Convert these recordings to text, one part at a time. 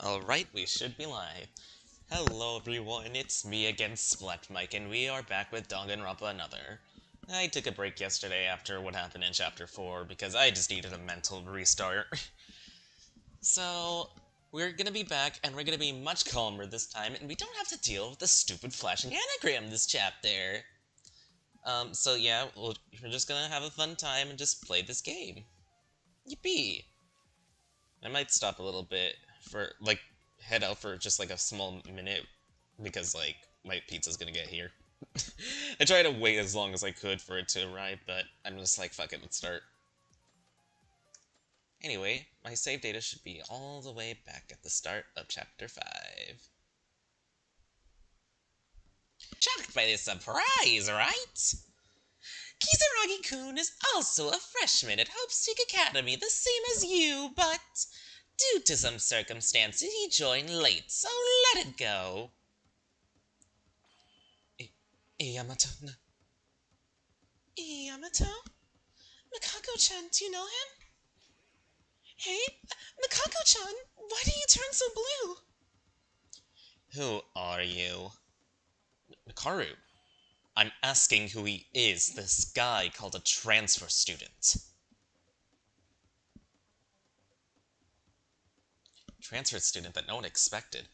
Alright, we should be live. Hello everyone, it's me again, Splat Mike, and we are back with Danganronpa Another. I took a break yesterday after what happened in Chapter 4 because I just needed a mental restart. So, we're gonna be back, and we're gonna be much calmer this time, and we don't have to deal with the stupid flashing anagram this chapter. So yeah, we're just gonna have a fun time and just play this game. Yippee! I might stop a little bit for, head out for just, a small minute, because, my pizza's gonna get here. I tried to wait as long as I could for it to arrive, but I'm just like, fuck it, let's start. Anyway, my save data should be all the way back at the start of Chapter 5. Shocked by this surprise, right? Kisaragi-kun is also a freshman at Hope Peak Academy, the same as you, but due to some circumstances, he joined late, so let it go. Yamato? Yamato? Makako-chan, do you know him? Hey, Makako-chan, why do you turn so blue? Who are you? Mikaru. I'm asking who he is, this guy called a transfer student. Transfer student that no one expected.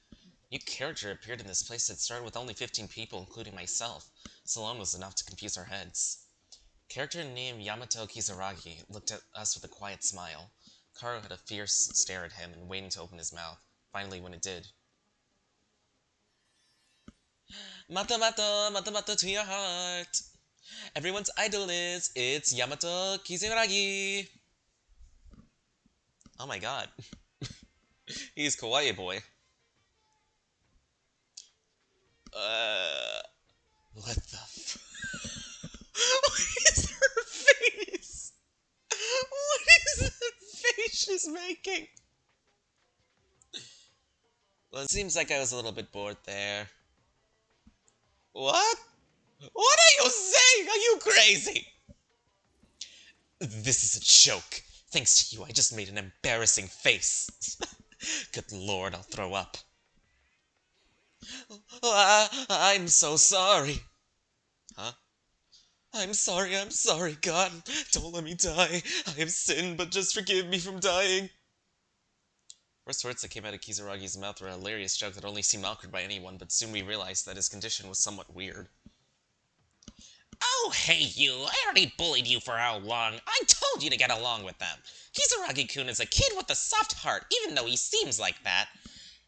New character appeared in this place that started with only 15 people, including myself. This alone was enough to confuse our heads. Character named Yamato Kisaragi looked at us with a quiet smile. Karu had a fierce stare at him and waiting to open his mouth. Finally, when it did. Mata mata, mata mata to your heart. Everyone's idol is, it's Yamato Kisaragi. Oh my god. He's kawaii boy. What the What is her face? What is that face she's making? Well, it seems like I was a little bit bored there. What? What are you saying? Are you crazy? This is a joke. Thanks to you, I just made an embarrassing face. Good lord, I'll throw up. I'm so sorry. Huh? I'm sorry, God. Don't let me die. I have sinned, but just forgive me from dying. First words that came out of Kisaragi's mouth were a hilarious joke that only seemed awkward by anyone, but soon we realized that his condition was somewhat weird. Oh, hey you! I already bullied you for how long? I told you to get along with them! Kisaragi-kun is a kid with a soft heart, even though he seems like that.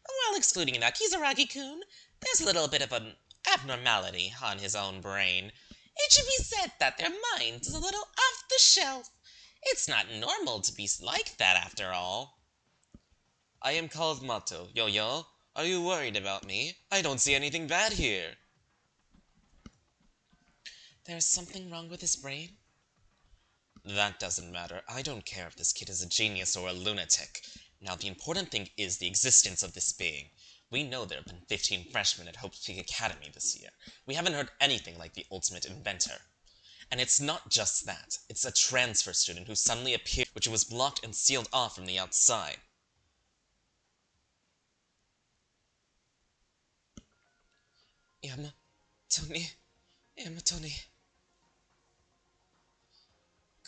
Well, excluding that, Kisaragi-kun, there's a little bit of an abnormality on his own brain. It should be said that their mind is a little off the shelf. It's not normal to be like that, after all. I am called Mato. Yo-yo, are you worried about me? I don't see anything bad here. There's something wrong with his brain? That doesn't matter. I don't care if this kid is a genius or a lunatic. Now, the important thing is the existence of this being. We know there have been 15 freshmen at Hope Peak Academy this year. We haven't heard anything like the ultimate inventor. And it's not just that. It's a transfer student who suddenly appeared, which was blocked and sealed off from the outside. Yamatoni.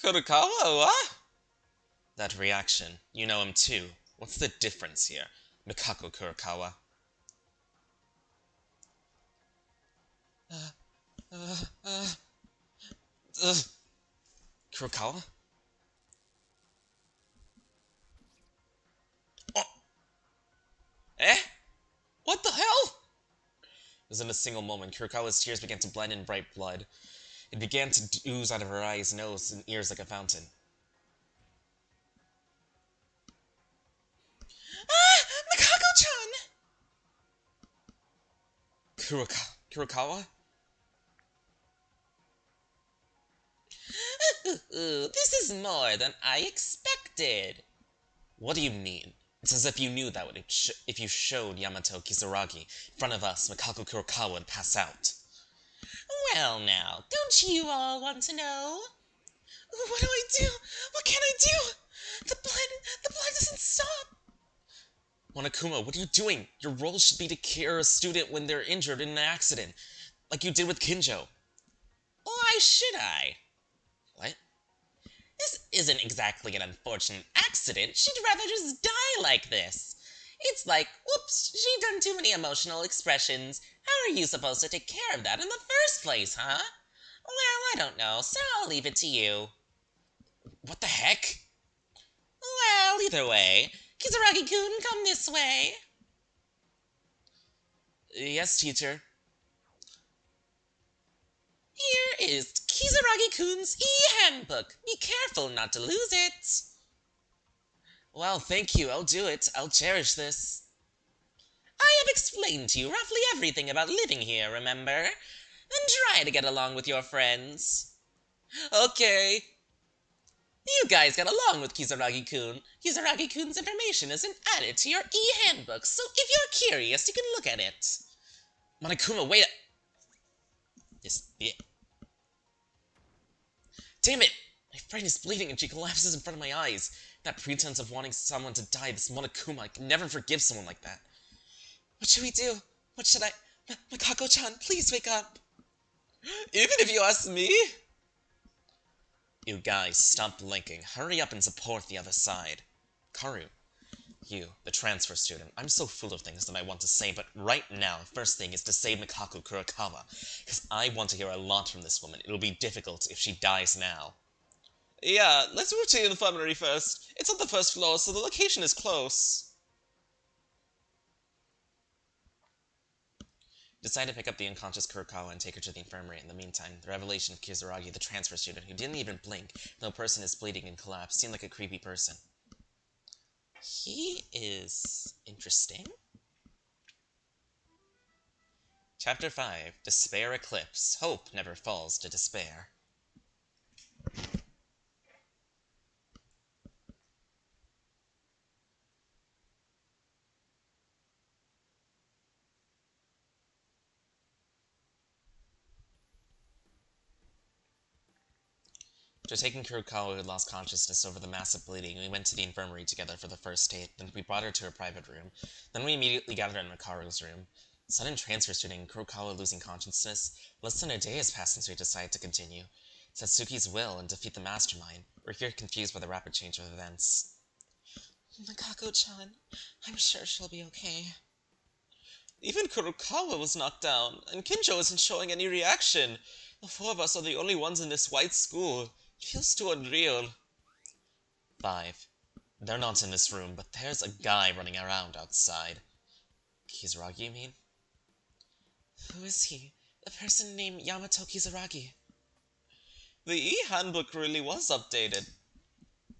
Kurokawa, what? That reaction. You know him too. What's the difference here? Mikako Kurokawa. Kurokawa? Oh. Eh? What the hell? It was in a single moment. Kurokawa's tears began to blend in bright blood. It began to ooze out of her eyes, nose, and ears like a fountain. Ah! Mikako-chan! Kurokawa? This is more than I expected. What do you mean? It's as if you knew that if you showed Yamato Kisaragi in front of us, Mikako Kurokawa would pass out. Well now, don't you all want to know? What do I do? What can I do? The blood doesn't stop. Monokuma, what are you doing? Your role should be to care a student when they're injured in an accident, like you did with Kinjo. Why should I? What? This isn't exactly an unfortunate accident. She'd rather just die like this. It's like, whoops, she done too many emotional expressions. How are you supposed to take care of that in the first place, huh? Well, I don't know, so I'll leave it to you. What the heck? Well, either way, Kisaragi-kun, come this way. Yes, teacher. Here is Kisaragi-kun's e-handbook. Be careful not to lose it. Well, thank you. I'll do it. I'll cherish this. I have explained to you roughly everything about living here, remember? Then try to get along with your friends. Okay. You guys got along with Kisaragi-kun. Kisaragi-kun's information isn't added to your e-handbook, so if you're curious, you can look at it. Monokuma, wait Damn it! My friend is bleeding and she collapses in front of my eyes. That pretense of wanting someone to die, this Monokuma, I can never forgive someone like that. What should we do? What should I... Makako-chan, please wake up. Even if you ask me? You guys, stop blinking. Hurry up and support the other side. Karu, you, the transfer student, I'm so full of things that I want to say, but right now, first thing is to save Mikako Kurokawa, because I want to hear a lot from this woman. It'll be difficult if she dies now. Yeah, let's move to the infirmary first. It's on the first floor, so the location is close. Decide to pick up the unconscious Kurokawa and take her to the infirmary. In the meantime, the revelation of Kisaragi, the transfer student, who didn't even blink, though a person is bleeding and collapsed, seemed like a creepy person. He is interesting. Chapter 5, Despair Eclipse. Hope never falls to despair. After taking Kurokawa, who had lost consciousness over the massive bleeding, we went to the infirmary together for the first aid. Then we brought her to her private room. Then we immediately gathered in Makaru's room. Sudden transfer student, Kurokawa losing consciousness. Less than a day has passed since we decided to continue. Satsuki's will and defeat the Mastermind. We're here confused by the rapid change of events. Makako-chan, I'm sure she'll be okay. Even Kurokawa was knocked down, and Kinjo isn't showing any reaction. The four of us are the only ones in this white school. It feels too unreal. 5. They're not in this room, but there's a guy running around outside. Kisaragi, you mean? Who is he? The person named Yamato Kisaragi. The e-handbook really was updated.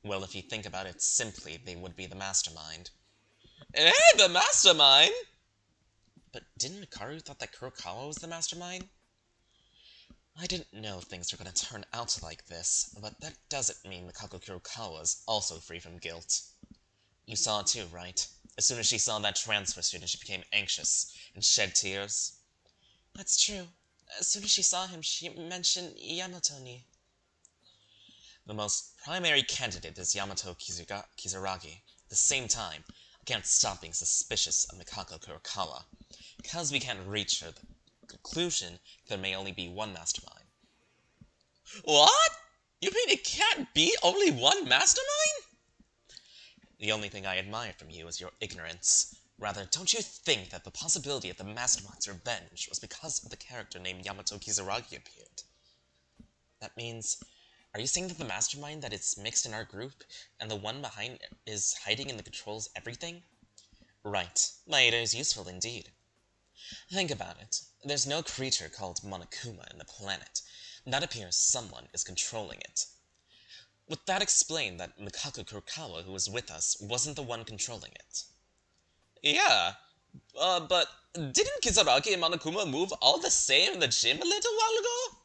Well, if you think about it simply, they would be the Mastermind. Hey, the Mastermind! But didn't Mikaru thought that Kurokawa was the Mastermind? I didn't know things were going to turn out like this, but that doesn't mean Mikako Kurokawa is also free from guilt. You saw it too, right? As soon as she saw that transfer student, she became anxious and shed tears. That's true. As soon as she saw him, she mentioned Yamato-ni. The most primary candidate is Yamato Kisaragi. At the same time, I can't stop being suspicious of Mikako Kurokawa, because we can't reach her conclusion there may only be one Mastermind. What? You mean it can't be only one Mastermind? The only thing I admire from you is your ignorance. Rather, don't you think that the possibility of the Mastermind's revenge was because of the character named Yamato Kisaragi appeared? That means, are you saying that the Mastermind that is mixed in our group, and the one behind is hiding and controls everything? Right. My aid is useful indeed. Think about it. There's no creature called Monokuma in the planet. That appears someone is controlling it. Would that explain that Mikako Kurokawa, who was with us, wasn't the one controlling it? Yeah, but didn't Kisaragi and Monokuma move all the same in the gym a little while ago?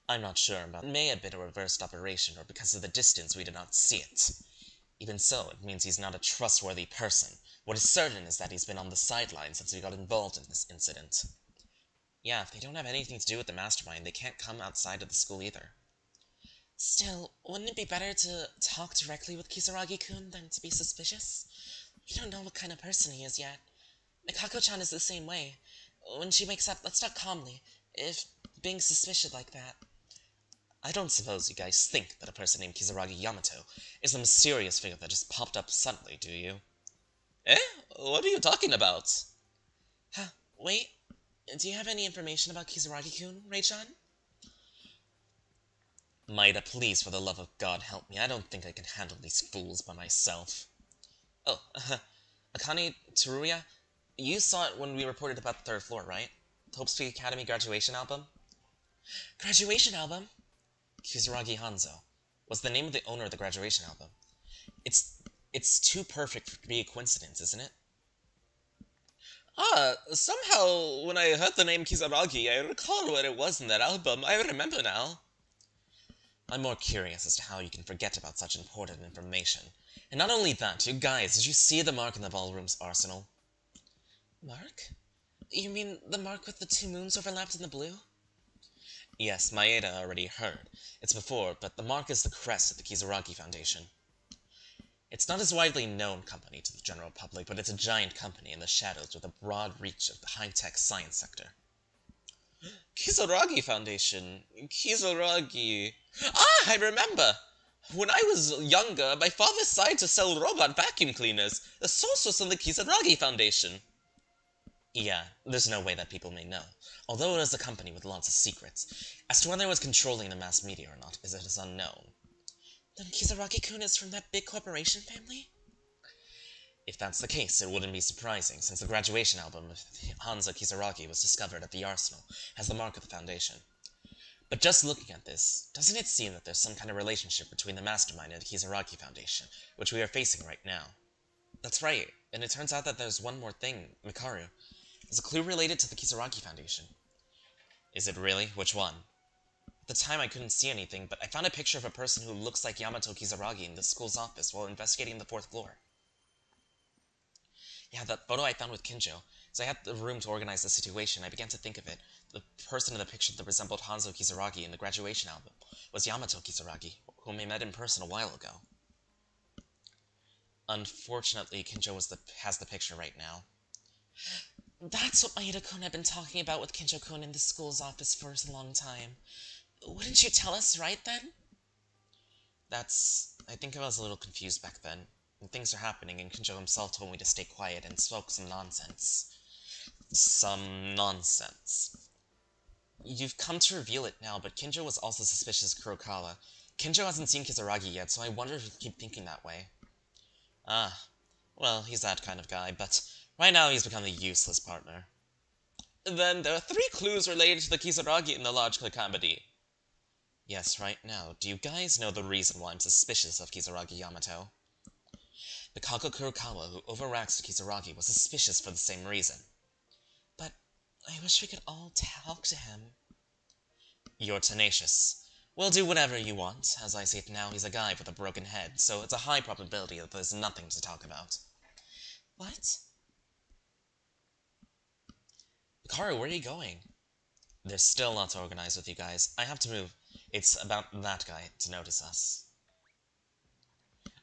I'm not sure, but it may have been a reversed operation, or because of the distance we did not see it. Even so, it means he's not a trustworthy person. What is certain is that he's been on the sidelines since we got involved in this incident. Yeah, if they don't have anything to do with the Mastermind, they can't come outside of the school either. Still, wouldn't it be better to talk directly with Kisaragi-kun than to be suspicious? You don't know what kind of person he is yet. Mikako-chan is the same way. When she wakes up, let's talk calmly, if being suspicious like that. I don't suppose you guys think that a person named Kisaragi Yamato is a mysterious figure that just popped up suddenly, do you? Eh? What are you talking about? Huh, wait. Do you have any information about Kisaragi-kun, Rei-chan? Maida, please, for the love of God, help me. I don't think I can handle these fools by myself. Oh, Akane Teruya, you saw it when we reported about the third floor, right? The Hope Street Academy graduation album? Graduation album? Kisaragi Hanzo was the name of the owner of the graduation album. It's too perfect to be a coincidence, isn't it? Somehow, when I heard the name Kisaragi, I recall what it was in that album. I remember now. I'm more curious as to how you can forget about such important information. And not only that, you guys, did you see the mark in the ballroom's arsenal? Mark? You mean the mark with the two moons overlapped in the blue? Yes, Maeda already heard. It's before, but the mark is the crest of the Kisaragi Foundation. It's not as widely known company to the general public, but it's a giant company in the shadows with a broad reach of the high-tech science sector. Kisaragi Foundation. Kisaragi. Ah, I remember! When I was younger, my father decided to sell robot vacuum cleaners. The source was in the Kisaragi Foundation. Yeah, there's no way that people may know, although it is a company with lots of secrets. As to whether it was controlling the mass media or not, it is unknown. Then Kisaragi-kun is from that big corporation family? If that's the case, it wouldn't be surprising, since the graduation album of Hanzo Kisaragi was discovered at the arsenal as the mark of the foundation. But just looking at this, doesn't it seem that there's some kind of relationship between the Mastermind and the Kisaragi Foundation, which we are facing right now? That's right, and it turns out that there's one more thing, Mikaru. There's a clue related to the Kisaragi Foundation. Is it really? Which one? At the time I couldn't see anything, but I found a picture of a person who looks like Yamato Kisaragi in the school's office while investigating the 4th floor. Yeah, that photo I found with Kinjo. As I had the room to organize the situation, I began to think of it. The person in the picture that resembled Hanzo Kisaragi in the graduation album was Yamato Kisaragi, whom I met in person a while ago. Unfortunately, Kinjo has the picture right now. That's what Maeda-kun had been talking about with Kinjo-kun in the school's office for a long time. Wouldn't you tell us right then? I think I was a little confused back then. And things are happening, and Kinjo himself told me to stay quiet and spoke some nonsense. Some nonsense. You've come to reveal it now, but Kinjo was also suspicious of Kurokawa. Kinjo hasn't seen Kisaragi yet, so I wonder if he'll keep thinking that way. Ah, well, he's that kind of guy, but right now he's become a useless partner. Then there are 3 clues related to the Kisaragi in the logical comedy. Yes, right now. Do you guys know the reason why I'm suspicious of Kisaragi Yamato? The Kako Kurokawa who overacts to Kisaragi was suspicious for the same reason. But I wish we could all talk to him. You're tenacious. We'll do whatever you want. As I see it now, he's a guy with a broken head, so it's a high probability that there's nothing to talk about. What? Hikaru, where are you going? There's still a lot to organize with you guys. I have to move. It's about that guy to notice us.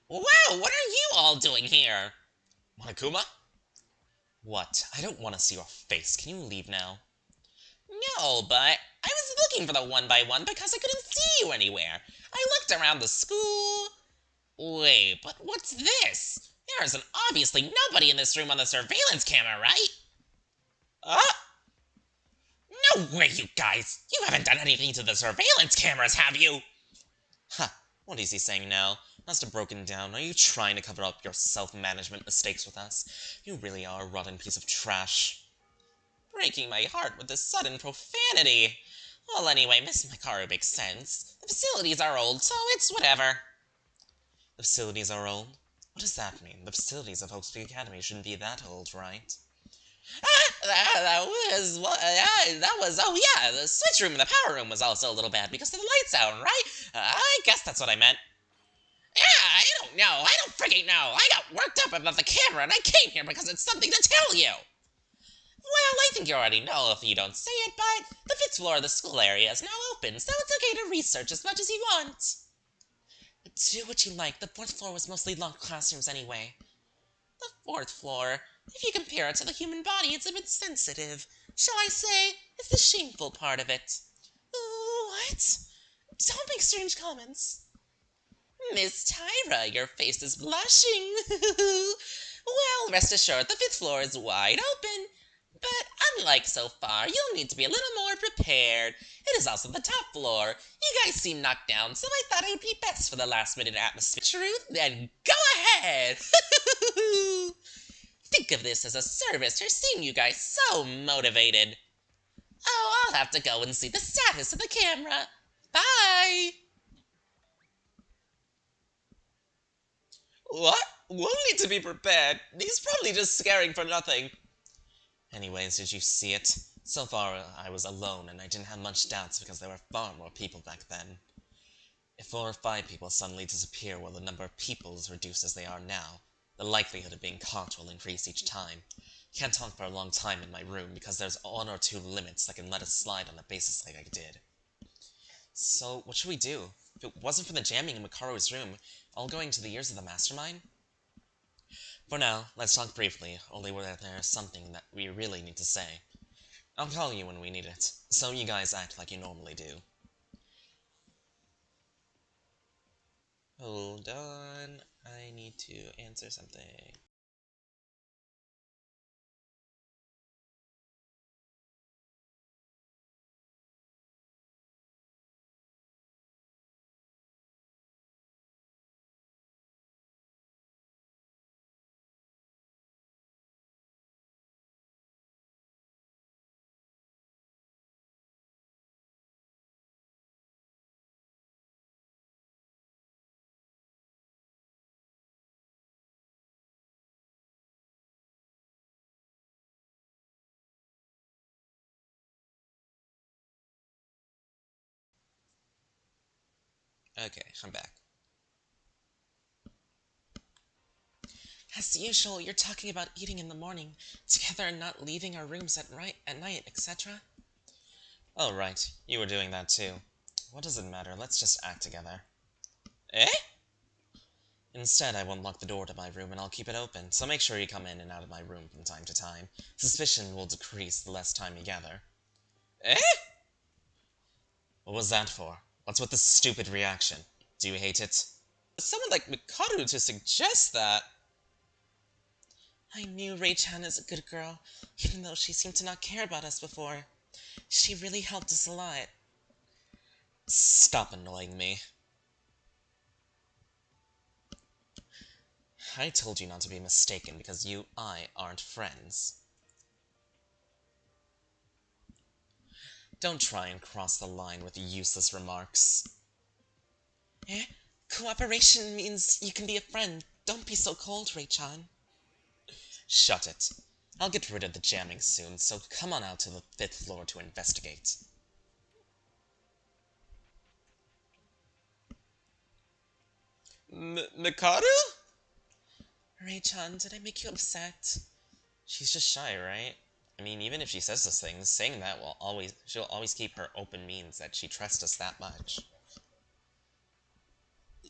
Wow, what are you all doing here? Monokuma? What? I don't want to see your face. Can you leave now? No, but I was looking for the 1x1 because I couldn't see you anywhere. I looked around the school. Wait, but what's this? There's obviously nobody in this room on the surveillance camera, right? No way, you guys! You haven't done anything to the surveillance cameras, have you? Huh. What is he saying now? Must have broken down. Are you trying to cover up your self-management mistakes with us? You really are a rotten piece of trash. Breaking my heart with this sudden profanity. Well, anyway, Miss Mikaru makes sense. The facilities are old, so it's whatever. The facilities are old? What does that mean? The facilities of Hope Street Academy shouldn't be that old, right? Oh yeah, the switch room and the power room was also a little bad because of the lights out, right? I guess that's what I meant. Yeah, I don't know. I don't freaking know. I got worked up about the camera and I came here because it's something to tell you. Well, I think you already know if you don't say it, but the 5th floor of the school area is now open, so it's okay to research as much as you want. Do what you like. The 4th floor was mostly locked classrooms anyway. The fourth floor. If you compare it to the human body, it's a bit sensitive. Shall I say, it's the shameful part of it. What? Don't make strange comments. Miss Tyra, your face is blushing. Well, rest assured, the fifth floor is wide open. But unlike so far, you'll need to be a little more prepared. It is also the top floor. You guys seem knocked down, so I thought it would be best for the last minute atmosphere. Truth? Then go ahead! Think of this as a service for seeing you guys so motivated. Oh, I'll have to go and see the status of the camera. Bye! What? We'll need to be prepared. He's probably just scaring for nothing. Anyways, did you see it? So far, I was alone, and I didn't have much doubts because there were far more people back then. If 4 or 5 people suddenly disappear while the number of people is reduced as they are now, the likelihood of being caught will increase each time. Can't talk for a long time in my room because there's 1 or 2 limits that can let us slide on a basis like I did. So, what should we do? If it wasn't for the jamming in Makaru's room, all going to the ears of the Mastermind? For now, let's talk briefly, only where there's something that we really need to say. I'll call you when we need it, so you guys act like you normally do. Hold on, I need to answer something. Okay, I'm back. As usual, you're talking about eating in the morning, together and not leaving our rooms at night, etc. Oh, right. You were doing that too. What does it matter? Let's just act together. Eh? Instead, I won't lock the door to my room and I'll keep it open, so make sure you come in and out of my room from time to time. Suspicion will decrease the less time you gather. Eh? What was that for? What's with this stupid reaction? Do you hate it? Someone like Mikaru to suggest that. I knew Rei-chan is a good girl, even though she seemed to not care about us before. She really helped us a lot. Stop annoying me. I told you not to be mistaken because I aren't friends. Don't try and cross the line with useless remarks. Eh? Cooperation means you can be a friend. Don't be so cold, Rei-chan. Shut it. I'll get rid of the jamming soon, so come on out to the 5th floor to investigate. Mikaru? Rei-chan, did I make you upset? She's just shy, right? I mean, even if she says those things, saying that she'll always keep her open means that she trusts us that much.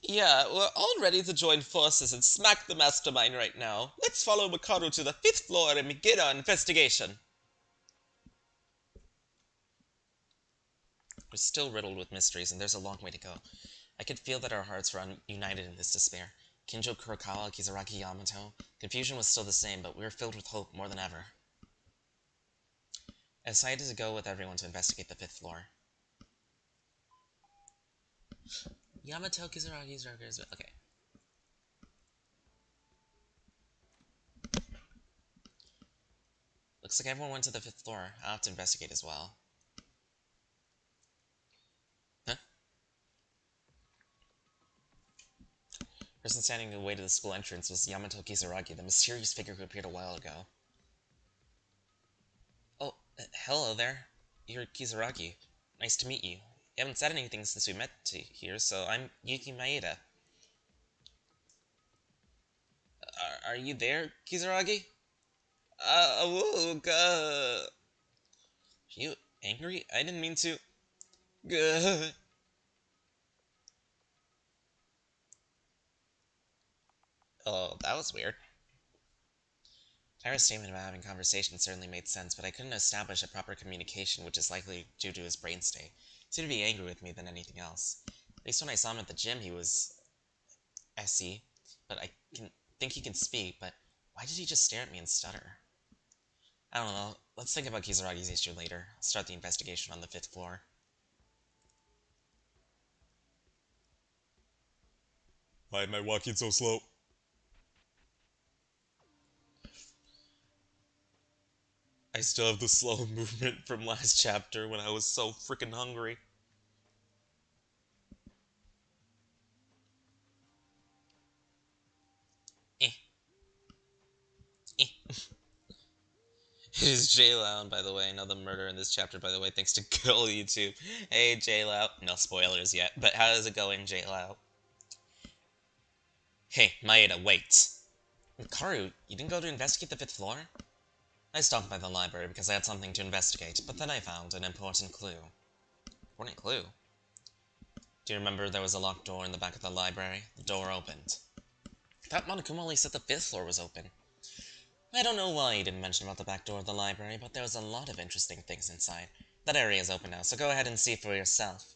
Yeah, we're all ready to join forces and smack the Mastermind right now. Let's follow Mikaru to the 5th floor and begin our investigation. We're still riddled with mysteries, and there's a long way to go. I could feel that our hearts were united in this despair. Kinjo, Kurokawa, Kisaragi, Yamato. Confusion was still the same, but we were filled with hope more than ever. I decided to go with everyone to investigate the 5th floor. Yamato, Kisaragi's records. Okay. Looks like everyone went to the 5th floor. I'll have to investigate as well. Huh? Person standing in the way to the school entrance was Yamato Kisaragi, the mysterious figure who appeared a while ago. Oh, hello there. You're Kisaragi. Nice to meet you. You haven't said anything since we met here, so I'm Yuki Maeda. Are you there, Kisaragi? Are you angry? I didn't mean to. Gah. Oh, that was weird. Tyra's statement about having conversations certainly made sense, but I couldn't establish a proper communication, which is likely due to his brain state. He seemed to be angry with me than anything else. At least when I saw him at the gym, he was SE, but I can think he can speak, but why did he just stare at me and stutter? I don't know. Let's think about Kisaragi's issue later. I'll start the investigation on the 5th floor. Why am I walking so slow? I still have the slow movement from last chapter when I was so freaking hungry. Eh, eh. It is J-Lao, by the way. I know the murder in this chapter, by the way, thanks to Girl YouTube. Hey, J-Lao. No spoilers yet, but how is it going, J-Lao? Hey, Maeda, wait. Karu, you didn't go to investigate the 5th floor? I stopped by the library because I had something to investigate, but then I found an important clue. Important clue? Do you remember there was a locked door in the back of the library? The door opened. I thought Monokuma only said the 5th floor was open. I don't know why he didn't mention about the back door of the library, but there was a lot of interesting things inside. That area is open now, so go ahead and see for yourself.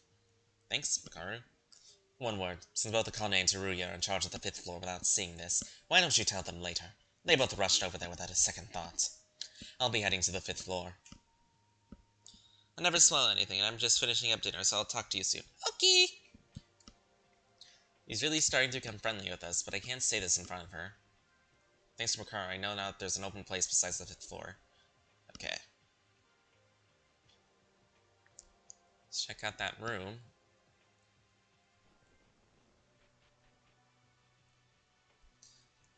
Thanks, Makaru. One word, since both Akane and Teruya are in charge of the 5th floor without seeing this, why don't you tell them later? They both rushed over there without a second thought. I'll be heading to the 5th floor. I never spoil anything, and I'm just finishing up dinner, so I'll talk to you soon. Okay! He's really starting to become friendly with us, but I can't say this in front of her. Thanks to Makaru, I know now that there's an open place besides the 5th floor. Okay. Let's check out that room.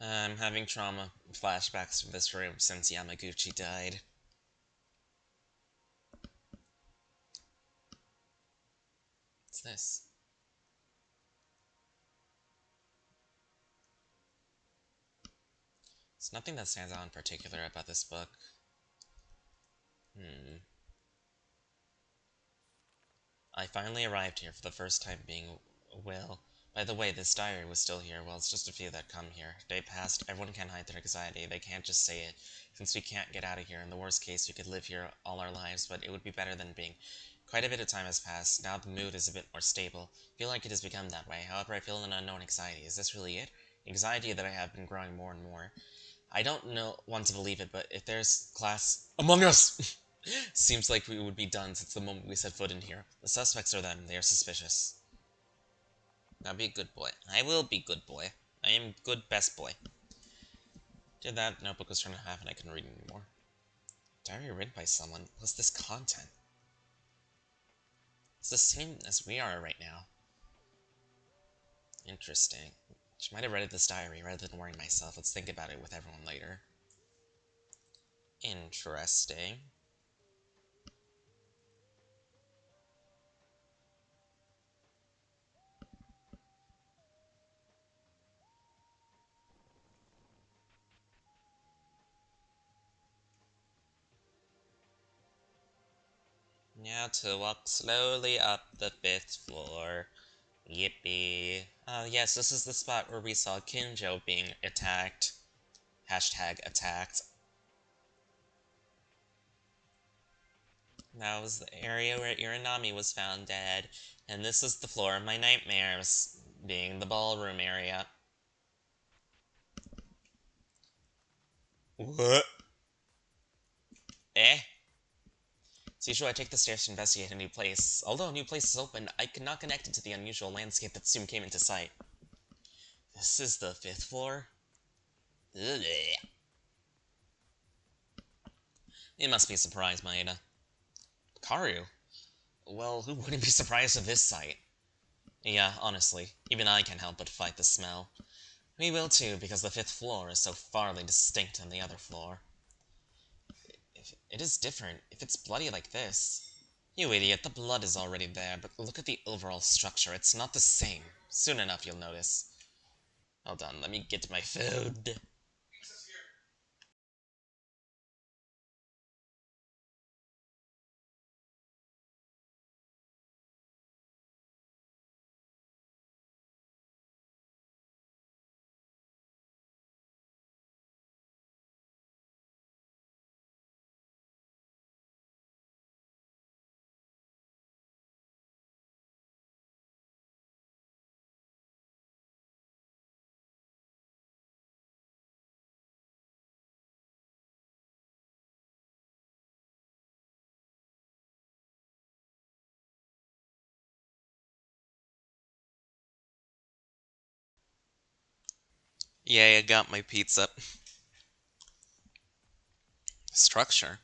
I'm having trauma flashbacks from this room since Yamaguchi died. What's this? There's nothing that stands out in particular about this book. I finally arrived here for the first time being well. By the way, this diary was still here. Well, it's just a few that come here. Day passed. Everyone can hide their anxiety. They can't just say it. Since we can't get out of here, in the worst case, we could live here all our lives, but it would be better than being. Quite a bit of time has passed. Now the mood is a bit more stable. I feel like it has become that way. However, I feel an unknown anxiety. Is this really it? Anxiety that I have been growing more and more. I don't want to believe it, but if there's class among us, seems like we would be done since the moment we set foot in here. The suspects are them. They are suspicious. Now be a good boy. I will be good boy. I am good best boy. Did that, notebook was torn in half and I couldn't read anymore. Diary written by someone, plus this content. It's the same as we are right now. Interesting. She might have read this diary rather than worrying myself. Let's think about it with everyone later. Interesting. Now to walk slowly up the 5th floor. Yippee. Yes, this is the spot where we saw Kinjo being attacked. Hashtag attacked. That was the area where Iranami was found dead. And this is the floor of my nightmares, being the ballroom area. What? Eh? As usual, I take the stairs to investigate a new place. Although a new place is open, I could not connect it to the unusual landscape that soon came into sight. This is the 5th floor? Ugh. It must be a surprise, Maeda. Karu? Well, who wouldn't be surprised at this sight? Yeah, honestly, even I can't help but fight the smell. We will too, because the 5th floor is so farly distinct than the other floor. If it is different, if it's bloody like this. You idiot, the blood is already there, but look at the overall structure, it's not the same. Soon enough you'll notice. Hold on, let me get my food. Yay, I got my pizza. Structure.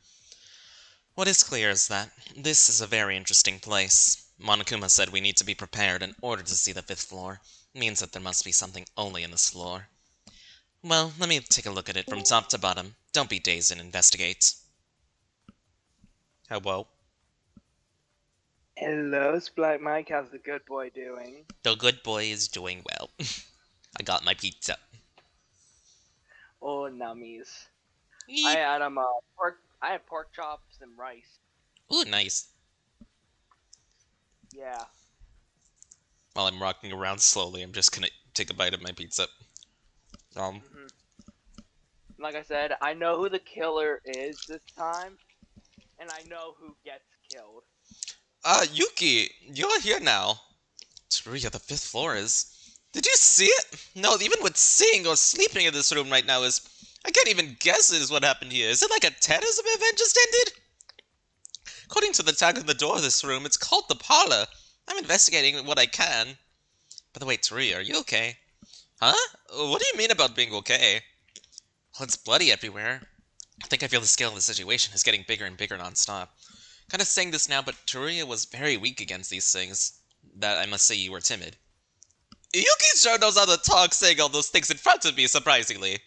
What is clear is that this is a very interesting place. Monokuma said we need to be prepared in order to see the 5th floor. It means that there must be something only in this floor. Well, let me take a look at it from top to bottom. Don't be dazed and investigate. Hello? Hello, Black Mike. How's the good boy doing? The good boy is doing well. I got my pizza. Oh, nummies. Yeet. I had pork. I had pork chops and rice. Ooh, nice. Yeah. While I'm rocking around slowly, I'm just gonna take a bite of my pizza. Like I said, I know who the killer is this time, and I know who gets killed. Yuki, you're here now. Tsuruya, the 5th floor is. Did you see it? No, even with seeing or sleeping in this room right now is. I can't even guess it is what happened here. Is it like a terrorism event just ended? According to the tag on the door of this room, it's called the parlor. I'm investigating what I can. By the way, Tsuruya, are you okay? Huh? What do you mean about being okay? Well, it's bloody everywhere. I think I feel the scale of the situation is getting bigger and bigger non-stop. Kind of saying this now, but Tsuruya was very weak against these things. That I must say you were timid. Yuki sure knows how to talk, saying all those things in front of me, surprisingly.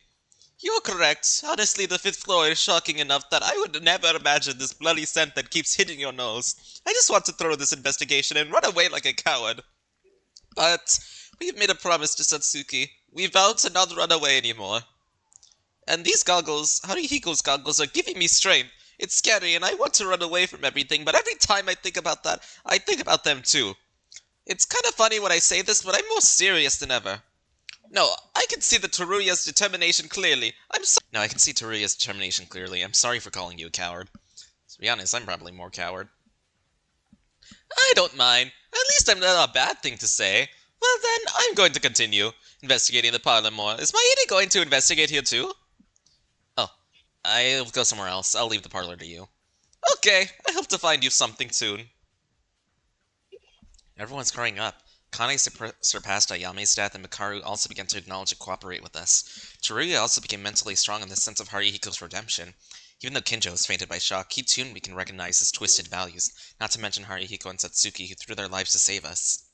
You're correct. Honestly, the 5th floor is shocking enough that I would never imagine this bloody scent that keeps hitting your nose. I just want to throw this investigation and run away like a coward. But we've made a promise to Satsuki. We vowed to not run away anymore. And these goggles, Haruhiko's goggles, are giving me strength. It's scary and I want to run away from everything, but every time I think about that, I think about them too. It's kind of funny when I say this, but I'm more serious than ever. No, I can see the Tsuruya's determination clearly. No, I can see Tsuruya's determination clearly. I'm sorry for calling you a coward. To be honest, I'm probably more coward. I don't mind. At least I'm not a bad thing to say. Well then, I'm going to continue investigating the parlor more. Is Maeda going to investigate here too? Oh, I'll go somewhere else. I'll leave the parlor to you. Okay, I hope to find you something soon. Everyone's growing up. Kane surpassed Ayame's death, and Mikaru also began to acknowledge and cooperate with us. Tsuruya also became mentally strong in the sense of Haruhiko's redemption. Even though Kinjo was fainted by shock, he too we can recognize his twisted values, not to mention Haruhiko and Satsuki, who threw their lives to save us.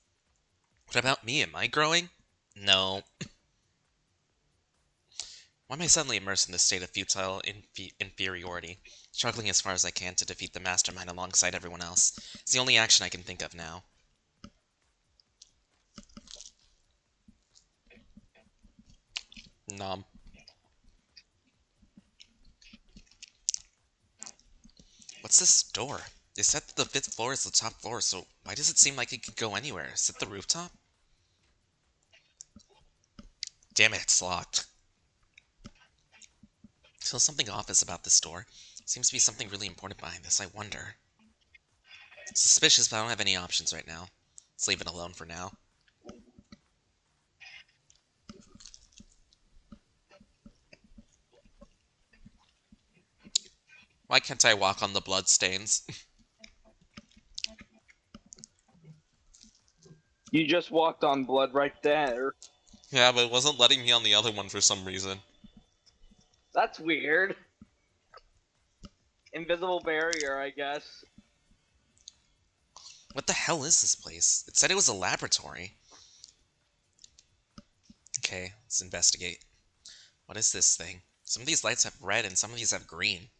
What about me? Am I growing? No. Why am I suddenly immersed in this state of futile inferiority, struggling as far as I can to defeat the Mastermind alongside everyone else? It's the only action I can think of now. Nom. What's this door? They said that the 5th floor is the top floor, so why does it seem like it could go anywhere? Is it the rooftop? Damn it, it's locked. So something off is about this door. Seems to be something really important behind this, I wonder. Suspicious, but I don't have any options right now. Let's leave it alone for now. Why can't I walk on the bloodstains? You just walked on blood right there. Yeah, but it wasn't letting me on the other one for some reason. That's weird. Invisible barrier, I guess. What the hell is this place? It said it was a laboratory. Okay, let's investigate. What is this thing? Some of these lights have red and some of these have green.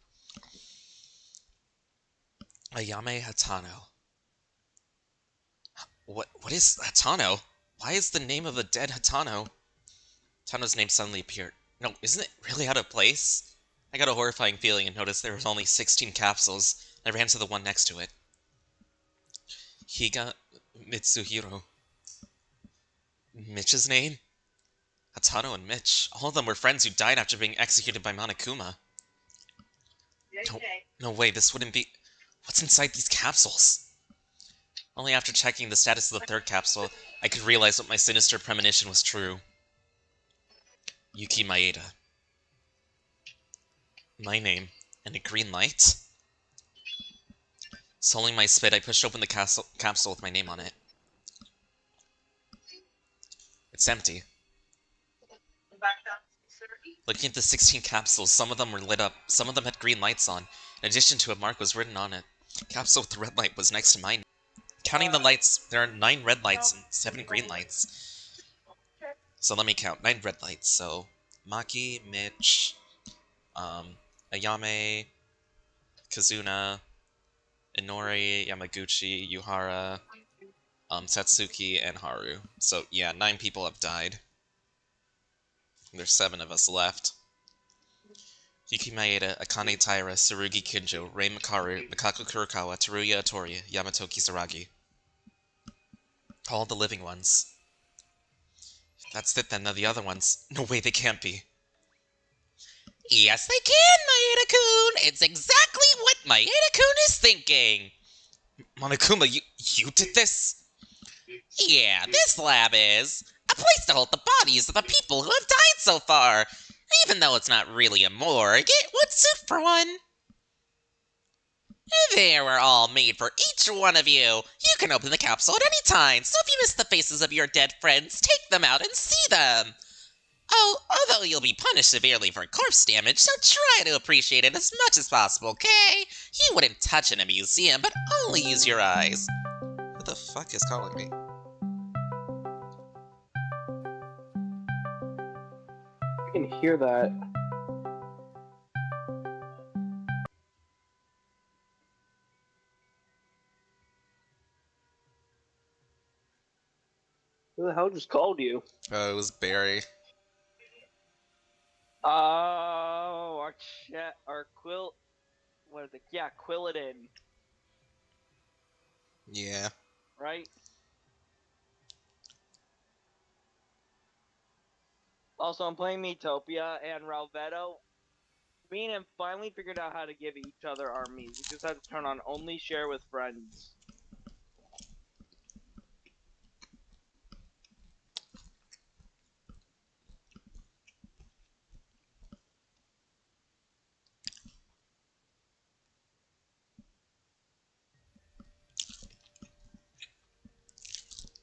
Ayame Hatano. What is Hatano? Why is the name of the dead Hatano? Hatano's name suddenly appeared. No, isn't it really out of place? I got a horrifying feeling and noticed there was only 16 capsules. I ran to the one next to it. Higa Mitsuhiro. Mitch's name? Hatano and Mitch. All of them were friends who died after being executed by Monokuma. No way, this wouldn't be... What's inside these capsules? Only after checking the status of the 3rd capsule, I could realize what my sinister premonition was true. Yuki Maeda. My name. And a green light? Swallowing my spit, I pushed open the capsule with my name on it. It's empty. Looking at the 16 capsules, some of them were lit up, some of them had green lights on. In addition to a mark was written on it. The capsule with the red light was next to mine. Counting the lights, there are 9 red lights and 7 green lights. So let me count. 9 red lights. So Maki, Mitch, Ayame, Kazuna, Inori, Yamaguchi, Yuhara, Satsuki, and Haru. So yeah, 9 people have died. There's 7 of us left. Yuki Maeda, Akane Taira, Tsurugi Kinjo, Rei Makaru, Mikako Kurokawa, Teruya Otori, Yamato Kisaragi. All the living ones. That's it then, the other ones. No way, they can't be. Yes, they can, Maeda-kun! It's exactly what Maeda-kun is thinking! Monokuma, you did this? Yeah, this lab is a place to hold the bodies of the people who have died so far. Even though it's not really a morgue, it would suit for one. They were all made for each one of you. You can open the capsule at any time, so if you miss the faces of your dead friends, take them out and see them. Oh, although you'll be punished severely for corpse damage, so try to appreciate it as much as possible, okay? You wouldn't touch in a museum, but only use your eyes. Who the fuck is calling me? You can hear that. Who the hell just called you? It was Barry. Oh, our what is it? Yeah, Quilladin, Yeah. right? Also, I'm playing Metopia and Ralvetto. Me and him finally figured out how to give each other armies. We just had to turn on only share with friends.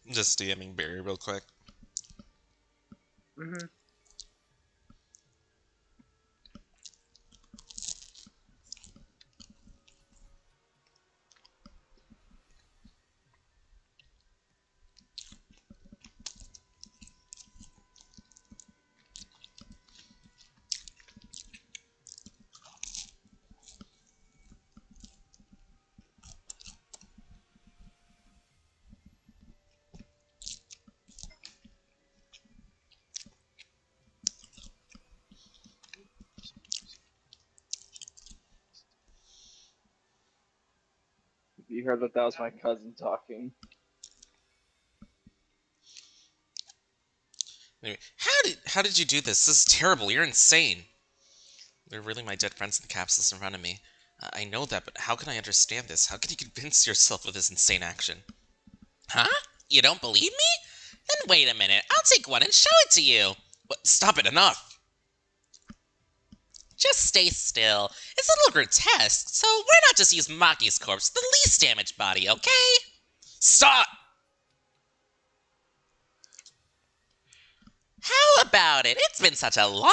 I'm just DMing Barry real quick. Mm-hmm. You heard that was my cousin talking. Anyway, how did you do this? This is terrible. You're insane. They're really my dead friends in the capsules in front of me. I know that, but how can I understand this? How can you convince yourself of this insane action? Huh? You don't believe me? Then wait a minute, I'll take one and show it to you. What? Stop it, enough! Just stay still. It's a little grotesque, so why not just use Maki's corpse, the least damaged body, okay? Stop! How about it? It's been such a long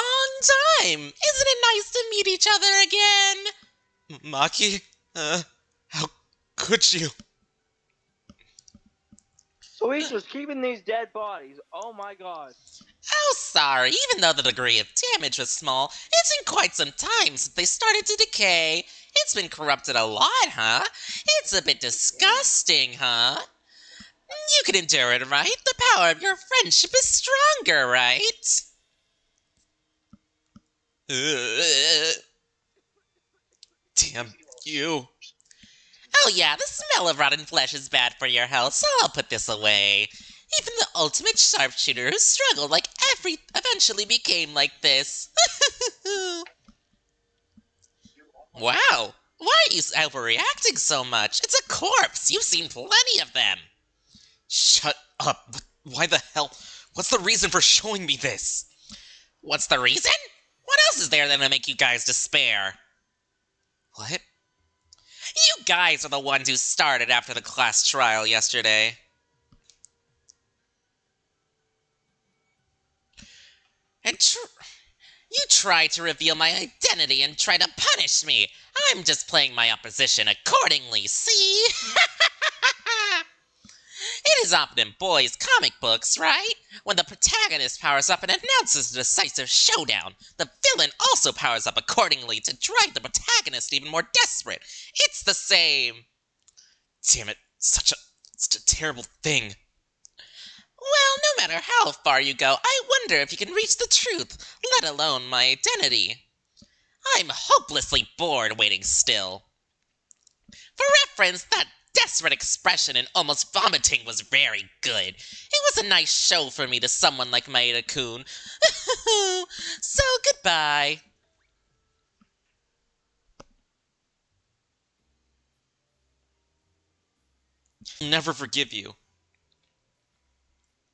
time. Isn't it nice to meet each other again? Maki? How could you? So he's just keeping these dead bodies. Oh my god. Oh, sorry. Even though the degree of damage was small, it's been quite some time since they started to decay. It's been corrupted a lot, huh? It's a bit disgusting, huh? You can endure it, right? The power of your friendship is stronger, right? Damn you. Oh yeah, the smell of rotten flesh is bad for your health, so I'll put this away. Even the ultimate sharpshooter who struggled like eventually became like this. Wow, why are you overreacting so much? It's a corpse. You've seen plenty of them. Shut up. Why the hell? What's the reason for showing me this? What's the reason? What else is there then to make you guys despair? What? You guys are the ones who started after the class trial yesterday. And You try to reveal my identity and try to punish me. I'm just playing my opposition accordingly, see? It is often in boys' comic books, right? When the protagonist powers up and announces a decisive showdown, the villain also powers up accordingly to drive the protagonist even more desperate. It's the same. Damn it, such a terrible thing. Well, no matter how far you go, I wonder if you can reach the truth, let alone my identity. I'm hopelessly bored waiting still. For reference, that desperate expression and almost vomiting was very good. It was a nice show for me to someone like Maeda-kun. So, goodbye. I'll never forgive you.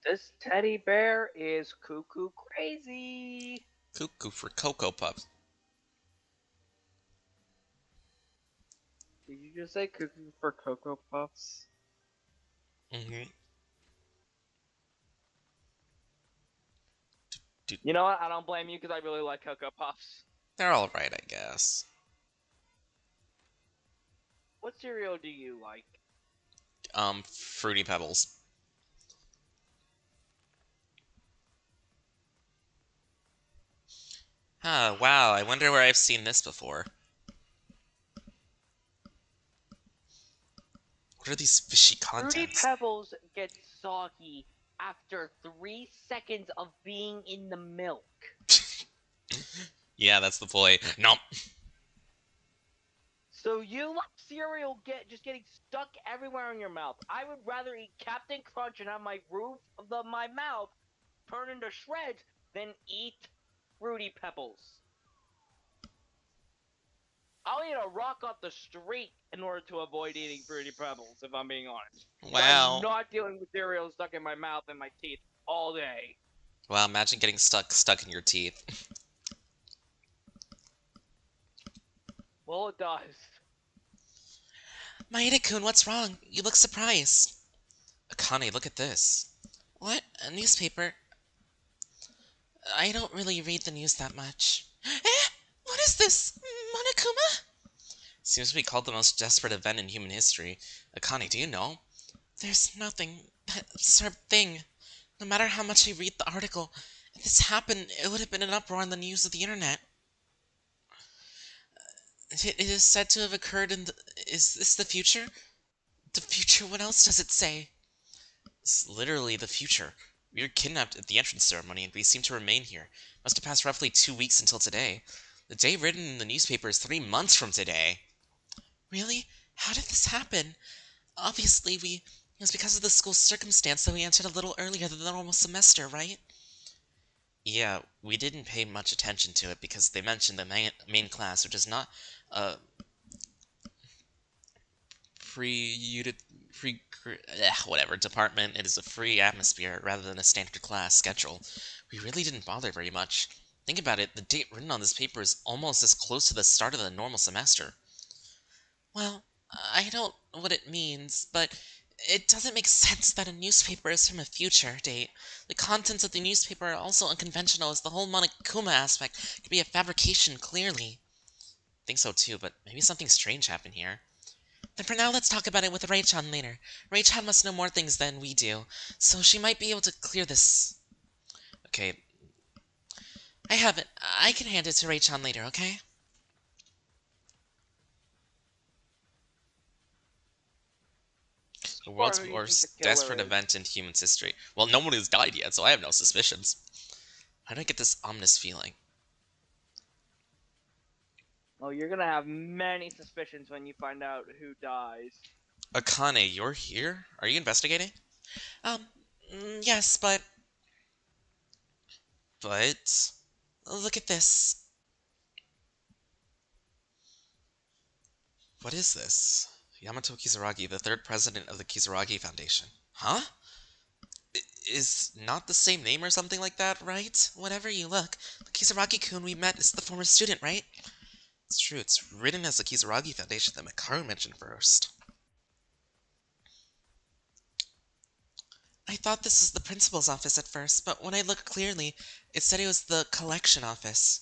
This teddy bear is cuckoo crazy. Cuckoo for Cocoa Puffs. Did you just say cuckoo for Cocoa Puffs? Mm-hmm. You know what? I don't blame you because I really like Cocoa Puffs. They're alright, I guess. What cereal do you like? Fruity Pebbles. Huh, wow, I wonder where I've seen this before. What are these fishy Fruity contents? Pebbles get soggy after 3 seconds of being in the milk. Yeah, that's the point. Nope. So you like cereal just getting stuck everywhere in your mouth. I would rather eat Captain Crunch and have my roof of my mouth turn into shreds than eat Fruity Pebbles. I'll eat a rock off the street in order to avoid eating Fruity Pebbles, if I'm being honest. Wow. I'm not dealing with cereal stuck in my mouth and my teeth all day. Wow, imagine getting stuck in your teeth. Well, it does. Maeda-kun, what's wrong? You look surprised. Akane, look at this. What? A newspaper? I don't really read the news that much. Eh? What is this? Monokuma? Seems to be called the most desperate event in human history. Akane, do you know? There's nothing. That absurd thing. No matter how much I read the article, if this happened, it would have been an uproar on the news of the internet. It is said to have occurred in the... Is this the future? The future? What else does it say? It's literally the future. We were kidnapped at the entrance ceremony, and we seem to remain here. Must have passed roughly 2 weeks until today. The day written in the newspaper is 3 months from today. Really? How did this happen? Obviously, it was because of the school's circumstance that we entered a little earlier than the normal semester, right? Yeah, we didn't pay much attention to it because they mentioned the main class, which is not a whatever department. It is a free atmosphere rather than a standard class schedule. We really didn't bother very much. Think about it, the date written on this paper is almost as close to the start of the normal semester. Well, I don't know what it means, but it doesn't make sense that a newspaper is from a future date. The contents of the newspaper are also unconventional, as the whole Monokuma aspect could be a fabrication, clearly. I think so too, but maybe something strange happened here. Then for now, let's talk about it with Ray-chan later. Ray-chan must know more things than we do, so she might be able to clear this. Okay. I have it. I can hand it to Ray-chan later, okay? The world's Or who do you think most the killer desperate is? event in human history. Well, no one has died yet, so I have no suspicions. How do I get this ominous feeling? Well, you're gonna have many suspicions when you find out who dies. Akane, you're here? Are you investigating? Yes, but But... look at this. What is this? Yamato Kisaragi, the third president of the Kisaragi Foundation. Huh? Is not the same name or something like that, right? Whatever you look, the Kisaragi-kun we met is the former student, right? It's true, it's written as the Kisaragi Foundation that Makaru mentioned first. I thought this was the principal's office at first, but when I looked clearly, it said it was the collection office.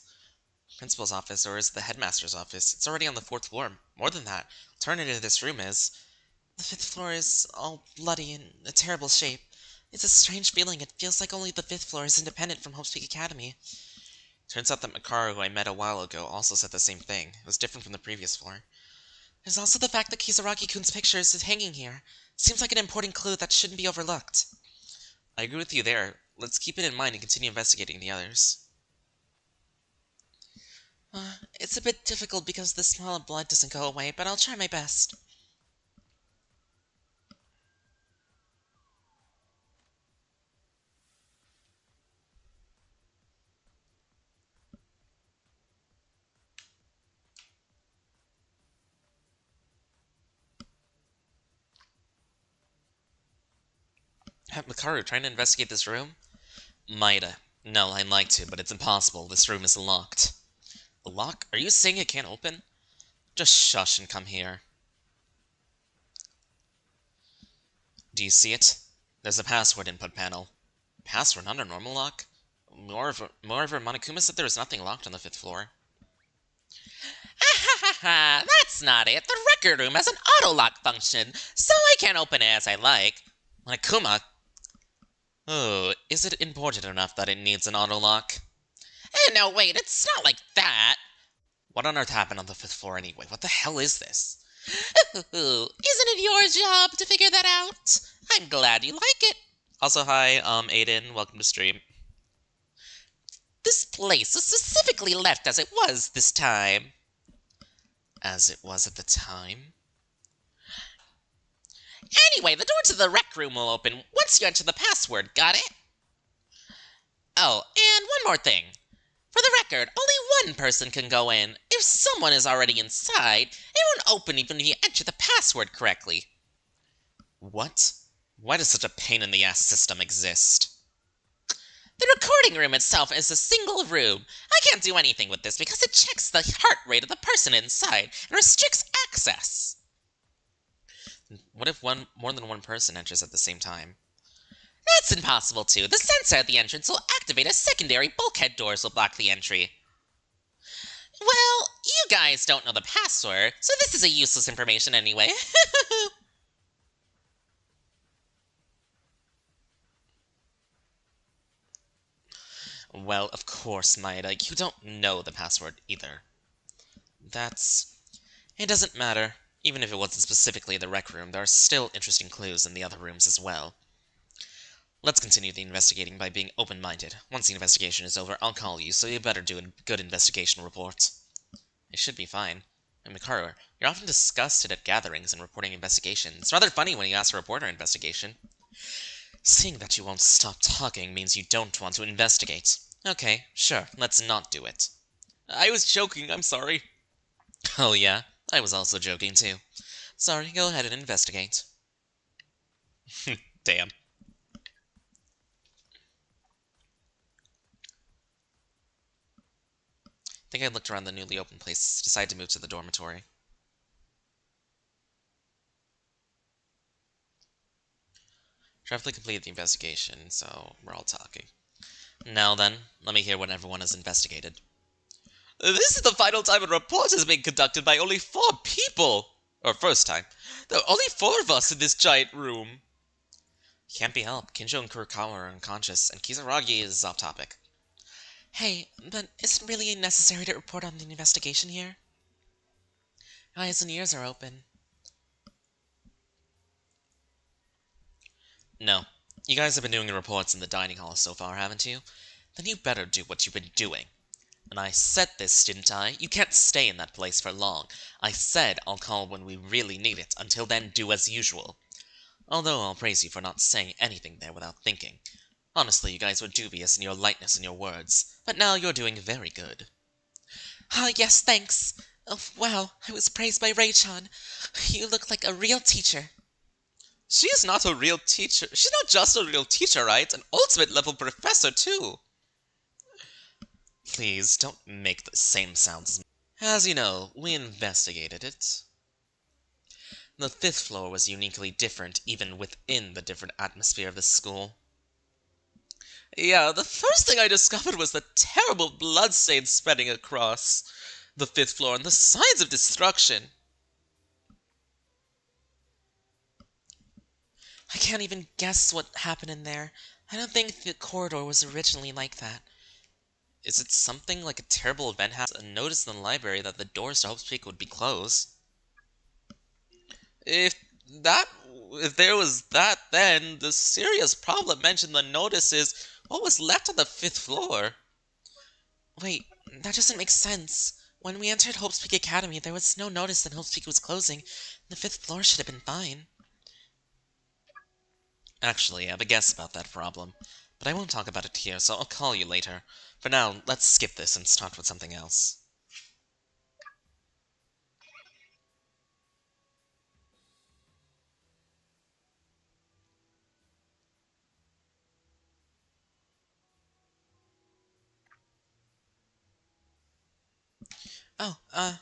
Principal's office, or is it the headmaster's office? It's already on the 4th floor. More than that, alternative this room is. The 5th floor is all bloody and in a terrible shape. It's a strange feeling. It feels like only the 5th floor is independent from Hope's Peak Academy. Turns out that Makaru, who I met a while ago, also said the same thing. It was different from the previous floor. There's also the fact that Kisaragi-kun's picture is hanging here. Seems like an important clue that shouldn't be overlooked. I agree with you there. Let's keep it in mind and continue investigating the others. It's a bit difficult because the smell of blood doesn't go away, but I'll try my best. Makaru, trying to investigate this room? Maida. No, I'd like to, but it's impossible. This room is locked. A lock? Are you saying it can't open? Just shush and come here. Do you see it? There's a password input panel. Password, not a normal lock? Moreover, Monokuma said there was nothing locked on the 5th floor. That's not it. The record room has an auto-lock function, so I can't open it as I like. Monokuma? Oh, is it important enough that it needs an auto lock? No, wait, it's not like that. What on earth happened on the 5th floor anyway? What the hell is this? Isn't it your job to figure that out? I'm glad you like it. Also, hi, Aiden, welcome to stream. This place was specifically left as it was this time. As it was at the time? Anyway, the door to the rec room will open once you enter the password, got it? Oh, and one more thing. For the record, only one person can go in. If someone is already inside, it won't open even if you enter the password correctly. What? Why does such a pain-in-the-ass system exist? The recording room itself is a single room. I can't do anything with this because it checks the heart rate of the person inside and restricts access. What if more than one person enters at the same time? That's impossible too. The sensor at the entrance will activate as secondary bulkhead doors will block the entry. Well, you guys don't know the password, so this is a useless information anyway. Well, of course, Maida, you don't know the password either. It doesn't matter. Even if it wasn't specifically the rec room, there are still interesting clues in the other rooms as well. Let's continue the investigating by being open-minded. Once the investigation is over, I'll call you, so you better do a good investigation report. It should be fine. And Makaru, you're often disgusted at gatherings and reporting investigations. It's rather funny when you ask a reporter investigation. Seeing that you won't stop talking means you don't want to investigate. Okay, sure, let's not do it. I was joking, I'm sorry. Oh yeah, I was also joking too. Sorry, go ahead and investigate. Damn. I think I looked around the newly opened place, decided to move to the dormitory. Carefully completed the investigation, so we're all talking. Now then, let me hear what everyone has investigated. This is the final time a report is being conducted by only 4 people! Or first time. There are only 4 of us in this giant room. Can't be helped. Kinjo and Kurokawa are unconscious, and Kisaragi is off topic. Hey, but is it really necessary to report on the investigation here? Eyes and ears are open. No. You guys have been doing your reports in the dining hall so far, haven't you? Then you better do what you've been doing. And I said this, didn't I? You can't stay in that place for long. I said I'll call when we really need it. Until then, do as usual. Although I'll praise you for not saying anything there without thinking. Honestly, you guys were dubious in your lightness in your words. But now you're doing very good. Yes, thanks. Oh, wow, I was praised by Ray-chan. You look like a real teacher. She's not a real teacher. She's not just a real teacher, right? An ultimate-level professor, too. Please, don't make the same sounds as me. As you know, we investigated it. The 5th floor was uniquely different even within the different atmosphere of the school. Yeah, the first thing I discovered was the terrible bloodstains spreading across the fifth floor and the signs of destruction. I can't even guess what happened in there. I don't think the corridor was originally like that. Is it something like a terrible event happened? A notice in the library that the doors to Hope's Peak would be closed. If that, if there was that, then the serious problem mentioned in the notice is what was left on the fifth floor. Wait, that doesn't make sense. When we entered Hope's Peak Academy, there was no notice that Hope's Peak was closing. The fifth floor should have been fine. Actually, I have a guess about that problem, but I won't talk about it here, so I'll call you later. For now, let's skip this and start with something else. Oh,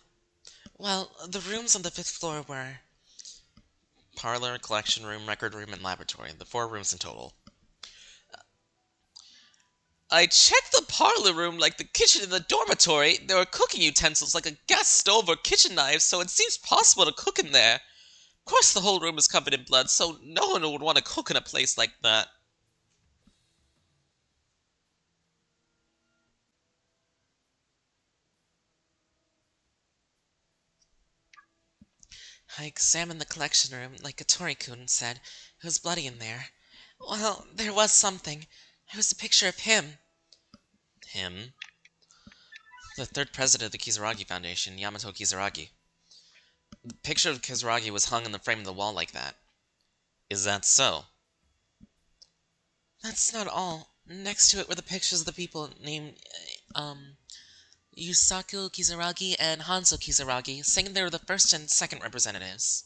well, the rooms on the fifth floor were... Parlor, collection room, record room, and laboratory. The 4 rooms in total. I checked the parlor room like the kitchen and the dormitory. There were cooking utensils like a gas stove or kitchen knives, so it seems possible to cook in there. Of course, the whole room is covered in blood, so no one would want to cook in a place like that. I examined the collection room, like Katori-kun said. It was bloody in there. Well, there was something. It was a picture of him. Him? The 3rd president of the Kisaragi Foundation, Yamato Kisaragi. The picture of Kisaragi was hung in the frame of the wall like that. Is that so? That's not all. Next to it were the pictures of the people named, Yusaku Kisaragi and Hanzo Kisaragi, saying they were the first and second representatives.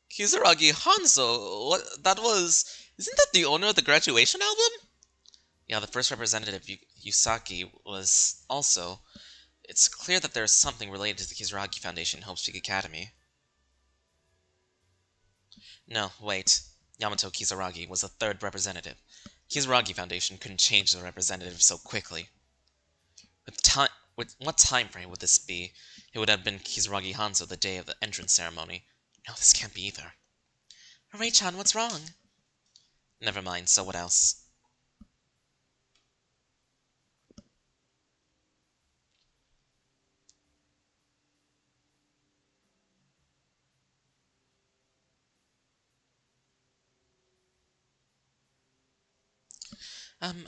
Kisaragi Hanzo? What? That was... Isn't that the owner of the graduation album? Yeah, the first representative, Yusaki, was also... It's clear that there is something related to the Kisaragi Foundation in Hope's Peak Academy. No, wait. Yamato Kisaragi was the 3rd representative. Kisaragi Foundation couldn't change the representative so quickly. With what time frame would this be? It would have been Kisaragi Hanzo the day of the entrance ceremony. No, this can't be either. Ray-chan, what's wrong? Never mind, so what else?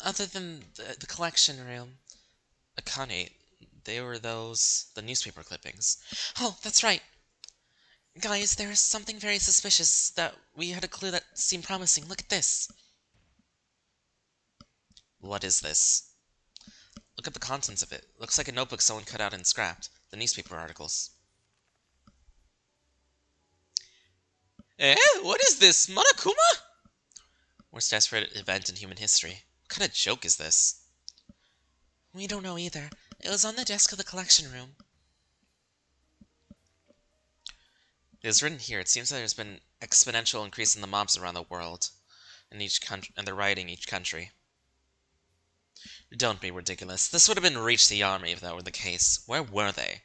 Other than the collection room. Akane, they were the newspaper clippings. Oh, that's right. Guys, there is something very suspicious that we had a clue that seemed promising. Look at this. What is this? Look at the contents of it. Looks like a notebook someone cut out and scrapped. The newspaper articles. Eh? What is this? Monokuma? Worst desperate event in human history. What kind of joke is this? We don't know either. It was on the desk of the collection room. It is written here. It seems that there's been an exponential increase in the mobs around the world, in each country, and they're rioting each country. Don't be ridiculous. This would have been reached the army if that were the case. Where were they?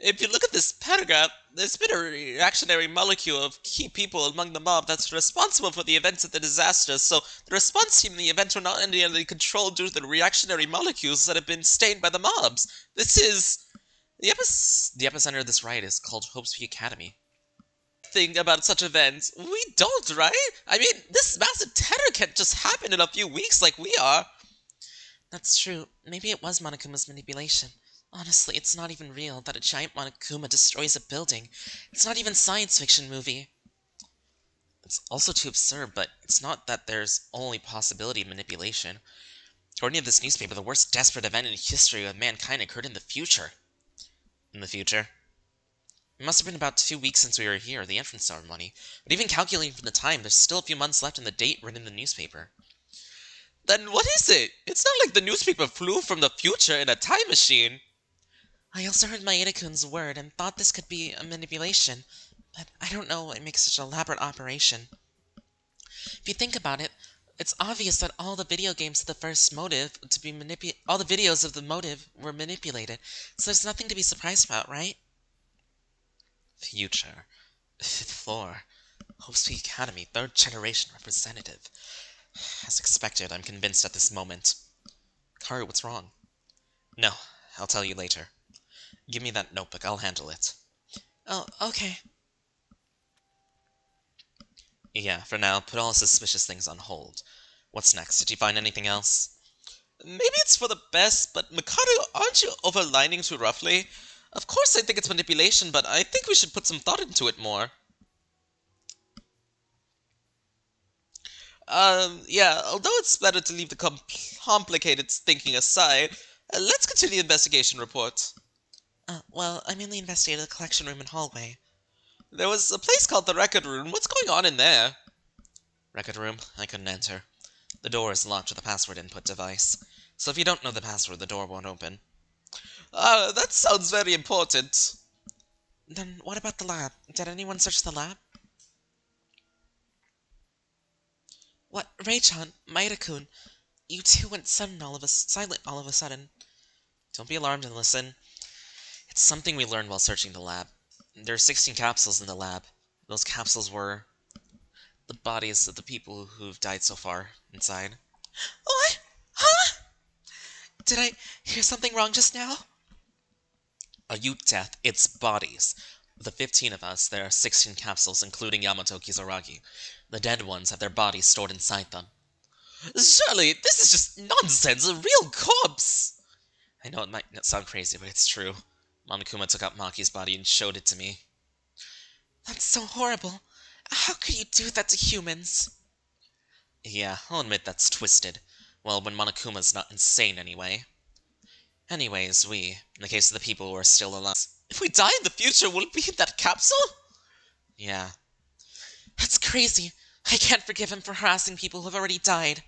If you look at this paragraph, there's been a reactionary molecule of key people among the mob that's responsible for the events of the disaster, so the response team in the event were not entirely controlled due to the reactionary molecules that have been stained by the mobs. This is... The epicenter of this riot is called Hope's Peak Academy. Think about such events. We don't, right? I mean, this massive terror can't just happen in a few weeks like we are. That's true. Maybe it was Monokuma's manipulation. Honestly, it's not even real that a giant Monokuma destroys a building. It's not even a science fiction movie. It's also too absurd, but it's not that there's only possibility of manipulation. According to this newspaper, the worst desperate event in the history of mankind occurred in the future. In the future? It must have been about 2 weeks since we were here, the entrance ceremony. But even calculating from the time, there's still a few months left in the date written in the newspaper. Then what is it? It's not like the newspaper flew from the future in a time machine. I also heard Maeda-kun's word and thought this could be a manipulation, but I don't know what makes such an elaborate operation. If you think about it, it's obvious that all the video games of the first motive to be all the videos of the motive were manipulated, so there's nothing to be surprised about, right? Future. Fifth floor. Hope Sweet Academy, third generation representative. As expected, I'm convinced at this moment. Karu, what's wrong? No, I'll tell you later. Give me that notebook, I'll handle it. Oh, okay. Yeah, for now, put all suspicious things on hold. What's next? Did you find anything else? Maybe it's for the best, but Mikado, aren't you overlining too roughly? Of course I think it's manipulation, but I think we should put some thought into it more. Yeah, although it's better to leave the complicated thinking aside, let's continue the investigation report. Well, I mainly investigated the collection room and hallway. There was a place called the record room. What's going on in there? Record room? I couldn't enter. The door is locked with a password input device, so if you don't know the password, the door won't open. That sounds very important. Then what about the lab? Did anyone search the lab? What, Ray-chan, Maida-kun, you two went silent all of a sudden. Don't be alarmed and listen. It's something we learned while searching the lab. There are 16 capsules in the lab. Those capsules were the bodies of the people who've died so far inside. What? Huh? Did I hear something wrong just now? A youth death, it's bodies. Of the 15 of us, there are 16 capsules, including Yamato Kisaragi. The dead ones have their bodies stored inside them. Surely, this is just nonsense, a real corpse! I know it might sound crazy, but it's true. Monokuma took out Maki's body and showed it to me. That's so horrible. How could you do that to humans? Yeah, I'll admit that's twisted. Well, when Monokuma's not insane anyway. Anyways, in the case of the people who are still alive... If we die in the future, will it be in that capsule? Yeah. That's crazy. I can't forgive him for harassing people who have already died.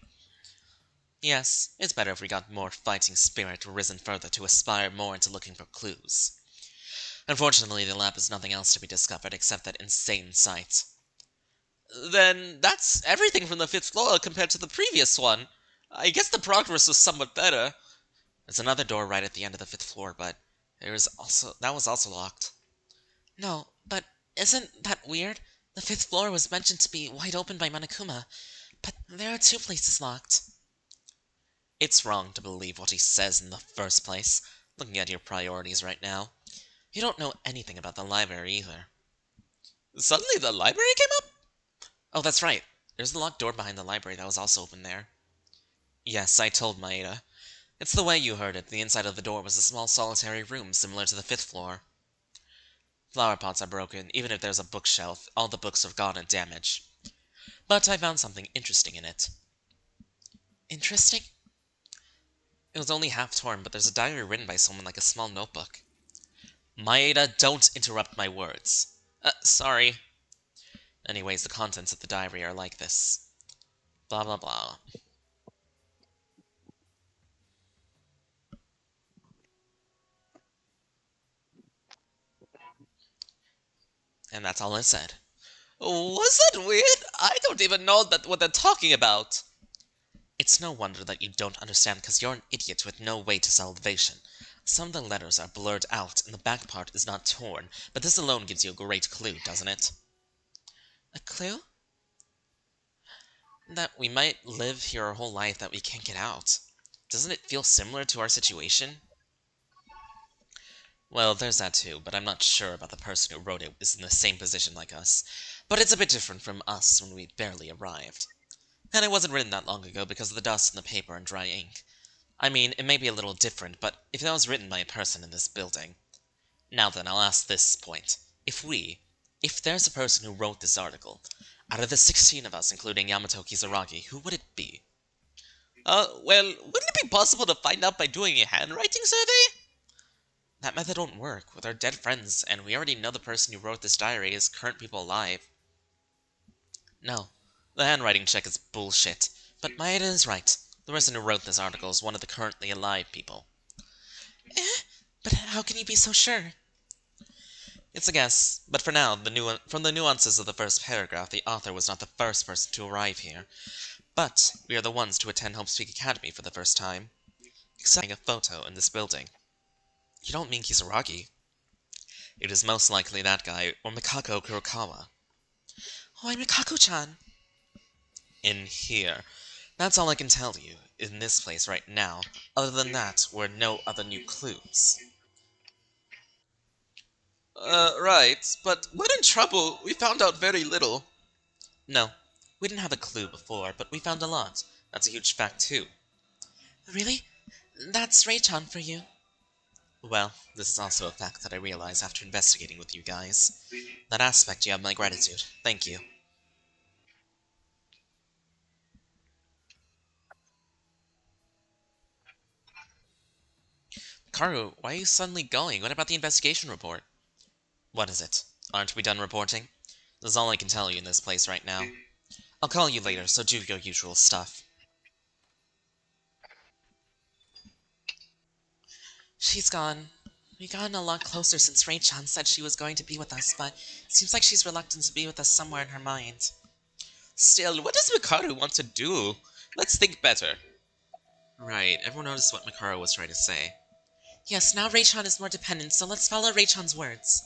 Yes, it's better if we got more fighting spirit risen further to aspire more into looking for clues. Unfortunately, the lab has nothing else to be discovered except that insane site. Then that's everything from the 5th floor compared to the previous one. I guess the progress was somewhat better. There's another door right at the end of the 5th floor, but that was also locked. No, but isn't that weird? The 5th floor was mentioned to be wide open by Monokuma, but there are 2 places locked. It's wrong to believe what he says in the first place, looking at your priorities right now. You don't know anything about the library either. Suddenly the library came up? Oh, that's right. There's the locked door behind the library that was also open there. Yes, I told Maeda. It's the way you heard it. The inside of the door was a small solitary room similar to the 5th floor. Flower pots are broken. Even if there's a bookshelf, all the books have gone and damaged. But I found something interesting in it. Interesting? It was only half torn, but there's a diary written by someone like a small notebook. Maeda, don't interrupt my words. Sorry. Anyways, the contents of the diary are like this. Blah blah blah. And that's all it said. Was that weird? I don't even know what they're talking about. It's no wonder that you don't understand, because you're an idiot with no way to salvation. Some of the letters are blurred out, and the back part is not torn, but this alone gives you a great clue, doesn't it? A clue? That we might live here our whole life that we can't get out. Doesn't it feel similar to our situation? Well, there's that too, but I'm not sure about the person who wrote it is in the same position like us. But it's a bit different from us when we barely arrived. And it wasn't written that long ago because of the dust in the paper and dry ink. I mean, it may be a little different, but if that was written by a person in this building... Now then, I'll ask this point. If there's a person who wrote this article, out of the 16 of us, including Yamato Kisaragi, who would it be? Well, wouldn't it be possible to find out by doing a handwriting survey? That method won't work with our dead friends, and we already know the person who wrote this diary is current people alive. No, the handwriting check is bullshit, but Maeda is right. The person who wrote this article is one of the currently alive people. But how can you be so sure? It's a guess, but for now, from the nuances of the first paragraph, the author was not the first person to arrive here. But we are the ones to attend Homespeak Academy for the first time. Except a photo in this building. You don't mean Kisaragi? It is most likely that guy, or Mikako Kurokawa. Why, Mikako-chan? In here. That's all I can tell you, in this place right now. Other than that, we're no other new clues. Right, but when in trouble, we found out very little. No, we didn't have a clue before, but we found a lot. That's a huge fact, too. Really? That's Ray-chan for you. Well, this is also a fact that I realized after investigating with you guys. That aspect, you have my gratitude. Thank you. Karu, why are you suddenly going? What about the investigation report? What is it? Aren't we done reporting? This is all I can tell you in this place right now. I'll call you later, so do your usual stuff. She's gone. We've gotten a lot closer since Ray-chan said she was going to be with us, but it seems like she's reluctant to be with us somewhere in her mind. Still, what does Mikaru want to do? Let's think better. Right, everyone noticed what Mikaro was trying to say. Yes, now Ray-chan is more dependent, so let's follow Ray-chan's words.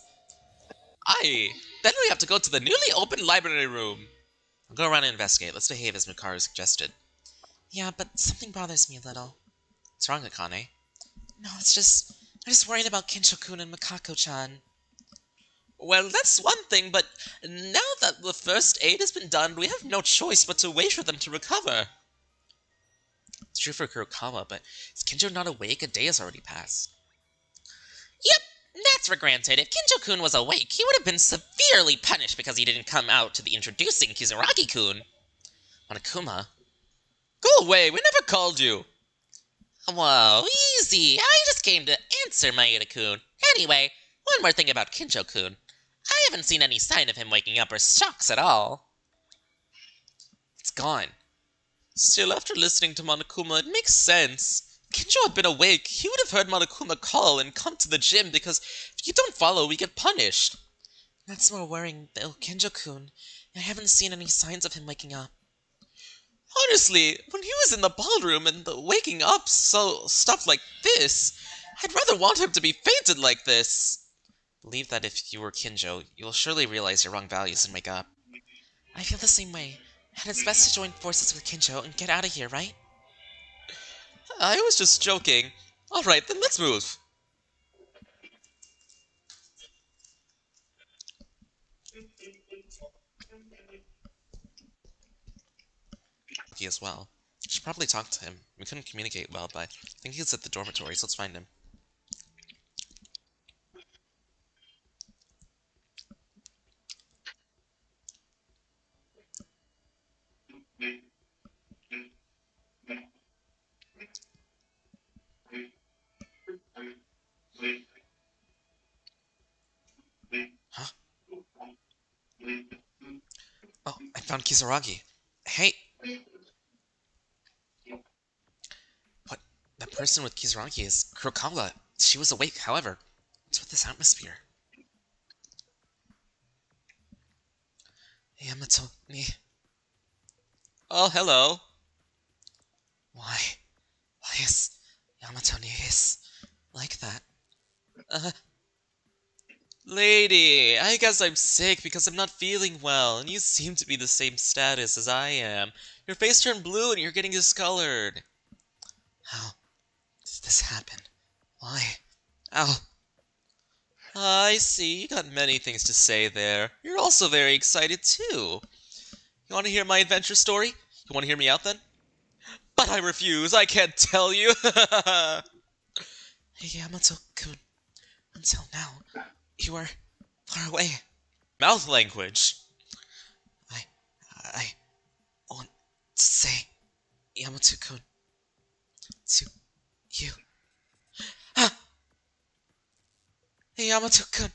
Aye, then we have to go to the newly opened library room. I'll go around and investigate. Let's behave as Mikaro suggested. Yeah, but something bothers me a little. What's wrong, Akane? No, I'm just worried about Kinjo-kun and Mikako-chan. Well, that's one thing, but now that the first aid has been done, we have no choice but to wait for them to recover. It's true for Kurokawa, but is Kinjo not awake? A day has already passed. Yep, that's for granted. If Kinjo-kun was awake, he would have been severely punished because he didn't come out to the introducing Kisaragi-kun. Monokuma? Go away, we never called you. Whoa, easy. I just came to answer Maeda-kun. Anyway, one more thing about Kinjo-kun. I haven't seen any sign of him waking up or shocks at all. It's gone. Still, after listening to Monokuma, it makes sense. If Kinjo had been awake, he would have heard Monokuma call and come to the gym because if you don't follow, we get punished. That's more worrying, though, Kinjo-kun. I haven't seen any signs of him waking up. Honestly, when he was in the ballroom and the waking up, so stuff like this, I'd rather want him to be fainted like this. Believe that if you were Kinjo, you'll surely realize your wrong values and wake up. I feel the same way, and it's best to join forces with Kinjo and get out of here, right? I was just joking. Alright, then let's move. He as well. Should probably talk to him. We couldn't communicate well, but I think he's at the dormitory, so let's find him. Huh? Oh, I found Kisaragi. Hey! What? That person with Kisaragi is Kurokawa. She was awake, however. What's with this atmosphere? Yamato, ni. Oh, hello. Why? Why is Yamato ni is like that? Lady, I guess I'm sick because I'm not feeling well, and you seem to be the same status as I am. Your face turned blue and you're getting discolored. How did this happen? Why? Ow! I see, you got many things to say there. You're also very excited, too. You want to hear my adventure story? You want to hear me out, then? But I refuse, I can't tell you! Hey, Yamato-kun. Until now, you were far away. Mouth language. I want to say, Yamato-kun, to you. Ah! Hey, Yamato-kun.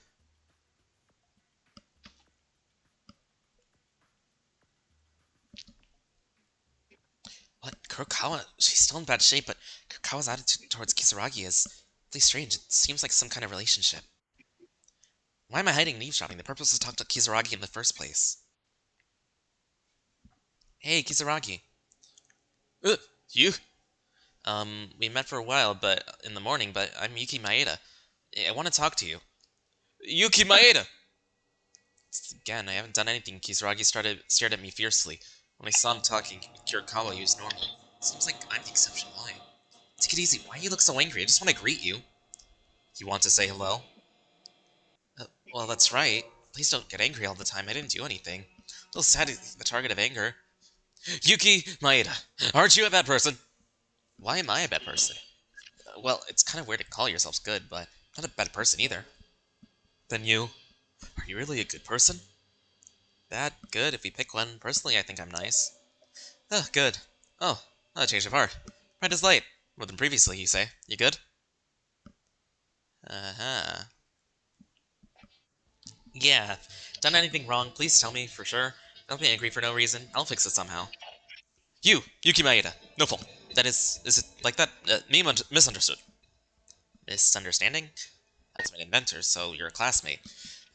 What? Kurokawa? She's still in bad shape, but Kurokawa's attitude towards Kisaragi is really strange. It seems like some kind of relationship. Why am I hiding and eavesdropping? The purpose was to talk to Kisaragi in the first place. Hey, Kisaragi. Uh, you? We met for a while, but in the morning, but I'm Yuki Maeda. I want to talk to you. Yuki Maeda! Again, I haven't done anything. Kisaragi stared at me fiercely. When I saw him talking with Kurokawa, he was normal. Seems like I'm the exception. Why? Take it easy. Why you look so angry? I just want to greet you. You want to say hello? Well, that's right. Please don't get angry all the time. I didn't do anything. A little sad to be the target of anger. Yuki Maeda, aren't you a bad person? Why am I a bad person? Well, it's kind of weird to call yourselves good, but not a bad person either. Then you, are you really a good person? Bad, good, if we pick one. Personally, I think I'm nice. Oh, good. Oh, a change of heart. Right as light. More than previously, you say. You good? Uh-huh. Yeah. Done anything wrong, please tell me, for sure. Don't be angry for no reason. I'll fix it somehow. You, Yuki Maeda. No fault. That is it like that? Misunderstood. Misunderstanding? That's my inventor, so you're a classmate.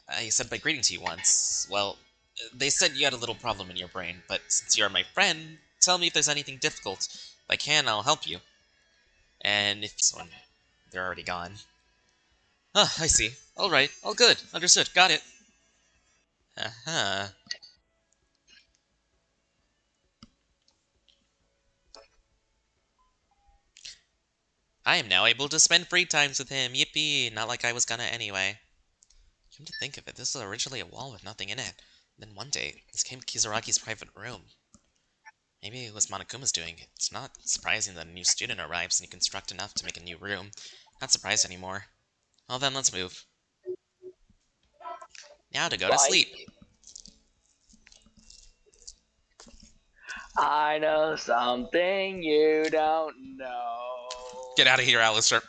I said by greeting to you once. Well, they said you had a little problem in your brain, but since you're my friend, tell me if there's anything difficult. If I can, I'll help you. And if so, they're already gone. Ah, I see. Alright, all good. Understood. Got it. Uh-huh. I am now able to spend free times with him. Yippee! Not like I was gonna anyway. Come to think of it, this was originally a wall with nothing in it. Then one day, this came Kisaragi's private room. Maybe it was Monokuma's doing. It's not surprising that a new student arrives and he construct enough to make a new room. Not surprised anymore. Well then, let's move. Now to go to sleep. I know something you don't know. Get out of here, Alistair.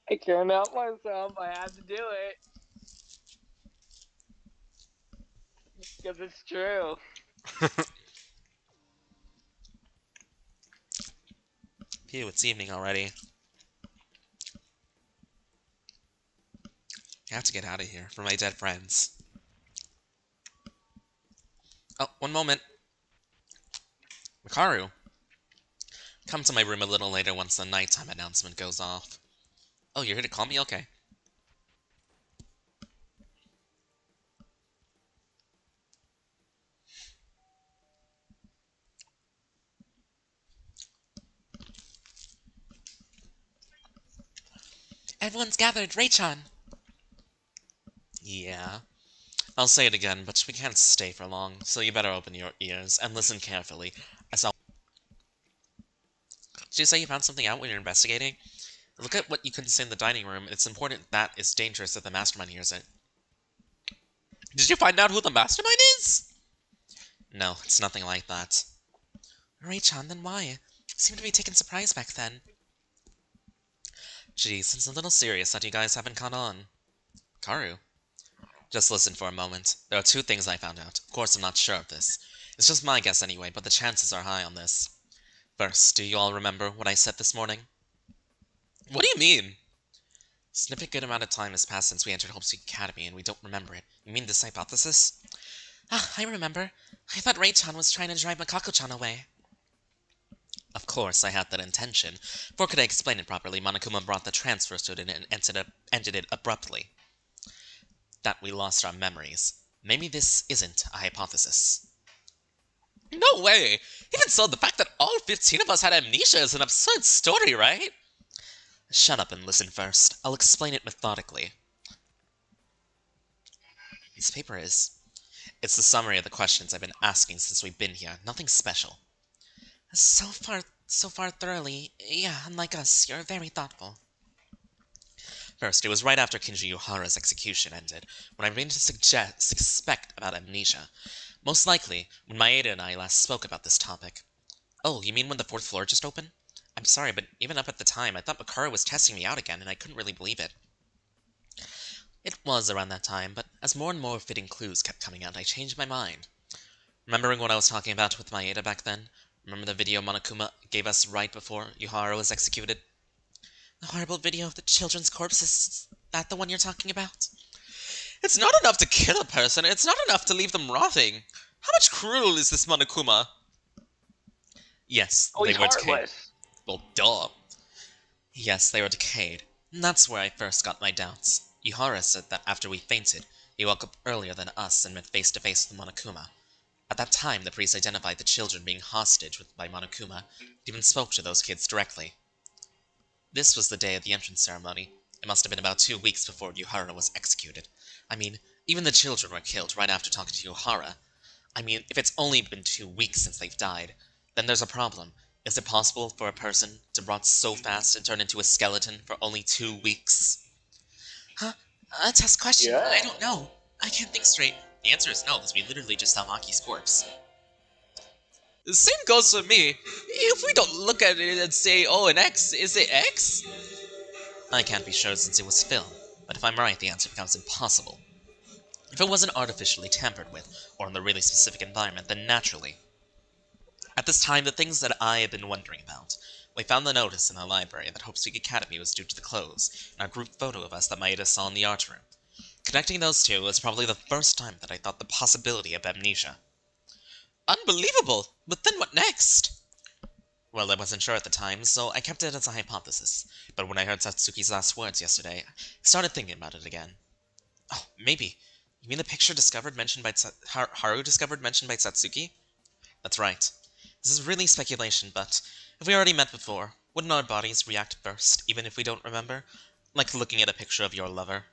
I can't help myself. I have to do it. Because it's true. Phew, it's evening already. I have to get out of here for my dead friends. Oh, one moment. Makaru. Come to my room a little later once the nighttime announcement goes off. Oh, you're here to call me? Okay. Everyone's gathered, Ray-chan! Yeah. I'll say it again, but we can't stay for long, so you better open your ears and listen carefully, as I'll... Did you say you found something out when you're investigating? Look at what you couldn't say in the dining room. It's important that it's dangerous if the Mastermind hears it. Did you find out who the Mastermind is? No, it's nothing like that. Ray-chan, then why? You seemed to be taken surprise back then. Geez, it's a little serious that you guys haven't caught on. Karu? Just listen for a moment. There are two things I found out. Of course, I'm not sure of this. It's just my guess anyway, but the chances are high on this. First, do you all remember what I said this morning? What do you mean? A significant amount of time has passed since we entered Hopeseek Academy, and we don't remember it. You mean this hypothesis? Ah, I remember. I thought Ray-chan was trying to drive Makako-chan away. Of course, I had that intention, for could I explain it properly, Monokuma brought the transfer student and ended it abruptly. That we lost our memories. Maybe this isn't a hypothesis. No way! Even so, the fact that all 15 of us had amnesia is an absurd story, right? Shut up and listen first. I'll explain it methodically. This paper is... It's the summary of the questions I've been asking since we've been here. Nothing special. So far thoroughly. Yeah, unlike us, you're very thoughtful. First, it was right after Kinjo Yuhara's execution ended, when I began to suspect about amnesia. Most likely, when Maeda and I last spoke about this topic. Oh, you mean when the fourth floor just opened? I'm sorry, but even up at the time, I thought Makaru was testing me out again, and I couldn't really believe it. It was around that time, but as more and more fitting clues kept coming out, I changed my mind. Remembering what I was talking about with Maeda back then? Remember the video Monokuma gave us right before Yuhara was executed? The horrible video of the children's corpses, is that the one you're talking about? It's not enough to kill a person, it's not enough to leave them rotting. How much cruel is this Monokuma? Yes, Oh, they he's were decayed. heartless. Well, duh. Yes, they were decayed. And that's where I first got my doubts. Yuhara said that after we fainted, he woke up earlier than us and went face to face with Monokuma. At that time, the priest identified the children being hostage by Monokuma, and even spoke to those kids directly. This was the day of the entrance ceremony. It must have been about 2 weeks before Yuhara was executed. I mean, even the children were killed right after talking to Yuhara. I mean, if it's only been 2 weeks since they've died, then there's a problem. Is it possible for a person to rot so fast and turn into a skeleton for only 2 weeks? Huh? A test question? Yeah. I don't know. I can't think straight. The answer is no, because we literally just saw Maki's corpse. The same goes for me. If we don't look at it and say, oh, an X, is it X? I can't be sure since it was film, but if I'm right, the answer becomes impossible. If it wasn't artificially tampered with, or in a really specific environment, then naturally. At this time, the things that I have been wondering about. We found the notice in the library that Hope Street Academy was due to the close, and our group photo of us that Maeda saw in the art room. Connecting those two was probably the first time that I thought the possibility of amnesia. Unbelievable! But then what next? Well, I wasn't sure at the time, so I kept it as a hypothesis. But when I heard Satsuki's last words yesterday, I started thinking about it again. Oh, maybe. You mean the picture mentioned by Haru discovered mentioned by Satsuki? That's right. This is really speculation, but if we already met before, wouldn't our bodies react first, even if we don't remember? Like looking at a picture of your lover.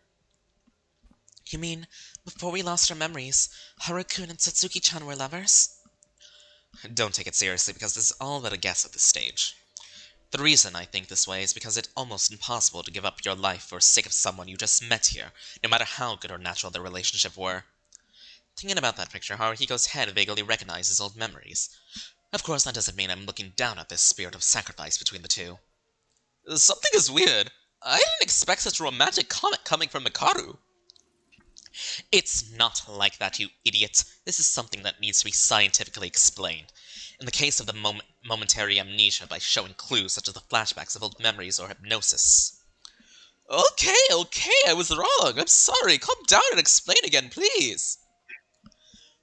You mean, before we lost our memories, Haru-kun and Satsuki-chan were lovers? Don't take it seriously, because this is all but a guess at this stage. The reason I think this way is because it's almost impossible to give up your life for the sake of someone you just met here, no matter how good or natural their relationship were. Thinking about that picture, Haruhiko's head vaguely recognizes old memories. Of course, that doesn't mean I'm looking down at this spirit of sacrifice between the two. Something is weird. I didn't expect such a romantic comment coming from Mikaru. It's not like that, you idiot. This is something that needs to be scientifically explained. In the case of the momentary amnesia, by showing clues such as the flashbacks of old memories or hypnosis. Okay, I was wrong. I'm sorry. Calm down and explain again, please.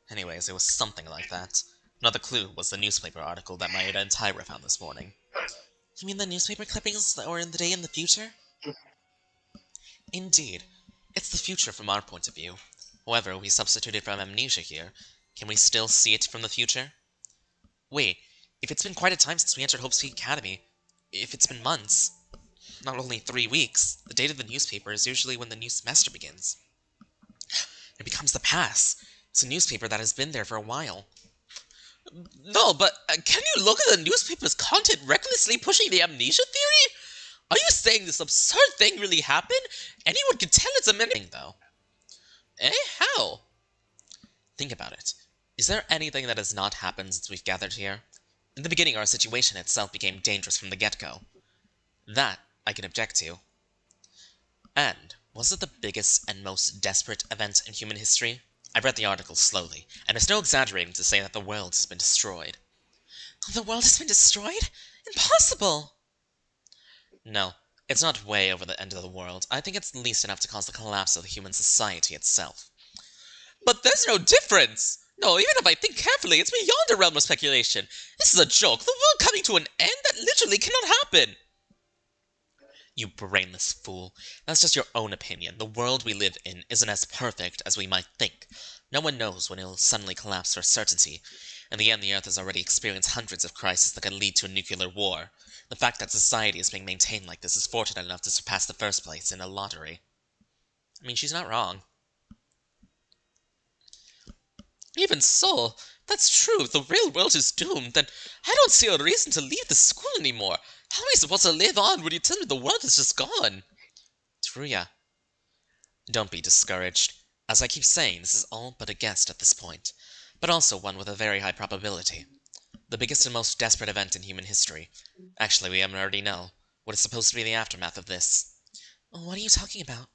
Anyways, it was something like that. Another clue was the newspaper article that Maeda and Tyra found this morning. You mean the newspaper clippings that were in the day in the future? Indeed. It's the future from our point of view. However, we substituted from amnesia here. Can we still see it from the future? Wait, if it's been quite a time since we entered Hope Street Academy, if it's been months, not only 3 weeks, the date of the newspaper is usually when the new semester begins. It becomes the past. It's a newspaper that has been there for a while. No, but can you look at the newspaper's content recklessly pushing the amnesia theory? Are you saying this absurd thing really happened? Anyone can tell it's a thing, though. Eh? How? Think about it. Is there anything that has not happened since we've gathered here? In the beginning, our situation itself became dangerous from the get-go. That I can object to. And was it the biggest and most desperate event in human history? I read the article slowly, and it's no exaggerating to say that the world has been destroyed. The world has been destroyed? Impossible! No, it's not way over the end of the world. I think it's at least enough to cause the collapse of the human society itself. But there's no difference! No, even if I think carefully, it's beyond the realm of speculation. This is a joke. The world coming to an end? That literally cannot happen! You brainless fool. That's just your own opinion. The world we live in isn't as perfect as we might think. No one knows when it'll suddenly collapse for certainty. In the end, the Earth has already experienced hundreds of crises that could lead to a nuclear war. The fact that society is being maintained like this is fortunate enough to surpass the first place in a lottery. I mean, she's not wrong. Even so, if that's true, if the real world is doomed, then I don't see a reason to leave the school anymore. How am I supposed to live on when you tell me the world is just gone? Truya. Don't be discouraged. As I keep saying, this is all but a guess at this point, but also one with a very high probability. The biggest and most desperate event in human history. Actually, we already know what is supposed to be the aftermath of this. What are you talking about?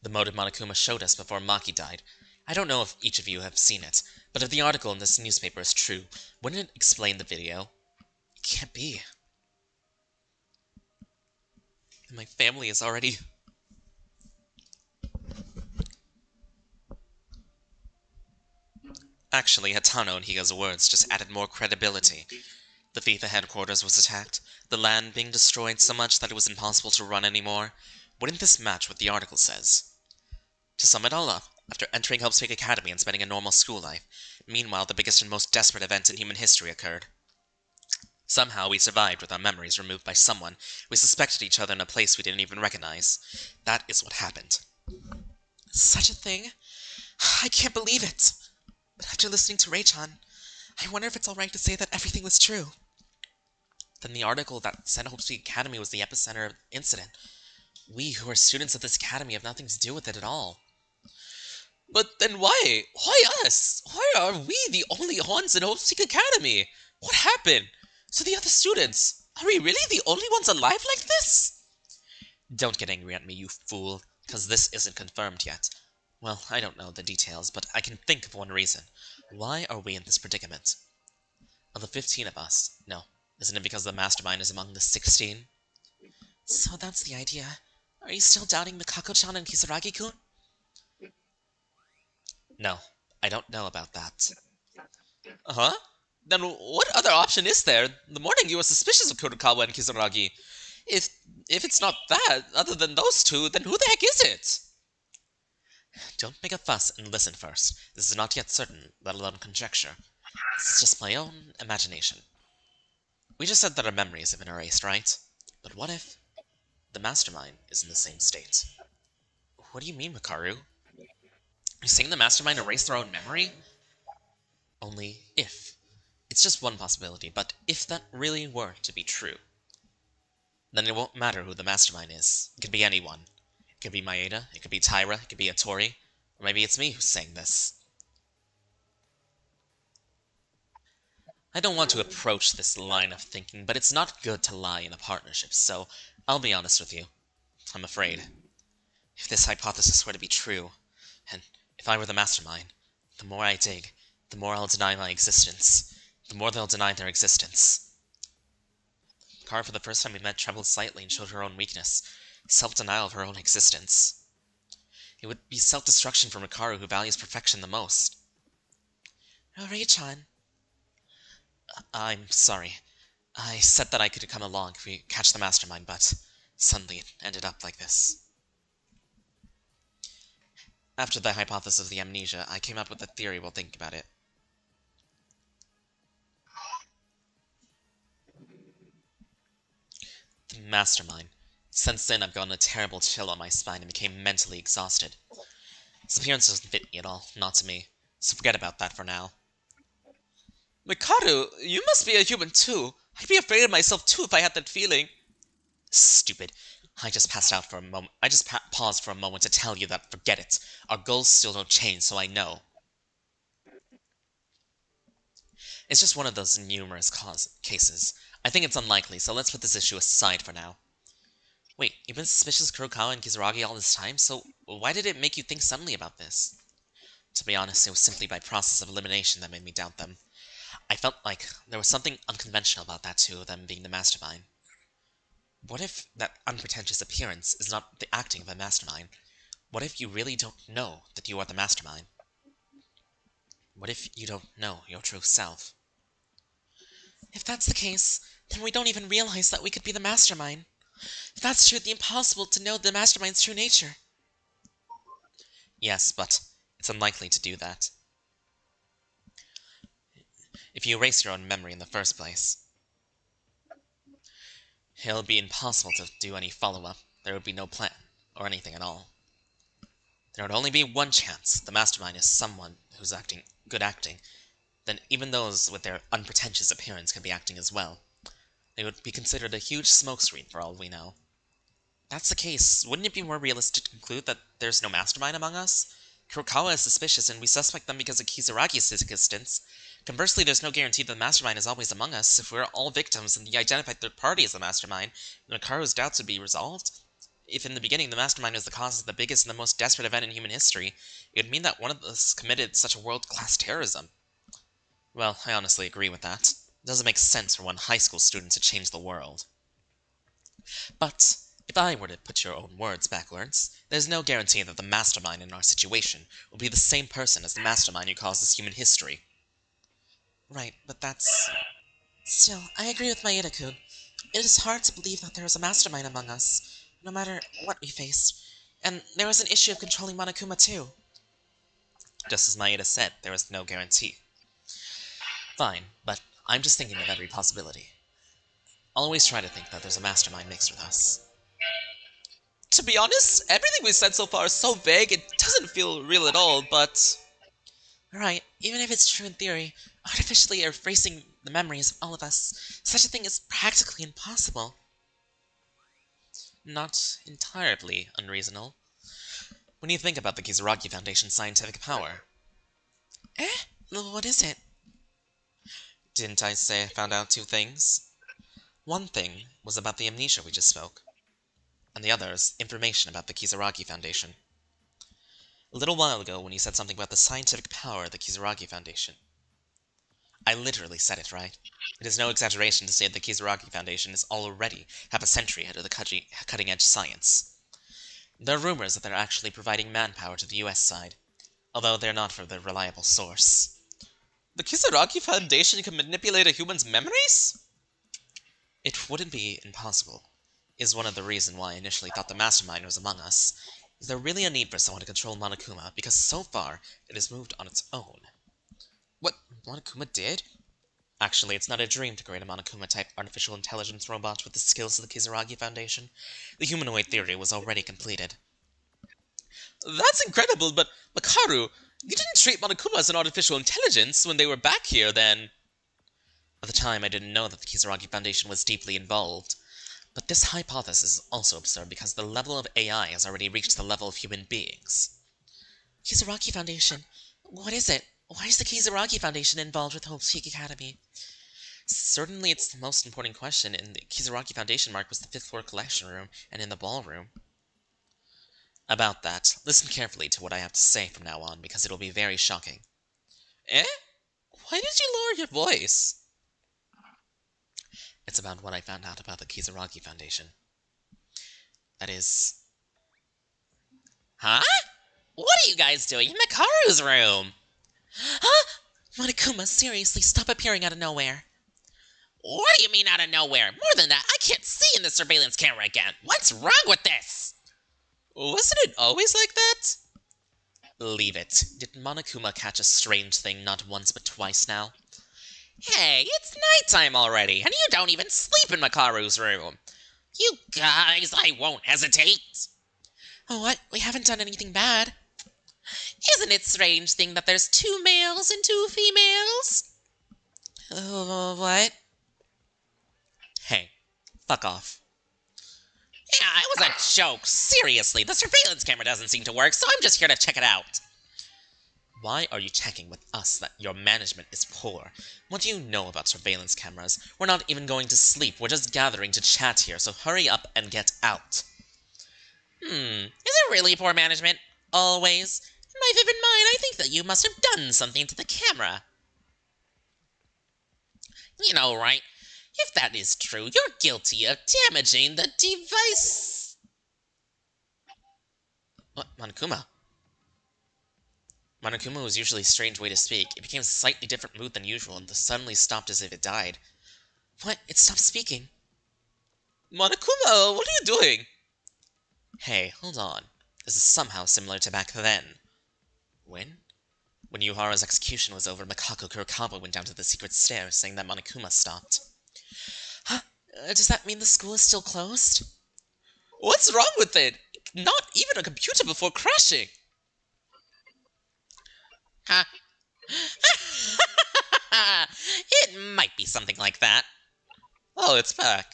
The motive Monokuma showed us before Maki died. I don't know if each of you have seen it, but if the article in this newspaper is true, wouldn't it explain the video? It can't be. My family is already... Actually, Hatano and Higa's words just added more credibility. The FIFA headquarters was attacked, the land being destroyed so much that it was impossible to run anymore. Wouldn't this match what the article says? To sum it all up, after entering Hope's Peak Academy and spending a normal school life, meanwhile the biggest and most desperate event in human history occurred. Somehow we survived with our memories removed by someone. We suspected each other in a place we didn't even recognize. That is what happened. Such a thing? I can't believe it! But after listening to Ray-chan, I wonder if it's alright to say that everything was true. Then the article that said Hope's Peak Academy was the epicenter of the incident. We who are students of this academy have nothing to do with it at all. But then why? Why us? Why are we the only ones in Hope's Peak Academy? What happened? So the other students, are we really the only ones alive like this? Don't get angry at me, you fool, because this isn't confirmed yet. Well, I don't know the details, but I can think of one reason. Why are we in this predicament? Of the 15 of us, no, isn't it because the Mastermind is among the 16? So that's the idea. Are you still doubting Mikako-chan and Kisaragi-kun? No, I don't know about that. Huh? Then what other option is there? The morning you were suspicious of Kurokawa and Kisaragi. If it's not that, other than those two, then who the heck is it? Don't make a fuss and listen first. This is not yet certain, let alone conjecture. This is just my own imagination. We just said that our memories have been erased, right? But what if the Mastermind is in the same state? What do you mean, Makaru? Are you saying the Mastermind erased their own memory? Only if. It's just one possibility, but if that really were to be true, then it won't matter who the Mastermind is. It could be anyone. It could be Maeda, it could be Taira, it could be Atori, or maybe it's me who's saying this. I don't want to approach this line of thinking, but it's not good to lie in a partnership, so I'll be honest with you. I'm afraid. If this hypothesis were to be true, and if I were the Mastermind, the more I dig, the more I'll deny my existence. The more they'll deny their existence. Kara, for the first time we met, trembled slightly and showed her own weakness. Self-denial of her own existence. It would be self-destruction for Makaru, who values perfection the most. Oh, Ray-chan. I'm sorry. I said that I could come along if we catch the Mastermind, but suddenly it ended up like this. After the hypothesis of the amnesia, I came up with a theory while thinking about it. The Mastermind. Since then, I've gotten a terrible chill on my spine and became mentally exhausted. His appearance doesn't fit me at all, not to me, so forget about that for now. Mikaru, you must be a human too. I'd be afraid of myself too if I had that feeling. Stupid. I just passed out for a moment. I just paused for a moment to tell you that forget it. Our goals still don't change, so I know. It's just one of those numerous cases. I think it's unlikely, so let's put this issue aside for now. Wait, you've been suspicious of Kurokawa and Kisaragi all this time, so why did it make you think suddenly about this? To be honest, it was simply by process of elimination that made me doubt them. I felt like there was something unconventional about that two of them being the Mastermind. What if that unpretentious appearance is not the acting of a Mastermind? What if you really don't know that you are the Mastermind? What if you don't know your true self? If that's the case, then we don't even realize that we could be the Mastermind. If that's true, it'd be impossible to know the Mastermind's true nature. Yes, but it's unlikely to do that. If you erase your own memory in the first place, it'll be impossible to do any follow-up. There would be no plan, or anything at all. There would only be one chance. The Mastermind is someone who's acting good acting. Then even those with their unpretentious appearance could be acting as well. They would be considered a huge smokescreen for all we know. That's the case, wouldn't it be more realistic to conclude that there's no Mastermind among us? Kurokawa is suspicious, and we suspect them because of Kisaragi's existence. Conversely, there's no guarantee that the Mastermind is always among us. If we're all victims and the identified third party is the Mastermind, then Makaru's doubts would be resolved. If in the beginning the Mastermind was the cause of the biggest and the most desperate event in human history, it would mean that one of us committed such a world-class terrorism. Well, I honestly agree with that. It doesn't make sense for one high school student to change the world. But If I were to put your own words backwards, there's no guarantee that the mastermind in our situation will be the same person as the mastermind who caused this human history. Right, but that's... Still, I agree with Maeda-kun. It is hard to believe that there is a mastermind among us, no matter what we face. And there is an issue of controlling Monokuma too. Just as Maeda said, there is no guarantee. Fine, but I'm just thinking of every possibility. Always try to think that there's a mastermind mixed with us. To be honest, everything we've said so far is so vague it doesn't feel real at all, but... Right, even if it's true in theory, artificially erasing the memories of all of us, such a thing is practically impossible. Not entirely unreasonable. When you think about the Kisaragi Foundation's scientific power. What is it? Didn't I say I found out 2 things? One thing was about the amnesia we just spoke, and the other is information about the Kisaragi Foundation. A little while ago when you said something about the scientific power of the Kisaragi Foundation. I literally said it right. It is no exaggeration to say that the Kisaragi Foundation is already half a century ahead of the cutting-edge science. There are rumors that they're actually providing manpower to the US side, although they're not from a reliable source. The Kisaragi Foundation can manipulate a human's memories? It wouldn't be impossible. Is one of the reasons why I initially thought the mastermind was among us. Is there really a need for someone to control Monokuma, because so far it has moved on its own? What Monokuma did? Actually, it's not a dream to create a Monokuma-type artificial intelligence robot with the skills of the Kisaragi Foundation. The humanoid theory was already completed. That's incredible, but Makaru, you didn't treat Monokuma as an artificial intelligence when they were back here, then. At the time, I didn't know that the Kisaragi Foundation was deeply involved. But this hypothesis is also absurd because the level of AI has already reached the level of human beings. Kisaragi Foundation? What is it? Why is the Kisaragi Foundation involved with Hope's Peak Academy? Certainly it's the most important question, and the Kisaragi Foundation mark was the 5th floor collection room and in the ballroom. About that, listen carefully to what I have to say from now on, because it'll be very shocking. Why did you lower your voice? It's about what I found out about the Kisaragi Foundation. That is... Huh? What are you guys doing in Makaru's room? Huh? Monokuma, seriously, stop appearing out of nowhere. What do you mean out of nowhere? More than that, I can't see in the surveillance camera again. What's wrong with this? Wasn't it always like that? Leave it. Did Monokuma catch a strange thing not once but twice now? Hey, it's nighttime already, and you don't even sleep in Makaru's room. You guys, I won't hesitate. What? We haven't done anything bad. Isn't it strange thing that there's 2 males and 2 females? What? Hey, fuck off. Yeah, it was a joke. Seriously, the surveillance camera doesn't seem to work, so I'm just here to check it out. Why are you checking with us that your management is poor? What do you know about surveillance cameras? We're not even going to sleep, we're just gathering to chat here, so hurry up and get out. Is it really poor management? Always? In my vivid mind, I think that you must have done something to the camera. You know, right? If that is true, you're guilty of damaging the device. What, Monokuma? Monokuma was usually a strange way to speak. It became a slightly different mood than usual, and suddenly stopped as if it died. What? It stopped speaking. Monokuma, what are you doing? Hey, hold on. This is somehow similar to back then. When? When Yuhara's execution was over, Makoto Kurokawa went down to the secret stairs, saying that Monokuma stopped. Huh? Does that mean the school is still closed? What's wrong with it? Not even a computer before crashing! Huh? It might be something like that. Oh, it's back.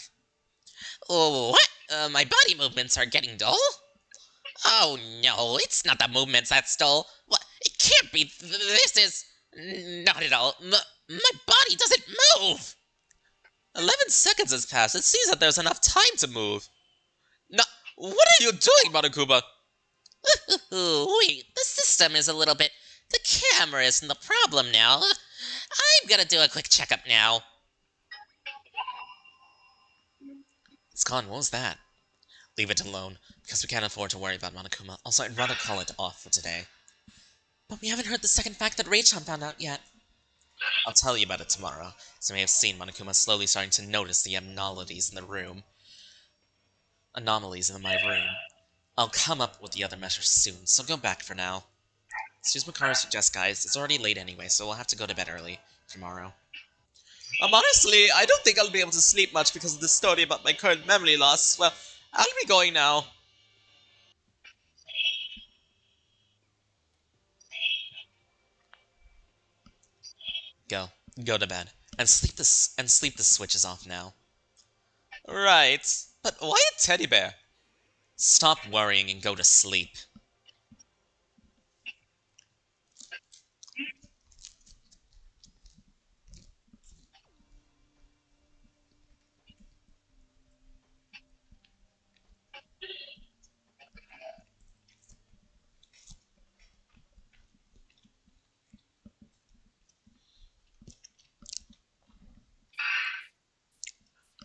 Oh, what? My body movements are getting dull? Oh no, it's not the movements that's dull. What? It can't be. This is... Not at all. My body doesn't move! 11 seconds has passed. It seems that there's enough time to move. No, what are you doing, Monokuma? Wait, the system is a little bit... The camera isn't the problem now. I'm gonna do a quick checkup now. It's gone. What was that? Leave it alone, because we can't afford to worry about Monokuma. Also, I'd rather call it off for today. But we haven't heard the second fact that Rei-chan found out yet. I'll tell you about it tomorrow, as I may have seen Monokuma slowly starting to notice the anomalies in my room. I'll come up with the other measures soon, so go back for now. Excuse Makaru suggests, guys, it's already late anyway, so we'll have to go to bed early tomorrow. Honestly, I don't think I'll be able to sleep much because of this story about my current memory loss. Well, I'll be going now. Go. Go to bed. And sleep the switches off now. Right. But why a teddy bear? Stop worrying and go to sleep.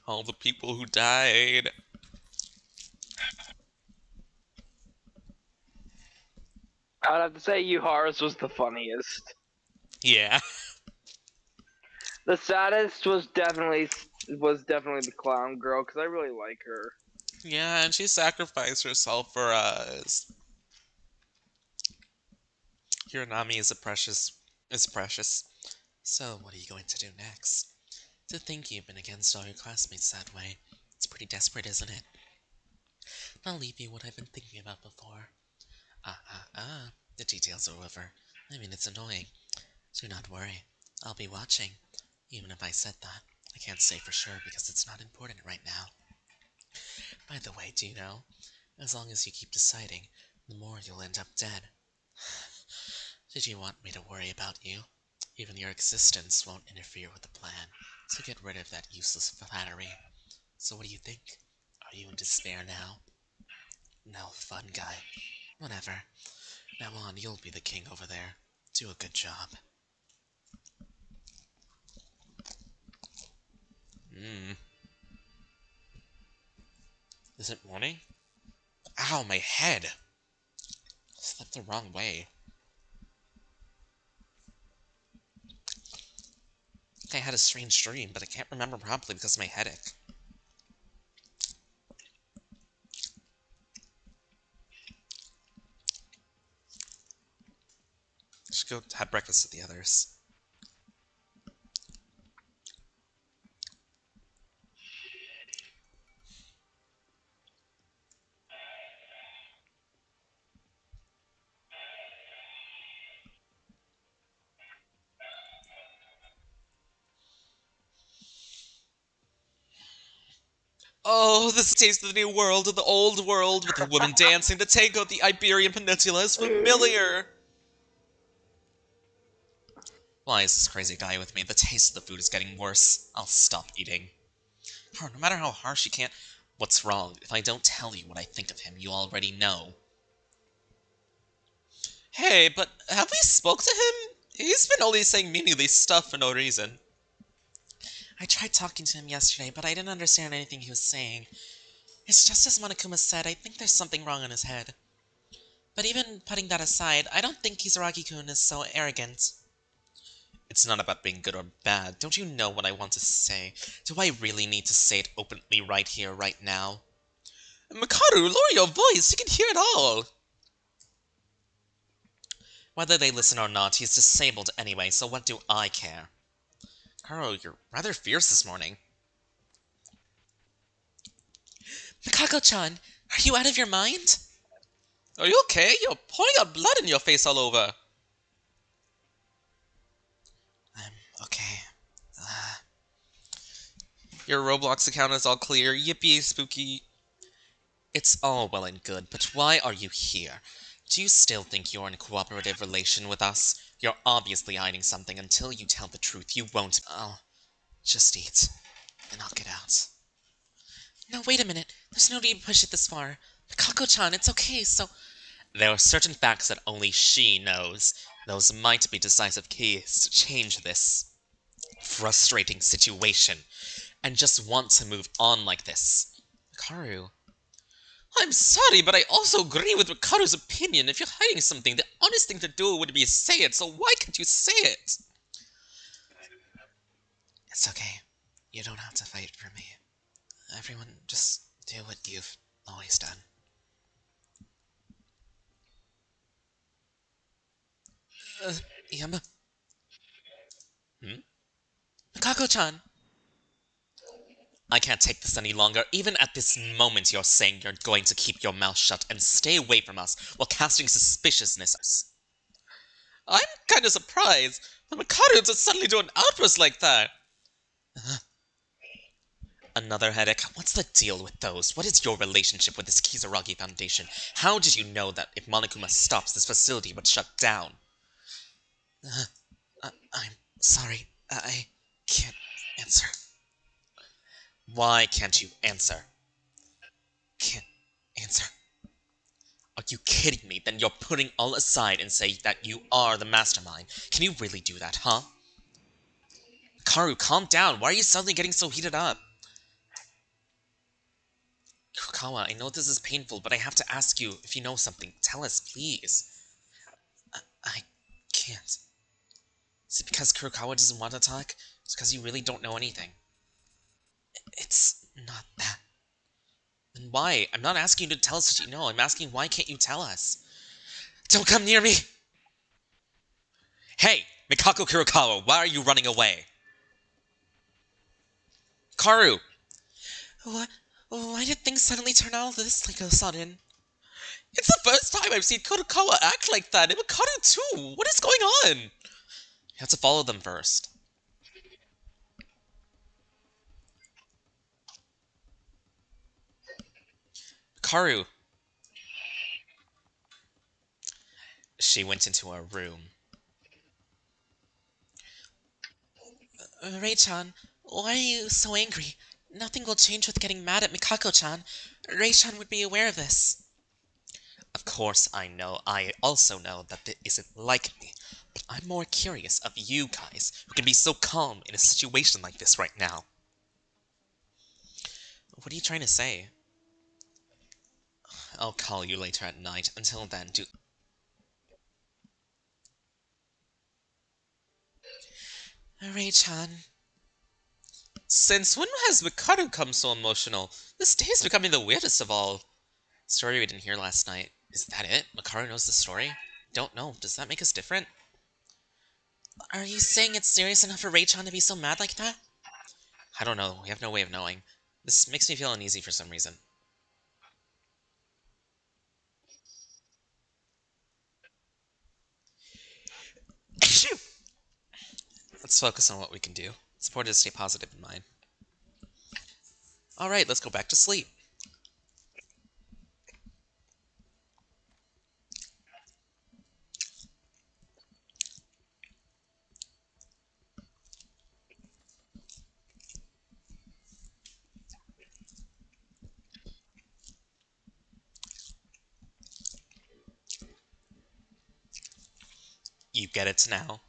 All the people who died. I would have to say Yuhara's was the funniest. Yeah. The saddest was definitely the clown girl, because I really like her. Yeah, and she sacrificed herself for us. Iranami is precious. So, what are you going to do next? To think you've been against all your classmates that way. It's pretty desperate, isn't it? I'll leave you what I've been thinking about before. The details are over. I mean, it's annoying. Do not worry. I'll be watching. Even if I said that, I can't say for sure because it's not important right now. By the way, do you know? As long as you keep deciding, the more you'll end up dead. Did you want me to worry about you? Even your existence won't interfere with the plan, so get rid of that useless flattery. So what do you think? Are you in despair now? No, fun guy. Whatever. Now on, you'll be the king over there. Do a good job. Is it morning? Ow, my head! I slept the wrong way. I had a strange dream, but I can't remember properly because of my headache. I should go have breakfast with the others. Oh, this taste of the new world, of the old world, with the women dancing, the tango, the Iberian Peninsula is familiar! Why is this crazy guy with me? The taste of the food is getting worse. I'll stop eating. No matter how harsh you can't... What's wrong? If I don't tell you what I think of him, you already know. Hey, but have we spoke to him? He's been only saying meaningless stuff for no reason. I tried talking to him yesterday, but I didn't understand anything he was saying. It's just as Monokuma said, I think there's something wrong in his head. But even putting that aside, I don't think Kisaragi-kun is so arrogant. It's not about being good or bad. Don't you know what I want to say? Do I really need to say it openly right here, right now? Makaru, lower your voice! You can hear it all! Whether they listen or not, he's disabled anyway, so what do I care? Karo, you're rather fierce this morning. Mikako-chan, are you out of your mind? Are you okay? You're pouring out blood in your face all over. I'm okay. Your Roblox account is all clear. Yippee, spooky. It's all well and good, but why are you here? Do you still think you're in a cooperative relation with us? You're obviously hiding something. Until you tell the truth, you won't. I'll just eat, and I'll get out. No, wait a minute. There's no need to push it this far. Mikako-chan, it's okay, so... There are certain facts that only she knows. Those might be decisive keys to change this frustrating situation, and just want to move on like this. Karu, I'm sorry, but I also agree with Ricardo's opinion. If you're hiding something, the honest thing to do would be to say it, so why can't you say it? It's okay. You don't have to fight for me. Everyone, just do what you've always done. Yama... Hmm? Mikako-chan! I can't take this any longer. Even at this moment you're saying you're going to keep your mouth shut and stay away from us while casting suspiciousness. I'm kinda surprised that Mikado just suddenly do an outburst like that. Another headache? What's the deal with those? What is your relationship with this Kisaragi Foundation? How did you know that if Monokuma stops, this facility would shut down? I'm sorry. I can't answer. Why can't you answer? Can't answer. Are you kidding me? Then you're putting all aside and say that you are the mastermind. Can you really do that, huh? Karu, calm down. Why are you suddenly getting so heated up? Kurokawa, I know this is painful, but I have to ask you if you know something. Tell us, please. I can't. Is it because Kurokawa doesn't want to talk? It's because you really don't know anything. It's not that. Then why? I'm not asking you to tell us what you know. I'm asking why can't you tell us? Don't come near me! Hey! Mikako Kurokawa, why are you running away? Karu! What? Why did things suddenly turn out this like a sudden? It's the first time I've seen Kurokawa act like that, and Mikado too! What is going on? You have to follow them first. Karu. She went into her room. Rei-chan, why are you so angry? Nothing will change with getting mad at Mikako-chan. Rei-chan would be aware of this. Of course I know. I also know that it isn't like me. But I'm more curious of you guys, who can be so calm in a situation like this right now. What are you trying to say? I'll call you later at night. Until then, do... Rei-chan... Since when has Mikado come so emotional? This day is becoming the weirdest of all. Story we didn't hear last night. Is that it? Mikado knows the story? Don't know. Does that make us different? Are you saying it's serious enough for Rei-chan to be so mad like that? I don't know. We have no way of knowing. This makes me feel uneasy for some reason. Let's focus on what we can do. It's important to stay positive in mind. Alright, let's go back to sleep. You get it now?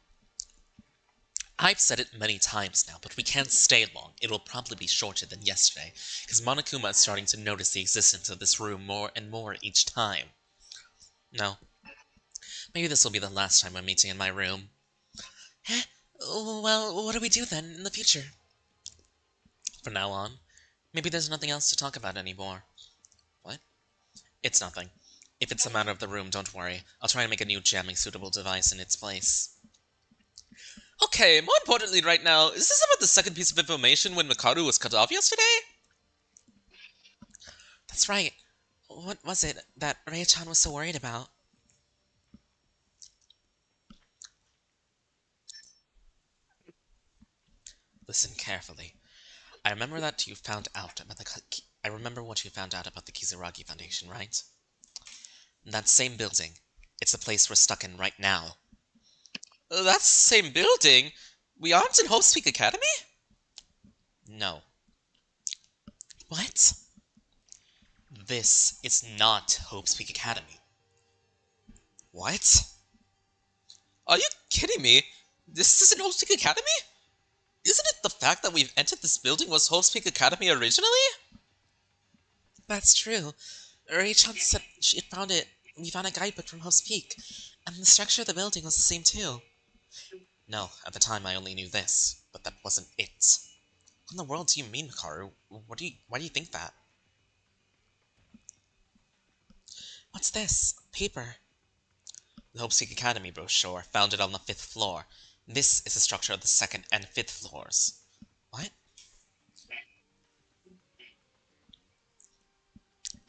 I've said it many times now, but we can't stay long. It'll probably be shorter than yesterday, because Monokuma is starting to notice the existence of this room more and more each time. No. Maybe this will be the last time we're meeting in my room. Huh? Well, what do we do then, in the future? From now on, maybe there's nothing else to talk about anymore. What? It's nothing. If it's a matter of the room, don't worry. I'll try to make a new jamming-suitable device in its place. Okay, more importantly right now, is this about the second piece of information when Mikado was cut off yesterday? That's right. What was it that Rei-chan was so worried about? Listen carefully. I remember what you found out about the Kisaragi Foundation, right? That same building. It's the place we're stuck in right now. That's the same building? We aren't in Hope's Peak Academy? No. What? This is not Hope's Peak Academy. What? Are you kidding me? This isn't Hope's Peak Academy? Isn't it the fact that we've entered this building was Hope's Peak Academy originally? That's true. Ray-chan said she found it. We found a guidebook from Hope's Peak, and the structure of the building was the same too. No, at the time I only knew this, but that wasn't it. What in the world do you mean, Hikaru? Why do you think that? What's this? Paper. The Hope Peak Academy brochure, founded on the 5th floor. This is the structure of the 2nd and 5th floors. What?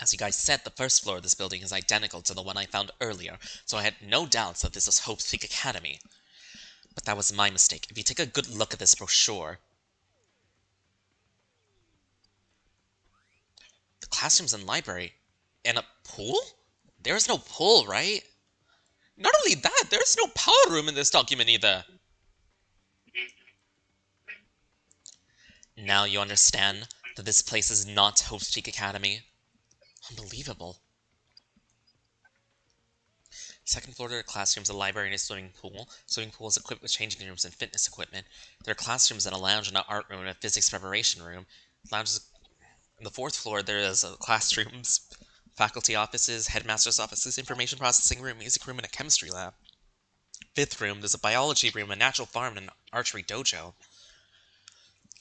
As you guys said, the 1st floor of this building is identical to the one I found earlier, so I had no doubts that this was Hope Peak Academy. But that was my mistake. If you take a good look at this brochure, the classrooms and library, and a pool? There's no pool, right? Not only that, there's no power room in this document either. Now you understand that this place is not Hope Peak Academy. Unbelievable. 2nd floor, there are classrooms, a library, and a swimming pool. Swimming pool is equipped with changing rooms and fitness equipment. There are classrooms and a lounge and an art room and a physics preparation room. Lounges. On the 4th floor, there is classrooms, faculty offices, headmaster's offices, information processing room, music room, and a chemistry lab. 5th room, there's a biology room, a natural farm, and an archery dojo.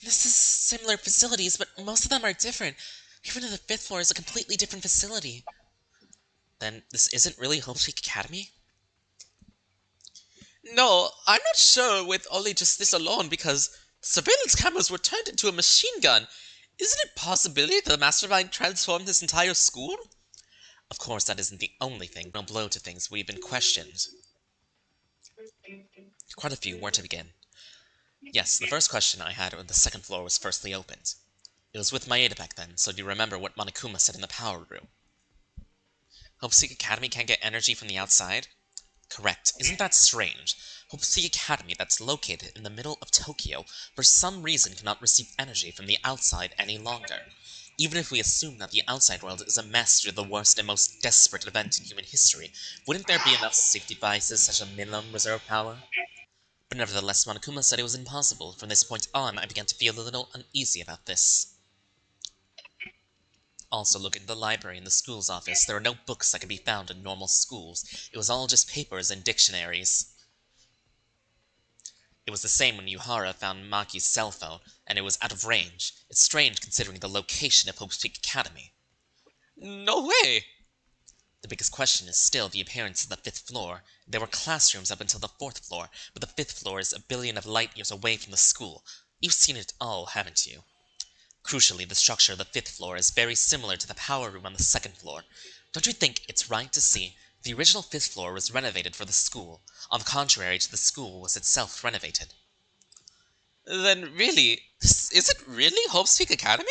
This is similar facilities, but most of them are different. Even though the 5th floor is a completely different facility. Then this isn't really Hope Peak Academy? No, I'm not sure with only just this alone, because surveillance cameras were turned into a machine gun. Isn't it a possibility that the Mastermind transformed this entire school? Of course, that isn't the only thing. No blow to things. We've been questioned. Quite a few. Where to begin? Yes, the first question I had when the 2nd floor was firstly opened. It was with Maeda back then, so do you remember what Monokuma said in the power room? Hope Peak Academy can't get energy from the outside? Correct. Isn't that strange? Hope Peak Academy, that's located in the middle of Tokyo, for some reason cannot receive energy from the outside any longer. Even if we assume that the outside world is a mess due to the worst and most desperate event in human history, wouldn't there be enough safety devices such as minimum reserve power? But nevertheless, Monokuma said it was impossible. From this point on, I began to feel a little uneasy about this. Also, look at the library and the school's office. There are no books that could be found in normal schools. It was all just papers and dictionaries. It was the same when Yuhara found Maki's cell phone, and it was out of range. It's strange considering the location of Hope Peak Academy. No way! The biggest question is still the appearance of the 5th floor. There were classrooms up until the 4th floor, but the 5th floor is a billion of light years away from the school. You've seen it all, haven't you? Crucially, the structure of the 5th floor is very similar to the power room on the 2nd floor. Don't you think it's right to see the original 5th floor was renovated for the school, on the contrary to the school was itself renovated? Then really, is it really Hope Peak Academy?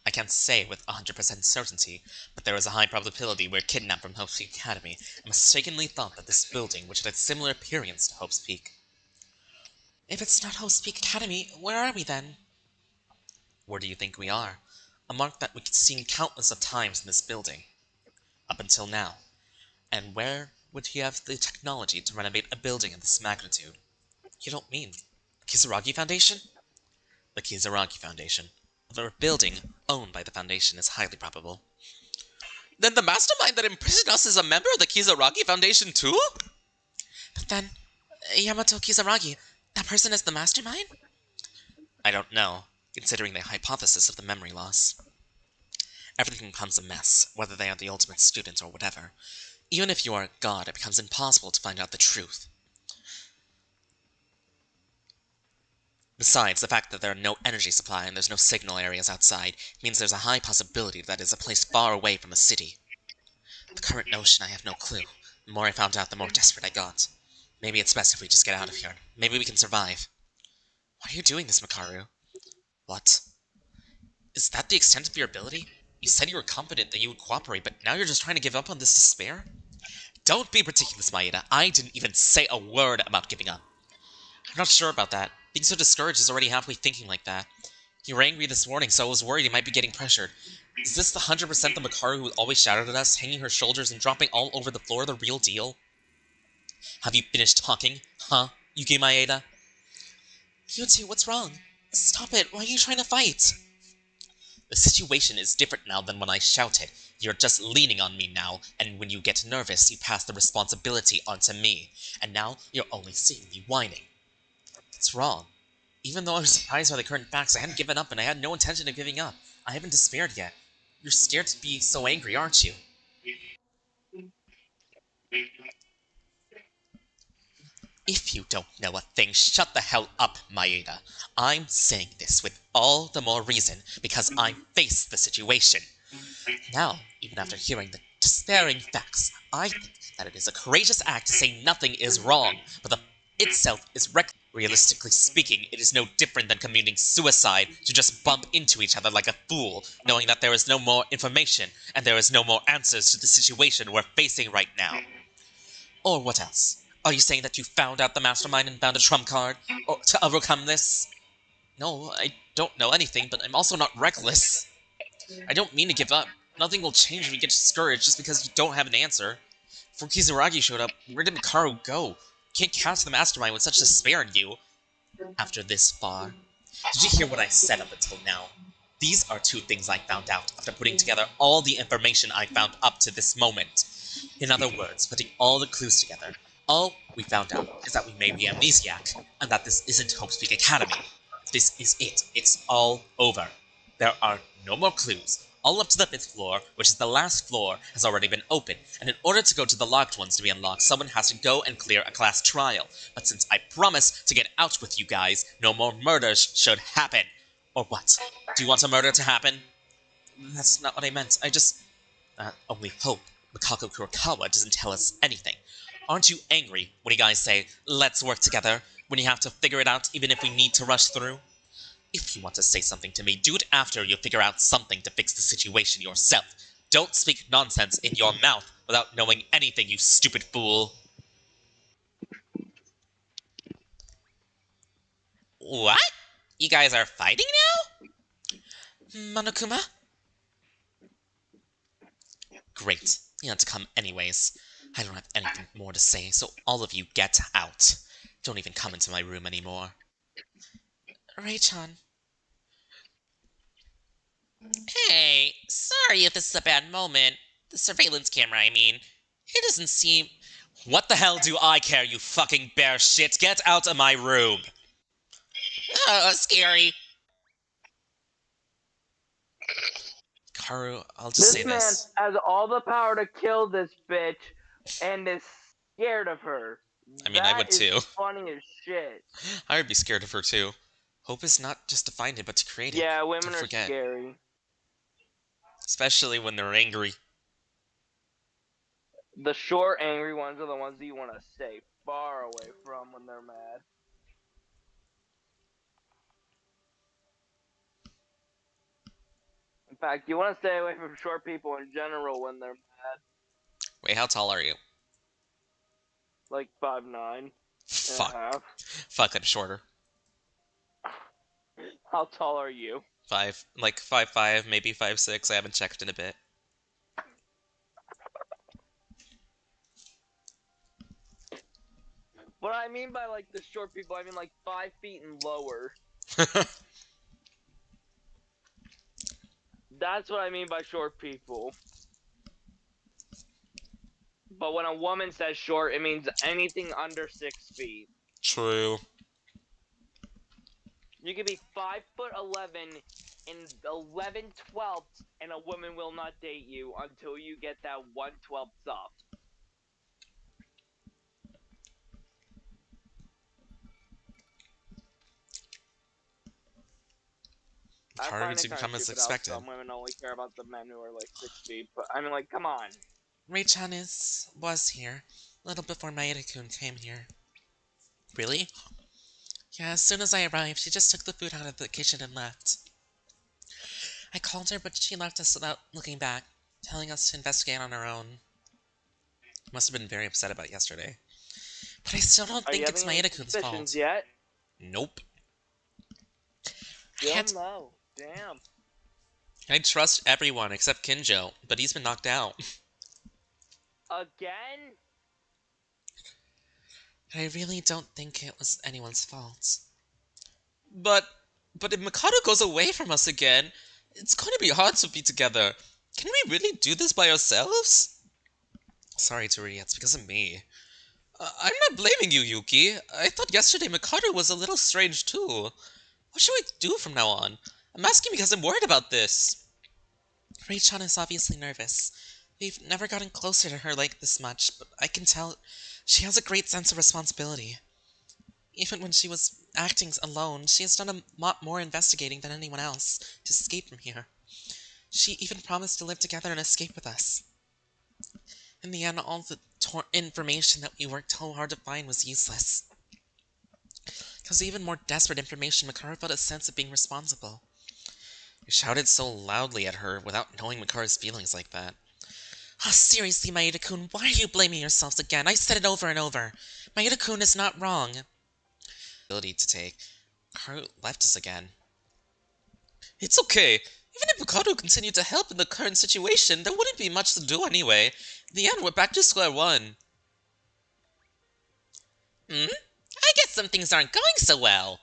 I can't say with 100% certainty, but there is a high probability we're kidnapped from Hope Peak Academy and mistakenly thought that this building, which had a similar appearance to Hope Peak. If it's not Hope Peak Academy, where are we then? Where do you think we are? A mark that we've seen countless of times in this building. Up until now. And where would he have the technology to renovate a building of this magnitude? You don't mean the Kisaragi Foundation? The Kisaragi Foundation. A building owned by the Foundation is highly probable. Then the mastermind that imprisoned us is a member of the Kisaragi Foundation too? But then, Yamato Kisaragi, that person is the mastermind? I don't know, considering the hypothesis of the memory loss. Everything becomes a mess, whether they are the ultimate students or whatever. Even if you are a god, it becomes impossible to find out the truth. Besides, the fact that there are no energy supply and there's no signal areas outside means there's a high possibility that it's a place far away from the city. The current notion, I have no clue. The more I found out, the more desperate I got. Maybe it's best if we just get out of here. Maybe we can survive. Why are you doing this, Makaru? What? Is that the extent of your ability? You said you were confident that you would cooperate, but now you're just trying to give up on this despair? Don't be ridiculous, Maeda. I didn't even say a word about giving up. I'm not sure about that. Being so discouraged is already halfway thinking like that. You were angry this morning, so I was worried you might be getting pressured. Is this the 100% the Makaru who always shouted at us, hanging her shoulders and dropping all over the floor the real deal? Have you finished talking? Huh, Yuki Maeda? You two, what's wrong? Stop it, why are you trying to fight? The The situation is different now than when I shouted. You're just leaning on me now, and when you get nervous, you pass the responsibility onto me. And now, you're only seeing me whining. It's wrong. Even though I was surprised by the current facts, I hadn't given up, and I had no intention of giving up. I haven't despaired yet. You're scared to be so angry, aren't you? If you don't know a thing, shut the hell up, Maeda. I'm saying this with all the more reason because I face the situation. Now, even after hearing the despairing facts, I think that it is a courageous act to say nothing is wrong, but the itself is reckless. Realistically speaking, it is no different than committing suicide to just bump into each other like a fool, knowing that there is no more information and there is no more answers to the situation we're facing right now. Or what else? Are you saying that you found out the mastermind and found a trump card? Or to overcome this? No, I don't know anything, but I'm also not reckless. I don't mean to give up. Nothing will change when you get discouraged just because you don't have an answer. Before Kisaragi showed up, where did Mikaru go? Can't count the mastermind with such despair in you. After this far, did you hear what I said up until now? These are two things I found out after putting together all the information I found up to this moment. In other words, putting all the clues together, all we found out is that we may be amnesiac, and that this isn't Hope's Academy. If this is it, it's all over. There are no more clues. All up to the 5th floor, which is the last floor, has already been opened, and in order to go to the locked ones to be unlocked, someone has to go and clear a class trial. But since I promised to get out with you guys, no more murders should happen. Or what? Do you want a murder to happen? That's not what I meant. I just... only hope Mikako Kurokawa doesn't tell us anything. Aren't you angry when you guys say, let's work together, when you have to figure it out even if we need to rush through? If you want to say something to me, do it after you figure out something to fix the situation yourself. Don't speak nonsense in your mouth without knowing anything, you stupid fool. What? You guys are fighting now? Monokuma? Great. You had to come anyways. I don't have anything more to say, so all of you get out. Don't even come into my room anymore. Ray-chan. Hey, sorry if this is a bad moment. The surveillance camera, I mean. It doesn't seem... What the hell do I care, you fucking bear shit? Get out of my room! Oh, scary. Haru, I'll just say man this. has all the power to kill this bitch and is scared of her. I mean, I would That is too. funny as shit. I would be scared of her too. Hope is not just to find it, but to create it. Yeah, women Don't are forget. scary. Especially when they're angry. The short, angry ones are the ones that you want to stay far away from when they're mad. In fact, you want to stay away from short people in general when they're mad. Wait, how tall are you? Like 5'9". Fuck. Fuck, I'm shorter. How tall are you? 5'5", maybe 5'6". I haven't checked in a bit. What I mean by like the short people, I mean like 5 feet and lower. That's what I mean by short people. But when a woman says short, it means anything under 6 feet. True. You could be 5'11" and 11/12, and a woman will not date you until you get that 1/12 up. I Haru find it didn't kind come of as stupid how expected. some women only care about the men who are like 6 feet. But I mean, like, come on. Ray-chan was here, a little before Maeda-kun came here. Really? Yeah, as soon as I arrived, she just took the food out of the kitchen and left. I called her, but she left us without looking back, telling us to investigate on our own. Must have been very upset about yesterday. But I still don't think it's Maeda-kun's fault. Yet? Nope. I can't... No. Damn. I trust everyone except Kinjo, but he's been knocked out. Again? I really don't think it was anyone's fault. But if Mikado goes away from us again, It's going to be hard to be together. Can we really do this by ourselves? Sorry, Tori, it's because of me. I'm not blaming you, Yuki. I thought yesterday Mikado was a little strange too. What should we do from now on? I'm asking because I'm worried about this. Rei-chan is obviously nervous. We've never gotten closer to her like this much, but I can tell she has a great sense of responsibility. Even when she was acting alone, she has done a lot more investigating than anyone else to escape from here. She even promised to live together and escape with us. In the end, all the information that we worked so hard to find was useless. Because even more desperate information, Mikara felt a sense of being responsible. You shouted so loudly at her without knowing Mikara's feelings like that. Ah, seriously, Maeda-kun, why are you blaming yourselves again? I said it over and over. Maeda-kun is not wrong. Ability to take. Mikara left us again. It's okay. Even if Mikado continued to help in the current situation, there wouldn't be much to do anyway. In the end, we're back to square one. I guess some things aren't going so well.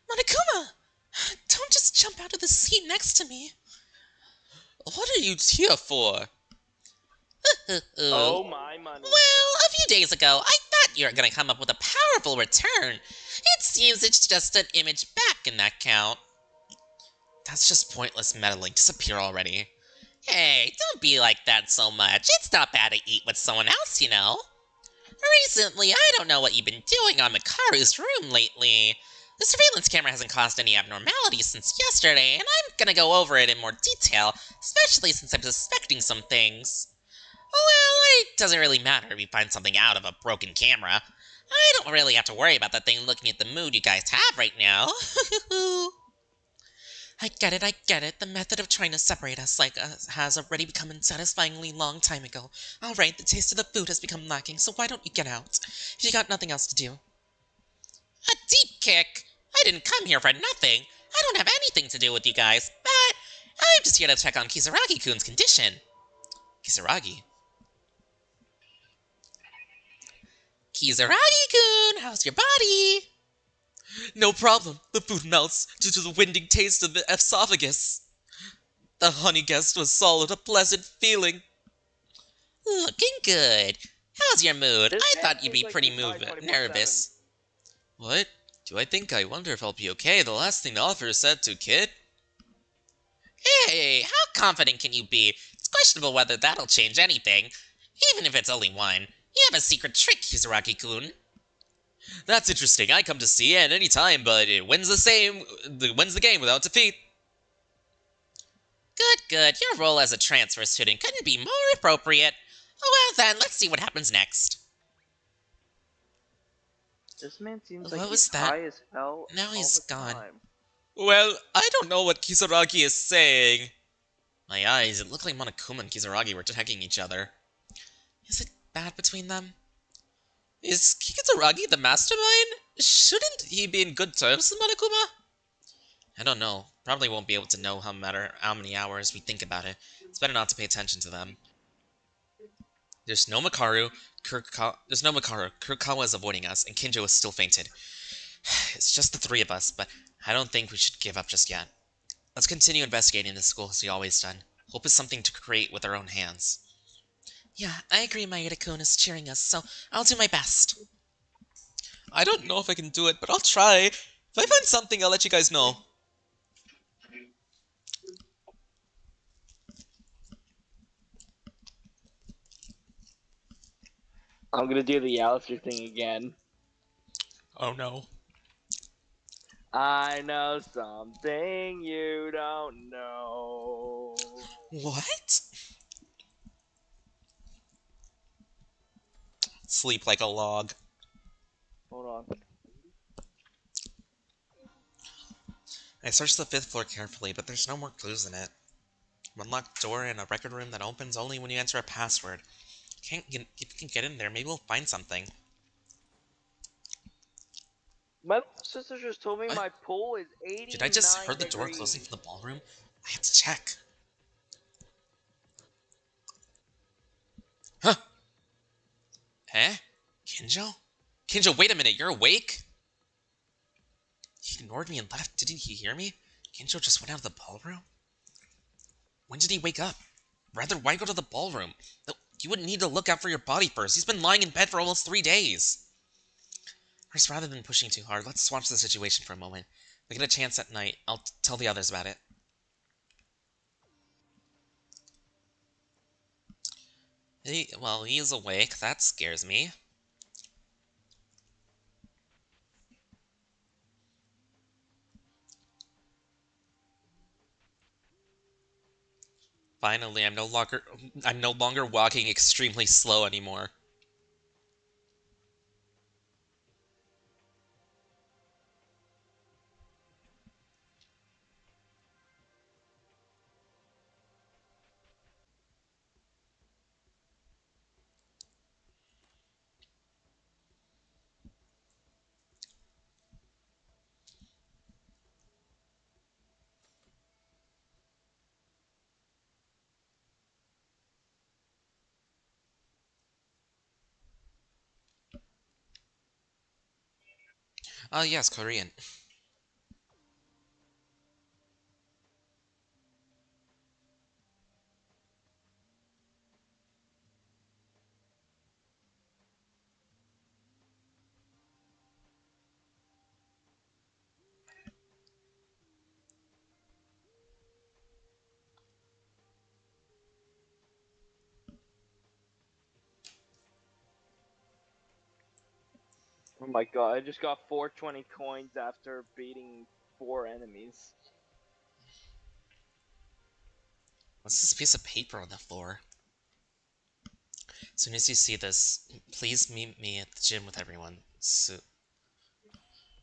Monokuma! Don't just jump out of the seat next to me. What are you here for? Oh my money. Well, a few days ago, I thought you were gonna come up with a powerful return. It seems it's just an image back in that count. That's just pointless meddling. Disappear already. Hey, don't be like that so much. It's not bad to eat with someone else, you know. Recently, I don't know what you've been doing on Mikaru's room lately. The surveillance camera hasn't caused any abnormalities since yesterday, and I'm gonna go over it in more detail, especially since I'm suspecting some things. Well, it doesn't really matter if you find something out of a broken camera. I don't really have to worry about that thing looking at the mood you guys have right now. I get it. The method of trying to separate us has already become unsatisfyingly long time ago. Alright, the taste of the food has become lacking, so why don't you get out? If you got nothing else to do. A deep kick? I didn't come here for nothing. I don't have anything to do with you guys, but I'm just here to check on Kisaragi-kun's condition. Kisaragi? Kisaragi-kun, how's your body? No problem. The food melts due to the winding taste of the esophagus. The honey guest was solid, a pleasant feeling. Looking good. How's your mood? This I man thought you'd be seems like pretty he's probably 24/7. nervous. What? Do I think I wonder if I'll be okay? The last thing the officer said to Kid? Hey, how confident can you be? It's questionable whether that'll change anything. Even if it's only one. You have a secret trick, Kisaragi-kun. That's interesting. I come to see it any time, but it wins the game without defeat. Good. Your role as a transfer student couldn't be more appropriate. Well then, let's see what happens next. This man seems What like was he's that? high as hell. Now all he's the gone. time. Well, I don't know what Kisaragi is saying. My eyes, it looked like Monokuma and Kisaragi were attacking each other. Is it bad between them? Is Kisaragi the mastermind? Shouldn't he be in good terms with Monokuma? I don't know. Probably won't be able to know how many hours we think about it. It's better not to pay attention to them. There's no Makaru. Kurokawa is avoiding us, and Kinjo is still fainted. It's just the three of us, but I don't think we should give up just yet. Let's continue investigating this school as we always done. Hope is something to create with our own hands. Yeah, I agree Maeda-kun is cheering us, so I'll do my best. I don't know if I can do it, but I'll try. If I find something, I'll let you guys know. I'm gonna do the Alistair thing again. Oh no. I know something you don't know. What? Sleep like a log. Hold on. I searched the 5th floor carefully, but there's no more clues in it. One locked door in a record room that opens only when you enter a password. If you can get in there, maybe we'll find something. My sister just told me What? my pool is 89 Did I just heard the door degrees. closing from the ballroom? I have to check. Huh? Eh? Kinjo? Kinjo, wait a minute, you're awake? He ignored me and left. Didn't he hear me? Kinjo just went out of the ballroom? When did he wake up? Rather, why go to the ballroom? No, you wouldn't need to look out for your body first. He's been lying in bed for almost 3 days. First, rather than pushing too hard, let's watch the situation for a moment. If we get a chance at night, I'll tell the others about it. Well, he's awake. That scares me. Finally, I'm no longer walking extremely slow anymore. Oh, yes, Korean. Oh my god, I just got 420 coins after beating 4 enemies. What's this piece of paper on the floor? As soon as you see this, please meet me at the gym with everyone.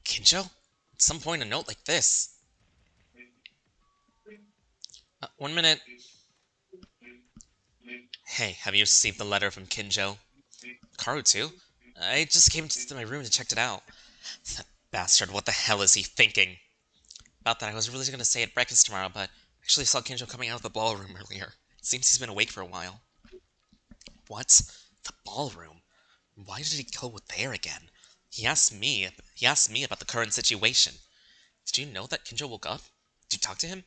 Kinjo? At some point, a note like this. 1 minute. Hey, have you received the letter from Kinjo? Karu too? I just came to my room and checked it out. That bastard, what the hell is he thinking? About that, I was really gonna say at breakfast tomorrow, but I actually saw Kinjo coming out of the ballroom earlier. It seems he's been awake for a while. What? The ballroom? Why did he go there again? He asked me about the current situation. Did you know that Kinjo woke up? Did you talk to him?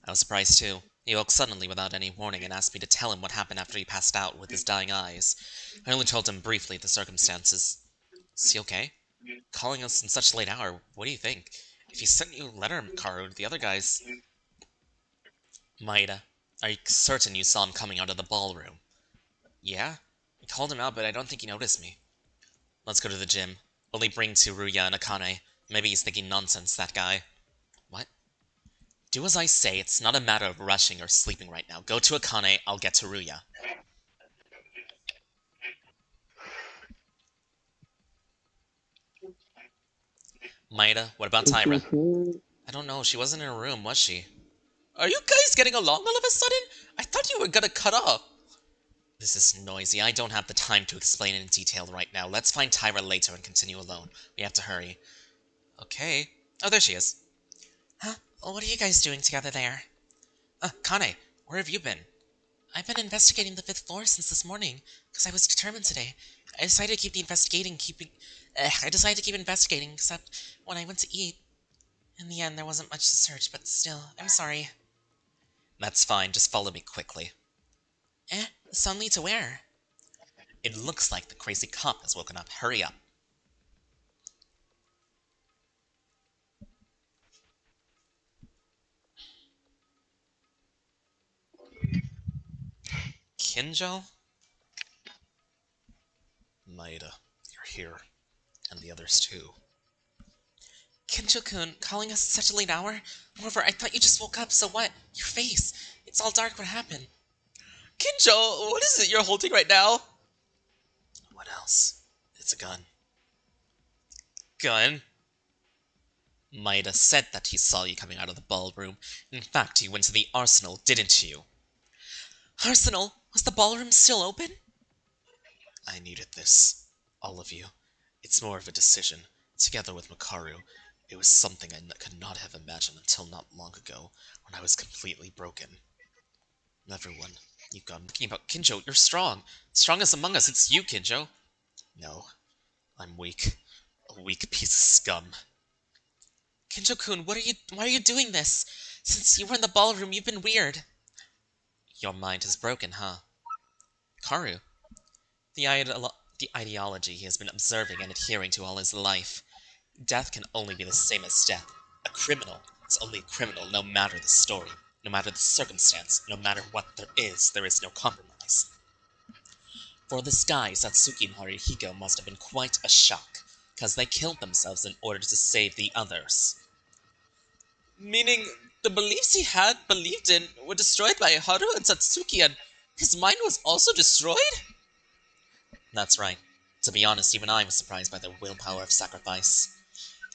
I was surprised too. He woke suddenly without any warning and asked me to tell him what happened after he passed out with his dying eyes. I only told him briefly the circumstances. Is he okay? Calling us in such a late hour, what do you think? If he sent you a letter, Karu, the other guys... Maeda, are you certain you saw him coming out of the ballroom? Yeah? I called him out, but I don't think he noticed me. Let's go to the gym. Only bring Tsuruya and Akane. Maybe he's thinking nonsense, that guy. What? Do as I say, it's not a matter of rushing or sleeping right now. Go to Akane, I'll get Tsuruya. Maeda, what about Tyra? I don't know, she wasn't in her room, was she? Are you guys getting along all of a sudden? I thought you were gonna cut off. This is noisy. I don't have the time to explain it in detail right now. Let's find Tyra later and continue alone. We have to hurry. Okay. Oh, there she is. Huh? What are you guys doing together there? Kane, where have you been? I've been investigating the 5th floor since this morning, because I was determined today. I decided to keep investigating, except when I went to eat. In the end, there wasn't much to search, but still, I'm sorry. That's fine, just follow me quickly. Suddenly to where? It looks like the crazy cop has woken up. Hurry up. Kinjo? Maeda, you're here. And the others too. Kinjo-kun, calling us at such a late hour? However, I thought you just woke up, so what? Your face. It's all dark, what happened? Kinjo, what is it you're holding right now? What else? It's a gun. Gun? Maeda said that he saw you coming out of the ballroom. In fact, you went to the arsenal, didn't you? Arsenal? Was the ballroom still open? I needed this. All of you. It's more of a decision. Together with Makaru, it was something I could not have imagined until not long ago, when I was completely broken. Everyone, you've gone thinking about Kinjo. You're strong. Strongest among us. It's you, Kinjo. No, I'm weak. A weak piece of scum. Kinjo-kun, why are you doing this? Since you were in the ballroom, you've been weird. Your mind is broken, huh? Haru, the ideology he has been observing and adhering to all his life. Death can only be the same as death. A criminal is only a criminal no matter the story, no matter the circumstance, no matter what there is no compromise. For this guy, Satsuki and Haruhiko must have been quite a shock, because they killed themselves in order to save the others. Meaning, the beliefs he had believed in were destroyed by Haru and Satsuki, and his mind was also destroyed? That's right. To be honest, even I was surprised by their willpower of sacrifice.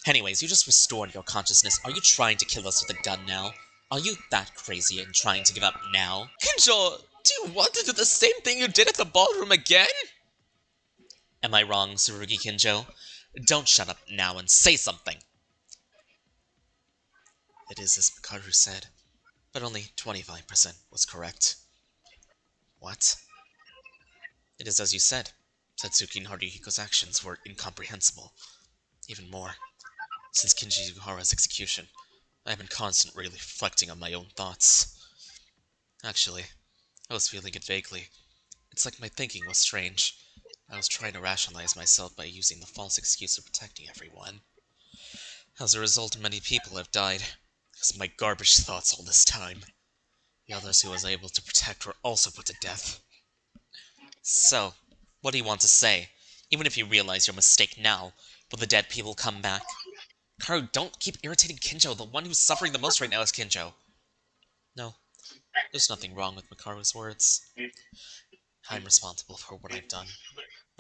Anyways, you just restored your consciousness. Are you trying to kill us with a gun now? Are you that crazy and trying to give up now? Kinjo, do you want to do the same thing you did at the ballroom again? Am I wrong, Tsurugi Kinjo? Don't shut up now and say something! It is as Makaru said, but only 25% was correct. What? It is as you said. Satsuki and Haruhiko's actions were incomprehensible. Even more, since Kinji Yuhara's execution, I have been constantly reflecting on my own thoughts. Actually, I was feeling it vaguely. It's like my thinking was strange. I was trying to rationalize myself by using the false excuse of protecting everyone. As a result, many people have died, because of my garbage thoughts all this time. The others who I was able to protect were also put to death. So, what do you want to say? Even if you realize your mistake now, will the dead people come back? Karu, don't keep irritating Kinjo. The one who's suffering the most right now is Kinjo. No, there's nothing wrong with Makaru's words. I'm responsible for what I've done.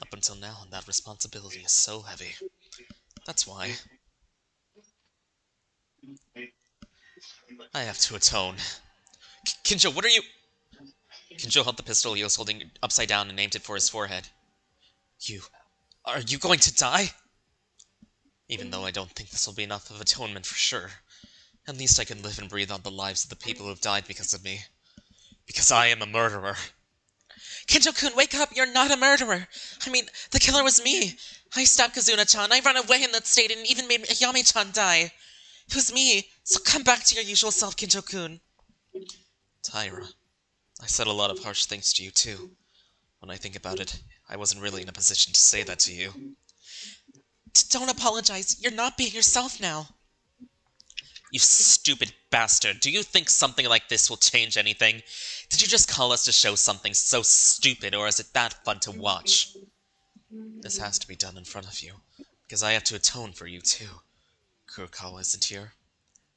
Up until now, and that responsibility is so heavy. That's why I have to atone. Kinjo, what are you... Kinjo held the pistol he was holding upside down and aimed it for his forehead. Are you going to die? Even though I don't think this will be enough of atonement for sure. At least I can live and breathe on the lives of the people who have died because of me. Because I am a murderer. Kinjo-kun, wake up! You're not a murderer! I mean, the killer was me! I stabbed Kazuna-chan, I ran away in that state and even made Yami-chan die! It was me, so come back to your usual self, Kinjo-kun. Taira, I said a lot of harsh things to you too. When I think about it, I wasn't really in a position to say that to you. Don't apologize, you're not being yourself now. You stupid bastard, do you think something like this will change anything? Did you just call us to show something so stupid, or is it that fun to watch? This has to be done in front of you, because I have to atone for you too. Kurokawa isn't here.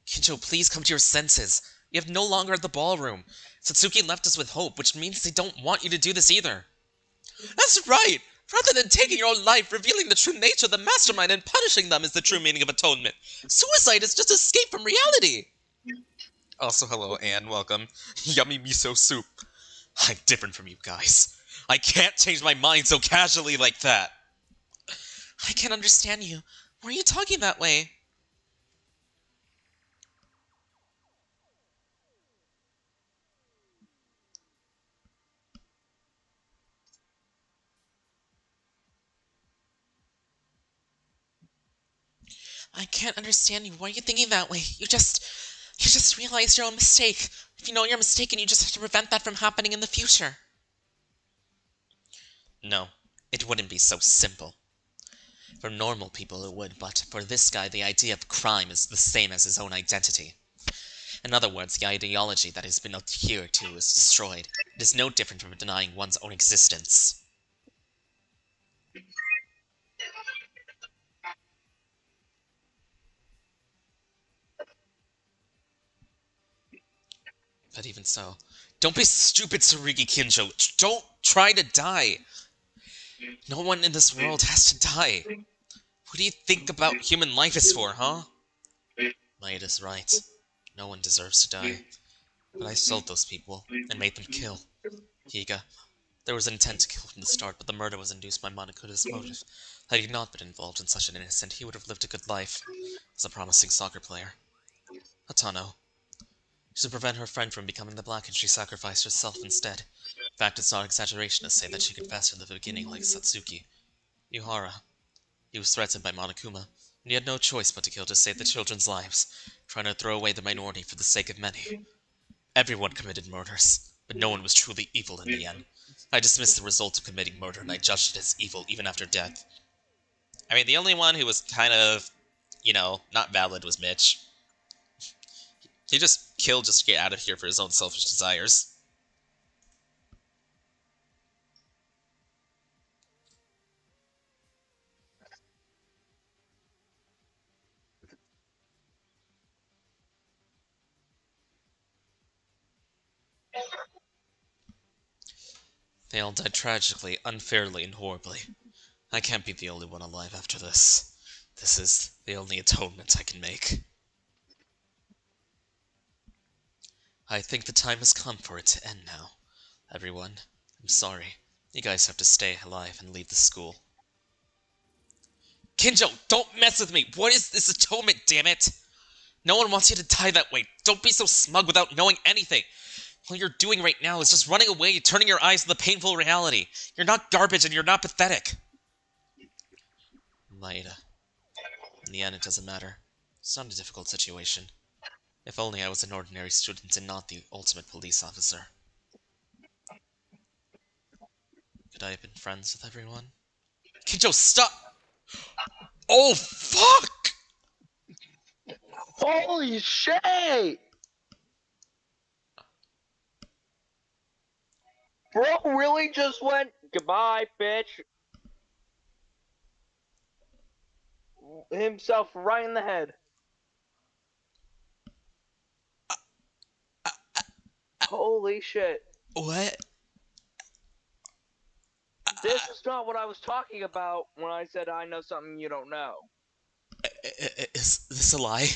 Kinjo, please come to your senses. You have no longer at the ballroom. Satsuki left us with hope, which means they don't want you to do this either. That's right! Rather than taking your own life, revealing the true nature of the Mastermind and punishing them is the true meaning of atonement. Suicide is just escape from reality! Also, hello, Anne, welcome. Yummy miso soup. I'm different from you guys. I can't change my mind so casually like that. I can't understand you. Why are you talking that way? I can't understand you. Why are you thinking that way? You just realized your own mistake. If you know you're mistaken, you just have to prevent that from happening in the future. No, it wouldn't be so simple. For normal people it would, but for this guy the idea of crime is the same as his own identity. In other words, the ideology that has been adhered to is destroyed. It is no different from denying one's own existence. But even so, don't be stupid, Tsurugi Kinjo. Don't try to die. No one in this world has to die. What do you think about human life is for, huh? Might is right. No one deserves to die. But I sold those people, and made them kill. Higa, there was an intent to kill from the start, but the murder was induced by Monokuma's motive. Had he not been involved in such an innocent, he would have lived a good life, as a promising soccer player. Hatano. To prevent her friend from becoming the Black, and she sacrificed herself instead. In fact, it's not exaggeration to say that she confessed in the beginning like Satsuki. Yuhara. He was threatened by Monokuma, and he had no choice but to kill to save the children's lives, trying to throw away the minority for the sake of many. Everyone committed murders. but no one was truly evil in the end. I dismissed the result of committing murder, and I judged it as evil even after death. I mean, the only one who was kind of, not valid was Mitch. He just killed just to get out of here for his own selfish desires. They all died tragically, unfairly, and horribly. I can't be the only one alive after this. This is the only atonement I can make. I think the time has come for it to end now. Everyone, I'm sorry. You guys have to stay alive and leave the school. Kinjo, don't mess with me! What is this atonement, damn it? No one wants you to die that way. Don't be so smug without knowing anything. All you're doing right now is just running away and turning your eyes to the painful reality. You're not garbage and you're not pathetic. Maeda. In the end, it doesn't matter. It's not a difficult situation. If only I was an ordinary student and not the ultimate police officer. Could I have been friends with everyone? Kinjo, stop! Oh, fuck! Holy shit! Bro really just went, goodbye, bitch. Himself right in the head. Holy shit. What? This is not what I was talking about when I said I know something you don't know. Is this a lie?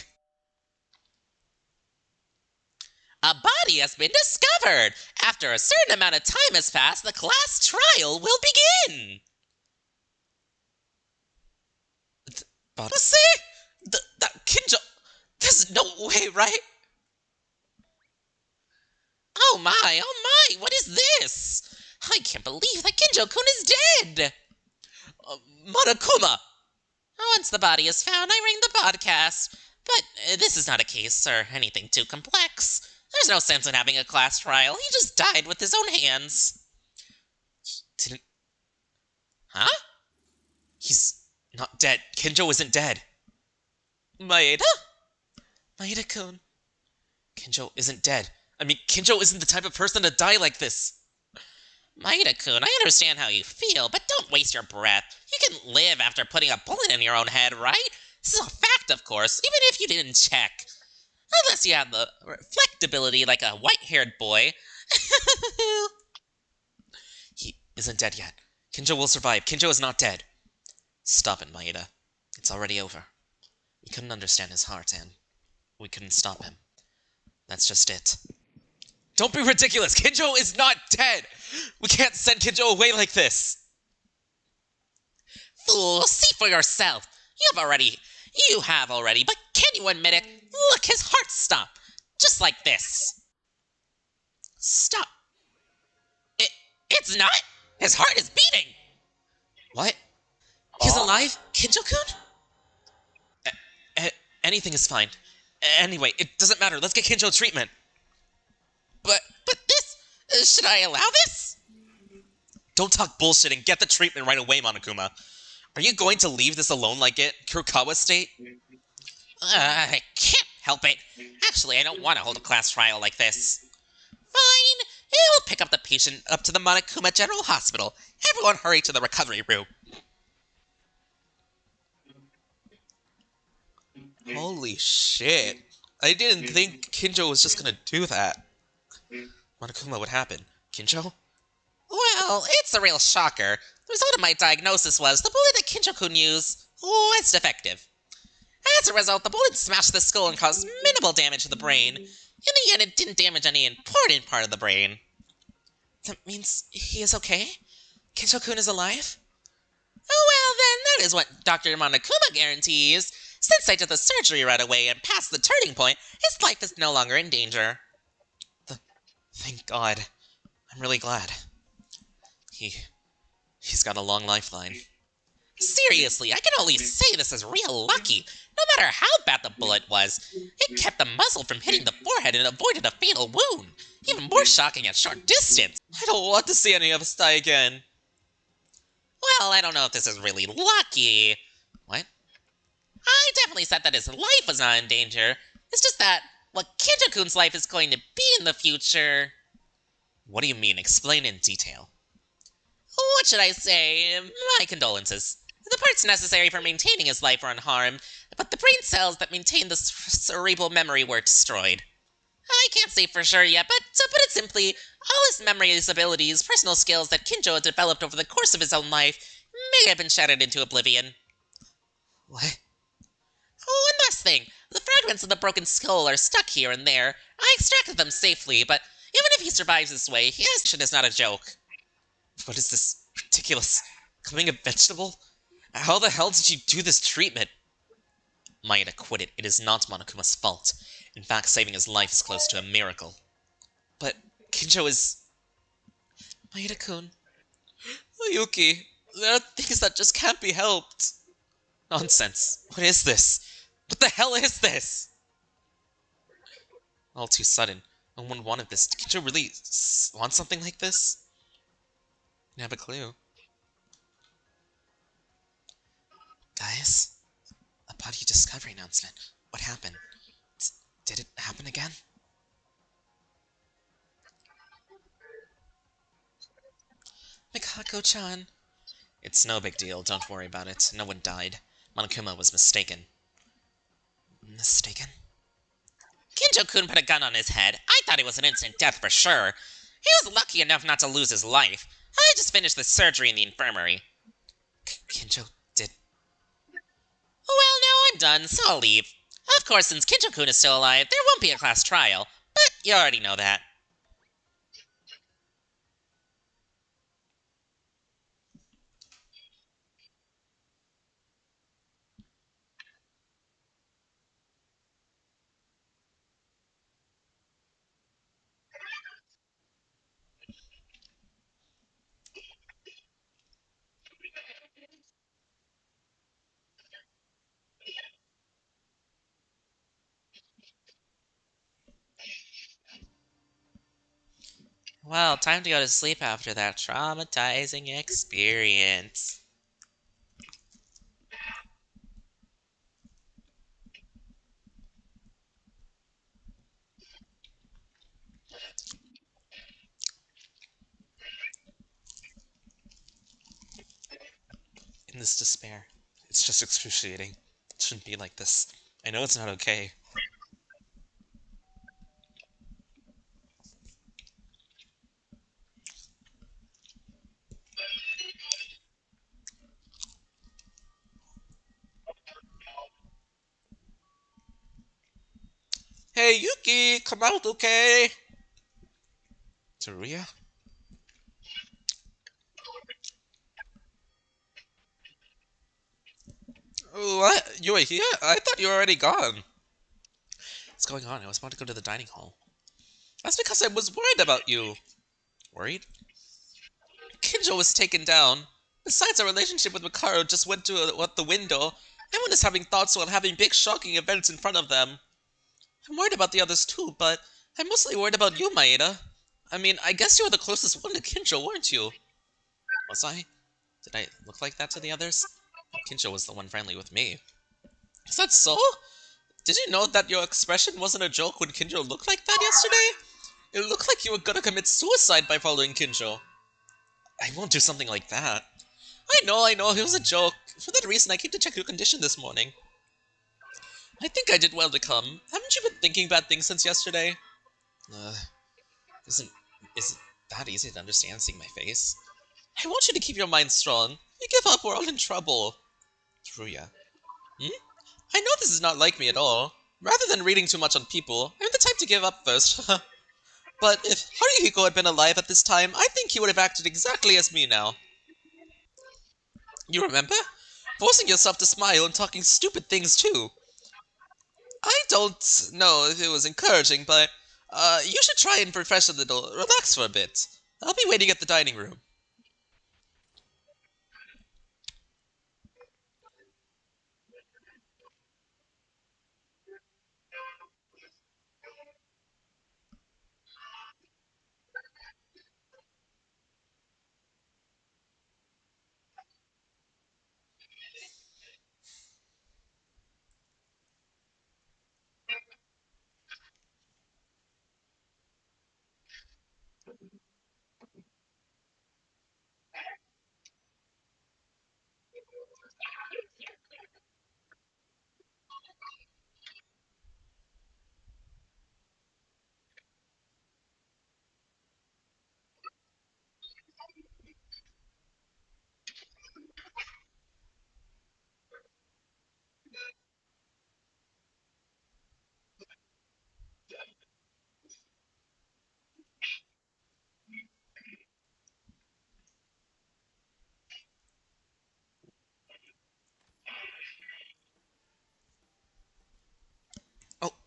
A body has been discovered! After a certain amount of time has passed, the class trial will begin! See? That Kinjo... There's no way, right? Oh my, what is this? I can't believe that Kinjo-kun is dead! Monokuma! Once the body is found, I ring the podcast. But this is not a case or anything too complex. There's no sense in having a class trial. He just died with his own hands. Didn't... Huh? He's not dead. Kinjo isn't dead. Maeda? Maeda-kun. Kinjo isn't dead. I mean, Kinjo isn't the type of person to die like this. Maeda-kun, I understand how you feel, but don't waste your breath. You can live after putting a bullet in your own head, right? This is a fact, of course, even if you didn't check. Unless you have the reflectability like a white-haired boy. He isn't dead yet. Kinjo will survive. Kinjo is not dead. Stop it, Maeda. It's already over. We couldn't understand his heart, and we couldn't stop him. That's just it. Don't be ridiculous! Kinjo is not dead! We can't send Kinjo away like this! Fool, see for yourself. You have already, but can you admit it? Look, his heart stopped. Just like this. Stop! It's not! His heart is beating! What? He's alive? Kinjo-kun? Anything is fine. Anyway, it doesn't matter. Let's get Kinjo treatment. But this... should I allow this? Don't talk bullshit and get the treatment right away, Monokuma. Are you going to leave this alone like it? Kurokawa State? I can't help it. Actually, I don't want to hold a class trial like this. Fine. I'll pick up the patient up to the Monokuma General Hospital. Everyone hurry to the recovery room. Holy shit. I didn't think Kinjo was just gonna do that. Monokuma, what happened? Kinjo? Well, it's a real shocker. The result of my diagnosis was the bullet that Kinjo-kun used was defective. As a result, the bullet smashed the skull and caused minimal damage to the brain. In the end, it didn't damage any important part of the brain. That means he is okay? Kinjo-kun is alive? Oh, well then, that is what Dr. Monokuma guarantees. Since I did the surgery right away and passed the turning point, his life is no longer in danger. Thank God. I'm really glad. He's got a long lifeline. Seriously, I can only say this is real lucky. No matter how bad the bullet was, it kept the muzzle from hitting the forehead and avoided a fatal wound. Even more shocking at short distance. I don't want to see any of us die again. Well, I don't know if this is really lucky. What? I definitely said that his life was not in danger. It's just that what Kinjo-kun's life is going to be in the future. What do you mean? Explain in detail. What should I say? My condolences. The parts necessary for maintaining his life were unharmed, but the brain cells that maintain the cerebral memory were destroyed. I can't say for sure yet, but to put it simply, all his memories, abilities, personal skills that Kinjo had developed over the course of his own life may have been shattered into oblivion. What? Oh, one last thing. The fragments of the broken skull are stuck here and there. I extracted them safely, but even if he survives this way, his is not a joke. What is this ridiculous? Becoming a vegetable? How the hell did you do this treatment? Maeda, quit it. It is not Monokuma's fault. In fact, saving his life is close to a miracle. But Kinjo is... Maeda-kun. Yuki, there are things that just can't be helped. Nonsense. What is this? What the hell is this? All too sudden. No one wanted this. Did Kinjo really want something like this? I have a clue. Guys, a body discovery announcement. What happened? Did it happen again? Mikako-chan. It's no big deal, don't worry about it. No one died. Monokuma was mistaken. Mistaken? Kinjo-kun put a gun on his head. I thought it was an instant death for sure. He was lucky enough not to lose his life. I just finished the surgery in the infirmary. Kinjo did... Well, now I'm done, so I'll leave. Of course, since Kinjo-kun is still alive, there won't be a class trial. But you already know that. Well, time to go to sleep after that traumatizing experience. In this despair, it's just excruciating. It shouldn't be like this. I know it's not okay. Hey, Yuki, come out, okay? Teruya? What? You were here? I thought you were already gone. What's going on? I was about to go to the dining hall. That's because I was worried about you. Worried? Kinjo was taken down. Besides, our relationship with Mikaro just went to out the window. Everyone is having thoughts while having big shocking events in front of them. I'm worried about the others too, but I'm mostly worried about you, Maeda. I mean, I guess you were the closest one to Kinjo, weren't you? Was I? Did I look like that to the others? Kinjo was the one friendly with me. Is that so? Did you know that your expression wasn't a joke when Kinjo looked like that yesterday? It looked like you were gonna commit suicide by following Kinjo. I won't do something like that. I know, it was a joke. For that reason, I came to check your condition this morning. I think I did well to come. Haven't you been thinking bad things since yesterday? Uh, isn't it that easy to understand seeing my face? I want you to keep your mind strong. If you give up, we're all in trouble. Truya. Hmm? I know this is not like me at all. Rather than reading too much on people, I'm the type to give up first. But if Haruhiko had been alive at this time, I think he would have acted exactly as me now. You remember? Forcing yourself to smile and talking stupid things too. I don't know if it was encouraging, but you should try and refresh a little. Relax for a bit. I'll be waiting at the dining room.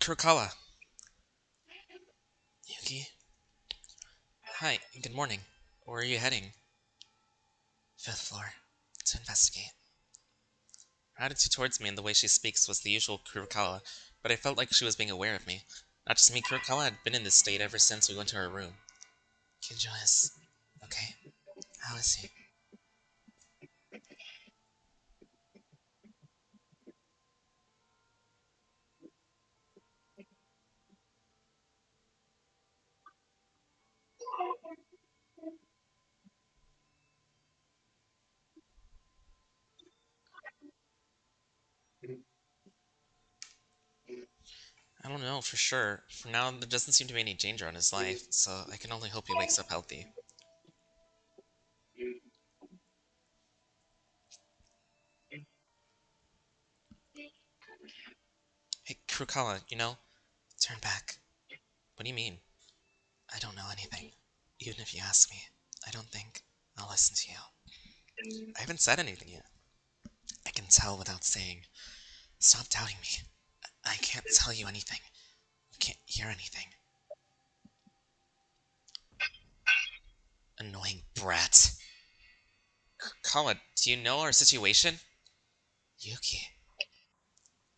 Kurokawa. Yuki? Hi, good morning. Where are you heading? Fifth floor. To investigate. Her attitude towards me and the way she speaks was the usual Kurokawa, but I felt like she was being aware of me. Not just me, Kurokawa had been in this state ever since we went to her room. Kinjo is... okay. How is he? I don't know for sure. For now, there doesn't seem to be any danger on his life, so I can only hope he wakes up healthy. Hey, Kurokawa, turn back. What do you mean? I don't know anything. Even if you ask me, I don't think I'll listen to you. I haven't said anything yet. I can tell without saying. Stop doubting me. I can't tell you anything. You can't hear anything. Annoying brat. Kurokawa, do you know our situation? Yuki.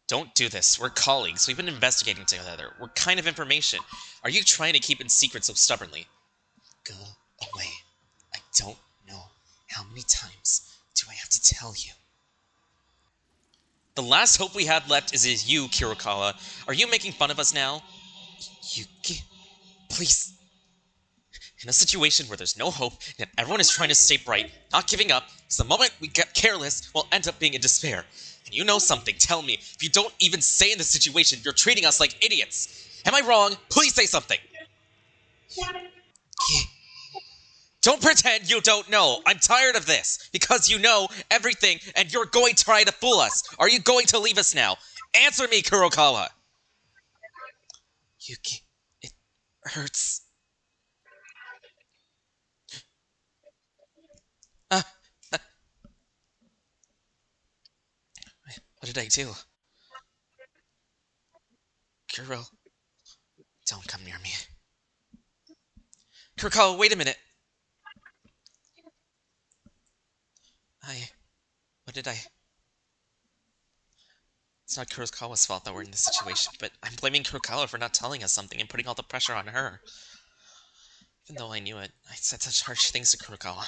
Don't do this. We're colleagues. We've been investigating together. We're kind of information. Are you trying to keep in secret so stubbornly? Go away. I don't know how many times do I have to tell you. The last hope we have left is you, Kurokawa. Are you making fun of us now? Yuki, please. In a situation where there's no hope and everyone is trying to stay bright, not giving up, because the moment we get careless, we'll end up being in despair. And you know something, tell me. If you don't even say in this situation, you're treating us like idiots. Am I wrong? Please say something. Don't pretend you don't know. I'm tired of this. Because you know everything and you're going to try to fool us. Are you going to leave us now? Answer me, Kurokawa. Yuki, it hurts. Uh, uh, what did I do? Kuro, don't come near me. Kurokawa, wait a minute. What did I... It's not Kurokawa's fault that we're in this situation, but I'm blaming Kurokawa for not telling us something and putting all the pressure on her. Even though I knew it, I said such harsh things to Kurokawa.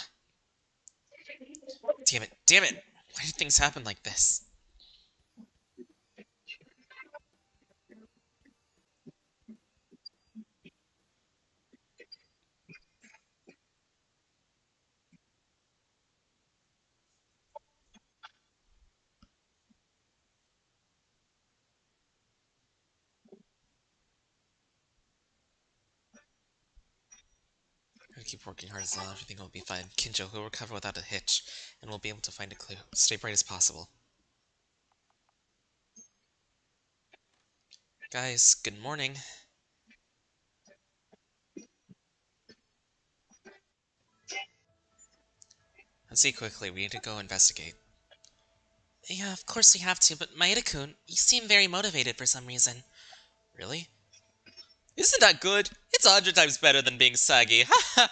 Damn it, damn it! Why did things happen like this? I'm gonna keep working hard as well, everything will be fine. Kinjo will recover without a hitch, and we'll be able to find a clue. Stay bright as possible. Guys, good morning. Let's see quickly, we need to go investigate. Yeah, of course we have to, but Maeda-kun, you seem very motivated for some reason. Really? Isn't that good? It's 100 times better than being saggy, ha.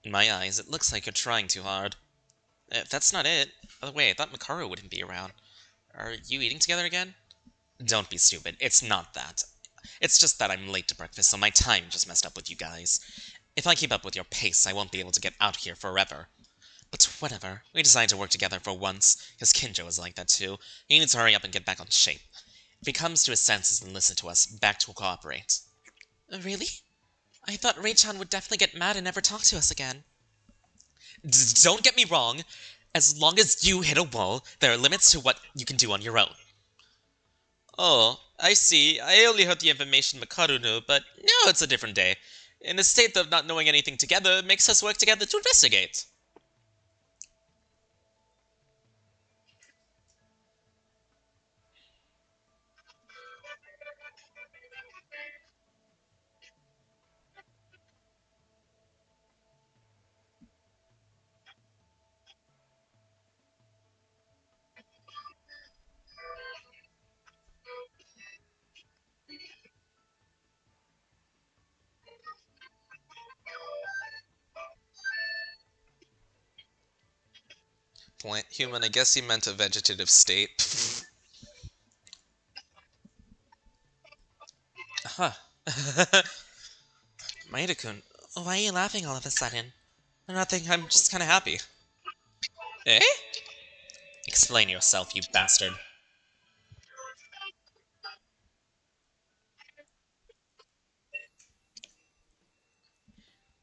In my eyes, it looks like you're trying too hard. That's not it. By the way, I thought Makaru wouldn't be around. Are you eating together again? Don't be stupid. It's not that. It's just that I'm late to breakfast, so my time just messed up with you guys. If I keep up with your pace, I won't be able to get out here forever. But whatever. We decided to work together for once, because Kinjo is like that too. He needs to hurry up and get back on shape. If he comes to his senses and listen to us, back to cooperate. Really? I thought Rei-chan would definitely get mad and never talk to us again. Don't get me wrong. As long as you hit a wall, there are limits to what you can do on your own. Oh, I see. I only heard the information Makaru knew, but now it's a different day. In the state of not knowing anything together makes us work together to investigate. Plant human, I guess he meant a vegetative state. Huh. Maida-kun, why are you laughing all of a sudden? Nothing, I'm just kinda happy. Eh? Explain yourself, you bastard.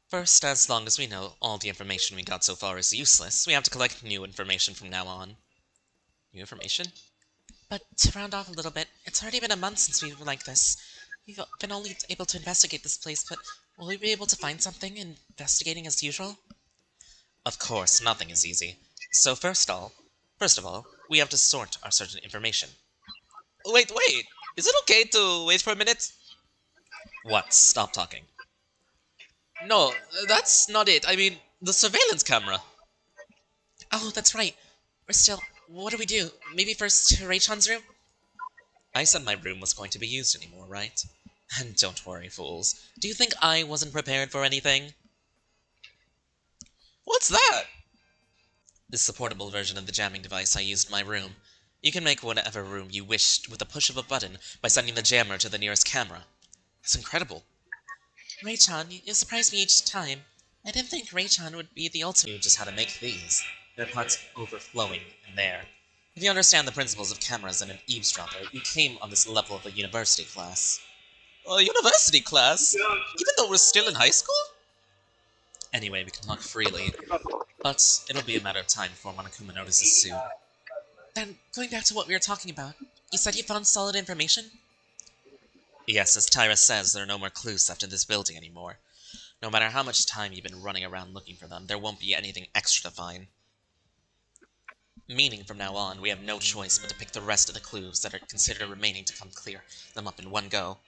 First, as long as we know all the information we got so far is useless, we have to collect new information from now on. New information? But to round off a little bit, it's already been a month since we were like this. We've been only able to investigate this place, but will we be able to find something investigating as usual? Of course, nothing is easy. So first of all, we have to sort our certain information. Wait! Is it okay to wait for a minute? What? Stop talking. No, that's not it. I mean, the surveillance camera. Oh, that's right. We're still... What do we do? Maybe first to Rei-chan's room? I said my room was going to be used anymore, right? And don't worry, fools. Do you think I wasn't prepared for anything? What's that? This is a portable version of the jamming device I used in my room. You can make whatever room you wished with the push of a button by sending the jammer to the nearest camera. It's incredible. Rei-chan, you surprise me each time. I didn't think Rei-chan would be the ultimate. You just how to make these. There are parts overflowing in there. If you understand the principles of cameras and an eavesdropper, you came on this level of a university class. A university class? Even though we're still in high school? Anyway, we can talk freely, but it'll be a matter of time before Monokuma notices soon. Then, going back to what we were talking about, you said you found solid information? Yes, as Tyra says, there are no more clues left in this building anymore. No matter how much time you've been running around looking for them, there won't be anything extra to find. Meaning, from now on, we have no choice but to pick the rest of the clues that are considered remaining to come clear them up in one go.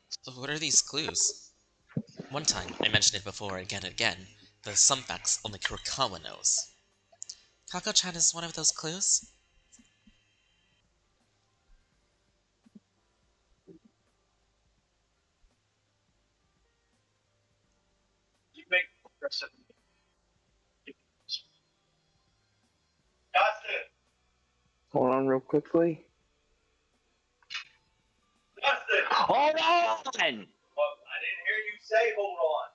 So what are these clues? One time, I mentioned it before again and again, there's some facts only Kurokawa knows. Kako-chan is one of those clues? Hold on real quickly. Hold on! Well, I didn't hear you say hold on.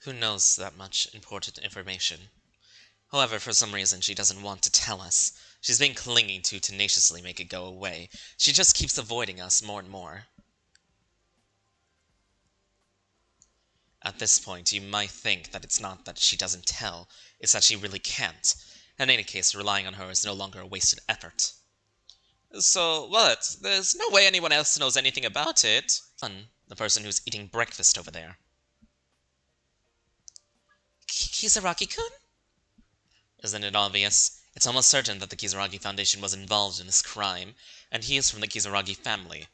Who knows that much important information? However, for some reason, she doesn't want to tell us. She's been clinging to tenaciously make it go away. She just keeps avoiding us more and more. At this point, you might think that it's not that she doesn't tell, it's that she really can't. In any case, relying on her is no longer a wasted effort. So, what? There's no way anyone else knows anything about it. The person who's eating breakfast over there. Kisaragi-kun? Isn't it obvious? It's almost certain that the Kisaragi Foundation was involved in this crime, and he is from the Kisaragi family.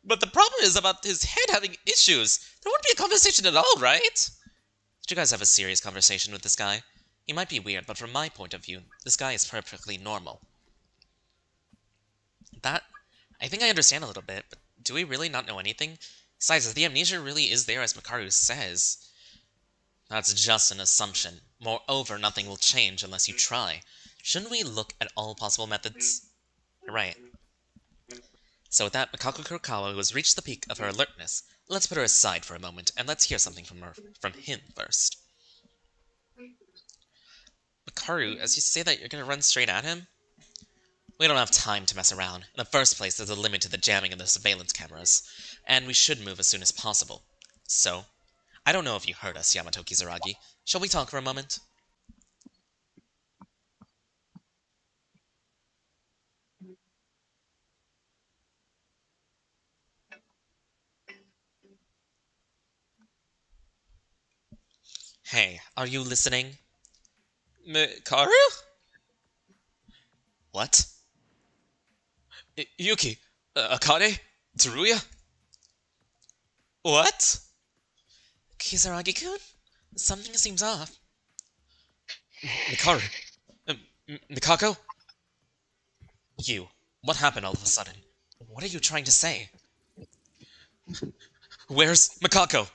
But the problem is about his head having issues. There wouldn't be a conversation at all, right? Did you guys have a serious conversation with this guy? He might be weird, but from my point of view, this guy is perfectly normal. That... I think I understand a little bit, but do we really not know anything? Besides, if the amnesia really is there as Makaru says... That's just an assumption. Moreover, nothing will change unless you try. Shouldn't we look at all possible methods? Right. So with that, Makaku Kurokawa, who has reached the peak of her alertness, let's put her aside for a moment, and let's hear something from him first. Makaru, as you say that you're gonna run straight at him? We don't have time to mess around. In the first place, there's a limit to the jamming of the surveillance cameras, and we should move as soon as possible. So, I don't know if you heard us, Yamato Kisaragi. Shall we talk for a moment? Hey, are you listening? Mikaru? What? Yuki? Akane? Tsuruya? What? Kisaragi-kun? Something seems off. Mikaru? Mikako? You. What happened all of a sudden? What are you trying to say? Where's Mikako?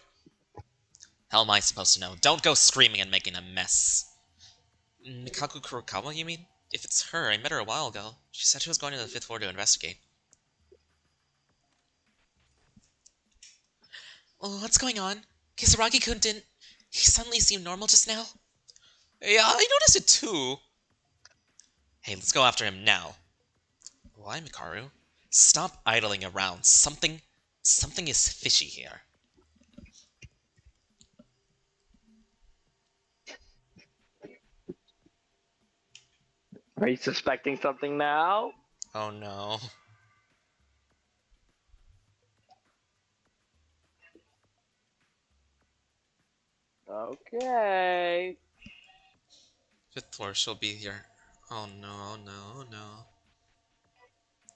How am I supposed to know? Don't go screaming and making a mess. Mikaku Kurokawa, you mean? If it's her, I met her a while ago. She said she was going to the 5th floor to investigate. Oh, what's going on? Kisaragi-kun didn't... He suddenly seemed normal just now? Yeah, I noticed it too. Hey, let's go after him now. Why, Mikaru? Stop idling around. Something is fishy here. Are you suspecting something now? Oh no. Okay. 5th floor, she'll be here. Oh no, no, no.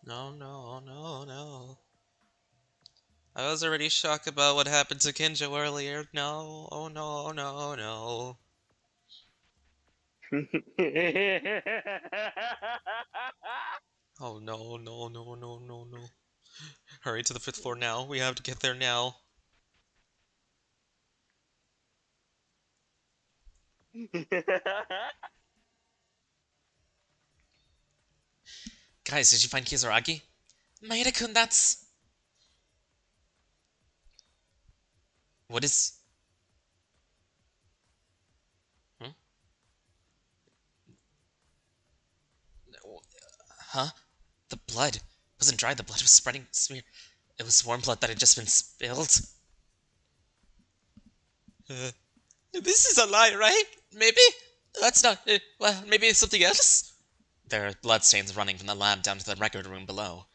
No, no, no, no. I was already shocked about what happened to Kinjo earlier. No, oh no, no, no. Oh no, no, no, no, no, no. Hurry to the 5th floor now. We have to get there now. Guys, did you find Kisaragi? Maeda-kun, that's... What is... Hmm? Huh? The blood. It wasn't dry, the blood was spreading... It was warm blood that had just been spilled. This is a lie, right? Maybe? That's not... well, maybe it's something else? There are bloodstains running from the lab down to the record room below.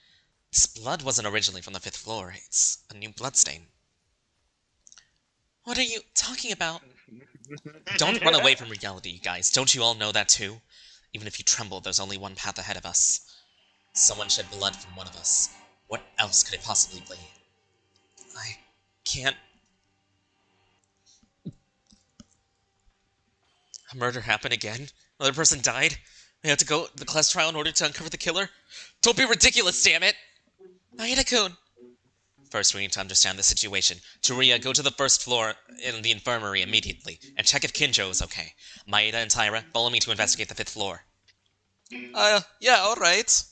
This blood wasn't originally from the 5th floor. It's a new bloodstain. What are you talking about? Don't run away from reality, you guys. Don't you all know that too? Even if you tremble, there's only one path ahead of us. Someone shed blood from one of us. What else could it possibly be? I can't... A murder happened again? Another person died? We have to go to the class trial in order to uncover the killer? Don't be ridiculous, damn it! Maeda-kun! First, we need to understand the situation. Tsuruya, go to the 1st floor in the infirmary immediately, and check if Kinjo is okay. Maeda and Taira, follow me to investigate the 5th floor. Yeah, alright.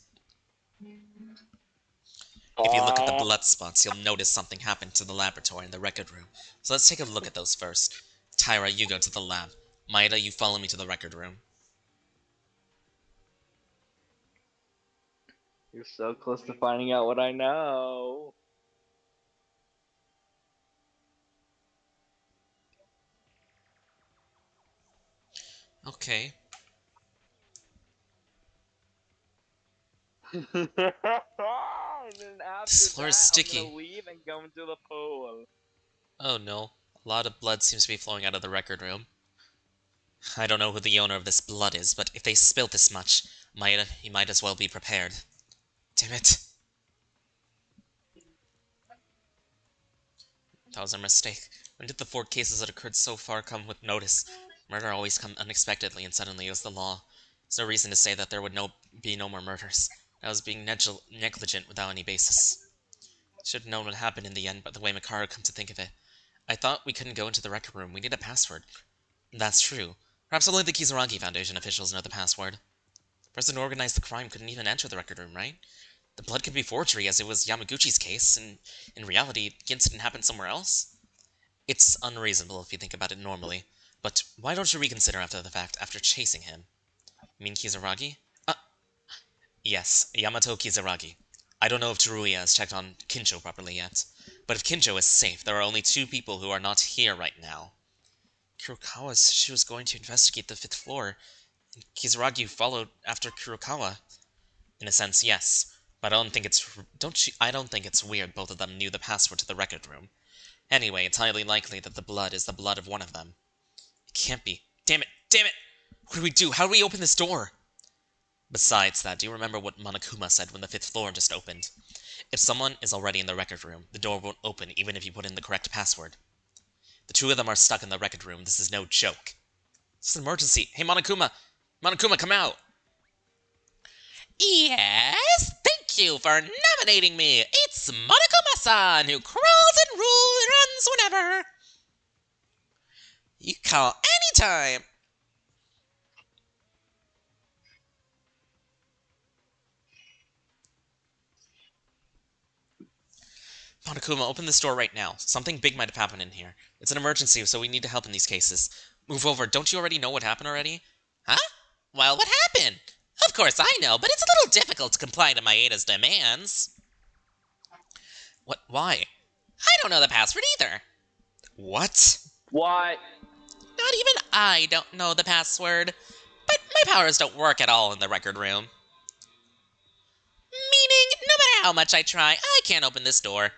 If you look at the blood spots, you'll notice something happened to the laboratory and the record room. So let's take a look at those first. Taira, you go to the lab. Maeda, you follow me to the record room. You're so close to finding out what I know. Okay. And then after This floor is that, sticky. I'm gonna leave and go into the pool. Oh no. A lot of blood seems to be flowing out of the record room. I don't know who the owner of this blood is, but if they spilled this much, Maeda, you might as well be prepared. Damn it. That was our mistake. When did the 4 cases that occurred so far come with notice? Murder always comes unexpectedly and suddenly is the law. There's no reason to say that there would be no more murders. I was being negligent without any basis. Should have known what happened in the end, but the way Mikaru come to think of it. I thought we couldn't go into the record room. We need a password. That's true. Perhaps only the Kisaragi Foundation officials know the password. The person who organized the crime couldn't even enter the record room, right? The blood could be forgery, as it was Yamaguchi's case, and in reality, the incident happened somewhere else. It's unreasonable if you think about it normally, but why don't you reconsider after the fact, after chasing him? You mean Kisaragi? Yes, Yamato Kisaragi. I don't know if Tsuruya has checked on Kinjo properly yet, but if Kinjo is safe, there are only 2 people who are not here right now. Kurokawa said she was going to investigate the 5th floor, and Kisaragi followed after Kurokawa. In a sense, yes, but I don't think it's weird both of them knew the password to the record room. Anyway, it's highly likely that the blood is the blood of one of them. can't be. Damn it! Damn it! What do we do? How do we open this door? Besides that, do you remember what Monokuma said when the 5th floor just opened? If someone is already in the record room, the door won't open even if you put in the correct password. The 2 of them are stuck in the record room. This is no joke. It's an emergency. Hey, Monokuma! Monokuma, come out! Yes, thank you for nominating me. It's Monokuma-san, who crawls and runs whenever. You call anytime. Monokuma, open this door right now. Something big might have happened in here. It's an emergency, so we need to help in these cases. Move over. Don't you already know what happened already? Huh? Well, what happened? Of course I know, but it's a little difficult to comply to Maeda's demands. What? Why? I don't know the password either. What? What? Not even I don't know the password. But my powers don't work at all in the record room. Meaning, no matter how much I try, I can't open this door.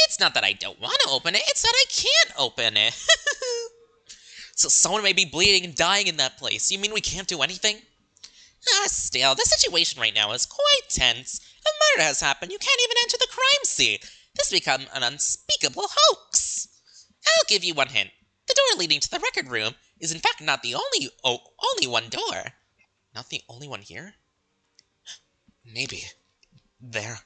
It's not that I don't want to open it, it's that I can't open it. So someone may be bleeding and dying in that place. You mean we can't do anything? Still, the situation right now is quite tense. A murder has happened. You can't even enter the crime scene. This become an unspeakable hoax. I'll give you one hint. The door leading to the record room is in fact not the only one door. Not the only one here? Maybe. There.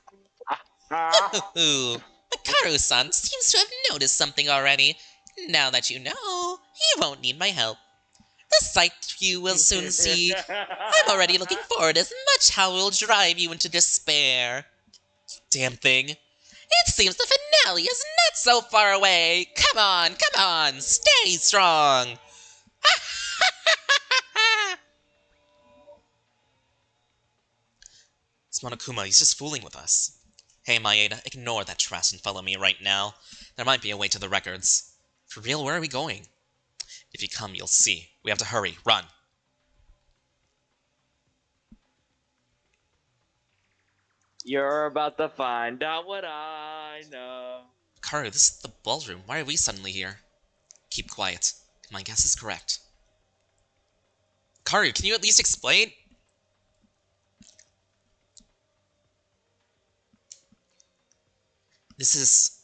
Makaru-san seems to have noticed something already. Now that you know, you won't need my help. The sight you will soon see. I'm already looking forward as much how it will drive you into despair. Damn thing. It seems the finale is not so far away. Come on, stay strong. It's Monokuma, he's just fooling with us. Hey, Maeda, ignore that trash and follow me right now. There might be a way to the records. For real, where are we going? If you come, you'll see. We have to hurry. Run. You're about to find out what I know. Karu, this is the ballroom. Why are we suddenly here? Keep quiet. My guess is correct. Karu, can you at least explain? This is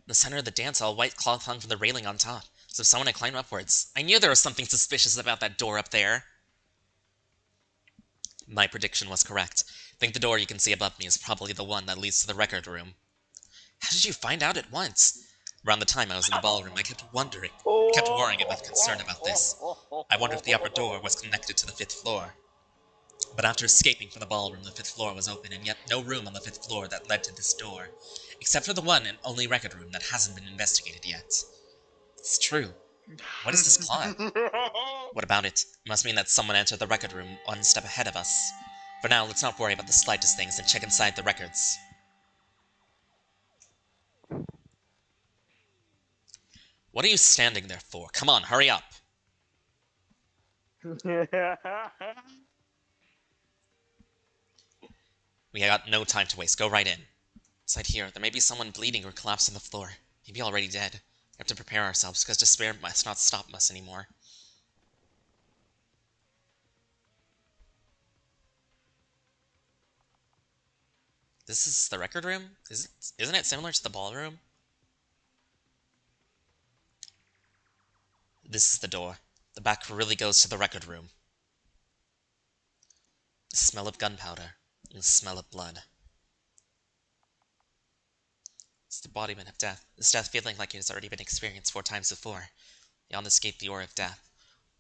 the center of the dance hall. White cloth hung from the railing on top. So someone had climbed upwards. I knew there was something suspicious about that door up there. My prediction was correct. I think the door you can see above me is probably the one that leads to the record room. How did you find out at once? Around the time I was in the ballroom, I kept worrying about concern about this. I wondered if the upper door was connected to the 5th floor. But after escaping from the ballroom, the 5th floor was open, and yet no room on the 5th floor that led to this door, except for the one and only record room that hasn't been investigated yet. It's true. What is this clock? What about it? It must mean that someone entered the record room one step ahead of us. For now, let's not worry about the slightest things and check inside the records. What are you standing there for? Come on, hurry up! We got no time to waste. Go right in. Inside here, there may be someone bleeding or collapsed on the floor. Maybe already dead. We have to prepare ourselves, because despair must not stop us anymore. This is the record room? Isn't it similar to the ballroom? This is the door. The back really goes to the record room. The smell of gunpowder. And the smell of blood. It's the embodiment of death. This death feeling like it has already been experienced 4 times before. Beyond this gate, the aura of death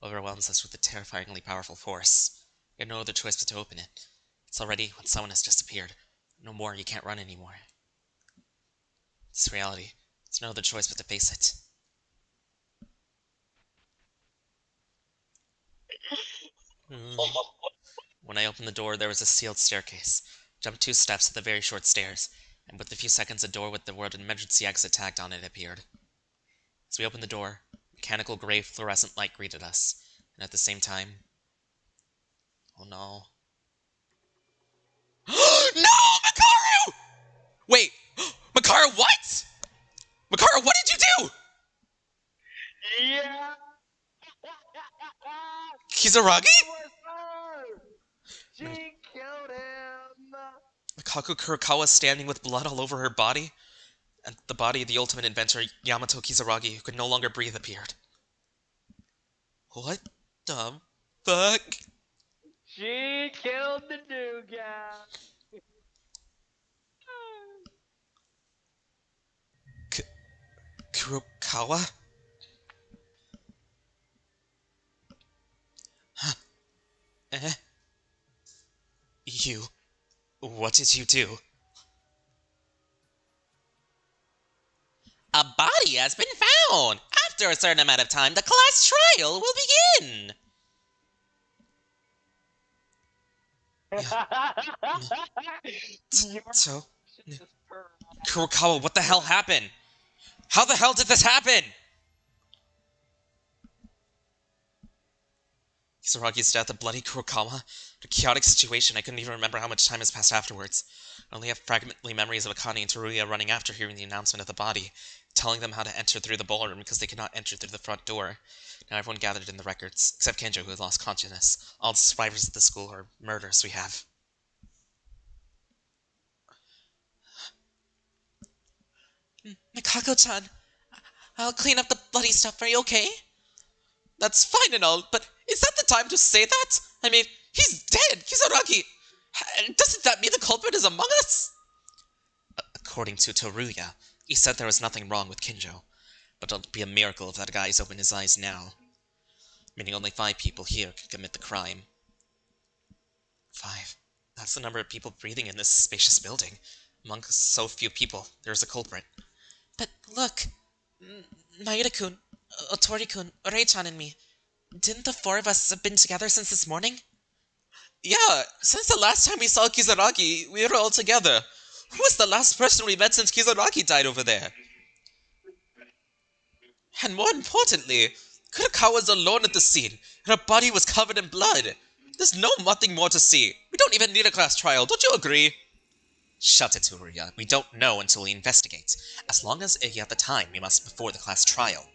overwhelms us with a terrifyingly powerful force. We have no other choice but to open it. It's already when someone has just appeared. No more, you can't run anymore. This reality. There's no other choice but to face it. When I opened the door, there was a sealed staircase. Jumped 2 steps to the very short stairs, and with a few seconds, a door with the word emergency exit tagged on it appeared. As we opened the door, mechanical gray fluorescent light greeted us, and at the same time... Oh no. No! Makaru! Wait! Makaru, what? Makaru, what did you do? Yeah! Kisaragi? It was her! She killed him! Mikaku Kurokawa standing with blood all over her body, and the body of the ultimate inventor, Yamato Kisaragi, who could no longer breathe, appeared. What the fuck? She killed the Dugan! Kurokawa? Huh. Eh? You. What did you do? A body has been found! After a certain amount of time, the class trial will begin! So, Kurokawa, what the hell happened? How the hell did this happen? Kisaragi's death, a bloody Kurokawa, a chaotic situation. I couldn't even remember how much time has passed afterwards. I only have fragmentary memories of Akane and Teruya running after hearing the announcement of the body, telling them how to enter through the ballroom because they could not enter through the front door. Now everyone gathered in the records, except Kinjo, who had lost consciousness. All the survivors of the school are murderers we have. Mikako-chan, I'll clean up the bloody stuff. Are you okay? That's fine and all, but is that the time to say that? I mean, he's dead, Kisaragi! Doesn't that mean the culprit is among us? According to Teruya, he said there was nothing wrong with Kinjo, but it'll be a miracle if that guy's opened his eyes now. Meaning only 5 people here could commit the crime. 5. That's the number of people breathing in this spacious building. Among so few people, there's a culprit. But look, Maeda-kun, Otori-kun, Rei-chan and me. Didn't the 4 of us have been together since this morning? Yeah, since the last time we saw Kisaragi, we were all together. Who was the last person we met since Kisaragi died over there? And more importantly, Kurokawa's alone at the scene, and her body was covered in blood. There's nothing more to see. We don't even need a class trial, don't you agree? Shut it, Teruya. We don't know until we investigate. As long as you have the time, we must before the class trial.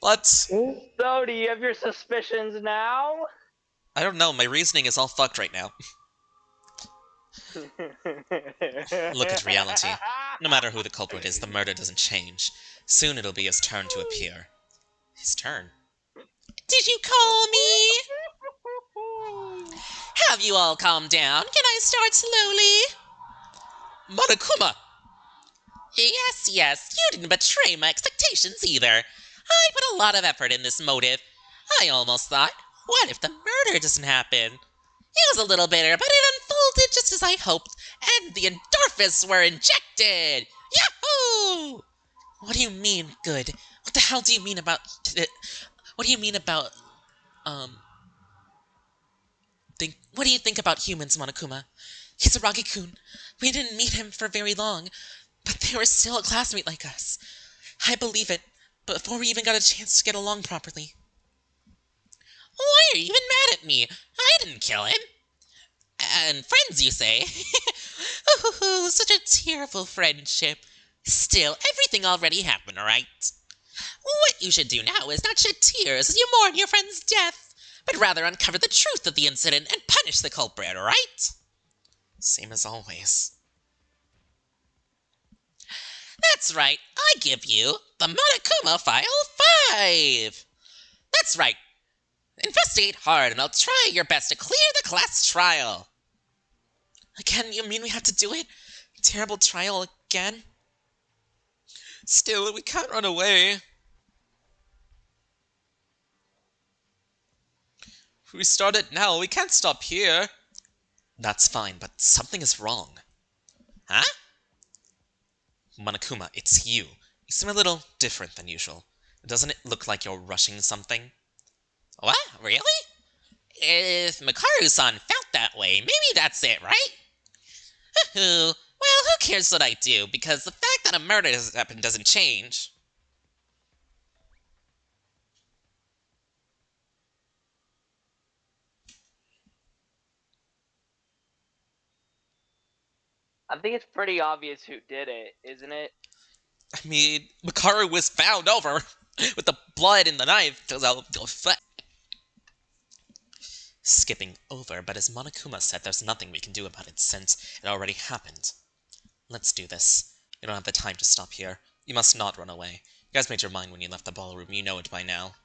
But... So, do you have your suspicions now? I don't know, my reasoning is all fucked right now. Look at reality. No matter who the culprit is, the murder doesn't change. Soon it'll be his turn to appear. His turn? Did you call me? Have you all calmed down? Can I start slowly? Monokuma! Yes, you didn't betray my expectations either. I put a lot of effort in this motive. I almost thought, what if the murder doesn't happen? It was a little bitter, but it unfolded just as I hoped, and the endorphins were injected! Yahoo! What do you mean, good? What the hell do you mean about... What do you mean about... What do you think about humans, Monokuma? Kisaragi-kun, we didn't meet him for very long, but they were still a classmate like us. I believe it, before we even got a chance to get along properly. Why are you even mad at me? I didn't kill him. And friends, you say? Oh, such a tearful friendship. Still, everything already happened, alright? What you should do now is not shed tears as you mourn your friend's death, but rather uncover the truth of the incident and punish the culprit, alright? Same as always. That's right, I give you the Monokuma File 5! That's right. Investigate hard and I'll try your best to clear the class trial. Again, you mean we have to do it? Terrible trial again? Still, we can't run away. If we start it now, we can't stop here. That's fine, but something is wrong. Huh? Monokuma, it's you. You seem a little different than usual. Doesn't it look like you're rushing something? What? Really? If Makaru-san felt that way, maybe that's it, right? Well, who cares what I do, because the fact that a murder has happened doesn't change. I think it's pretty obvious who did it, isn't it? I mean, Makaru was found over with the blood in the knife. skipping over, but as Monokuma said, there's nothing we can do about it since it already happened. Let's do this. You don't have the time to stop here. You must not run away. You guys made your mind when you left the ballroom, you know it by now.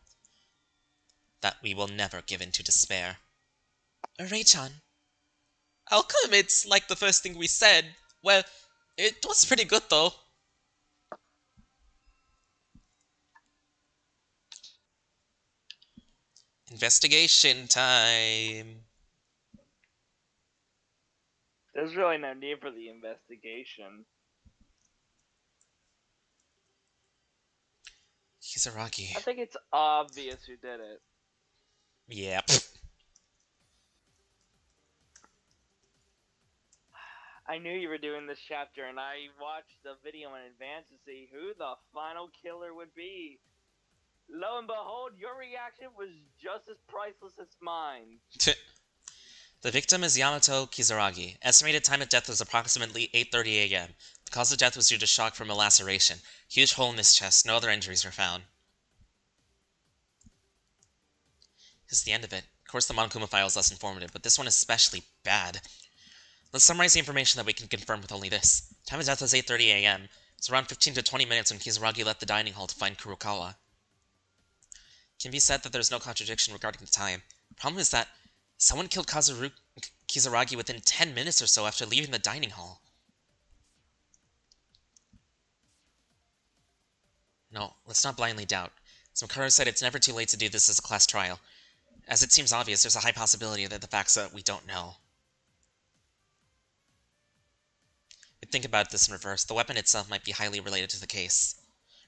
That we will never give in to despair. Rei-chan. How come it's like the first thing we said? Well, it was pretty good though. Investigation time. There's really no need for the investigation. Kisaragi. I think it's obvious who did it. Yeah. I knew you were doing this chapter, and I watched the video in advance to see who the final killer would be. Lo and behold, your reaction was just as priceless as mine. The victim is Yamato Kisaragi. Estimated time of death was approximately 8:30 a.m. The cause of death was due to shock from a laceration. Huge hole in his chest. No other injuries were found. This is the end of it. Of course, the Monokuma file is less informative, but this one is especially bad. Let's summarize the information that we can confirm with only this. Time of death was 8:30 a.m. It's around 15 to 20 minutes when Kisaragi left the dining hall to find Kurokawa. It can be said that there's no contradiction regarding the time. The problem is that someone killed Kisaragi within 10 minutes or so after leaving the dining hall. No, let's not blindly doubt. As Makaro said, it's never too late to do this as a class trial. As it seems obvious, there's a high possibility that the facts that we don't know. But think about this in reverse. The weapon itself might be highly related to the case.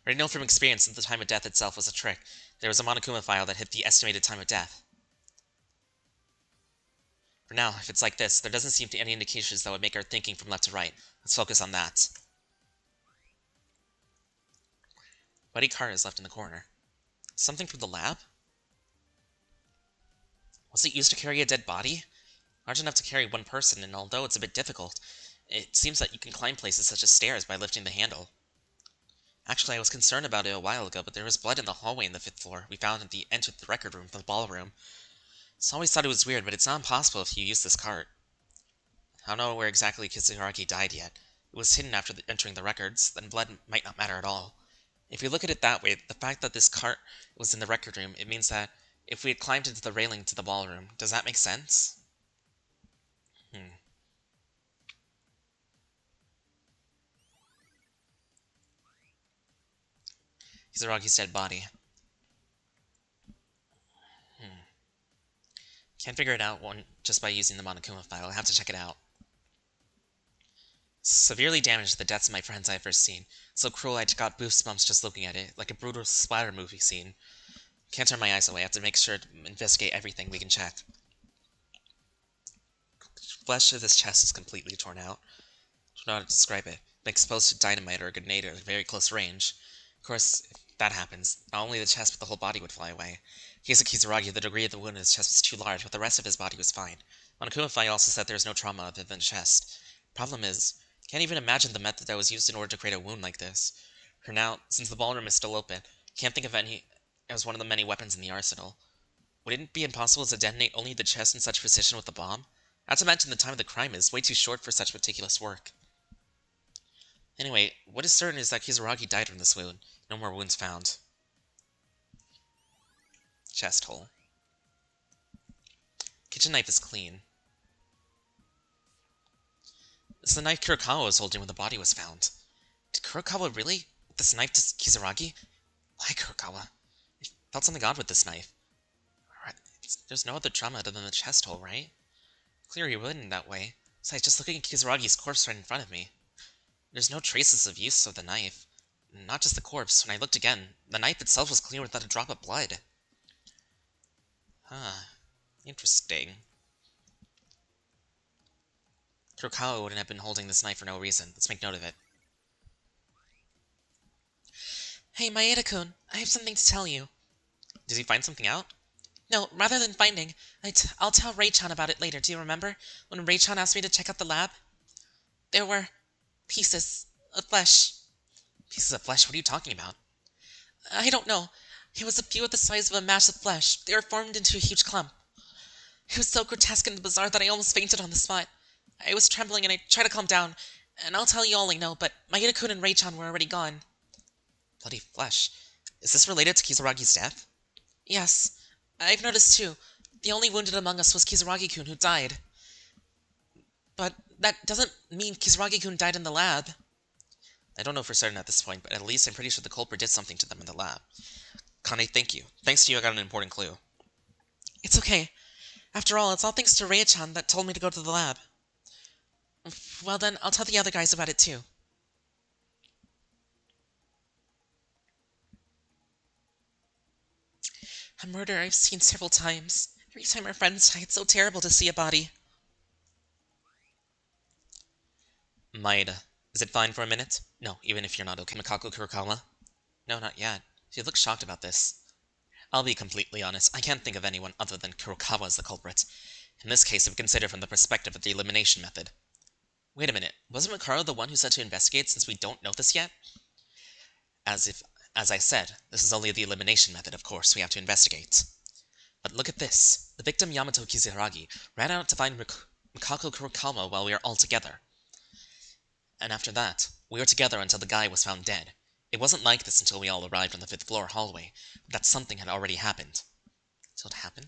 We already know from experience that the time of death itself was a trick. There was a Monokuma file that hit the estimated time of death. For now, if it's like this, there doesn't seem to be any indications that would make our thinking from left to right. Let's focus on that. Buddy cart is left in the corner. Something from the lab? Was it used to carry a dead body? Large enough to carry one person, and although it's a bit difficult, it seems that you can climb places such as stairs by lifting the handle. Actually, I was concerned about it a while ago, but there was blood in the hallway in the 5th floor we found at the end of the record room from the ballroom. So I always thought it was weird, but it's not impossible if you use this cart. I don't know where exactly Kisaragi died yet. It was hidden after entering the records, then blood might not matter at all. If you look at it that way, the fact that this cart was in the record room, it means that if we had climbed into the railing to the ballroom, does that make sense? Kisaragi's dead body. Can't figure it out just by using the Monokuma file. I have to check it out. Severely damaged the deaths of my friends I've ever seen. So cruel I got goosebumps just looking at it, like a brutal splatter movie scene. Can't turn my eyes away. I have to make sure to investigate everything we can check. Flesh of this chest is completely torn out. I don't know how to describe it. Been exposed to dynamite or a grenade at a very close range. Of course, if that happens, not only the chest but the whole body would fly away. In case of Kisaragi, the degree of the wound in his chest was too large, but the rest of his body was fine. Monokuma file also said there was no trauma other than the chest. Problem is, I can't even imagine the method that was used in order to create a wound like this. For now, since the ballroom is still open, I can't think of any as one of the many weapons in the arsenal. Would it be impossible to detonate only the chest in such precision with the bomb? Not to mention the time of the crime is way too short for such meticulous work. Anyway, what is certain is that Kisaragi died from this wound. No more wounds found. Chest hole. Kitchen knife is clean. This is the knife Kurokawa was holding when the body was found. Did Kurokawa really? This knife to Kisaragi? Why Kurokawa? I felt something odd with this knife. There's no other trauma other than the chest hole, right? Clear he wouldn't that way. Besides, just looking at Kisaragi's corpse right in front of me. There's no traces of use of the knife. Not just the corpse. When I looked again, the knife itself was clean without a drop of blood. Interesting. Kurokawa wouldn't have been holding this knife for no reason. Let's make note of it. Hey, Maeda-kun, I have something to tell you. Did he find something out? No, rather than finding, I'll tell Rei-chan about it later. Do you remember when Rei-chan asked me to check out the lab? There were pieces of flesh. Pieces of flesh? What are you talking about? I don't know. It was a few of the size of a mass of flesh. They were formed into a huge clump. It was so grotesque and bizarre that I almost fainted on the spot. I was trembling and I tried to calm down, and I'll tell you all I know, but Maeda-kun and Rei-chan were already gone. Bloody flesh. Is this related to Kisaragi's death? Yes. I've noticed too. The only wounded among us was Kisaragi-kun, who died. But that doesn't mean Kisaragi-kun died in the lab. I don't know for certain at this point, but at least I'm pretty sure the culprit did something to them in the lab. Kane, thank you. Thanks to you, I got an important clue. It's okay. After all, it's all thanks to Rei-chan that told me to go to the lab. Well then, I'll tell the other guys about it too. A murder I've seen several times. Every time our friends die, it's so terrible to see a body. Maeda, is it fine for a minute? No, even if you're not okay. Makaku Kurokawa? No, not yet. She looks shocked about this. I'll be completely honest, I can't think of anyone other than Kurokawa as the culprit. In this case, if we consider from the perspective of the elimination method. Wait a minute, wasn't Makaru the one who said to investigate since we don't know this yet? As I said, this is only the elimination method, of course, we have to investigate. But look at this. The victim Yamato Kisaragi ran out to find Makaku Kurokawa while we were all together. And after that, we were together until the guy was found dead. It wasn't like this until we all arrived on the 5th floor hallway, but that something had already happened. So what happened?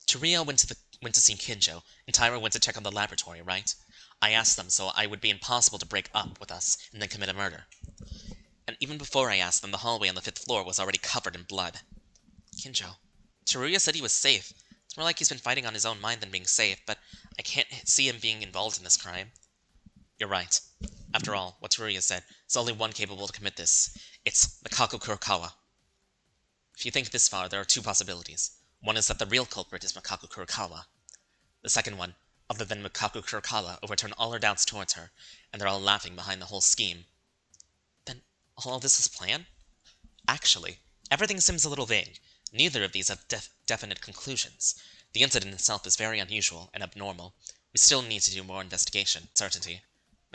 Chiria went to see Kinjo, and Tyra went to check on the laboratory, right? I asked them so it would be impossible to break up with us and then commit a murder. And even before I asked them, the hallway on the 5th floor was already covered in blood. Kinjo. Teruya said he was safe. It's more like he's been fighting on his own mind than being safe, but I can't see him being involved in this crime. You're right. After all, what Teruya said, there's only one capable to commit this. It's Makaku Kurokawa. If you think this far, there are two possibilities. One is that the real culprit is Makaku Kurokawa. The second one, other than Makaku Kurokawa, overturn all her doubts towards her, and they're all laughing behind the whole scheme. Then, all this is planned? Actually, everything seems a little vague. Neither of these have definite conclusions. The incident itself is very unusual and abnormal. We still need to do more investigation, certainty.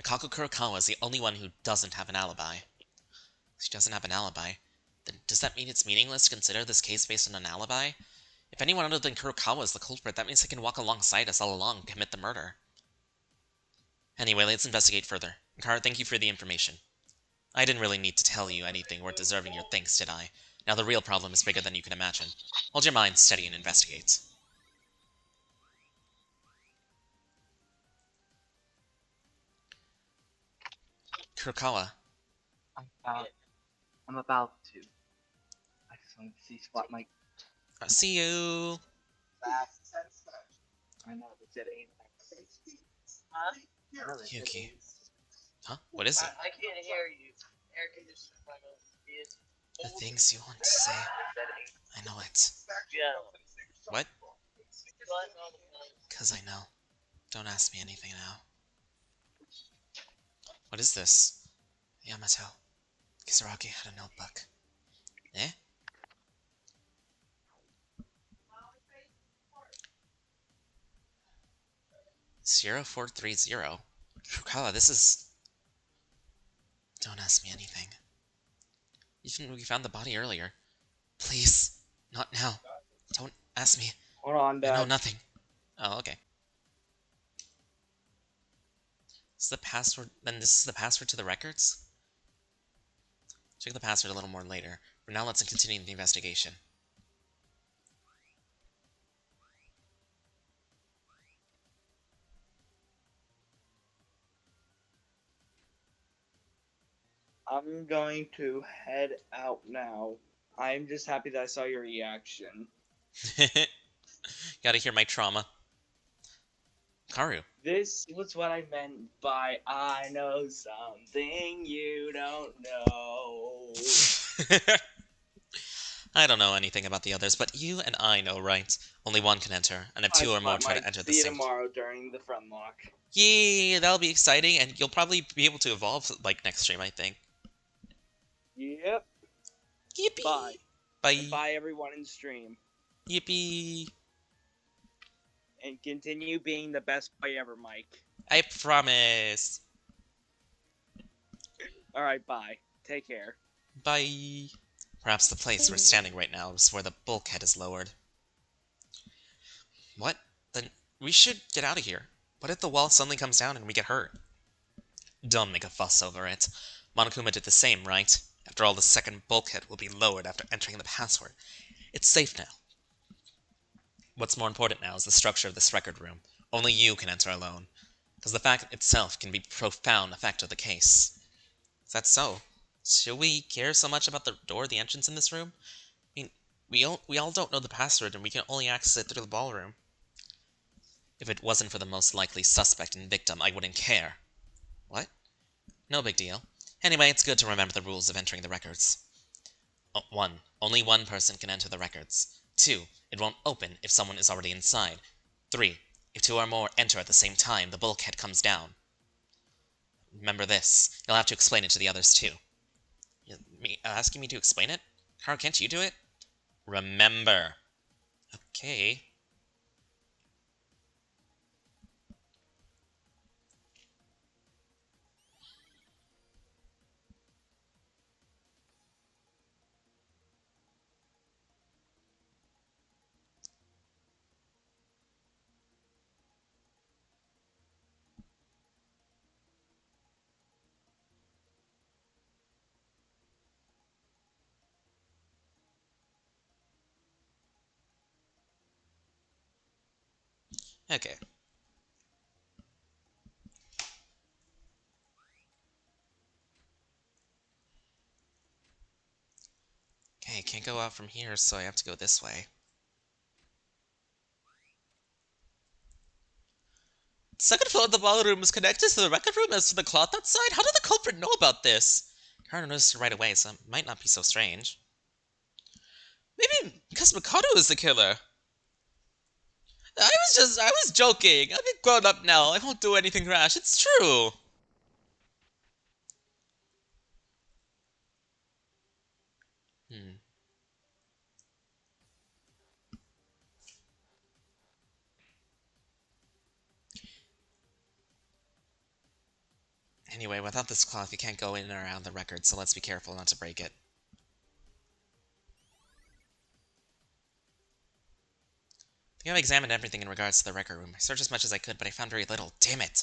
Makaku Kurokawa is the only one who doesn't have an alibi. She doesn't have an alibi. Then does that mean it's meaningless to consider this case based on an alibi? If anyone other than Kurokawa is the culprit, that means they can walk alongside us all along and commit the murder. Anyway, let's investigate further. Kara, thank you for the information. I didn't really need to tell you anything worth deserving your thanks, did I? Now the real problem is bigger than you can imagine. Hold your mind steady and investigate. Kurokawa. I'm about to. I just wanted to see Spot Mike. See you. I know they said ain't. Yuki. Huh? What is it? I can't hear you. Air conditioner. The things you want to say. I know it. Yeah. What? Because I know. Don't ask me anything now. What is this? Yamato. Kisaragi had a notebook. Eh? Zero 430. Kurokawa, this is... Don't ask me anything. Even we found the body earlier. Please. Not now. Don't ask me. Hold on, I know Dad. nothing. Oh, okay. This is the password. Then this is the password to the records? Check the password a little more later. For now, let's continue the investigation. I'm going to head out now. I'm just happy that I saw your reaction. Gotta hear my trauma. Karu. This was what I meant by I know something you don't know. I don't know anything about the others, but you and I know, right? Only one can enter, and if two or more try to enter the See you same... tomorrow during the front lock. Yay, that'll be exciting, and you'll probably be able to evolve, like, next stream, I think. Yep. Yippee! Bye. Bye. And bye everyone in stream. Yippee! And continue being the best boy ever, Mike. I promise! Alright, bye. Take care. Bye! Perhaps the place we're standing right now is where the bulkhead is lowered. What? Then we should get out of here. What if the wall suddenly comes down and we get hurt? Don't make a fuss over it. Monokuma did the same, right? After all, the second bulkhead will be lowered after entering the password. It's safe now. What's more important now is the structure of this record room. Only you can enter alone, because the fact itself can be a profound effect of the case. Is that so? Should we care so much about the door, the entrance in this room? I mean, we all don't know the password, and we can only access it through the ballroom. If it wasn't for the most likely suspect and victim, I wouldn't care. What? No big deal. Anyway, it's good to remember the rules of entering the records. 1. Only one person can enter the records. 2. It won't open if someone is already inside. 3. If 2 or more enter at the same time, the bulkhead comes down. Remember this. You'll have to explain it to the others too. Asking me to explain it? Haru, can't you do it? Remember. Okay. Okay. Okay, can't go out from here, so I have to go this way. The second floor of the ballroom is connected to the record room as to the cloth outside? How did the culprit know about this? Haru noticed it right away, so it might not be so strange. Maybe because Mikado is the killer. I was joking. I'm grown up now. I won't do anything rash. It's true. Anyway, without this cloth, you can't go in or around the record, so let's be careful not to break it. I think I've examined everything in regards to the record room. I searched as much as I could, but I found very little. Damn it!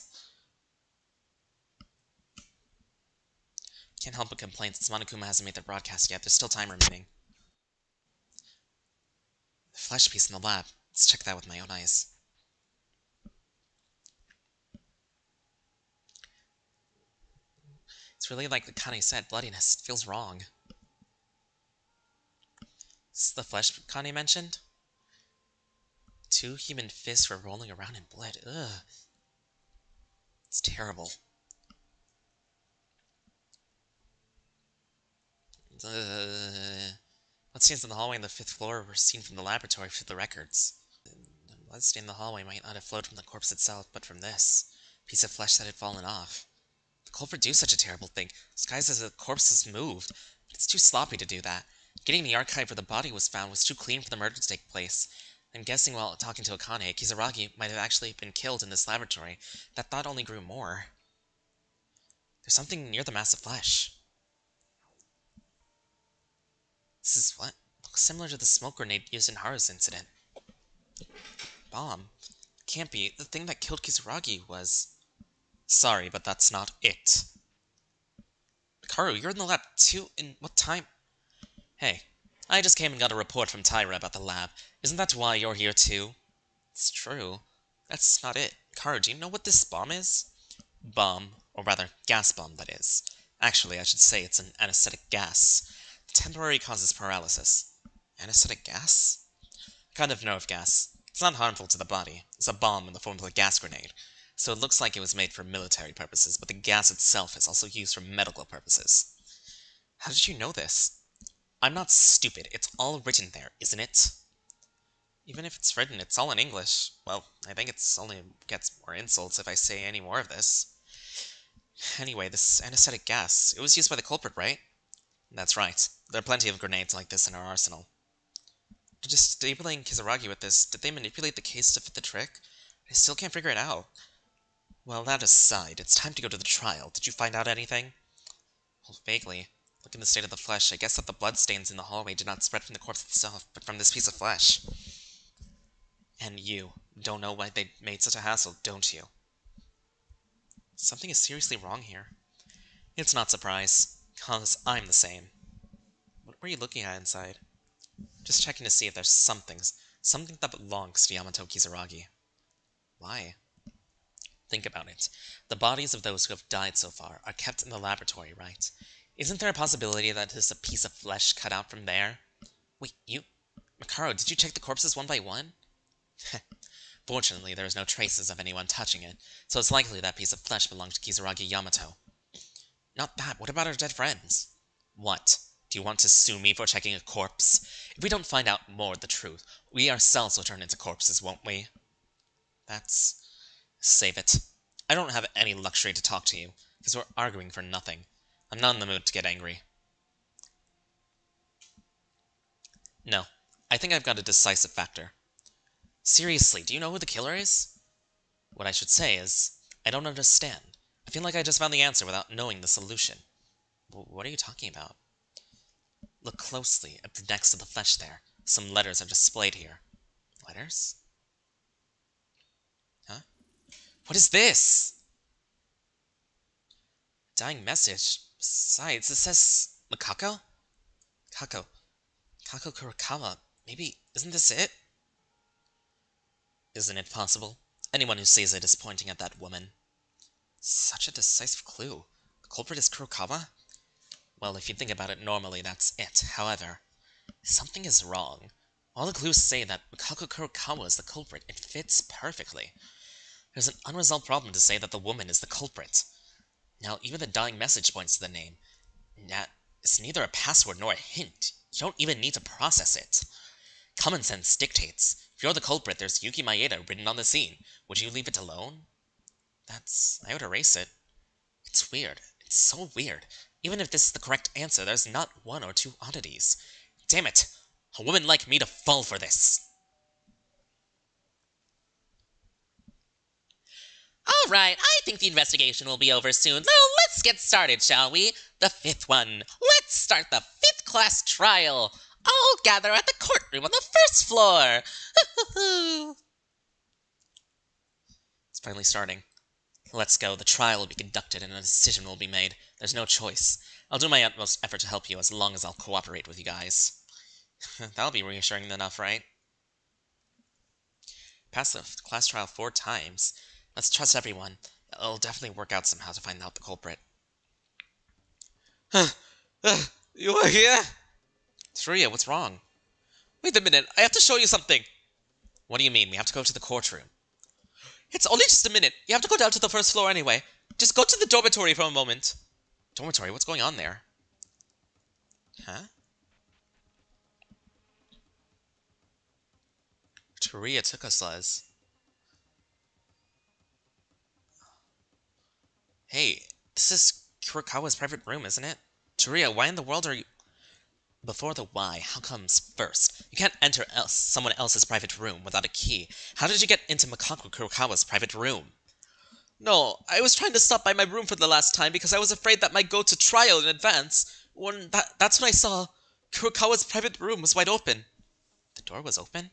Can't help but complain since Monokuma hasn't made the broadcast yet. There's still time remaining. The flesh piece in the lab. Let's check that with my own eyes. It's really like the Kane said, bloodiness. It feels wrong. This is the flesh Kane mentioned? 2 human fists were rolling around in blood. Ugh. It's terrible. Bloodstains in the hallway on the 5th floor were seen from the laboratory through the records. The bloodstain in the hallway might not have flowed from the corpse itself, but from this piece of flesh that had fallen off. The culprit do such a terrible thing, disguised as a corpse is moved, but it's too sloppy to do that. Getting the archive where the body was found was too clean for the murder to take place. I'm guessing while talking to Akane, Kisaragi might have actually been killed in this laboratory. That thought only grew more. There's something near the mass of flesh. This is what? Looks similar to the smoke grenade used in Haru's incident. Bomb? Can't be. The thing that killed Kisaragi was... Sorry, but that's not it. Haru, you're in the lab too? In what time? Hey, I just came and got a report from Tyra about the lab. Isn't that why you're here too? It's true. That's not it. Haru, do you know what this bomb is? Bomb, or rather, gas bomb, that is. Actually, I should say it's an anesthetic gas. It temporarily causes paralysis. Anesthetic gas? A kind of nerve gas. It's not harmful to the body. It's a bomb in the form of a gas grenade. So it looks like it was made for military purposes, but the gas itself is also used for medical purposes. How did you know this? I'm not stupid. It's all written there, isn't it? Even if it's written, it's all in English. Well, I think it's only gets more insults if I say any more of this. Anyway, this anesthetic gas, it was used by the culprit, right? That's right. There are plenty of grenades like this in our arsenal. Just disabling Kisaragi with this, did they manipulate the case to fit the trick? I still can't figure it out. Well, that aside, it's time to go to the trial. Did you find out anything? Well, vaguely. Looking at the state of the flesh, I guess that the bloodstains in the hallway did not spread from the corpse itself, but from this piece of flesh. And you don't know why they made such a hassle, don't you? Something is seriously wrong here. It's not surprise, cause I'm the same. What were you looking at inside? Just checking to see if there's something that belongs to Yamato Kisaragi. Why? Think about it. The bodies of those who have died so far are kept in the laboratory, right? Isn't there a possibility that it is a piece of flesh cut out from there? Wait, Makaru, did you check the corpses one by one? Fortunately, there is no traces of anyone touching it, so it's likely that piece of flesh belonged to Kisaragi Yamato. Not that, what about our dead friends? What? Do you want to sue me for checking a corpse? If we don't find out more of the truth, we ourselves will turn into corpses, won't we? Save it. I don't have any luxury to talk to you, because we're arguing for nothing. I'm not in the mood to get angry. No, I think I've got a decisive factor. Seriously, do you know who the killer is? What I should say is, I don't understand. I feel like I just found the answer without knowing the solution. What are you talking about? Look closely at the next to the flesh there. Some letters are displayed here. Letters? Huh? What is this? Dying message. Besides, it says Makako? Kako Kurokawa. Maybe, isn't this it? Isn't it possible? Anyone who sees it is pointing at that woman. Such a decisive clue. The culprit is Kurokawa? Well, if you think about it normally, that's it. However, something is wrong. All the clues say that Makako Kurokawa is the culprit. It fits perfectly. There's an unresolved problem to say that the woman is the culprit. Now, even the dying message points to the name. That is neither a password nor a hint. You don't even need to process it. Common sense dictates. If you're the culprit, there's Yuki Maeda written on the scene. Would you leave it alone? I would erase it. It's weird. It's so weird. Even if this is the correct answer, there's not one or two oddities. Damn it! A woman like me to fall for this! Alright, I think the investigation will be over soon. So let's get started, shall we? The fifth one. Let's start the fifth class trial. All gather at the courtroom on the first floor. It's finally starting. Let's go. The trial will be conducted and a decision will be made. There's no choice. I'll do my utmost effort to help you as long as I'll cooperate with you guys. That'll be reassuring enough, right? Passed the class trial 4 times. Let's trust everyone. It'll definitely work out somehow to find out the culprit. You are here? Tsuruya, what's wrong? Wait a minute, I have to show you something. What do you mean? We have to go to the courtroom. It's only just a minute. You have to go down to the first floor anyway. Just go to the dormitory for a moment. Dormitory? What's going on there? Huh? Tsuruya took us, Les. Hey, this is Kurokawa's private room, isn't it? Tsuruya, why in the world are you... Before the why, how comes first? You can't enter someone else's private room without a key. How did you get into Makako Kurokawa's private room? No, I was trying to stop by my room for the last time because I was afraid that might go to trial in advance. That's when I saw Kurokawa's private room was wide open. The door was open?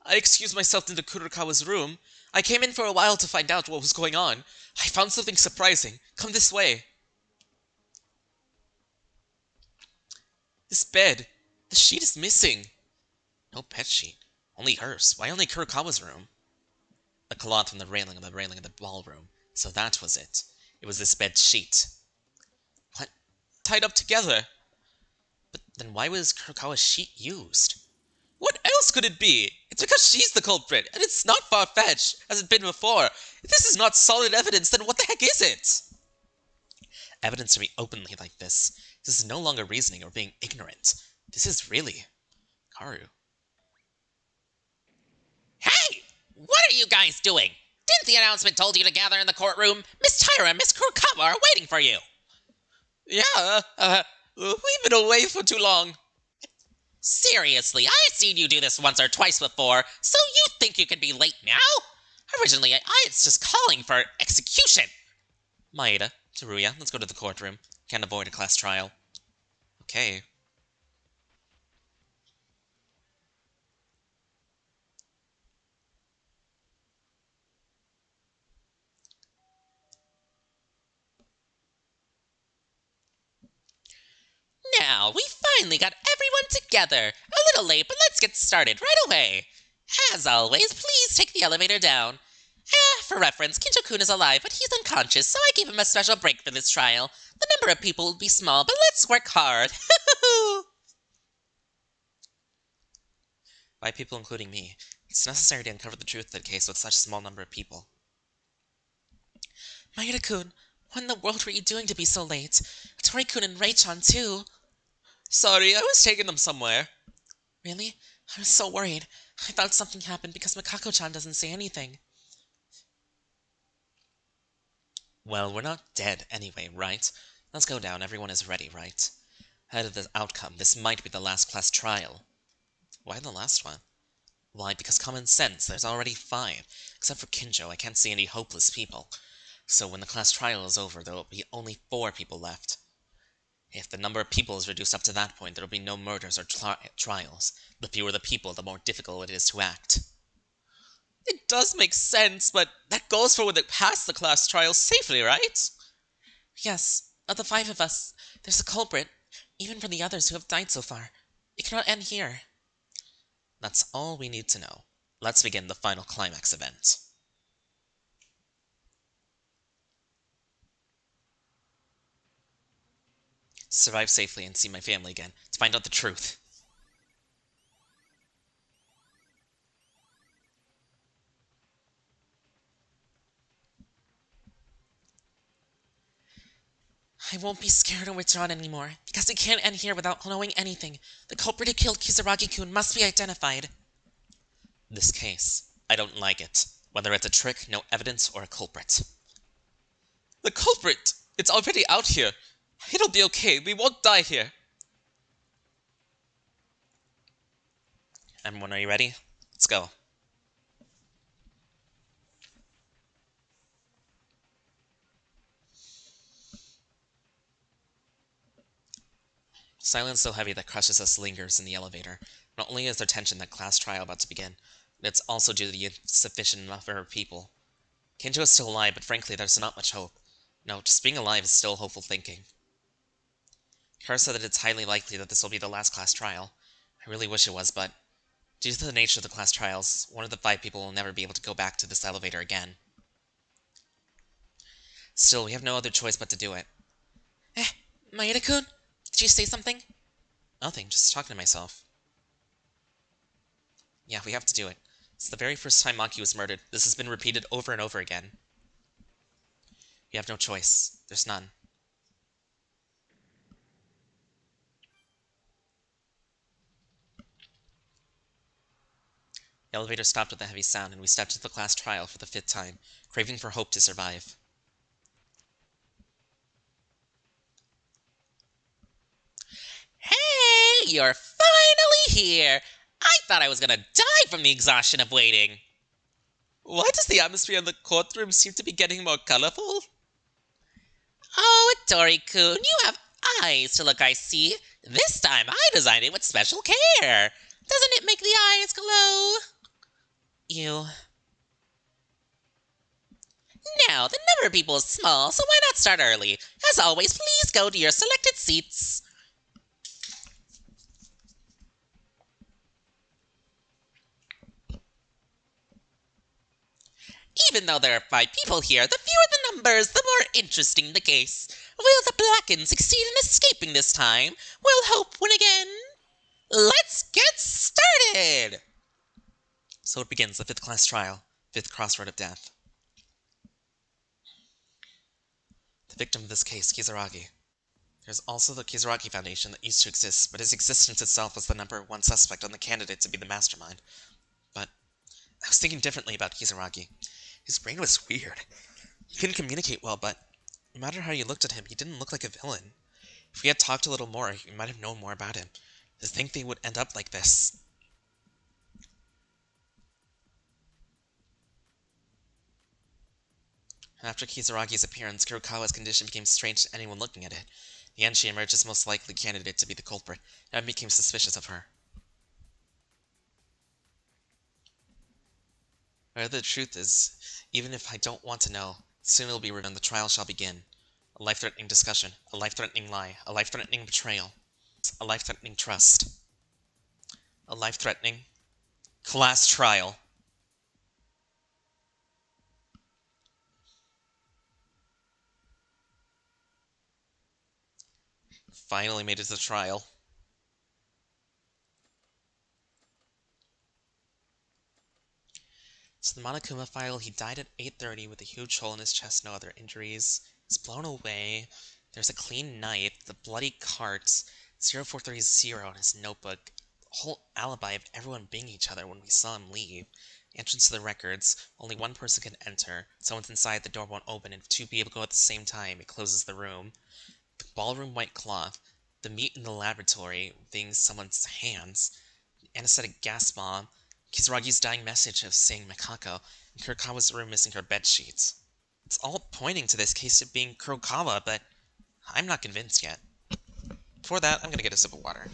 I excused myself into Kurokawa's room. I came in for a while to find out what was going on. I found something surprising. Come this way. This bed. The sheet is missing. No bed sheet. Only hers. Why only Kurokawa's room? A cloth from the railing of the ballroom. So that was it. It was this bed sheet. What? Tied up together. But then why was Kurokawa's sheet used? What else could it be? It's because she's the culprit, and it's not far-fetched, as it's been before. If this is not solid evidence, then what the heck is it? Evidence to me openly like this. This is no longer reasoning or being ignorant. This is really... Karu. Hey! What are you guys doing? Didn't the announcement told you to gather in the courtroom? Miss Tyra and Miss Kurokawa are waiting for you. Yeah, we've been away for too long. Seriously, I've seen you do this once or twice before, so you think you can be late now? Originally, I was just calling for execution. Maeda, Tsuruya, let's go to the courtroom. Can't avoid a class trial. Okay. Now, we finally got everyone together. A little late, but let's get started right away. As always, please take the elevator down. For reference, Kinjo-kun is alive, but he's unconscious, so I gave him a special break for this trial. The number of people will be small, but let's work hard. 5 people including me. It's necessary to uncover the truth of the case with such a small number of people. Maeda-kun, what in the world were you doing to be so late? Tori-kun and Ray-chan too. Sorry, I was taking them somewhere. Really? I was so worried. I thought something happened because Makako-chan doesn't say anything. Well, we're not dead anyway, right? Let's go down. Everyone is ready, right? Ahead of the outcome, this might be the last class trial. Why the last one? Why, because common sense, there's already 5. Except for Kinjo, I can't see any hopeless people. So when the class trial is over, there will be only 4 people left. If the number of people is reduced up to that point, there will be no murders or trials. The fewer the people, the more difficult it is to act. It does make sense, but that goes for when they pass the class trial safely, right? Yes, of the 5 of us, there's a culprit, even for the others who have died so far. It cannot end here. That's all we need to know. Let's begin the final climax event. To survive safely and see my family again, to find out the truth. I won't be scared or withdrawn anymore, because it can't end here without knowing anything. The culprit who killed Kisaragi-kun must be identified. This case, I don't like it. Whether it's a trick, no evidence, or a culprit. The culprit! It's already out here! It'll be okay, we won't die here! Everyone, are you ready? Let's go. Silence so heavy that crushes us lingers in the elevator. Not only is there tension that class trial about to begin, but it's also due to the insufficient number of people. Kinjo is still alive, but frankly, there's not much hope. No, just being alive is still hopeful thinking. Kara said that it's highly likely that this will be the last class trial. I really wish it was, but due to the nature of the class trials, one of the 5 people will never be able to go back to this elevator again. Still, we have no other choice but to do it. Maeda-kun? Did you say something? Nothing, just talking to myself. Yeah, we have to do it. It's the very first time Maki was murdered. This has been repeated over and over again. We have no choice. There's none. The elevator stopped with a heavy sound, and we stepped into the class trial for the 5th time, craving for hope to survive. Hey, you're finally here! I thought I was gonna die from the exhaustion of waiting. Why does the atmosphere in the courtroom seem to be getting more colorful? Oh, Tori-kun, you have eyes to look, I see. This time I designed it with special care. Doesn't it make the eyes glow? Ew. Now, the number of people is small, so why not start early? As always, please go to your selected seats. Even though there are 5 people here, the fewer the numbers, the more interesting the case. Will the Blackens succeed in escaping this time? Will hope win again? Let's get started! So it begins, the 5th class trial, 5th crossroad of death. The victim of this case, Kisaragi. There's also the Kisaragi Foundation that used to exist, but his existence itself was the number 1 suspect on the candidate to be the mastermind. But I was thinking differently about Kisaragi. His brain was weird. He couldn't communicate well, but no matter how you looked at him, he didn't look like a villain. If we had talked a little more, we might have known more about him. To think they would end up like this. After Kisaragi's appearance, Kurokawa's condition became strange to anyone looking at it. In the end, she emerged as most likely candidate to be the culprit, and I became suspicious of her. Whatever the truth is, even if I don't want to know, soon it will be revealed and the trial shall begin. A life-threatening discussion, a life-threatening lie, a life-threatening betrayal. A life-threatening trust. A life-threatening class trial. Finally made it to the trial. So the Monokuma file, he died at 8:30 with a huge hole in his chest, no other injuries. It's blown away. There's a clean knife, the bloody cart, 0430 in his notebook, the whole alibi of everyone being each other when we saw him leave. Entrance to the records, only one person can enter. Someone's inside, the door won't open, and if two people go at the same time, it closes the room. The ballroom white cloth, the meat in the laboratory being someone's hands, the anesthetic gas bomb, Kisaragi's dying message of saying Mikako, and Kurokawa's room missing her bedsheets. It's all pointing to this case of being Kurokawa, but I'm not convinced yet. Before that, I'm gonna get a sip of water.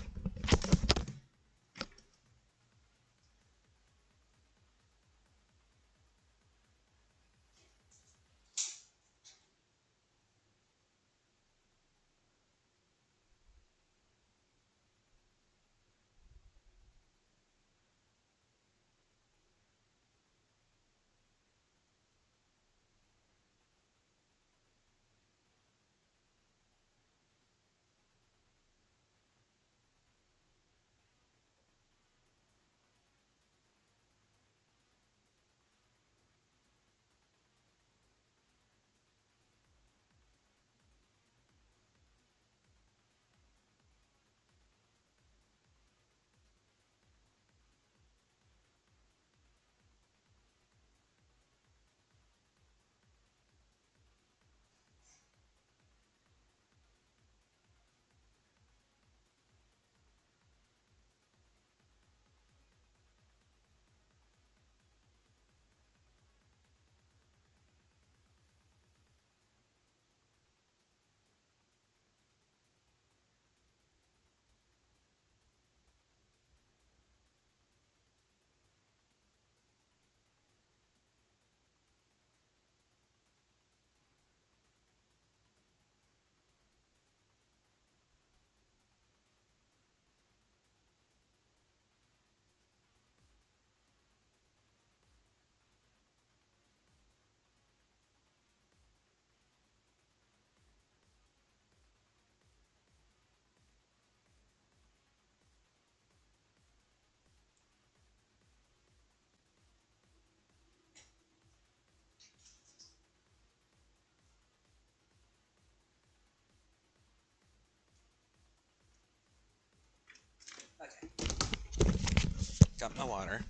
Got my water.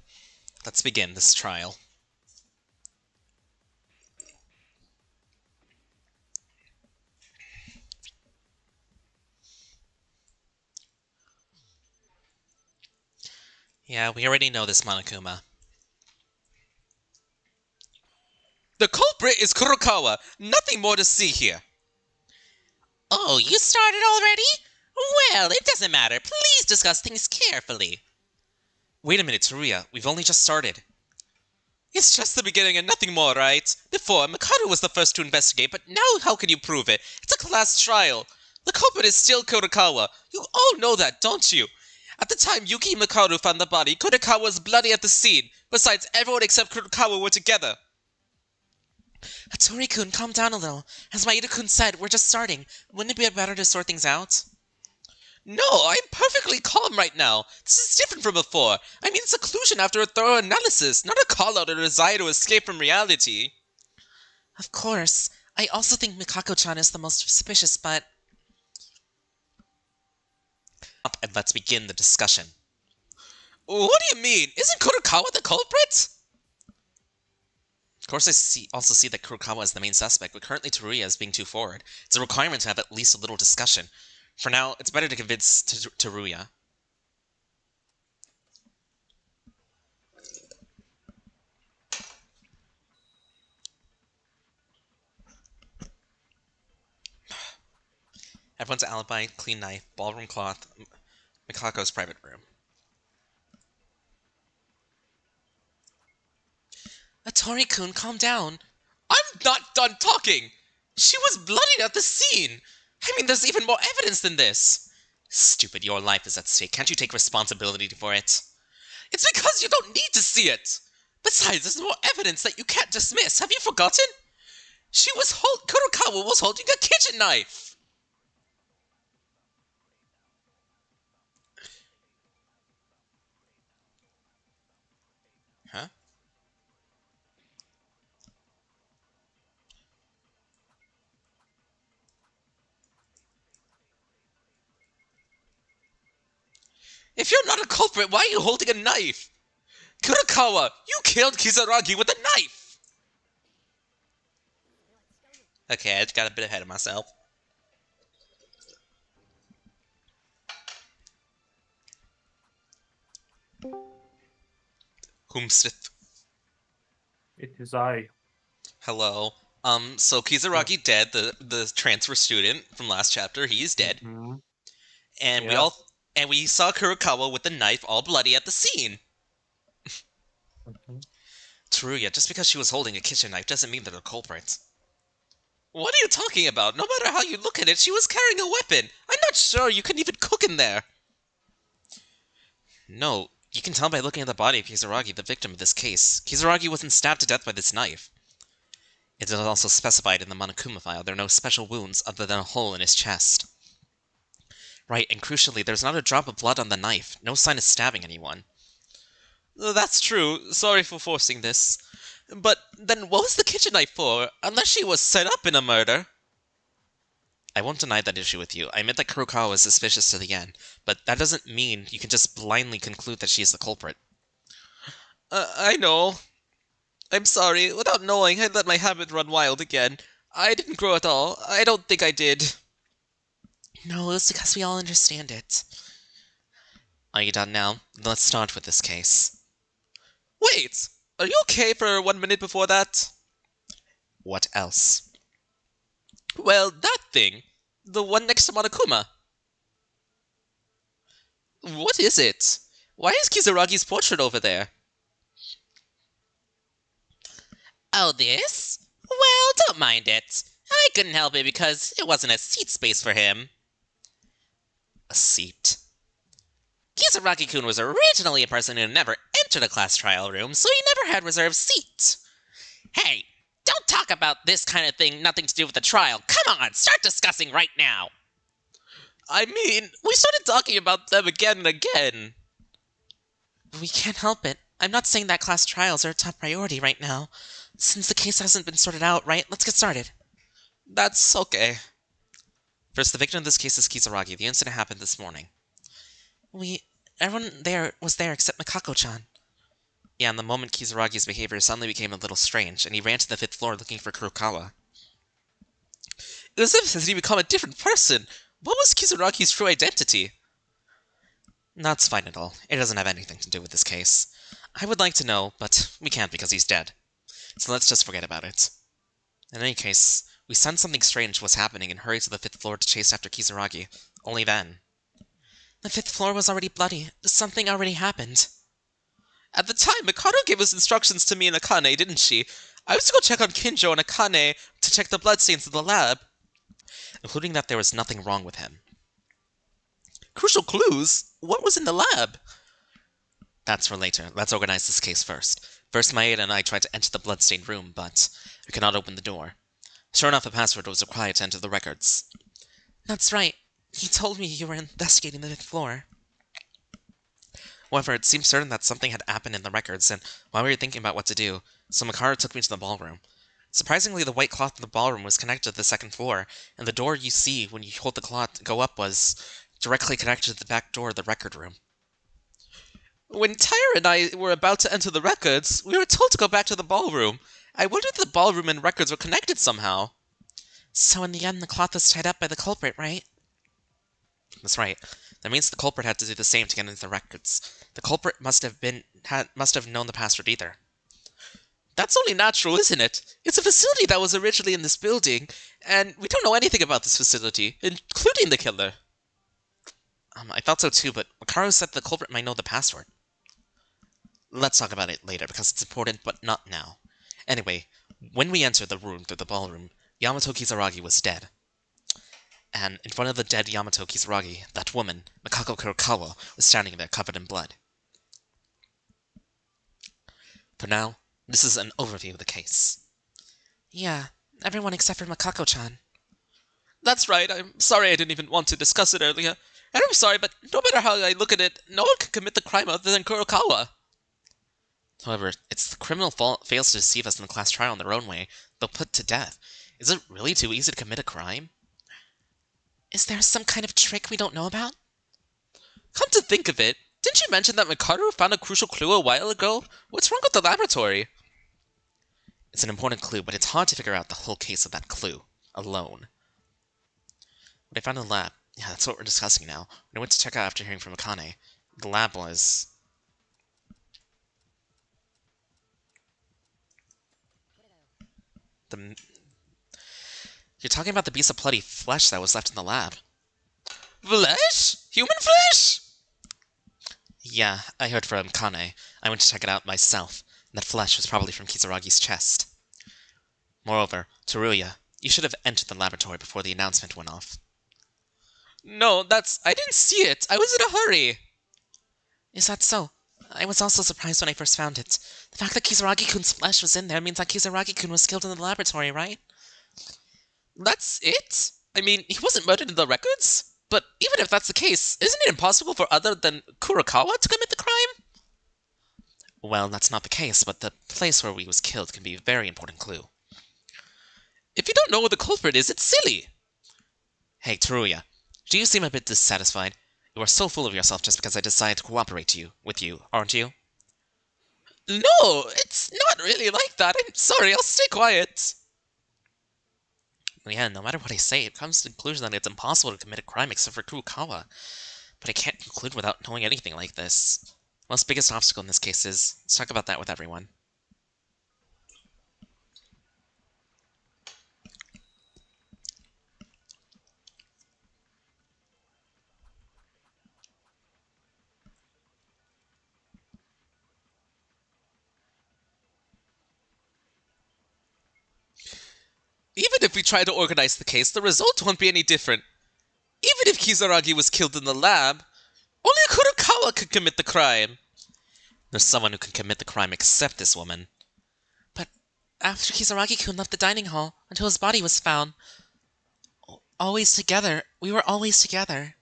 Let's begin this trial. Yeah, we already know this, Monokuma. The culprit is Kurokawa. Nothing more to see here. Oh, you started already? Well, it doesn't matter. Please discuss things carefully. Wait a minute, Teruya. We've only just started. It's just the beginning and nothing more, right? Before, Mikado was the first to investigate, but now how can you prove it? It's a class trial. The culprit is still Kurokawa. You all know that, don't you? At the time Yuki and Mikado found the body, Kurokawa was bloody at the scene. Besides, everyone except Kurokawa were together. Hattori-kun, calm down a little. As Maeda-kun said, we're just starting. Wouldn't it be better to sort things out? No, I'm perfectly calm right now. This is different from before. I mean seclusion after a thorough analysis, not a call-out or desire to escape from reality. Of course. I also think Mikako-chan is the most suspicious, but... Up and let's begin the discussion. What do you mean? Isn't Kurokawa the culprit? Of course, I also see that Kurokawa is the main suspect, but currently Teruya is being too forward. It's a requirement to have at least a little discussion. For now, it's better to convince Teruya. Everyone's alibi, clean knife, ballroom cloth, Mikako's private room. Hattori-kun, calm down. I'm not done talking! She was bloodied at the scene! I mean, there's even more evidence than this! Stupid, your life is at stake. Can't you take responsibility for it? It's because you don't need to see it! Besides, there's more evidence that you can't dismiss. Have you forgotten? Kurokawa was holding a kitchen knife! Huh? If you're not a culprit, why are you holding a knife? Kurokawa, you killed Kisaragi with a knife! Okay, I got a bit ahead of myself. Whomsith? It is I. Hello. So Kisaragi dead, the transfer student from last chapter, he is dead. Mm-hmm. And Yes. we saw Kurokawa with the knife all bloody at the scene. Mm-hmm. Teruya, just because she was holding a kitchen knife doesn't mean they're the culprits. What are you talking about? No matter how you look at it, she was carrying a weapon. I'm not sure you can even cook in there. No, you can tell by looking at the body of Kisaragi, the victim of this case. Kisaragi wasn't stabbed to death by this knife. It is also specified in the Monokuma file there are no special wounds other than a hole in his chest. Right, and crucially, there's not a drop of blood on the knife. No sign of stabbing anyone. That's true. Sorry for forcing this. But then what was the kitchen knife for? Unless she was set up in a murder. I won't deny that issue with you. I admit that Kurokawa was suspicious to the end, but that doesn't mean you can just blindly conclude that she's the culprit. I know. I'm sorry. Without knowing, I let my habit run wild again. I didn't grow at all. I don't think I did. No, it's because we all understand it. Are you done now? Let's start with this case. Wait! Are you okay for 1 minute before that? What else? Well, that thing. The one next to Monokuma. What is it? Why is Kisaragi's portrait over there? Oh, this? Well, don't mind it. I couldn't help it because it wasn't a seat space for him. A seat? Kisaragi-kun was originally a person who never entered a class trial room, so he never had reserved seat. Hey, don't talk about this kind of thing, nothing to do with the trial. Come on, start discussing right now. I mean, we started talking about them again and again. We can't help it. I'm not saying that class trials are a top priority right now. Since the case hasn't been sorted out, right? Let's get started. That's okay. First, the victim of this case is Kisaragi. The incident happened this morning. Everyone there was there except Mikako-chan. Yeah, and the moment Kisaragi's behavior suddenly became a little strange, and he ran to the 5th floor looking for Kurokawa. It was as if he become a different person. What was Kisaragi's true identity? That's fine at all. It doesn't have anything to do with this case. I would like to know, but we can't because he's dead. So let's just forget about it. In any case, we sensed something strange was happening and hurried to the 5th floor to chase after Kisaragi. Only then. The 5th floor was already bloody. Something already happened. At the time, Mikado gave us instructions to me and Akane, didn't she? I was to go check on Kinjo and Akane to check the bloodstains in the lab. Including that there was nothing wrong with him. Crucial clues? What was in the lab? That's for later. Let's organize this case first. First, Maeda and I tried to enter the bloodstained room, but we could not open the door. Sure enough, a password was required to enter the records. That's right. He told me you were investigating the 5th floor. However, it seemed certain that something had happened in the records, and while we were thinking about what to do, so Mikaro took me to the ballroom. Surprisingly, the white cloth in the ballroom was connected to the 2nd floor, and the door you see when you hold the cloth to go up was directly connected to the back door of the record room. When Tyra and I were about to enter the records, we were told to go back to the ballroom. I wondered if the ballroom and records were connected somehow. So in the end, the cloth was tied up by the culprit, right? That's right. That means the culprit had to do the same to get into the records. The culprit must have known the password either. That's only natural, isn't it? It's a facility that was originally in this building, and we don't know anything about this facility, including the killer. I thought so too, but Mikaro said the culprit might know the password. Let's talk about it later, because it's important, but not now. Anyway, when we entered the room through the ballroom, Yamato Kisaragi was dead. And in front of the dead Yamato Kisaragi, that woman, Mikako Kurokawa, was standing there covered in blood. For now, this is an overview of the case. Yeah, everyone except for Makako-chan. That's right, I'm sorry I didn't even want to discuss it earlier. And I'm sorry, but no matter how I look at it, no one can commit the crime other than Kurokawa. However, it's the criminal fails to deceive us in the class trial in their own way, they'll put to death. Is it really too easy to commit a crime? Is there some kind of trick we don't know about? Come to think of it, didn't you mention that Mikaru found a crucial clue a while ago? What's wrong with the laboratory? It's an important clue, but it's hard to figure out the whole case of that clue alone. What I found in the lab, yeah, that's what we're discussing now. When I went to check out after hearing from Akane, the lab was... You're talking about the piece of bloody flesh that was left in the lab. Flesh? Human flesh? Yeah, I heard from Kane. I went to check it out myself, and that flesh was probably from Kisaragi's chest. Moreover, Teruya, you should have entered the laboratory before the announcement went off. No, I didn't see it. I was in a hurry. Is that so? I was also surprised when I first found it. The fact that Kisaragi-kun's flesh was in there means that Kisaragi-kun was killed in the laboratory, right? That's it? I mean, he wasn't murdered in the records? But even if that's the case, isn't it impossible for other than Kurokawa to commit the crime? Well, that's not the case, but the place where he was killed can be a very important clue. If you don't know what the culprit is, it's silly! Hey, Teruya, do you seem a bit dissatisfied? You are so full of yourself just because I decided to cooperate with you, aren't you? No, it's not really like that. I'm sorry, I'll stay quiet. Yeah, no matter what I say, it comes to the conclusion that it's impossible to commit a crime except for Kurokawa. But I can't conclude without knowing anything like this. The most biggest obstacle in this case is... Let's talk about that with everyone. Even if we try to organize the case, the result won't be any different. Even if Kisaragi was killed in the lab, only Kurokawa could commit the crime. There's someone who can commit the crime except this woman. But after Kisaragi-kun left the dining hall, until his body was found, we were always together.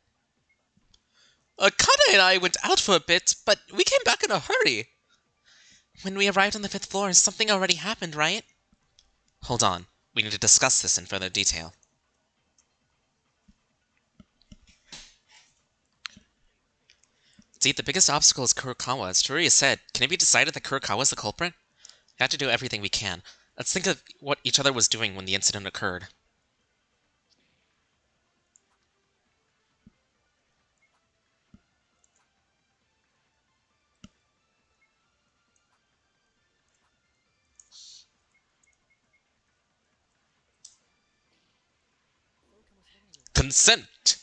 Akane and I went out for a bit, but we came back in a hurry. When we arrived on the 5th floor, something already happened, right? Hold on. We need to discuss this in further detail. See, the biggest obstacle is Kurokawa. As Teruya said, can it be decided that Kurokawa is the culprit? We have to do everything we can. Let's think of what each other was doing when the incident occurred. Consent!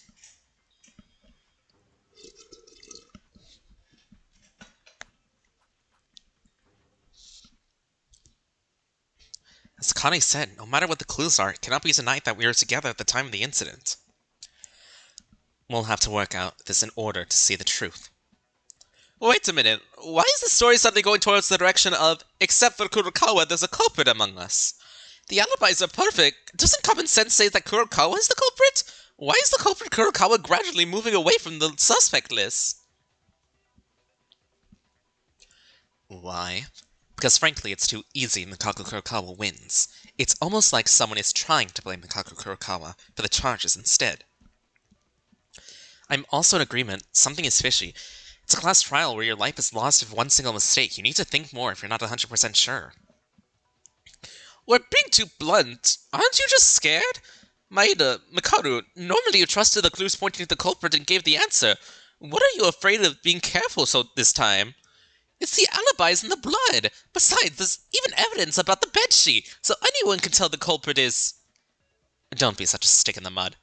As Akane said, no matter what the clues are, it cannot be denied that we were together at the time of the incident. We'll have to work out this in order to see the truth. Wait a minute, why is the story suddenly going towards the direction of, except for Kurokawa, there's a culprit among us? The alibis are perfect. Doesn't common sense say that Kurokawa is the culprit? Why is the culprit Kurokawa gradually moving away from the suspect list? Why? Because frankly, it's too easy and Mikako Kurokawa wins. It's almost like someone is trying to blame Mikako Kurokawa for the charges instead. I'm also in agreement, something is fishy. It's a class trial where your life is lost with one single mistake. You need to think more if you're not 100% sure. We're being too blunt. Aren't you just scared? Maeda, Mikaru, normally you trusted the clues pointing to the culprit and gave the answer. What are you afraid of being careful so this time? It's the alibis in the blood. Besides, there's even evidence about the bedsheet, so anyone can tell the culprit is... Don't be such a stick in the mud.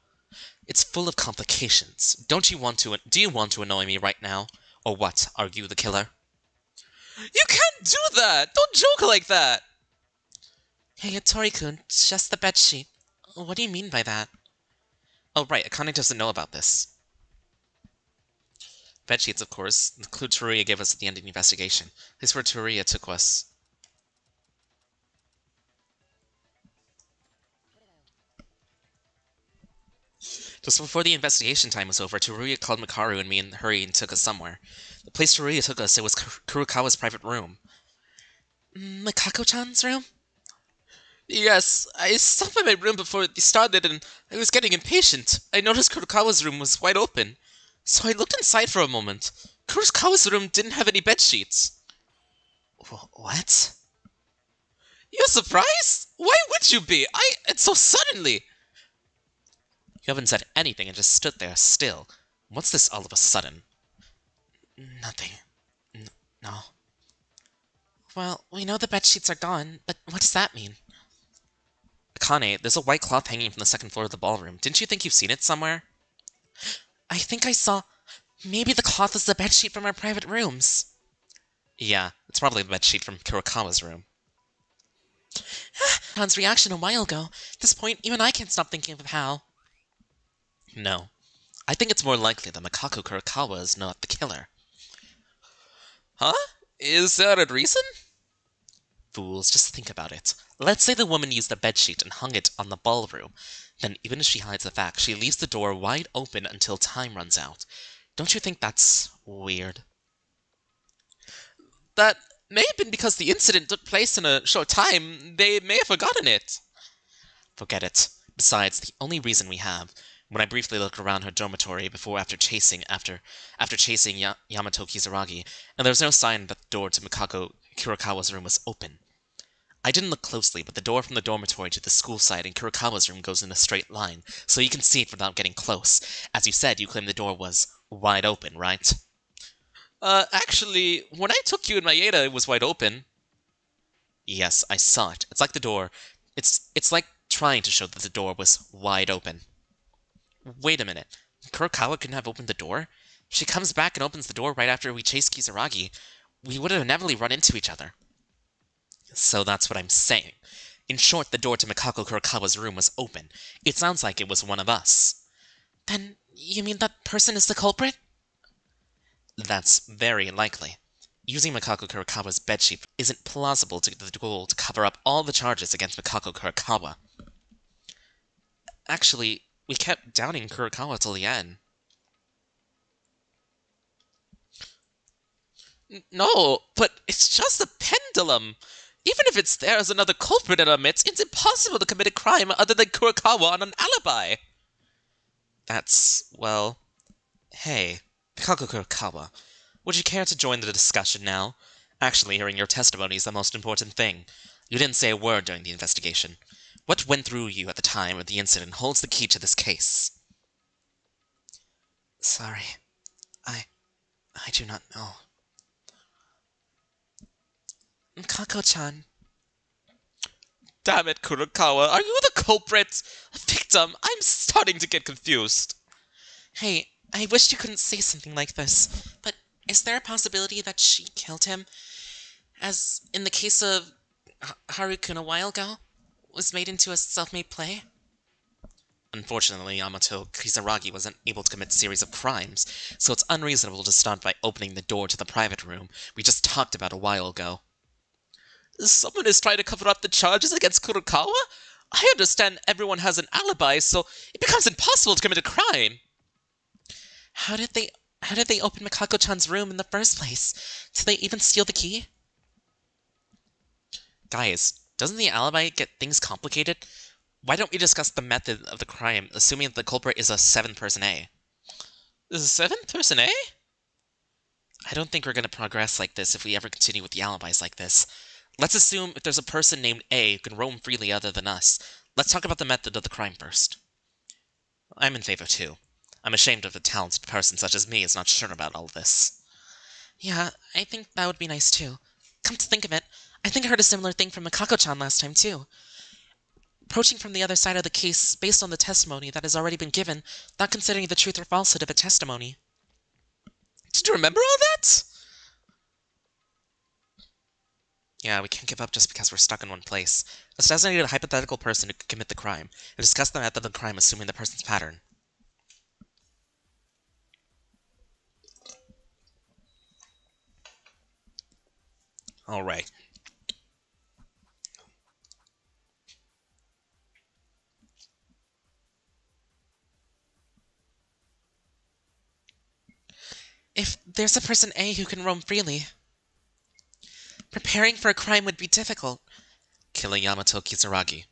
It's full of complications. Do you want to annoy me right now? Or what, are you the killer? You can't do that! Don't joke like that! Hey, Tori-kun, it's just the bedsheet. What do you mean by that? Oh, right, Akane doesn't know about this. Bedsheets, of course. The clue Teruya gave us at the end of the investigation. This is where Teruya took us. Just before the investigation time was over, Teruya called Makaru and me in a hurry and took us somewhere. The place Teruya took us, it was Kurokawa's private room. Makako-chan's room? Yes, I stopped by my room before it started and I was getting impatient. I noticed Kurokawa's room was wide open. So I looked inside for a moment. Kurokawa's room didn't have any bedsheets. What? You're surprised? Why would you be? It's so suddenly. You haven't said anything and just stood there still. What's this all of a sudden? Nothing. No. Well, we know the bedsheets are gone, but what does that mean? Akane, there's a white cloth hanging from the second floor of the ballroom. Didn't you think you've seen it somewhere? I think I saw... Maybe the cloth is the bedsheet from our private rooms. Yeah, it's probably the bedsheet from Kurokawa's room. Han's reaction a while ago. At this point, even I can't stop thinking of how. No. I think it's more likely that Makako Kurokawa is not the killer. Huh? Is there a reason? Fools, just think about it. Let's say the woman used the bedsheet and hung it on the ballroom. Then, even if she hides the fact, she leaves the door wide open until time runs out. Don't you think that's weird? That may have been because the incident took place in a short time. They may have forgotten it. Forget it. Besides, the only reason we have, when I briefly looked around her dormitory after chasing Yamato Kisaragi, and there was no sign that the door to Makako Kurokawa's room was open. I didn't look closely, but the door from the dormitory to the school side in Kurokawa's room goes in a straight line, so you can see it without getting close. As you said, you claimed the door was wide open, right? Actually, when I took you in Maeda, it was wide open. Yes, I saw it. It's like the door... It's like trying to show that the door was wide open. Wait a minute. Kurokawa couldn't have opened the door? She comes back and opens the door right after we chase Kisaragi. We would have inevitably run into each other. So that's what I'm saying. In short, the door to Makako Kurokawa's room was open. It sounds like it was one of us. Then, you mean that person is the culprit? That's very likely. Using Makako Kurokawa's bedsheet isn't plausible to the goal to cover up all the charges against Makako Kurokawa. Actually, we kept doubting Kurokawa till the end. No, but it's just a pendulum. Even if it's there as another culprit in our midst, it's impossible to commit a crime other than Kurokawa on an alibi. That's, well... Hey, Makako Kurokawa, would you care to join the discussion now? Actually, hearing your testimony is the most important thing. You didn't say a word during the investigation. What went through you at the time of the incident holds the key to this case. Sorry. I do not know. Makako-chan. Damn it, Kurokawa, are you the culprit? A victim? I'm starting to get confused. Hey, I wish you couldn't say something like this, but is there a possibility that she killed him? As in the case of Haru-kun a while ago? Was made into a self-made play? Unfortunately, Yamato Kisaragi wasn't able to commit a series of crimes, so it's unreasonable to start by opening the door to the private room we just talked about a while ago. Someone is trying to cover up the charges against Kurokawa? I understand everyone has an alibi, so it becomes impossible to commit a crime. How did they open Makako-chan's room in the first place? Did they even steal the key? Guys, doesn't the alibi get things complicated? Why don't we discuss the method of the crime, assuming that the culprit is a 7th person A? Is a 7th person A? I don't think we're going to progress like this if we ever continue with the alibis like this. Let's assume if there's a person named A who can roam freely other than us. Let's talk about the method of the crime first. I'm in favor too. I'm ashamed of a talented person such as me is not sure about all this. Yeah, I think that would be nice too. Come to think of it, I think I heard a similar thing from Makako-chan last time too. Approaching from the other side of the case based on the testimony that has already been given, not considering the truth or falsehood of a testimony. Did you remember all that? Yeah, we can't give up just because we're stuck in one place. Let's designate a hypothetical person who could commit the crime, and discuss the method of the crime assuming the person's pattern. Alright. If there's a person A who can roam freely, preparing for a crime would be difficult. Killing Yamato Kisaragi.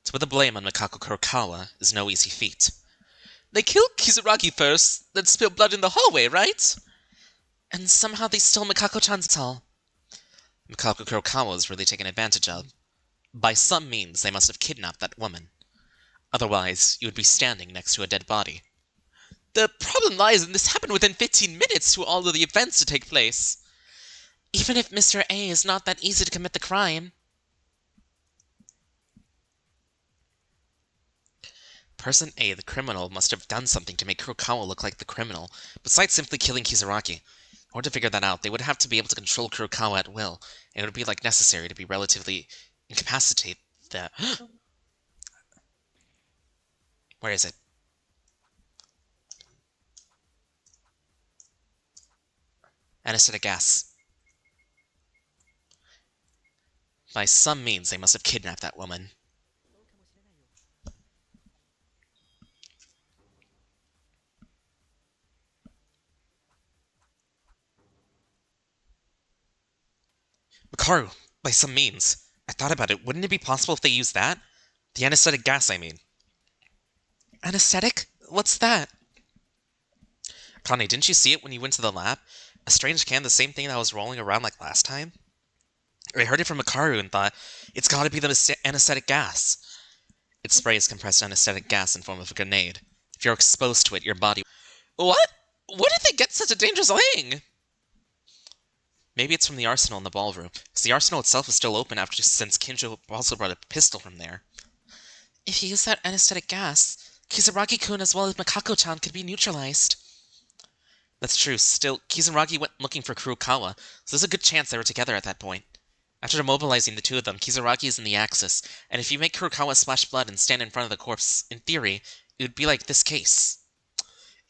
To put the blame on Mikako Kurokawa is no easy feat. They killed Kisaragi first, then spilled blood in the hallway, right? And somehow they stole Mikako-chan's all. Mikako Kurokawa was really taken advantage of. By some means, they must have kidnapped that woman. Otherwise, you would be standing next to a dead body. The problem lies in this happened within 15 minutes to all of the events to take place. Even if Mr. A is not that easy to commit the crime. Person A, the criminal, must have done something to make Kurokawa look like the criminal, besides simply killing Kisaragi. In order to figure that out, they would have to be able to control Kurokawa at will, and it would be necessary to be relatively incapacitate the... Where is it? Anesthetic gas. By some means, they must have kidnapped that woman. Makaru, by some means. I thought about it. Wouldn't it be possible if they used that? The anesthetic gas, I mean. Anesthetic? What's that? Connie, didn't you see it when you went to the lab? A strange can, the same thing that was rolling around like last time? I heard it from Makaru and thought, it's gotta be the anesthetic gas. It sprays compressed anesthetic gas in form of a grenade. If you're exposed to it, your body... What? Where did they get such a dangerous thing? Maybe it's from the arsenal in the ballroom, because the arsenal itself is still open since Kinjo also brought a pistol from there. If you use that anesthetic gas, Kisaragi-kun as well as Mikako-chan could be neutralized. That's true. Still, Kisaragi went looking for Kurokawa, so there's a good chance they were together at that point. After immobilizing the two of them, Kisaragi is in the Axis, and if you make Kurokawa splash blood and stand in front of the corpse, in theory, it would be like this case.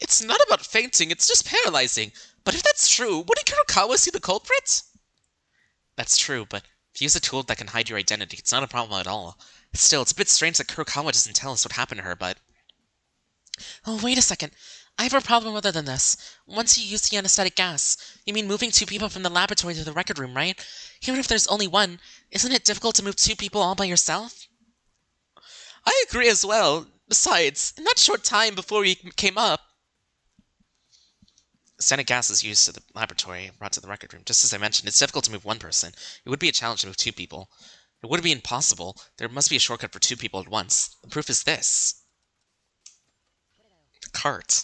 It's not about fainting, it's just paralyzing. But if that's true, wouldn't Kurokawa see the culprit? That's true, but if you use a tool that can hide your identity, it's not a problem at all. Still, it's a bit strange that Kurokawa doesn't tell us what happened to her, but... Oh, wait a second. I have a problem other than this. Once you use the anesthetic gas, you mean moving two people from the laboratory to the record room, right? Even if there's only one, isn't it difficult to move two people all by yourself? I agree as well. Besides, in that short time before we came up... Anesthetic gas is used to the laboratory and brought to the record room. Just as I mentioned, it's difficult to move one person. It would be a challenge to move two people. It would be impossible. There must be a shortcut for two people at once. The proof is this. The cart.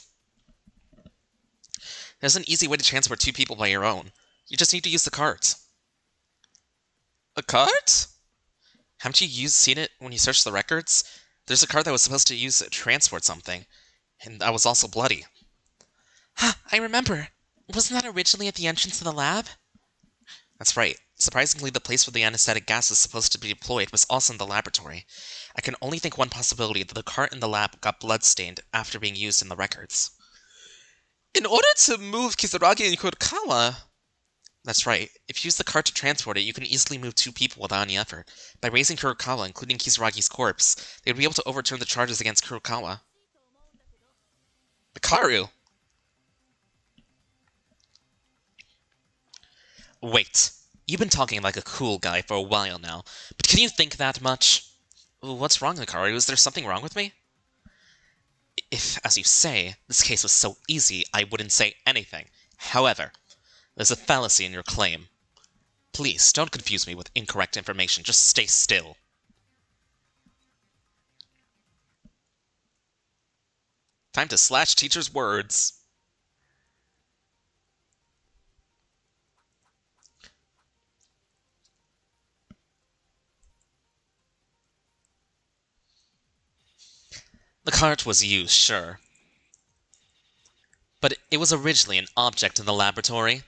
There's an easy way to transport two people by your own. You just need to use the cart. A cart? Haven't you seen it when you search the records? There's a cart that was supposed to use to transport something. And that was also bloody. I remember. Wasn't that originally at the entrance to the lab? That's right. Surprisingly, the place where the anesthetic gas is supposed to be deployed was also in the laboratory. I can only think one possibility that the cart in the lab got blood-stained after being used in the records. In order to move Kisaragi and Kurokawa... That's right. If you use the cart to transport it, you can easily move two people without any effort. By raising Kurokawa, including Kisaragi's corpse, they would be able to overturn the charges against Kurokawa. Makaru! Wait. You've been talking like a cool guy for a while now, but can you think that much? What's wrong, Hikaru? Is there something wrong with me? If, as you say, this case was so easy, I wouldn't say anything. However, there's a fallacy in your claim. Please, don't confuse me with incorrect information. Just stay still. Time to slash teacher's words. The cart was used, sure. But it was originally an object in the laboratory.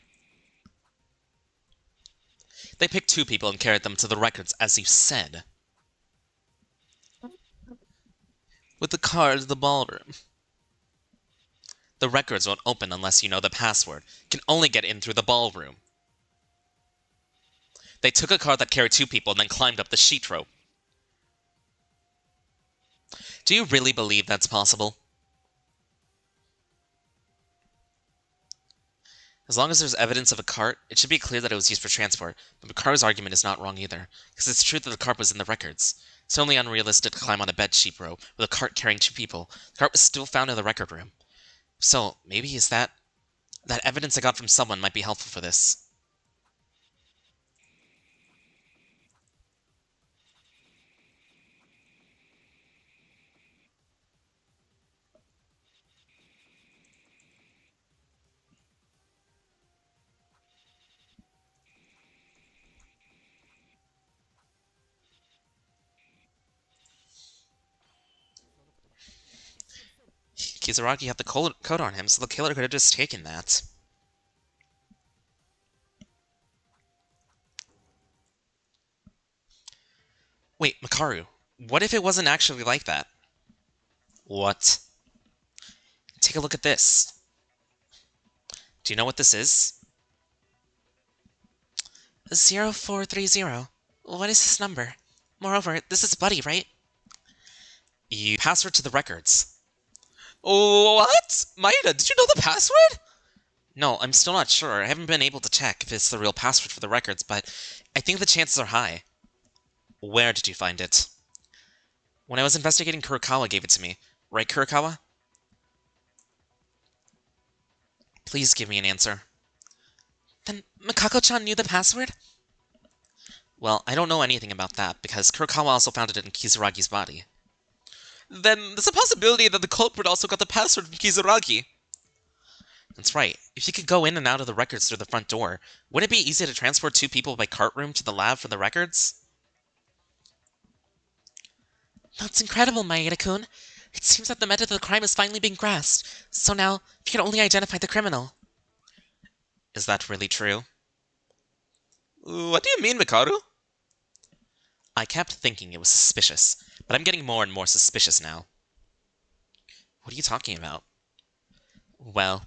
They picked two people and carried them to the records, as you said. With the card in the ballroom. The records won't open unless you know the password. You can only get in through the ballroom. They took a car that carried 2 people and then climbed up the sheet rope. Do you really believe that's possible? As long as there's evidence of a cart, it should be clear that it was used for transport, but Makaru's argument is not wrong either, because it's true that the cart was in the records. It's only unrealistic to climb on a bed sheet rope with a cart carrying 2 people. The cart was still found in the record room. So, maybe is that evidence I got from someone might be helpful for this. Kisaragi had the coat on him, so the killer could have just taken that. Wait, Makaru, what if it wasn't actually like that? What? Take a look at this. Do you know what this is? 0430. What is this number? Moreover, this is Buddy, right? You password to the records. What? Maeda, did you know the password? No, I'm still not sure. I haven't been able to check if it's the real password for the records, but I think the chances are high. Where did you find it? When I was investigating, Kurokawa gave it to me. Right, Kurokawa? Please give me an answer. Then Makako-chan knew the password? Well, I don't know anything about that, because Kurokawa also found it in Kisaragi's body. Then there's a possibility that the culprit also got the password from Kisaragi. That's right. If you could go in and out of the records through the front door, wouldn't it be easy to transport 2 people by cart room to the lab for the records? That's incredible, Maeda-kun. It seems that the method of the crime is finally being grasped. So now, we can only identify the criminal. Is that really true? What do you mean, Mikaru? I kept thinking it was suspicious, but I'm getting more and more suspicious now. What are you talking about? Well,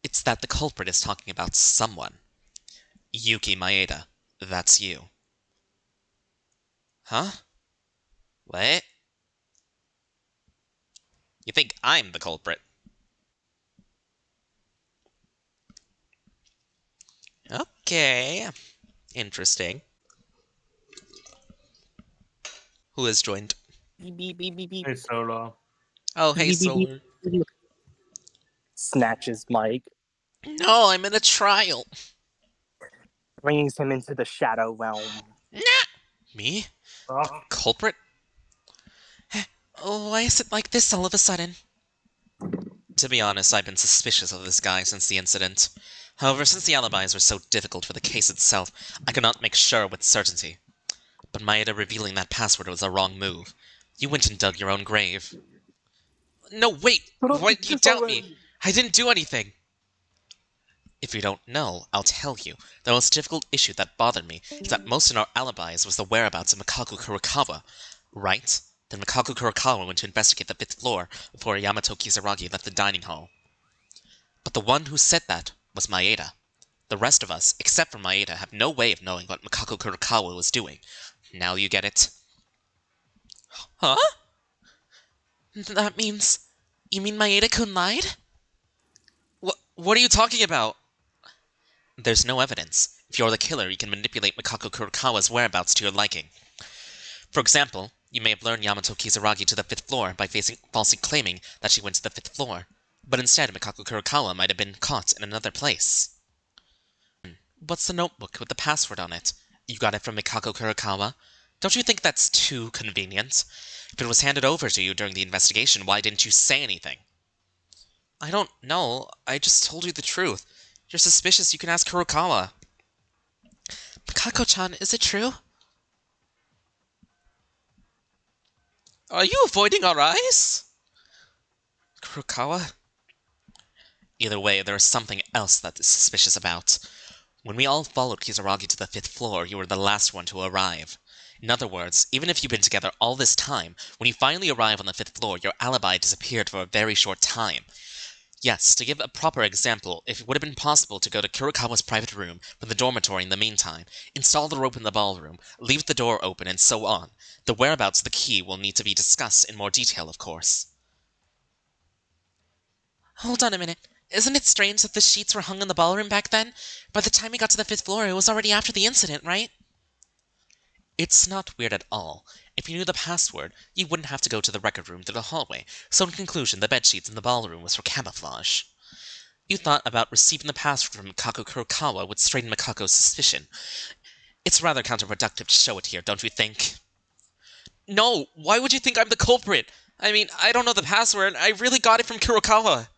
it's that the culprit is talking about someone. Yuki Maeda. That's you. Huh? What? You think I'm the culprit? Okay. Interesting. Who has joined? Beep, beep, beep, beep, beep. Hey, Solo. Oh, hey, Beep, beep, beep, Solar. beep, beep. Snatches Mike, No, I'm in a trial. brings him into the shadow realm. Nah. Me? Oh, Culprit? Oh, why is it like this all of a sudden? To be honest, I've been suspicious of this guy since the incident. However, since the alibis were so difficult for the case itself, I could not make sure with certainty. But Maeda revealing that password was a wrong move. You went and dug your own grave. No, wait! Why do you doubt me? I didn't do anything! If you don't know, I'll tell you. The most difficult issue that bothered me is that most in our alibis was the whereabouts of Mikaku Kurokawa. Right? Then Mikaku Kurokawa went to investigate the 5th floor before Yamato Kisaragi left the dining hall. But the one who said that was Maeda. The rest of us, except for Maeda, have no way of knowing what Mikaku Kurokawa was doing. Now you get it? Huh? That means... You mean Maeda-kun lied? What are you talking about? There's no evidence. If you're the killer, you can manipulate Mikaku Kurokawa's whereabouts to your liking. For example, you may have lured Yamato Kisaragi to the 5th floor by falsely claiming that she went to the 5th floor, but instead Mikaku Kurokawa might have been caught in another place. What's the notebook with the password on it? You got it from Mikaku Kurokawa? Don't you think that's too convenient? If it was handed over to you during the investigation, why didn't you say anything? I don't know. I just told you the truth. If you're suspicious, you can ask Kurokawa. Mikako-chan, is it true? Are you avoiding our eyes? Kurokawa? Either way, there is something else that is suspicious about. When we all followed Kisaragi to the 5th floor, you were the last one to arrive. In other words, even if you've been together all this time, when you finally arrive on the 5th floor, your alibi disappeared for a very short time. Yes, to give a proper example, if it would have been possible to go to Kurokawa's private room from the dormitory in the meantime, install the rope in the ballroom, leave the door open, and so on, the whereabouts of the key will need to be discussed in more detail, of course. Hold on a minute. Isn't it strange that the sheets were hung in the ballroom back then? By the time we got to the 5th floor, it was already after the incident, right? It's not weird at all. If you knew the password, you wouldn't have to go to the record room through the hallway, so in conclusion, the bedsheets in the ballroom was for camouflage. You thought about receiving the password from Mikako Kurokawa would straighten Mikako's suspicion. It's rather counterproductive to show it here, don't you think? No! Why would you think I'm the culprit? I mean, I don't know the password, I really got it from Kurokawa!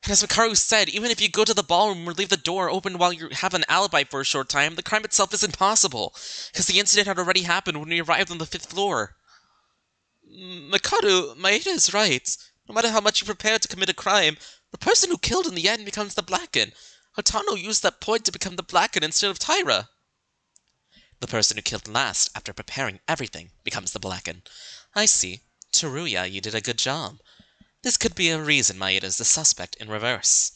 And as Mikaru said, even if you go to the ballroom or leave the door open while you have an alibi for a short time, the crime itself is impossible, because the incident had already happened when we arrived on the 5th floor. Mikaru, Maeda is right. No matter how much you prepare to commit a crime, the person who killed in the end becomes the Blacken. Hatano used that point to become the Blacken instead of Taira. The person who killed last, after preparing everything, becomes the Blacken. I see. Teruya, you did a good job. This could be a reason Maeda is the suspect in reverse.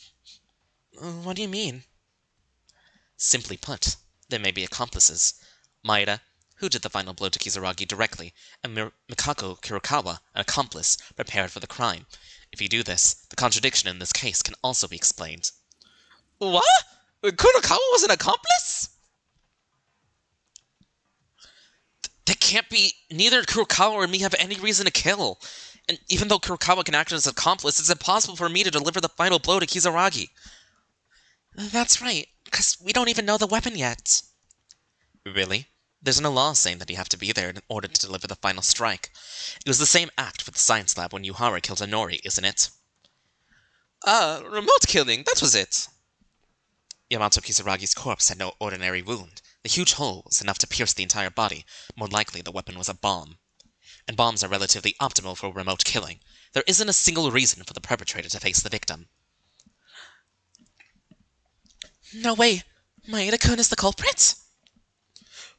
What do you mean? Simply put, there may be accomplices. Maeda, who did the final blow to Kisaragi directly, and Mikako Kurokawa, an accomplice, prepared for the crime. If you do this, the contradiction in this case can also be explained. What? Kurokawa was an accomplice? That can't be. Neither Kurokawa or me have any reason to kill. And even though Kurokawa can act as an accomplice, it's impossible for me to deliver the final blow to Kisaragi. That's right, because we don't even know the weapon yet. Really? There's no law saying that you have to be there in order to deliver the final strike. It was the same act for the science lab when Yuhara killed Honori, isn't it? Remote killing, that was it. Yamato Kisaragi's corpse had no ordinary wound. The huge hole was enough to pierce the entire body. More likely, the weapon was a bomb. And bombs are relatively optimal for remote killing. There isn't a single reason for the perpetrator to face the victim. No way! Maeda-kun is the culprit?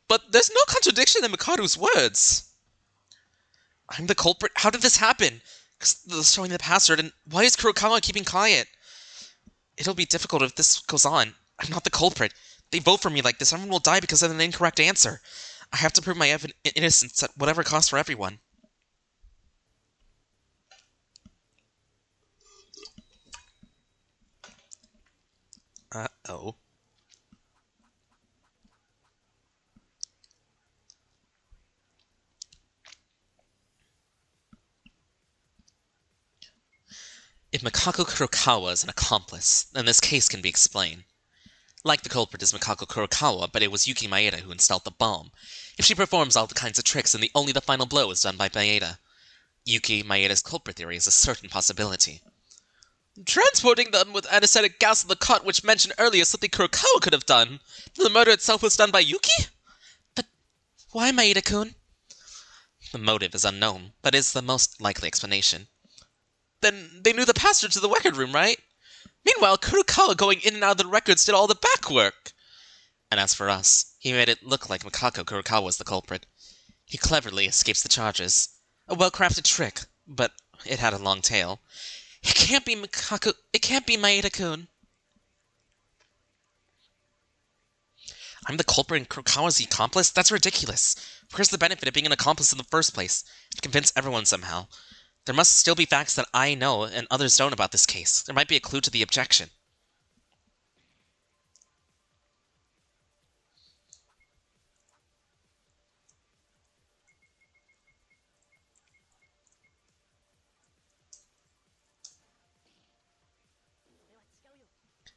But there's no contradiction in Mikaru's words! I'm the culprit? How did this happen? Showing the password, and why is Kurokawa keeping quiet? It'll be difficult if this goes on. I'm not the culprit. They vote for me like this, everyone will die because of an incorrect answer. I have to prove my innocence at whatever cost for everyone. Uh-oh. If Mikako Kurokawa is an accomplice, then this case can be explained. Like the culprit is Mikako Kurokawa, but it was Yuki Maeda who installed the bomb. If she performs all the kinds of tricks, then only the final blow is done by Maeda. Yuki Maeda's culprit theory is a certain possibility. Transporting them with anesthetic gas in the cot, which mentioned earlier, is something Kurokawa could have done. The murder itself was done by Yuki? But why Maeda-kun? The motive is unknown, but is the most likely explanation. Then they knew the password to the record room, right? Meanwhile, Kurokawa going in and out of the records did all the back work. And as for us, he made it look like Mikako Kurokawa was the culprit. He cleverly escapes the charges. A well-crafted trick, but it had a long tail. It can't be Mikako. It can't be Maeda-kun. I'm the culprit and Kurokawa's the accomplice? That's ridiculous. Where's the benefit of being an accomplice in the first place? To convince everyone somehow. There must still be facts that I know and others don't about this case. There might be a clue to the objection.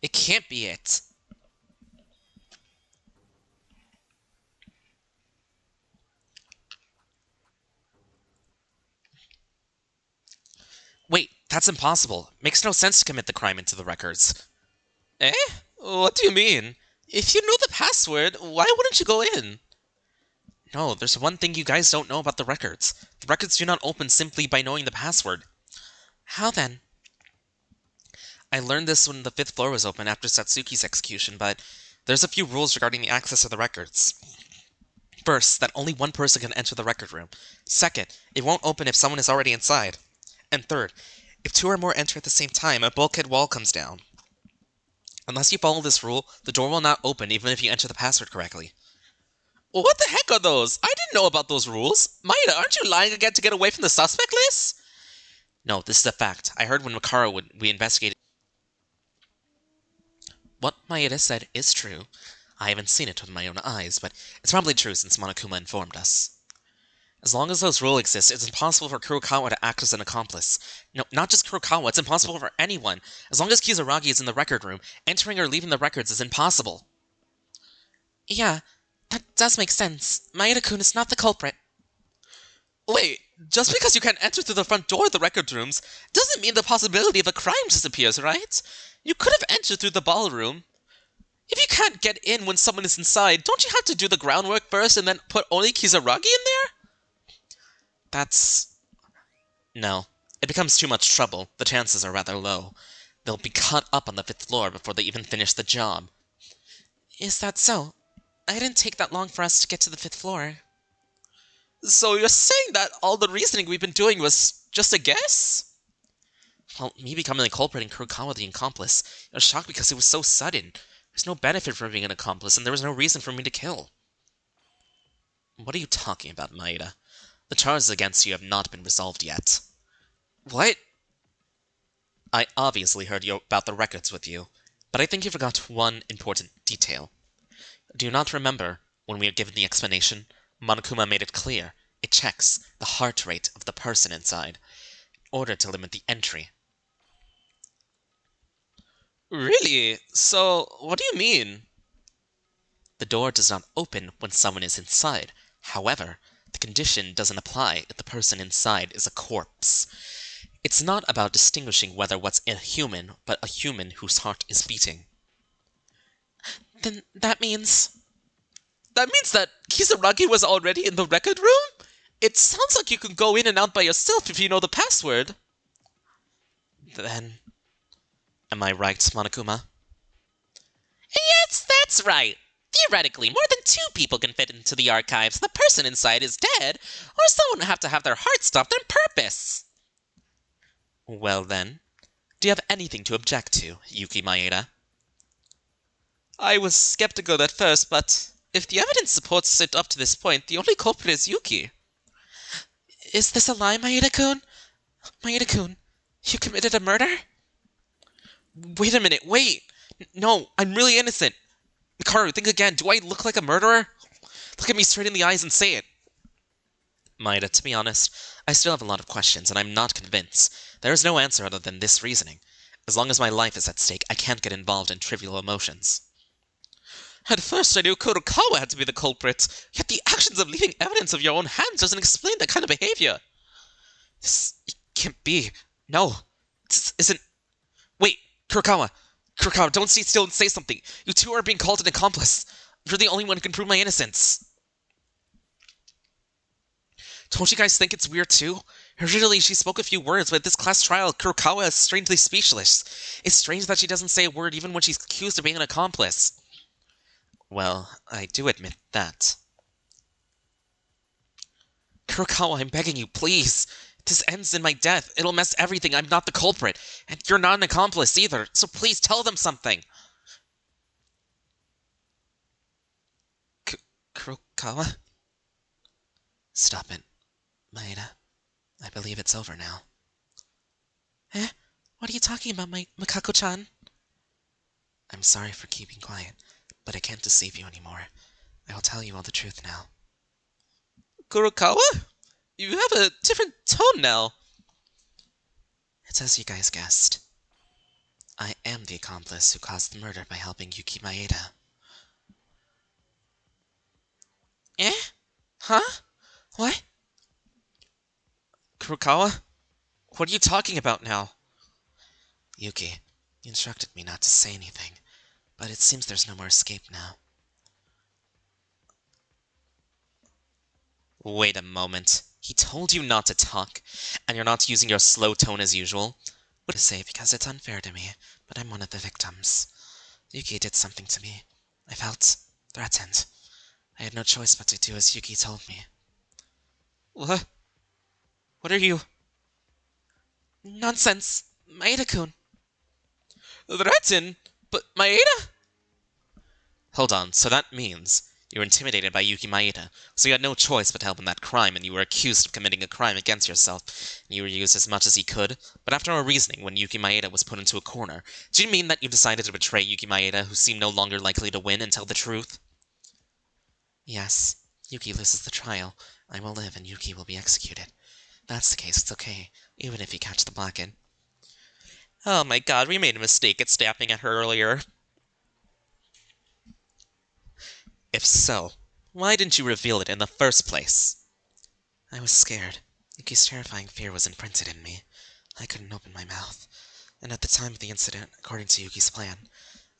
It can't be it. Wait, that's impossible. Makes no sense to commit the crime into the records. Eh? What do you mean? If you knew the password, why wouldn't you go in? No, there's one thing you guys don't know about the records. The records do not open simply by knowing the password. How then? I learned this when the 5th floor was open after Satsuki's execution, but there's a few rules regarding the access of the records. First, that only one person can enter the record room. Second, it won't open if someone is already inside. And third, If two or more enter at the same time, a bulkhead wall comes down. Unless you follow this rule, the door will not open even if you enter the password correctly. Well, what the heck are those? I didn't know about those rules. Maeda, aren't you lying again to get away from the suspect list? No, this is a fact. I heard when we investigated. What Maeda said is true. I haven't seen it with my own eyes, but it's probably true since Monokuma informed us. As long as those rules exist, it's impossible for Kurokawa to act as an accomplice. No, not just Kurokawa, it's impossible for anyone. As long as Kisaragi is in the record room, entering or leaving the records is impossible. Yeah, that does make sense. Maeda-kun is not the culprit. Wait, just because you can't enter through the front door of the record rooms doesn't mean the possibility of a crime disappears, right? You could have entered through the ballroom. If you can't get in when someone is inside, don't you have to do the groundwork first and then put only Kisaragi in there? No. It becomes too much trouble. The chances are rather low. They'll be caught up on the 5th floor before they even finish the job. Is that so? I didn't take that long for us to get to the 5th floor. So you're saying that all the reasoning we've been doing was just a guess? Well, me becoming the culprit and Kurokawa the accomplice, I was shocked because it was so sudden. There's no benefit from being an accomplice, and there was no reason for me to kill. What are you talking about, Maeda? The charges against you have not been resolved yet. What? I obviously heard about the records with you, but I think you forgot one important detail. Do you not remember, when we had given the explanation, Monokuma made it clear it checks the heart rate of the person inside, in order to limit the entry. Really? So, what do you mean? The door does not open when someone is inside. However, the condition doesn't apply if the person inside is a corpse. It's not about distinguishing whether what's a human, but a human whose heart is beating. Then that means... That means that Kisaragi was already in the record room? It sounds like you can go in and out by yourself if you know the password. Then... Am I right, Monokuma? Yes, that's right. Theoretically, more than 2 people can fit into the archives. The person inside is dead, or someone would have to have their heart stopped on purpose. Well then, do you have anything to object to, Yuki Maeda? I was skeptical at first, but if the evidence supports it up to this point, the only culprit is Yuki. Is this a lie, Maeda-kun? Maeda-kun, you committed a murder? Wait a minute, wait! No, I'm really innocent. Mikaru, think again. Do I look like a murderer? Look at me straight in the eyes and say it. Maeda, to be honest, I still have a lot of questions, and I'm not convinced. There is no answer other than this reasoning. As long as my life is at stake, I can't get involved in trivial emotions. At first I knew Kurokawa had to be the culprit, yet the actions of leaving evidence of your own hands doesn't explain that kind of behavior. It can't be. No. This isn't... Wait, Kurokawa! Kurokawa, don't stay still and say something! You two are being called an accomplice! You're the only one who can prove my innocence! Don't you guys think it's weird too? Originally, she spoke a few words, but at this class trial, Kurokawa is strangely speechless. It's strange that she doesn't say a word even when she's accused of being an accomplice. Well, I do admit that. Kurokawa, I'm begging you, please! This ends in my death. It'll mess everything. I'm not the culprit. And you're not an accomplice either, so please tell them something! Kurokawa? Stop it. Maeda, I believe it's over now. Eh? What are you talking about, Makako-chan? I'm sorry for keeping quiet, but I can't deceive you anymore. I will tell you all the truth now. Kurokawa? You have a different tone now. It's as you guys guessed. I am the accomplice who caused the murder by helping Yuki Maeda. Eh? Huh? What? Kurokawa? What are you talking about now? Yuki, you instructed me not to say anything, but it seems there's no more escape now. Wait a moment. He told you not to talk, and you're not using your slow tone as usual? What to say, because it's unfair to me, but I'm one of the victims. Yuki did something to me. I felt threatened. I had no choice but to do as Yuki told me. What? What are you... Nonsense. Maeda-kun. Threaten? But Maeda? Hold on, so that means you were intimidated by Yuki Maeda, so you had no choice but to help in that crime, and you were accused of committing a crime against yourself, and you were used as much as he could? But after our reasoning, when Yuki Maeda was put into a corner, do you mean that you decided to betray Yuki Maeda, who seemed no longer likely to win, and tell the truth? Yes, Yuki loses the trial. I will live, and Yuki will be executed. If that's the case, it's okay, even if you catch the Blacken. Oh my god, we made a mistake at snapping at her earlier. If so, why didn't you reveal it in the first place? I was scared. Yuki's terrifying fear was imprinted in me. I couldn't open my mouth. And at the time of the incident, according to Yuki's plan,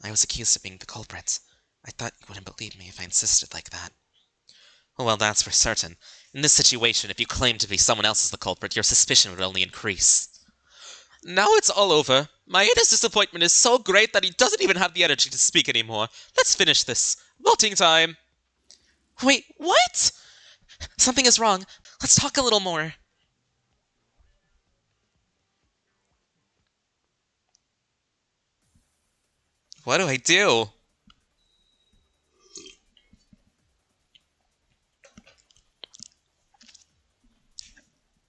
I was accused of being the culprit. I thought you wouldn't believe me if I insisted like that. Well, that's for certain. In this situation, if you claimed to be someone else as the culprit, your suspicion would only increase. Now it's all over. Maeda's disappointment is so great that he doesn't even have the energy to speak anymore. Let's finish this. Voting time. Wait, what? Something is wrong. Let's talk a little more. What do I do?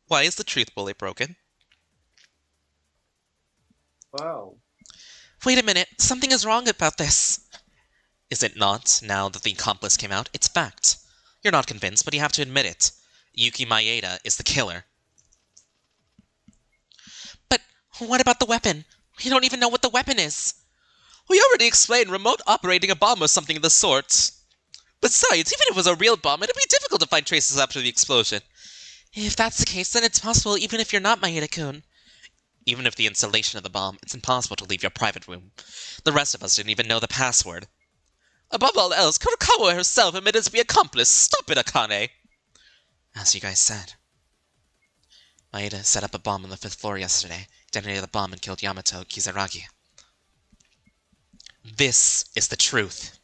Why is the truth bullet broken? Wow. Wait a minute, something is wrong about this. Is it not, now that the accomplice came out? It's fact. You're not convinced, but you have to admit it. Yuki Maeda is the killer. But what about the weapon? We don't even know what the weapon is. We already explained remote operating a bomb or something of the sort. Besides, even if it was a real bomb, it'd be difficult to find traces after the explosion. If that's the case, then it's possible even if you're not Maeda-kun. Even if the installation of the bomb, it's impossible to leave your private room. The rest of us didn't even know the password. Above all else, Kurokawa herself admitted to be accomplice. Stop it, Akane! As you guys said. Maeda set up a bomb on the 5th floor yesterday, detonated the bomb and killed Yamato Kisaragi. This is the truth.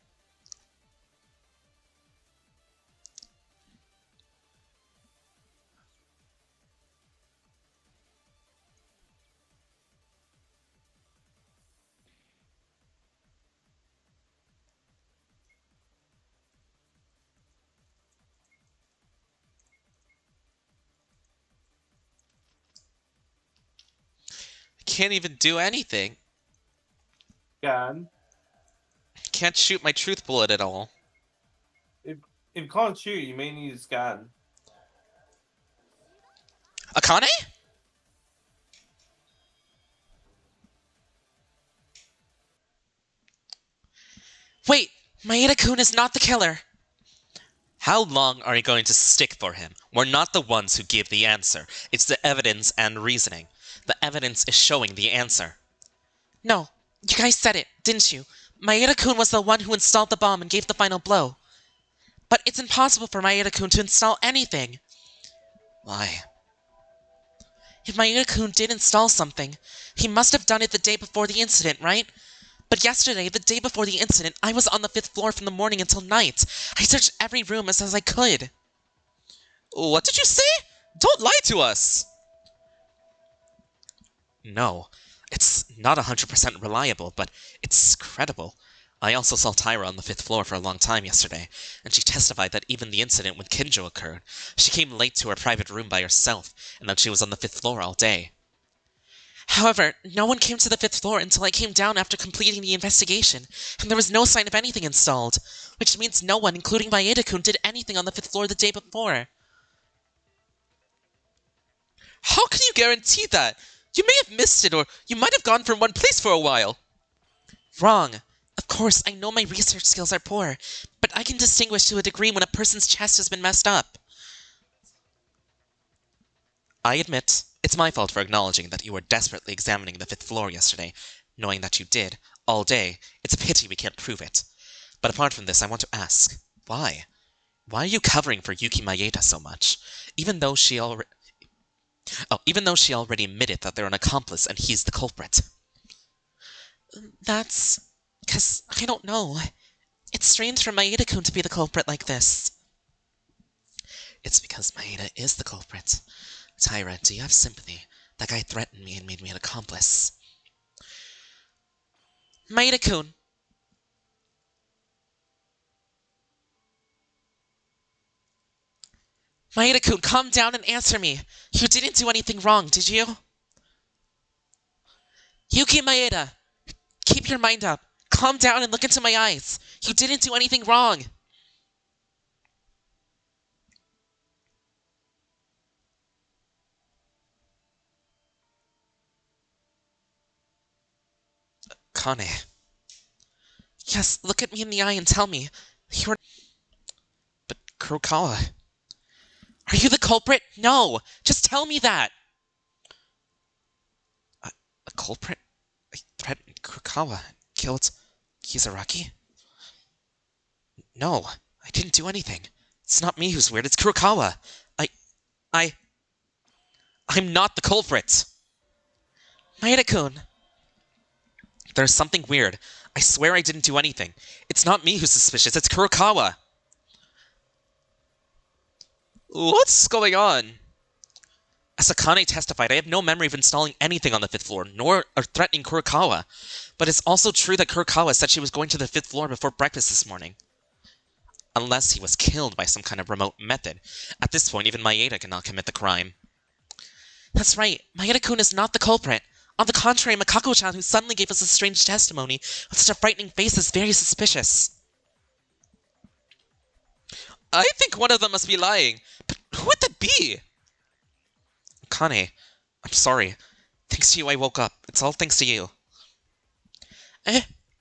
Can't even do anything. Can. Can't shoot my truth bullet at all. If you can't shoot, you may need to scan. Akane? Wait, Maeda-kun is not the killer. How long are you going to stick for him? We're not the ones who give the answer. It's the evidence and reasoning. The evidence is showing the answer. No, you guys said it, didn't you? Maeda-kun was the one who installed the bomb and gave the final blow. But it's impossible for Maeda-kun to install anything. Why? If Maeda-kun did install something, he must have done it the day before the incident, right? But yesterday, the day before the incident, I was on the 5th floor from the morning until night. I searched every room as I could. What did you say? Don't lie to us! No, it's not 100% reliable, but it's credible. I also saw Tyra on the 5th floor for a long time yesterday, and she testified that even the incident with Kinjo occurred. She came late to her private room by herself, and that she was on the 5th floor all day. However, no one came to the 5th floor until I came down after completing the investigation, and there was no sign of anything installed, which means no one, including Maeda-kun, did anything on the 5th floor the day before. How can you guarantee that? You may have missed it, or you might have gone from one place for a while. Wrong. Of course, I know my research skills are poor, but I can distinguish to a degree when a person's chest has been messed up. I admit, it's my fault for acknowledging that you were desperately examining the 5th floor yesterday, knowing that you did, all day. It's a pity we can't prove it. But apart from this, I want to ask, why? Why are you covering for Yuki Maeda so much? Even though she already admitted that they're an accomplice and he's the culprit. That's... 'cause I don't know. It's strange for Maeda-kun to be the culprit like this. It's because Maeda is the culprit. Tyra, do you have sympathy? That guy threatened me and made me an accomplice. Maeda-kun! Maeda-kun, calm down and answer me! You didn't do anything wrong, did you? Yuki Maeda! Keep your mind up. Calm down and look into my eyes. You didn't do anything wrong. Kane. Yes, look at me in the eye and tell me. You're... But Kurokawa... Are you the culprit? No! Just tell me that! A culprit? I threatened Kurokawa. Killed Kisaragi? No, I didn't do anything. It's not me who's weird, it's Kurokawa. I'm not the culprit! Maeda-kun! There's something weird. I swear I didn't do anything. It's not me who's suspicious, it's Kurokawa! What's going on? As Akane testified, I have no memory of installing anything on the 5th floor, nor of threatening Kurokawa. But it's also true that Kurokawa said she was going to the 5th floor before breakfast this morning. Unless he was killed by some kind of remote method. At this point, even Maeda cannot commit the crime. That's right, Maeda-kun is not the culprit. On the contrary, Makako-chan, who suddenly gave us a strange testimony with such a frightening face, is very suspicious. I think one of them must be lying. But who would that be? Kane, I'm sorry. Thanks to you, I woke up. It's all thanks to you.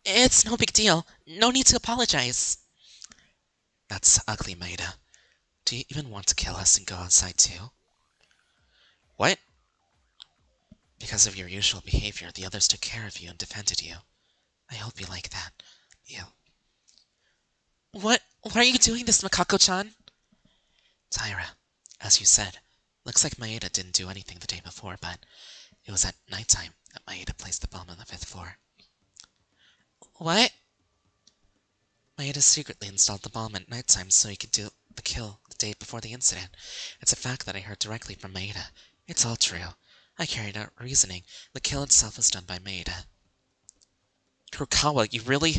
It's no big deal. No need to apologize. That's ugly, Maeda. Do you even want to kill us and go outside too? What? Because of your usual behavior, the others took care of you and defended you. I hope you like that. You. Why are you doing this, Makako-chan? Taira, as you said, looks like Maeda didn't do anything the day before, but it was at nighttime that Maeda placed the bomb on the 5th floor. What? Maeda secretly installed the bomb at nighttime so he could do the kill the day before the incident. It's a fact that I heard directly from Maeda. It's all true. I carried out reasoning. The kill itself was done by Maeda. Kurokawa, you really...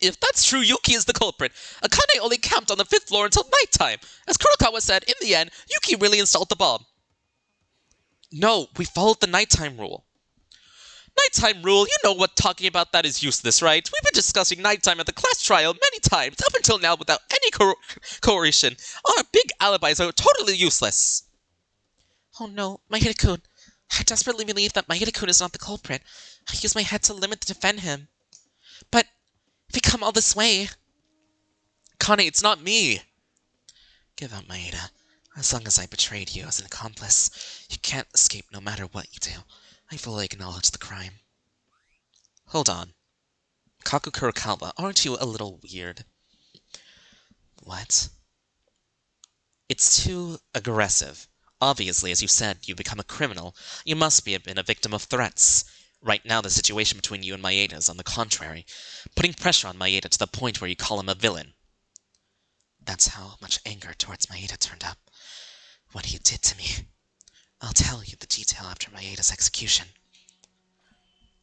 If that's true, Yuki is the culprit. Akane only camped on the 5th floor until nighttime. As Kurokawa said, in the end, Yuki really installed the bomb. No, we followed the nighttime rule. Nighttime rule? You know what talking about that is useless, right? We've been discussing nighttime at the class trial many times, up until now without any coercion. Our big alibis are totally useless. Oh no, Maeda-kun. I desperately believe that Maeda-kun is not the culprit. I used my head to limit to defend him. But if we come all this way... Kane, it's not me. Give up, Maeda. As long as I betrayed you as an accomplice, you can't escape no matter what you do. I fully acknowledge the crime. Hold on. Kaku Kurokawa, aren't you a little weird? What? It's too aggressive. Obviously, as you said, you become a criminal. You must have been a victim of threats. Right now, the situation between you and Maeda is on the contrary, putting pressure on Maeda to the point where you call him a villain. That's how much anger towards Maeda turned up. What he did to me. I'll tell you the detail after Maeda's execution.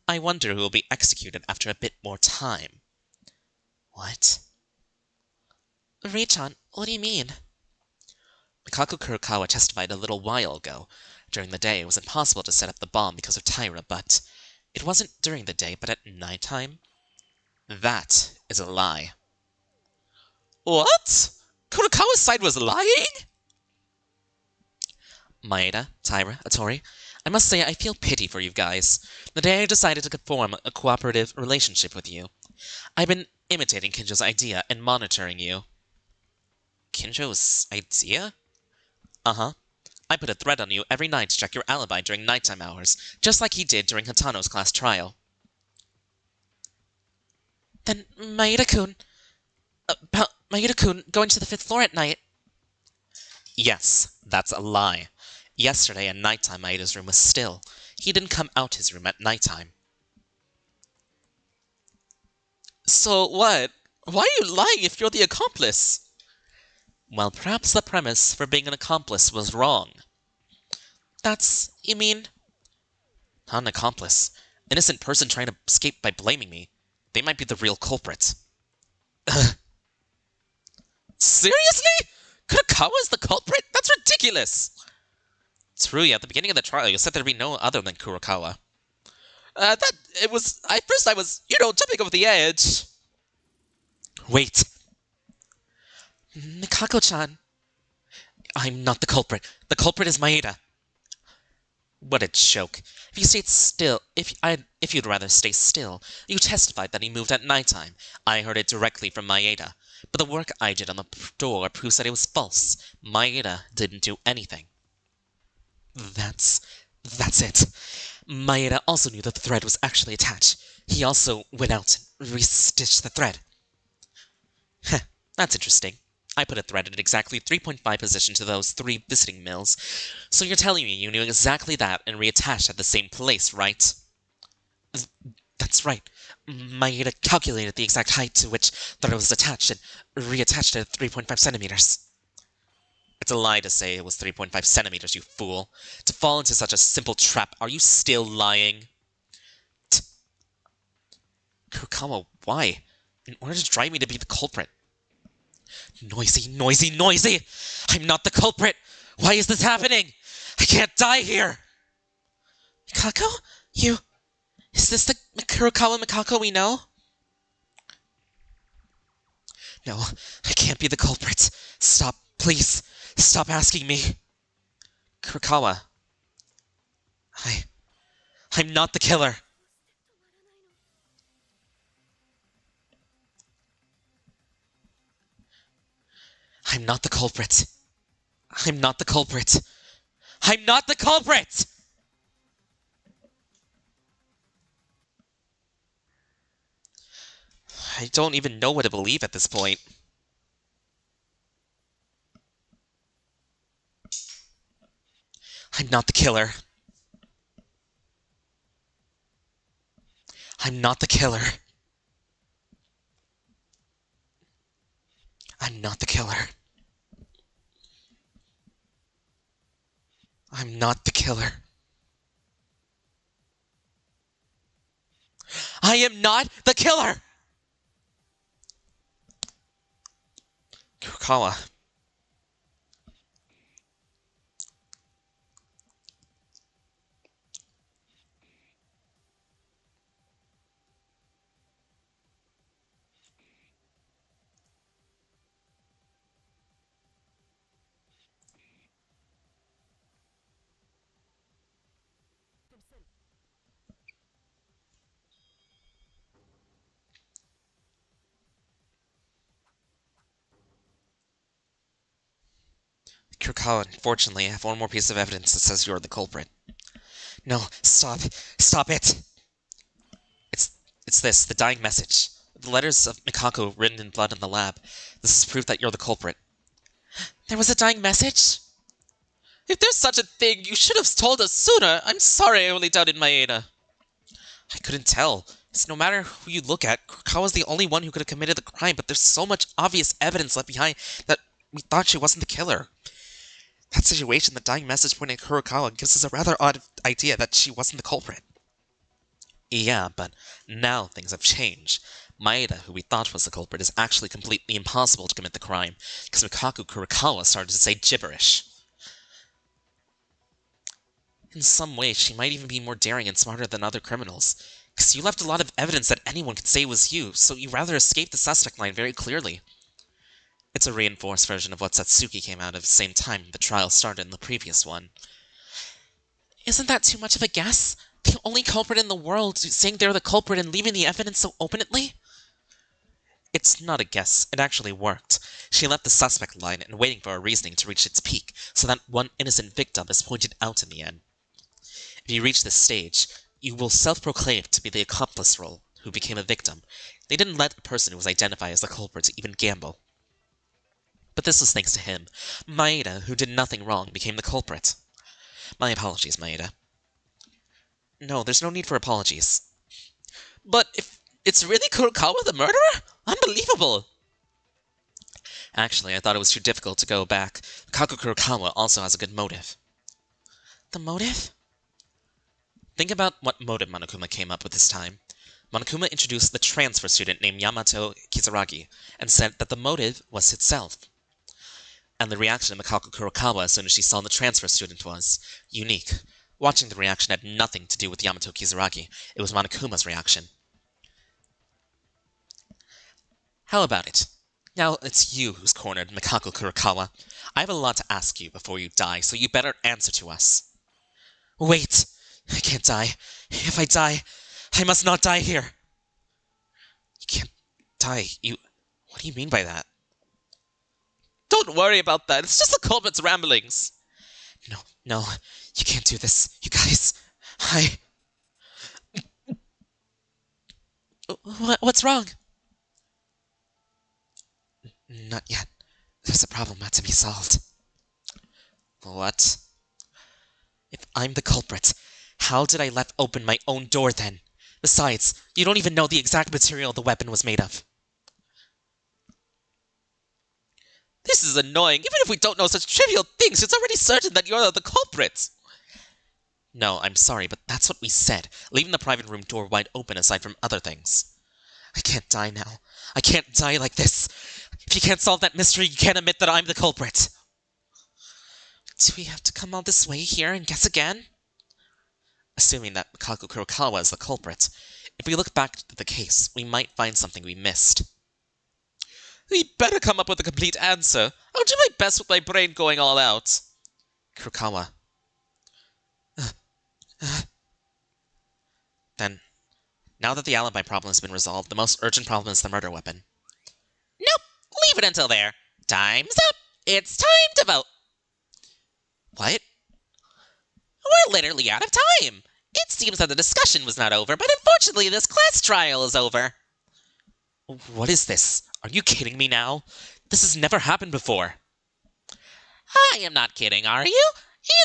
I wonder who will be executed after a bit more time. What? Rei-chan, what do you mean? Mikako Kurokawa testified a little while ago. During the day, it was impossible to set up the bomb because of Taira, but it wasn't during the day, but at nighttime? That is a lie. What? Kurokawa's side was lying? Maeda, Taira, Atori, I must say I feel pity for you guys. The day I decided to form a cooperative relationship with you, I've been imitating Kinjo's idea and monitoring you. Kinjo's idea? Uh-huh. I put a threat on you every night to check your alibi during nighttime hours, just like he did during Hatano's class trial. Then Maeda-kun... about Maeda-kun going to the 5th floor at night... Yes, that's a lie. Yesterday at nighttime, Maeda's room was still. He didn't come out his room at nighttime. So what? Why are you lying if you're the accomplice? Well, perhaps the premise for being an accomplice was wrong. You mean? Not an accomplice. Innocent person trying to escape by blaming me. They might be the real culprit. Seriously? Kurokawa is the culprit? That's ridiculous! Truly, at the beginning of the trial, you said there'd be no other than Kurokawa. First I was, jumping over the edge. Wait. Mikako-chan. I'm not the culprit. The culprit is Maeda. What a joke. If you'd rather stay still, you testified that he moved at nighttime. I heard it directly from Maeda. But the work I did on the door proves that it was false. Maeda didn't do anything. That's it. Maeda also knew that the thread was actually attached. He also went out and restitched the thread. Heh, that's interesting. I put a thread at exactly 3.5 position to those 3 visiting mills. So you're telling me you knew exactly that and reattached at the same place, right? That's right. Maeda calculated the exact height to which thread was attached and reattached it at 3.5 centimeters. It's a lie to say it was 3.5 centimeters, you fool. To fall into such a simple trap, are you still lying? Kurokawa, why? In order to drive me to be the culprit. Noisy, noisy, noisy! I'm not the culprit! Why is this happening? I can't die here! Mikako? Is this the Kurokawa Mikako we know? No, I can't be the culprit. Stop, please. Stop asking me. Kurokawa. I'm not the killer. I'm not the culprit. I'm not the culprit. I'm not the culprit! I don't even know what to believe at this point. I'm not the killer. I'm not the killer. I'm not the killer. I'm not the killer. I am not the killer! Kurokawa. Kurokawa, unfortunately, I have one more piece of evidence that says you're the culprit. No, stop. Stop it! It's this, the dying message. The letters of Mikako written in blood in the lab. This is proof that you're the culprit. There was a dying message? If there's such a thing, you should have told us sooner. I'm sorry I only doubted Maeda. I couldn't tell. It's no matter who you look at, Kurokawa's the only one who could have committed the crime, but there's so much obvious evidence left behind that we thought she wasn't the killer. That situation, the dying message pointing at Kurokawa, gives us a rather odd idea that she wasn't the culprit. Yeah, but now things have changed. Maeda, who we thought was the culprit, is actually completely impossible to commit the crime, because Mikako Kurokawa started to say gibberish. In some ways, she might even be more daring and smarter than other criminals, because you left a lot of evidence that anyone could say it was you, so you rather escaped the suspect line very clearly. It's a reinforced version of what Satsuki came out of the same time the trial started in the previous one. Isn't that too much of a guess? The only culprit in the world saying they're the culprit and leaving the evidence so openly? It's not a guess, it actually worked. She left the suspect line and waiting for her reasoning to reach its peak, so that one innocent victim is pointed out in the end. If you reach this stage, you will self-proclaim to be the accomplice role who became a victim. They didn't let a person who was identified as the culprit to even gamble. But this was thanks to him. Maeda, who did nothing wrong, became the culprit. My apologies, Maeda. No, there's no need for apologies. But if it's really Kurokawa the murderer? Unbelievable! Actually, I thought it was too difficult to go back. Kaku Kurokawa also has a good motive. The motive? Think about what motive Monokuma came up with this time. Monokuma introduced the transfer student named Yamato Kisaragi, and said that the motive was itself. And the reaction of Mikako Kurokawa as soon as she saw the transfer student was unique. Watching the reaction had nothing to do with Yamato Kisaragi. It was Monokuma's reaction. How about it? Now it's you who's cornered Mikako Kurokawa. I have a lot to ask you before you die, so you better answer to us. Wait! I can't die. If I die, I must not die here. You can't die. What do you mean by that? Don't worry about that. It's just the culprit's ramblings. No. You can't do this. You guys. What's wrong? Not yet. There's a problem not to be solved. What? If I'm the culprit, how did I left open my own door then? Besides, you don't even know the exact material the weapon was made of. This is annoying. Even if we don't know such trivial things, it's already certain that you're the culprit. No, I'm sorry, but that's what we said, leaving the private room door wide open aside from other things. I can't die now. I can't die like this. If you can't solve that mystery, you can't admit that I'm the culprit. Do we have to come all this way here and guess again? Assuming that Mikako Kurokawa is the culprit, if we look back at the case, we might find something we missed. We better come up with a complete answer. I'll do my best with my brain going all out. Kurokawa. Then, now that the alibi problem has been resolved, the most urgent problem is the murder weapon. Nope, leave it until there. Time's up. It's time to vote. What? We're literally out of time. It seems that the discussion was not over, but unfortunately this class trial is over. What is this? Are you kidding me now? This has never happened before. I am not kidding, are you?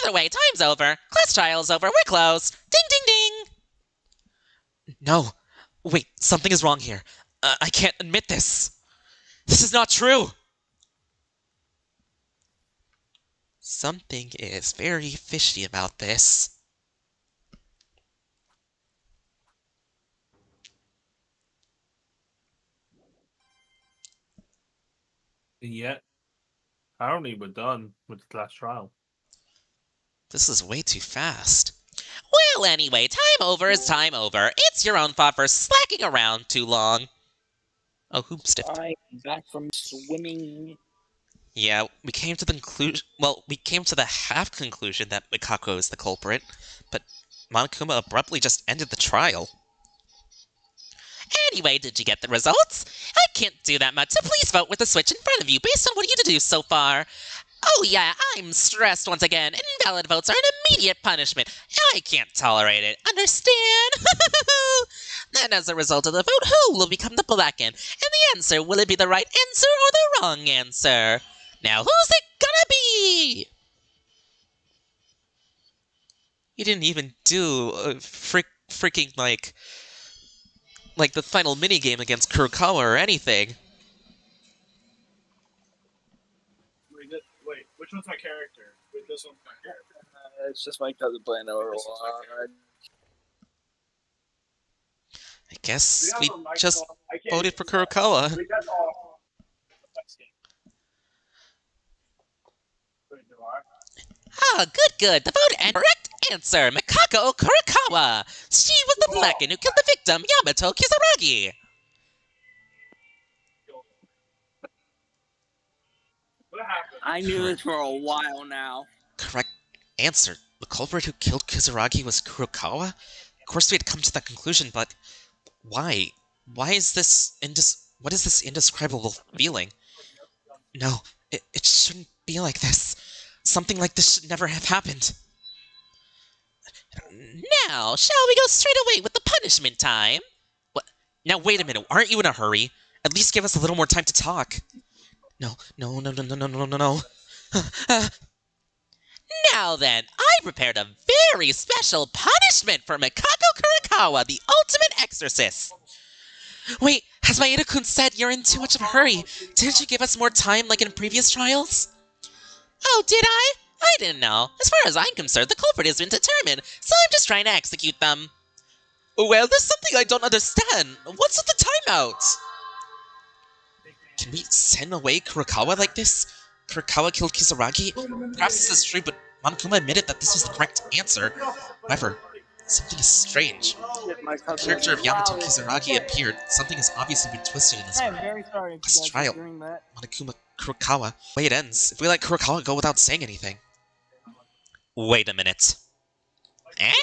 Either way, time's over. Class trial's over. We're closed. Ding, ding, ding. No. Wait, something is wrong here. I can't admit this. This is not true. Something is very fishy about this. And yet, apparently we're done with the class trial. This is way too fast. Well, anyway, time over is time over. It's your own fault for slacking around too long. Oh, who stiffed? I'm back from swimming. Yeah, we came to the conclusion. Well, we came to the half conclusion that Mikako is the culprit, but Monokuma abruptly just ended the trial. Anyway, did you get the results? I can't do that much, so please vote with the switch in front of you based on what you deduced so far. Oh yeah, I'm stressed once again. Invalid votes are an immediate punishment. I can't tolerate it. Understand? And as a result of the vote, who will become the Blacken? And the answer, will it be the right answer or the wrong answer? Now, who's it gonna be? You didn't even do a freaking like the final minigame against Kurokawa or anything. Wait, which one's my character? Wait, this one's my character. It's just my cousin playing Overwatch. I guess We we have a mic just on. I can't voted use for that. Kurokawa. Wait, that's all. Wait, do I? Ah, good. The vote and correct answer, Mikako Kurokawa. She was the Blacken who killed the victim, Yamato Kisaragi. What happened? I knew this for a while now. Correct answer. The culprit who killed Kisaragi was Kurokawa? Of course we had come to that conclusion, but why? Why is this what is this indescribable feeling? No, it shouldn't be like this. Something like this should never have happened. Now, shall we go straight away with the punishment time? What? Now wait a minute, aren't you in a hurry? At least give us a little more time to talk. No. Now then, I prepared a very special punishment for Mikako Kurokawa, the ultimate exorcist. Wait, has Maeda-kun said you're in too much of a hurry? Didn't you give us more time like in previous trials? Oh, did I? I didn't know. As far as I'm concerned, the culprit has been determined, so I'm just trying to execute them. Well, there's something I don't understand. What's with the timeout? Can we send away Kurokawa like this? Kurokawa killed Kisaragi? Perhaps this is true, but Monokuma admitted that this was the correct answer. However, something is strange. My The character of Yamato Kisaragi appeared. Something has obviously been twisted in this I'm very sorry if you last guys trial. are hearing that. Monokuma Kurokawa. Way it ends. If we let Kurokawa go without saying anything. Wait a minute. Eh?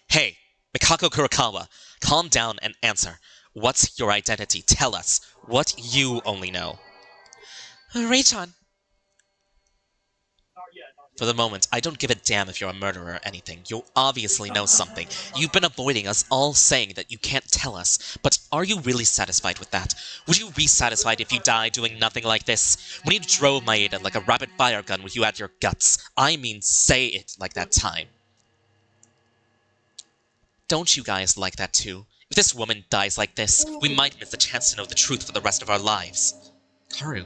Hey, Mikako Kurokawa, calm down and answer. What's your identity? Tell us. What you only know. Ray-chan. For the moment, I don't give a damn if you're a murderer or anything. You obviously know something. You've been avoiding us, all saying that you can't tell us. But are you really satisfied with that? Would you be satisfied if you died doing nothing like this? When you drove Maeda like a rapid-fire gun with you at your guts. I mean, say it like that time. Don't you guys like that too? If this woman dies like this, we might miss the chance to know the truth for the rest of our lives. Haru.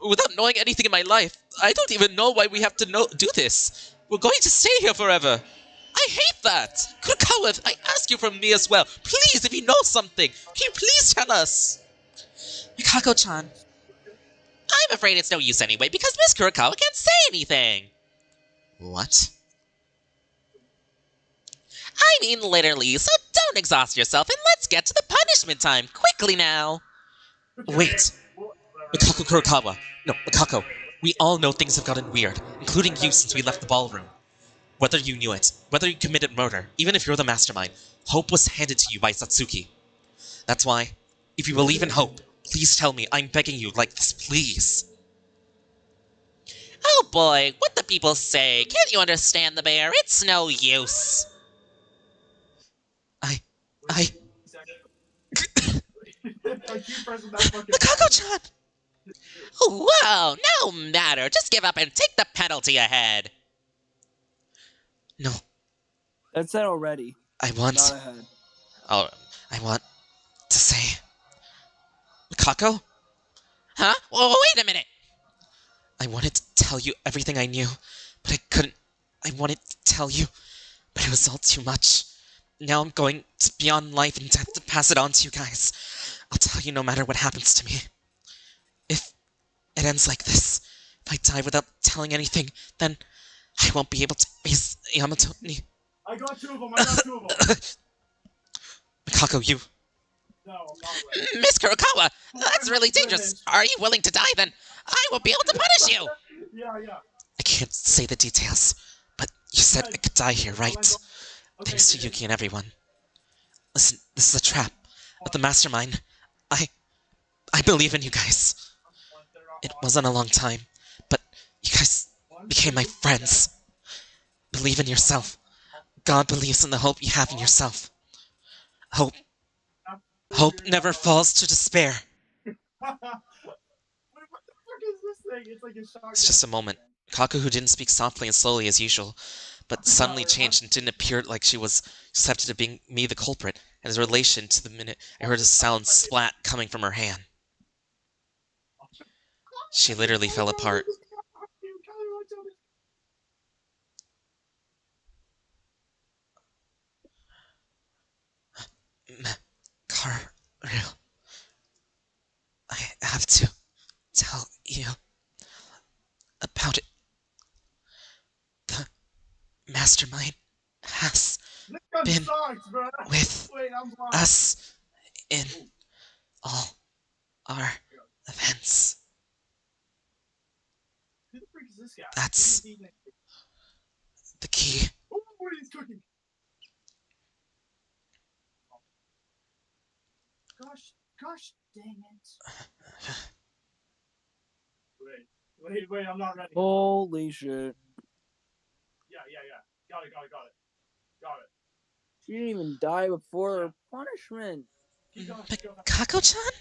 Without knowing anything in my life, I don't even know why we have to do this. We're going to stay here forever. I hate that! Kurokawa, I ask you from me as well. Please, if you know something, can you please tell us? Mikako-chan. I'm afraid it's no use anyway, because Miss Kurokawa can't say anything. What? I mean literally, so don't exhaust yourself and let's get to the punishment time. Quickly now. Wait. Mikako Kurokawa. No, Mikako. We all know things have gotten weird, including you since we left the ballroom. Whether you knew it, whether you committed murder, even if you're the mastermind, hope was handed to you by Satsuki. That's why, if you believe in hope, please tell me, I'm begging you like this, please. Oh boy, what the people say. Can't you understand the bear? It's no use. Mikako-chan! Whoa, no matter. Just give up and take the penalty ahead. No, That's said already. I want... Not ahead. Oh, I want to say... Mikako? Huh? Well, wait a minute. I wanted to tell you everything I knew, but I couldn't. I wanted to tell you, but it was all too much. Now I'm going to beyond life and death to pass it on to you guys. I'll tell you no matter what happens to me. If it ends like this, if I die without telling anything, then I won't be able to face Yamato. I got two of them. I got two of them. Mikako, you... No, I'm not ready. Miss Kurokawa, that's really dangerous. Are you willing to die then? I will be able to punish you. Yeah. I can't say the details, but you said I could die here, right? Thanks to Yuki and everyone. Listen, this is a trap. But the Mastermind, I believe in you guys. It wasn't a long time, but you guys became my friends. Believe in yourself. God believes in the hope you have in yourself. Hope never falls to despair. What the fuck is this thing? It's like a shock. It's just a moment. Kaku, who didn't speak softly and slowly as usual, but suddenly changed and didn't appear like she was accepted to being me the culprit, and his relation to the minute I heard a sound splat coming from her hand. She literally fell apart. Karu, I have to tell you about it. The Mastermind has been with us in all our events. Who the freak is this guy? That's the key. Oh, he's cooking. Gosh, dang it. Wait, I'm not ready. Holy shit. Yeah. Got it. She didn't even die before her punishment. Keep going. Kako-chan?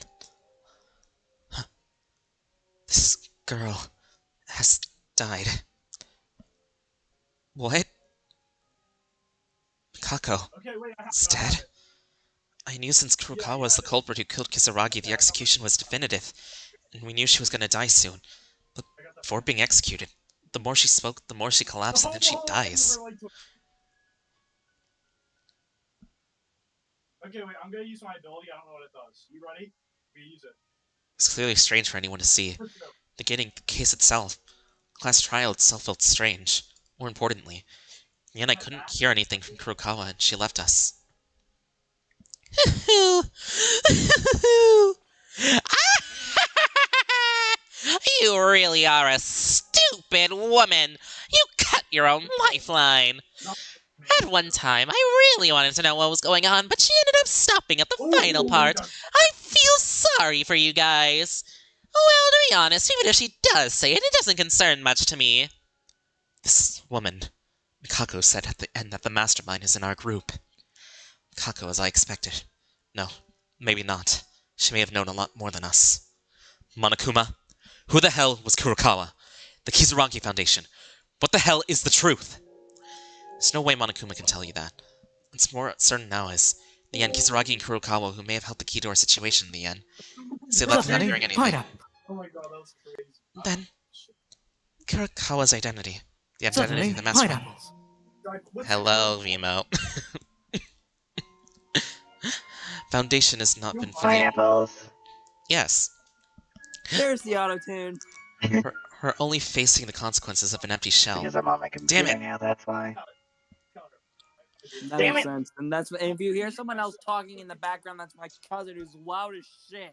Huh. This girl has died. What? Kako Okay, wait, is dead? I knew since Kurokawa was the culprit who killed Kisaragi, the execution was definitive, and we knew she was gonna die soon. But before being executed. The more she spoke, the more she collapsed, and then she dies. Okay, wait, I'm gonna use my ability. I don't know what it does. You ready? We use it. It's clearly strange for anyone to see. The case itself, class trial itself felt strange. More importantly, in the end I couldn't hear anything from Kurokawa and she left us. You really are a stupid woman. You cut your own lifeline. At one time, I really wanted to know what was going on, but she ended up stopping at the final part. I feel sorry for you guys. Well, to be honest, even if she does say it, it doesn't concern much to me. This woman, Mikako said at the end that the Mastermind is in our group. Mikako, as I expected. No, maybe not. She may have known a lot more than us. Monokuma, who the hell was Kurokawa? The Kisaragi Foundation. What the hell is the truth? There's no way Monokuma can tell you that. What's more certain now is, in the end, Kisaragi and Kurokawa, who may have held the key to our situation in the end, they left without hearing anything. Oh my god, that was crazy. Then, Kurokawa's identity. The identity of the Mastermind. Hello, Vimo. Foundation has not been fully... Pineapples. Yes. There's the auto-tune. Her only facing the consequences of an empty shell. Because I'm on my computer Damn it. now, that's why. That Damn makes it. sense. And that's and if you hear someone else talking in the background, that's my cousin who's loud as shit.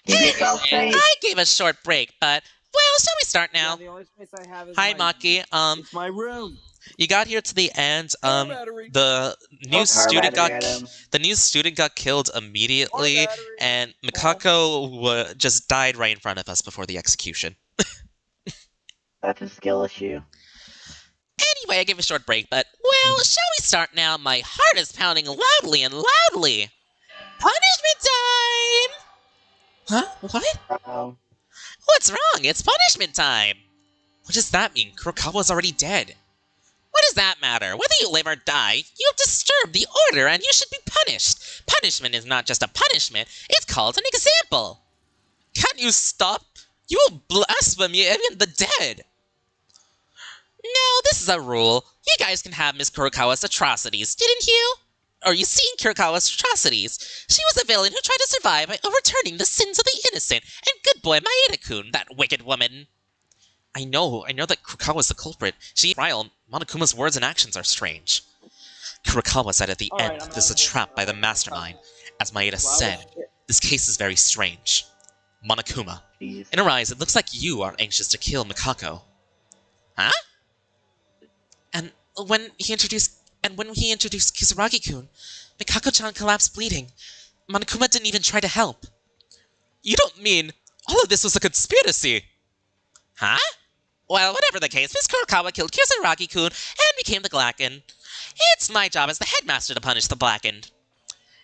Keep yourself safe. I gave a short break, but, well, shall we start now? Yeah, the only space I have is Hi, my, Maki. it's my room. You got here to the end. Battery. The new Car student got battery item. the new student got killed immediately, battery. and Mikako just died right in front of us before the execution. That's a skill issue. Anyway, I gave a short break, but, well, shall we start now? My heart is pounding loudly and loudly. Punishment time! Huh? What? Uh-oh. What's wrong? It's punishment time! What does that mean? Kurokawa's already dead. What does that matter? Whether you live or die, you have disturbed the order and you should be punished. Punishment is not just a punishment, it's called an example. Can't you stop? You will blaspheme even the dead. No, this is a rule. You guys can have Miss Kurokawa's atrocities, didn't you? Are you seeing Kurokawa's atrocities? She was a villain who tried to survive by overturning the sins of the innocent, and good boy Maeda-kun, that wicked woman. I know that Kurokawa's the culprit. She trial, Monokuma's words and actions are strange. Kurokawa said at the Alright, end I'm that this is a trap by the Mastermind. As Maeda said, this case is very strange. Monokuma, Jeez. in her eyes, it looks like you are anxious to kill Mikako. Huh? And when he introduced Kisaragi-kun, Mikako-chan collapsed bleeding. Monokuma didn't even try to help. You don't mean all of this was a conspiracy? Huh? Well, whatever the case, Miss Kurokawa killed Kisaragi-kun and became the Blackened. It's my job as the headmaster to punish the Blackened.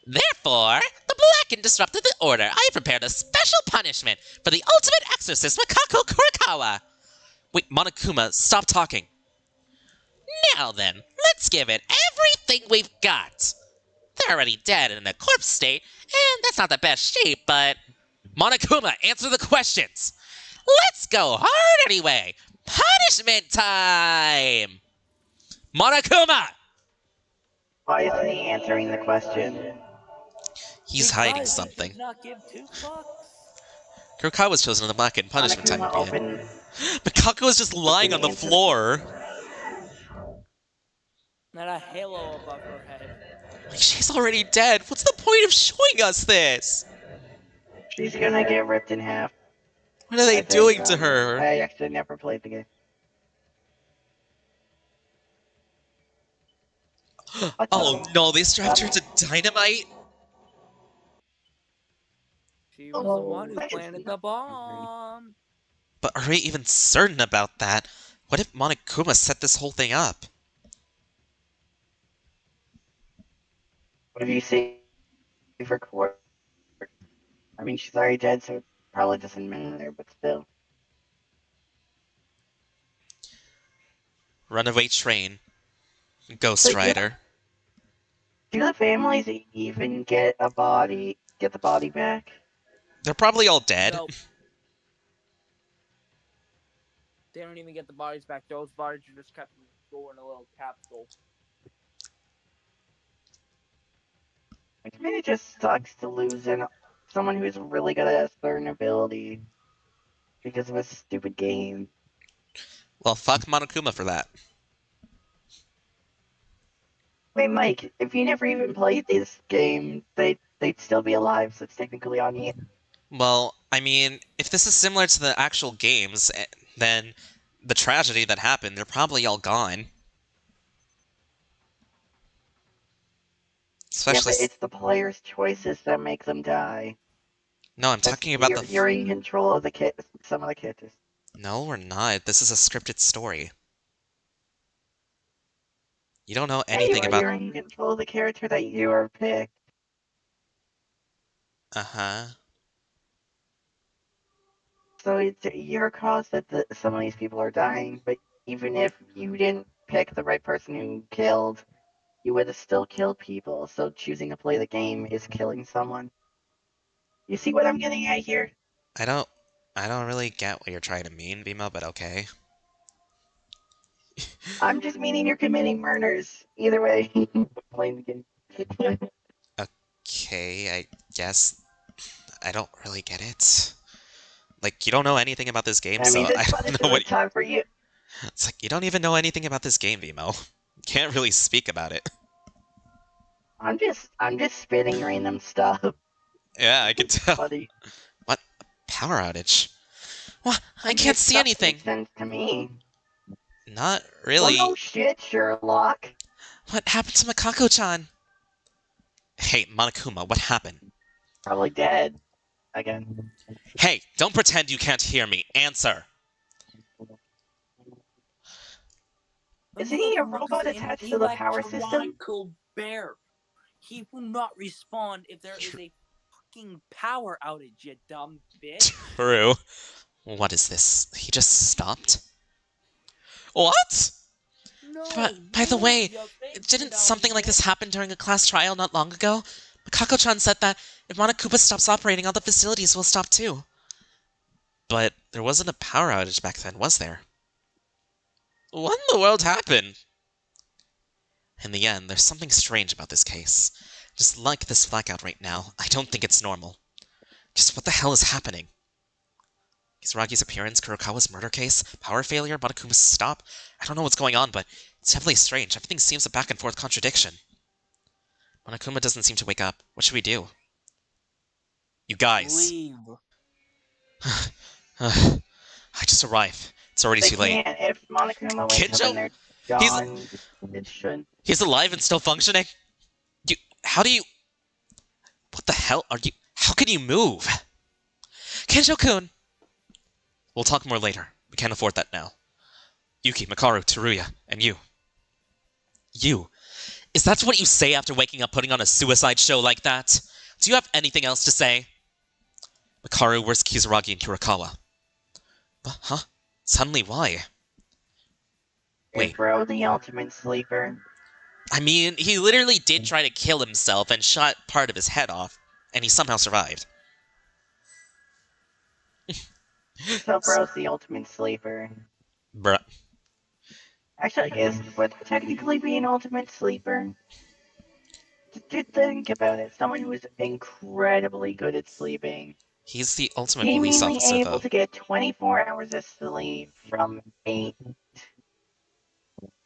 Therefore, the Blackened disrupted the order. I prepared a special punishment for the ultimate exorcist, Mikako Kurokawa. Wait, Monokuma, stop talking. Now then, let's give it everything we've got. They're already dead and in a corpse state, and that's not the best shape, but... Monokuma, answer the questions! Let's go hard anyway! Punishment time! Monokuma! Why isn't he answering the question? He's hiding something. Not give two fucks. Kurokawa was chosen in the black and punishment time Monokuma would be it. open. Mikako is just lying on the floor. Not a halo above her head. Like, she's already dead. What's the point of showing us this? She's gonna get ripped in half. What are they I think, doing to her? I actually never played the game. Oh no, they strapped her to dynamite? She was the one who planted the bomb. But are we even certain about that? What if Monokuma set this whole thing up? What do you say for court? I mean, she's already dead, so it probably doesn't matter, but still. Runaway train. Ghost But yeah. Rider. Do the families even get the body back? They're probably all dead. Nope. They don't even get the bodies back. Those bodies are just kept stored in a little capsule. It kind of just sucks to lose someone who's really good at a certain ability because of a stupid game. Well, fuck Monokuma for that. Wait, Mike, if you never even played this game, they'd still be alive, so it's technically on you. Well, I mean, if this is similar to the actual games, then the tragedy that happened, they're probably all gone. Especially. Yeah, but it's the player's choices that make them die. No, I'm talking about You're in control of some of the characters. No, we're not. This is a scripted story. You don't know anything about. You're in control of the character that you are picked. Uh-huh. So it's your cause that some of these people are dying, but even if you didn't pick the right person who killed, you would have still killed people, so choosing to play the game is killing someone. You see what I'm getting at here? I don't really get what you're trying to mean, Bimo, but okay. I'm just meaning you're committing murders. Either way, playing the game. Okay, I guess I don't really get it. Like, you don't know anything about this game, so I don't know what. Time for you. It's like you don't even know anything about this game, Bimo. You can't really speak about it. I'm just spitting random stuff. Yeah, I can tell. Buddy. What? Power outage? What? I can't see anything. Makes sense to me. Not really. Well, no shit, Sherlock. What happened to Makako-chan? Hey, Monokuma, what happened? Probably dead. Again. Hey, don't pretend you can't hear me. Answer. Isn't he a robot attached to the power system? Bear. He will not respond if there is a fucking power outage, you dumb bitch. True. What is this? He just stopped? What? No, By the way, didn't something like this happen during a class trial not long ago? Makako-chan said that if Monokuma stops operating, all the facilities will stop too. But there wasn't a power outage back then, was there? What in the world happened? In the end, there's something strange about this case. Just like this blackout right now, I don't think it's normal. Just what the hell is happening? Kisaragi's appearance, Kurokawa's murder case, power failure, Monokuma's stop. I don't know what's going on, but it's definitely strange. Everything seems a back and forth contradiction. Monokuma doesn't seem to wake up. What should we do? You guys. Leave. I just arrived. It's already too late. If Monokuma wakes up and they're gone, it should. He's alive and still functioning? How do you... What the hell are you... How can you move? Kinjo-kun! We'll talk more later. We can't afford that now. Yuki, Makaru, Teruya, and you. You? Is that what you say after waking up putting on a suicide show like that? Do you have anything else to say? Makaru, where's Kisaragi and Kurokawa? Huh? Suddenly, why? Wait. Bro, the ultimate sleeper. I mean, he literally did try to kill himself and shot part of his head off, and he somehow survived. So bro's the ultimate sleeper. Bruh. Actually, would technically be an ultimate sleeper. Just think about it. Someone who is incredibly good at sleeping. He's the ultimate police officer, able though. to get 24 hours of sleep from 8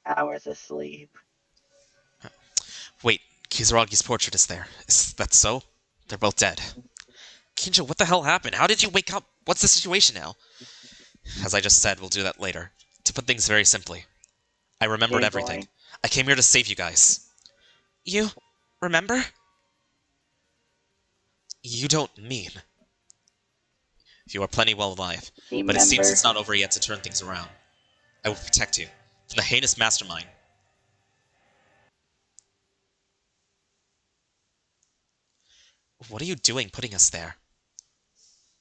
hours of sleep. Wait, Kisaragi's portrait is there. Is that so? They're both dead. Kinjo, what the hell happened? How did you wake up? What's the situation now? As I just said, we'll do that later. To put things very simply, I remembered everything. I came here to save you guys. You remember? You don't mean... You are plenty well alive, but it seems it's not over yet to turn things around. I will protect you from the heinous Mastermind. What are you doing putting us there?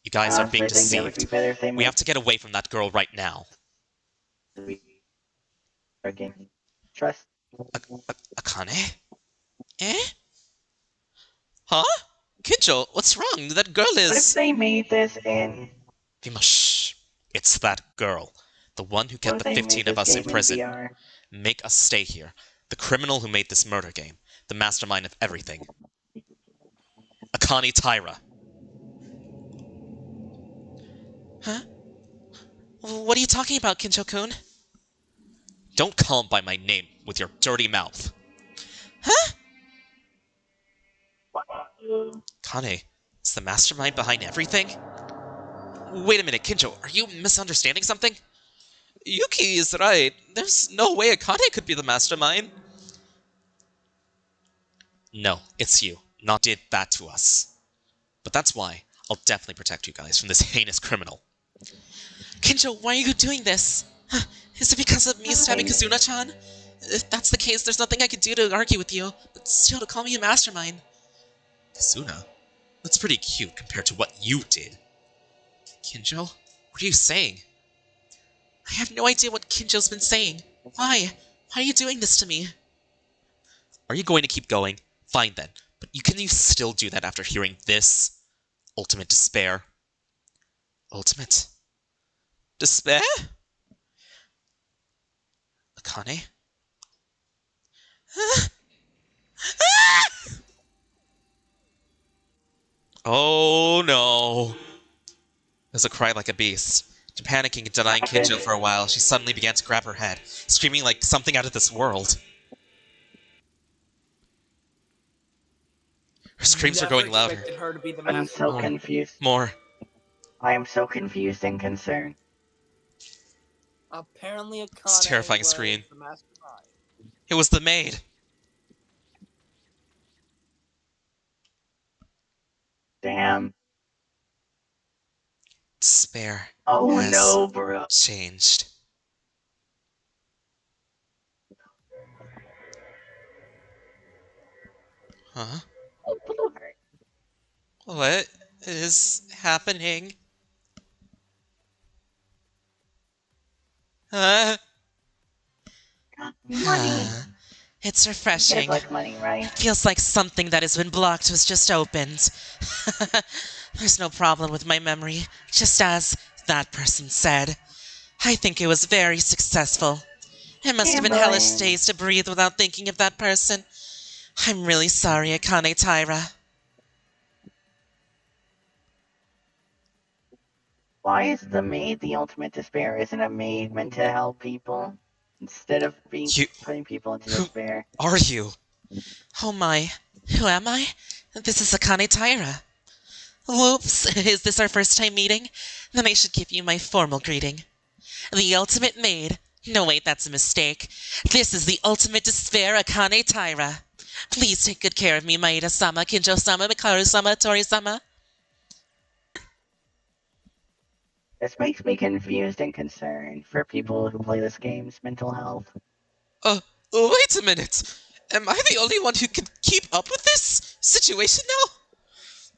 You guys are being deceived. We have to get away from that girl right now. Trust. Akane? Eh? Huh? Kinjo, what's wrong? That girl is... What if they made this in... Shh. It's that girl. The one who What kept if the they 15 made of this us in game in prison. VR? Make us stay here. The criminal who made this murder game. The mastermind of everything. Akane Taira. Huh? What are you talking about, Kinjo-kun? Don't call him by my name with your dirty mouth. Huh? Kane, is the mastermind behind everything? Wait a minute, Kinjo, are you misunderstanding something? Yuki is right. There's no way Akane could be the mastermind. No, it's you. Not did that to us. But that's why I'll definitely protect you guys from this heinous criminal. Kinjo, why are you doing this? Huh, is it because of me stabbing Kazuna-chan? If that's the case, there's nothing I could do to argue with you, but still to call me a mastermind. Kazuna? That's pretty cute compared to what you did. Kinjo? What are you saying? I have no idea what Kinjo's been saying. Why? Why are you doing this to me? Are you going to keep going? Fine then. But can you still do that after hearing this? Ultimate despair. Ultimate despair? Akane? Oh no. There's cried like a beast. After panicking and denying Kinjo for a while, she suddenly began to grab her head, screaming like something out of this world. Her screams are going louder. Her to be the I'm so confused. More. I am so confused and concerned. Apparently, Akane It's a terrifying was scream. the mastermind. It was the maid. Damn. Despair Oh has no, bro. changed. Huh? Oh, Lord. What is happening? Money. It's You guys refreshing. like money, right? Feels like something that has been blocked was just opened. There's no problem with my memory, just as that person said. I think it was very successful. It must have been hellish days to breathe without thinking of that person. I'm really sorry, Akane Taira. Why is the maid the ultimate despair? Isn't a maid meant to help people instead of putting people into despair? Are you? Oh my, who am I? This is Akane Taira. Whoops, is this our first time meeting? Then I should give you my formal greeting. The ultimate maid. No, wait, that's a mistake. This is the ultimate despair, Akane Taira. Please take good care of me, Maeda-sama, Kinjo-sama, Mikaru-sama, Tori-sama. This makes me confused and concerned for people who play this game's mental health. Wait a minute. Am I the only one who can keep up with this situation now?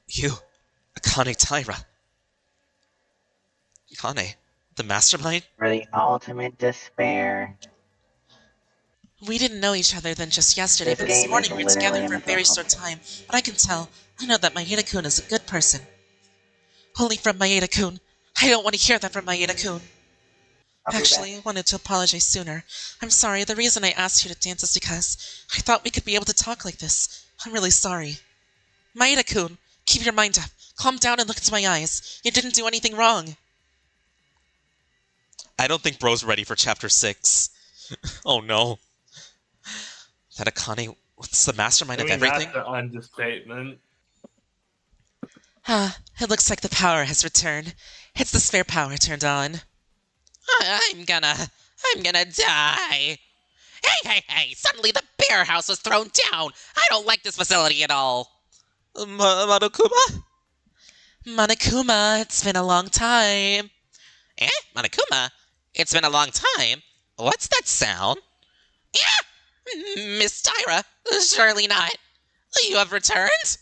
You, Akane Taira. Akane, the mastermind? For the ultimate despair. We didn't know each other then just yesterday, but this morning we were together for a very short time. But I can tell, I know that Maeda-kun is a good person. Only from Maeda-kun. I don't want to hear that from Maeda-kun. Actually, I wanted to apologize sooner. I'm sorry, the reason I asked you to dance is because I thought we could be able to talk like this. I'm really sorry. Maeda-kun, keep your mind up. Calm down and look into my eyes. You didn't do anything wrong. I don't think bro's ready for chapter 6. Oh no. That Akane was the mastermind of everything? That's an understatement. It looks like the power has returned. It's the spare power turned on. I'm gonna die. Hey, suddenly the bear house was thrown down. I don't like this facility at all. Monokuma? Monokuma, it's been a long time. Monokuma? It's been a long time. What's that sound? Miss Taira, surely not. You have returned?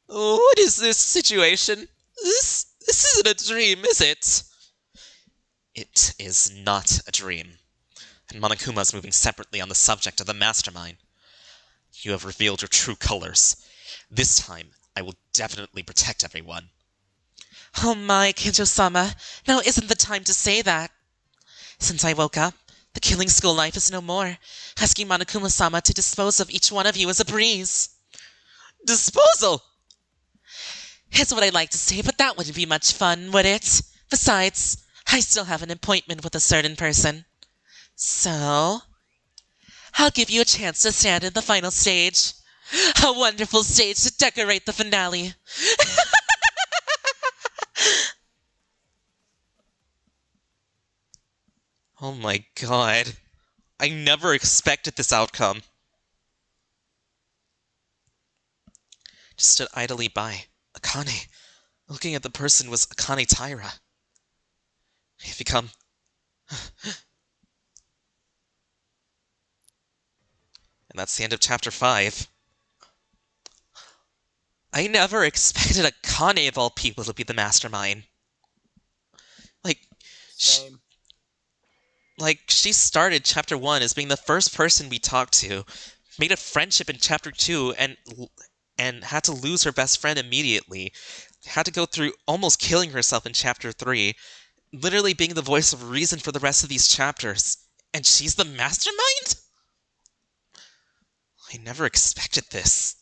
What is this situation? This isn't a dream, is it? It is not a dream. And Monokuma's moving separately on the subject of the mastermind. You have revealed your true colors. This time, I will definitely protect everyone. Oh my, Kinjo-sama. Now isn't the time to say that. Since I woke up, the killing school life is no more. Asking Monokuma-sama to dispose of each one of you is a breeze. Disposal! It's what I'd like to say, but that wouldn't be much fun, would it? Besides, I still have an appointment with a certain person. So, I'll give you a chance to stand in the final stage. A wonderful stage to decorate the finale. Oh my god. I never expected this outcome. Just stood idly by. Akane. Looking at the person was Akane Taira. I've become... And that's the end of chapter 5. I never expected Akane of all people to be the mastermind. Like, Same. she started chapter 1 as being the first person we talked to, made a friendship in chapter 2, and had to lose her best friend immediately. Had to go through almost killing herself in chapter 3, literally being the voice of reason for the rest of these chapters. And she's the mastermind? I never expected this.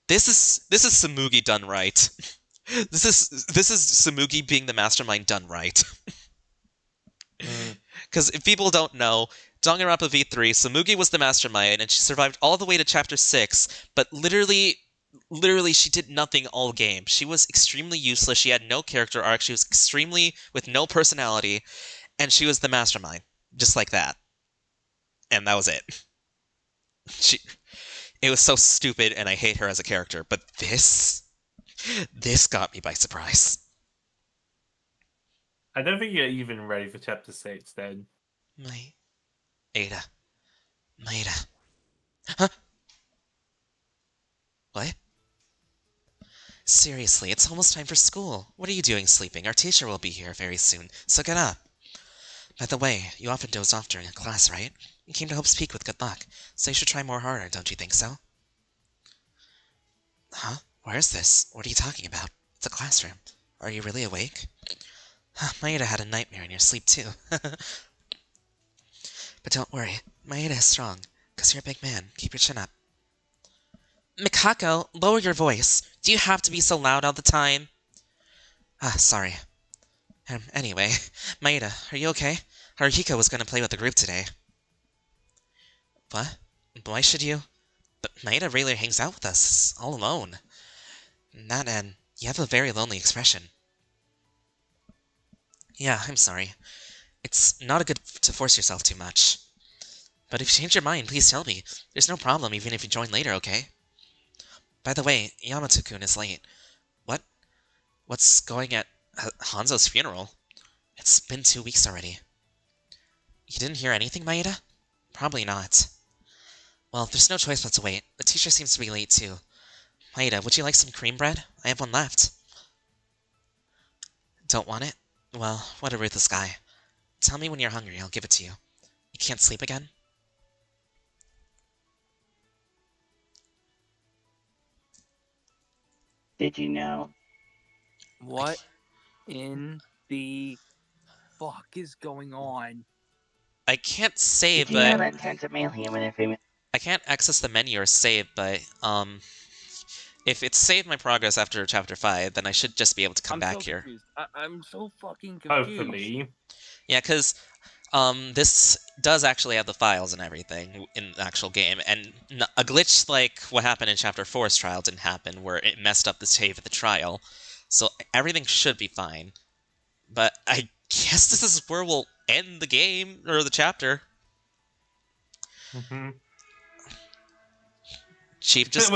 This is Samugi done right. This is Samugi being the mastermind done right. Because if people don't know, Danganronpa V3, Samugi was the mastermind, and she survived all the way to chapter 6, but literally she did nothing all game. She was extremely useless, she had no character arc, she was extremely with no personality, and she was the mastermind. Just like that. And that was it. It was so stupid, and I hate her as a character, but this got me by surprise. I don't think you're even ready for chapter 6 then. Maeda. Huh? What? Seriously, it's almost time for school. What are you doing sleeping? Our teacher will be here very soon, so get up. By the way, you often doze off during a class, right? You came to Hope's Peak with good luck, so you should try more harder, don't you think so? Huh? Where is this? What are you talking about? It's a classroom. Are you really awake? Maeda had a nightmare in your sleep, too. But don't worry, Maeda is strong, because you're a big man. Keep your chin up. Mikako, lower your voice. Do you have to be so loud all the time? Sorry. Anyway, Maeda, are you okay? Haruhiko was gonna play with the group today. What? Why should you? But Maeda really hangs out with us, all alone. And you have a very lonely expression. Yeah, I'm sorry. It's not good to force yourself too much. But if you change your mind, please tell me. There's no problem even if you join later, okay? By the way, Yamato-kun is late. What's going at Hanzo's funeral? It's been 2 weeks already. You didn't hear anything, Maeda? Probably not. Well, there's no choice but to wait. The teacher seems to be late, too. Maeda, would you like some cream bread? I have one left. Don't want it? Well, what a ruthless guy. Tell me when you're hungry, I'll give it to you. You can't sleep again? Did you know? What in the fuck is going on? I can't save, Did you know but... that in terms of male human and female? I can't access the menu or save, but, if it's saved my progress after chapter 5, then I should just be able to come back here. Confused. I'm so fucking confused. Hopefully. Yeah, because this does actually have the files and everything in the actual game, and a glitch like what happened in Chapter 4's trial didn't happen, where it messed up the save of the trial, so everything should be fine. But I guess this is where we'll end the game, or the chapter. Mm-hmm. Chief, just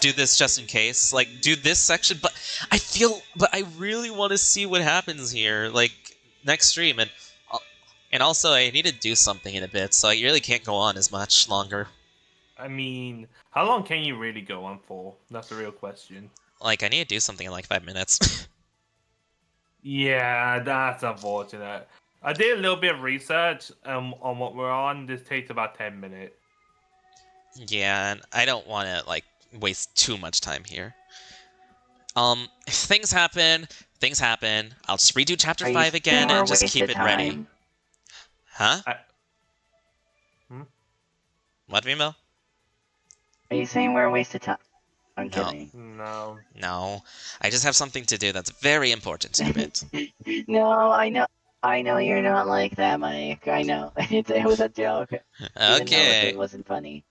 do this just in case. Like, do this section, but I really want to see what happens here, like, next stream, and also I need to do something in a bit, so I really can't go on as much longer. I mean, how long can you really go on for? That's the real question. Like, I need to do something in like 5 minutes. Yeah, that's unfortunate. I did a little bit of research on what we're on. This takes about 10 minutes. Yeah, and I don't want to, like, waste too much time here. If things happen, things happen. I'll just redo chapter Are you 5 again saying and we're just keep wasted it ready. time? Huh? Hmm? What, Vimo? Are you saying we're a waste of time? I'm No. kidding. No. No. I just have something to do that's very important to it. No, I know you're not like that, Mike. I know. It was a joke. Even though Okay. it wasn't funny.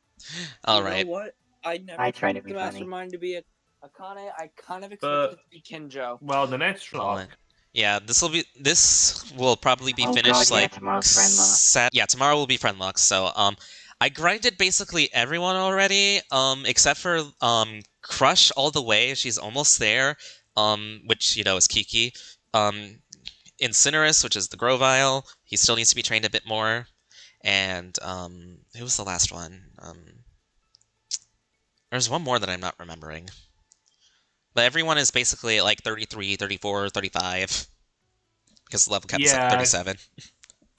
Alright. You know what? I never I try to expected be the funny. Mastermind to be a Akane. I kind of expected But- it to be Kinjo. Well, the next Hold on. vlog. Yeah, this will probably be Oh finished God, yeah, like tomorrow's friend lock. yeah, tomorrow will be friend lock. So I grinded basically everyone already, except for Crush all the way. She's almost there. Which is Kiki. Incinerus, which is the Grovile, he still needs to be trained a bit more. And who was the last one? There's one more that I'm not remembering. But everyone is basically at like 33, 34, 35. Because the level cap is like 37.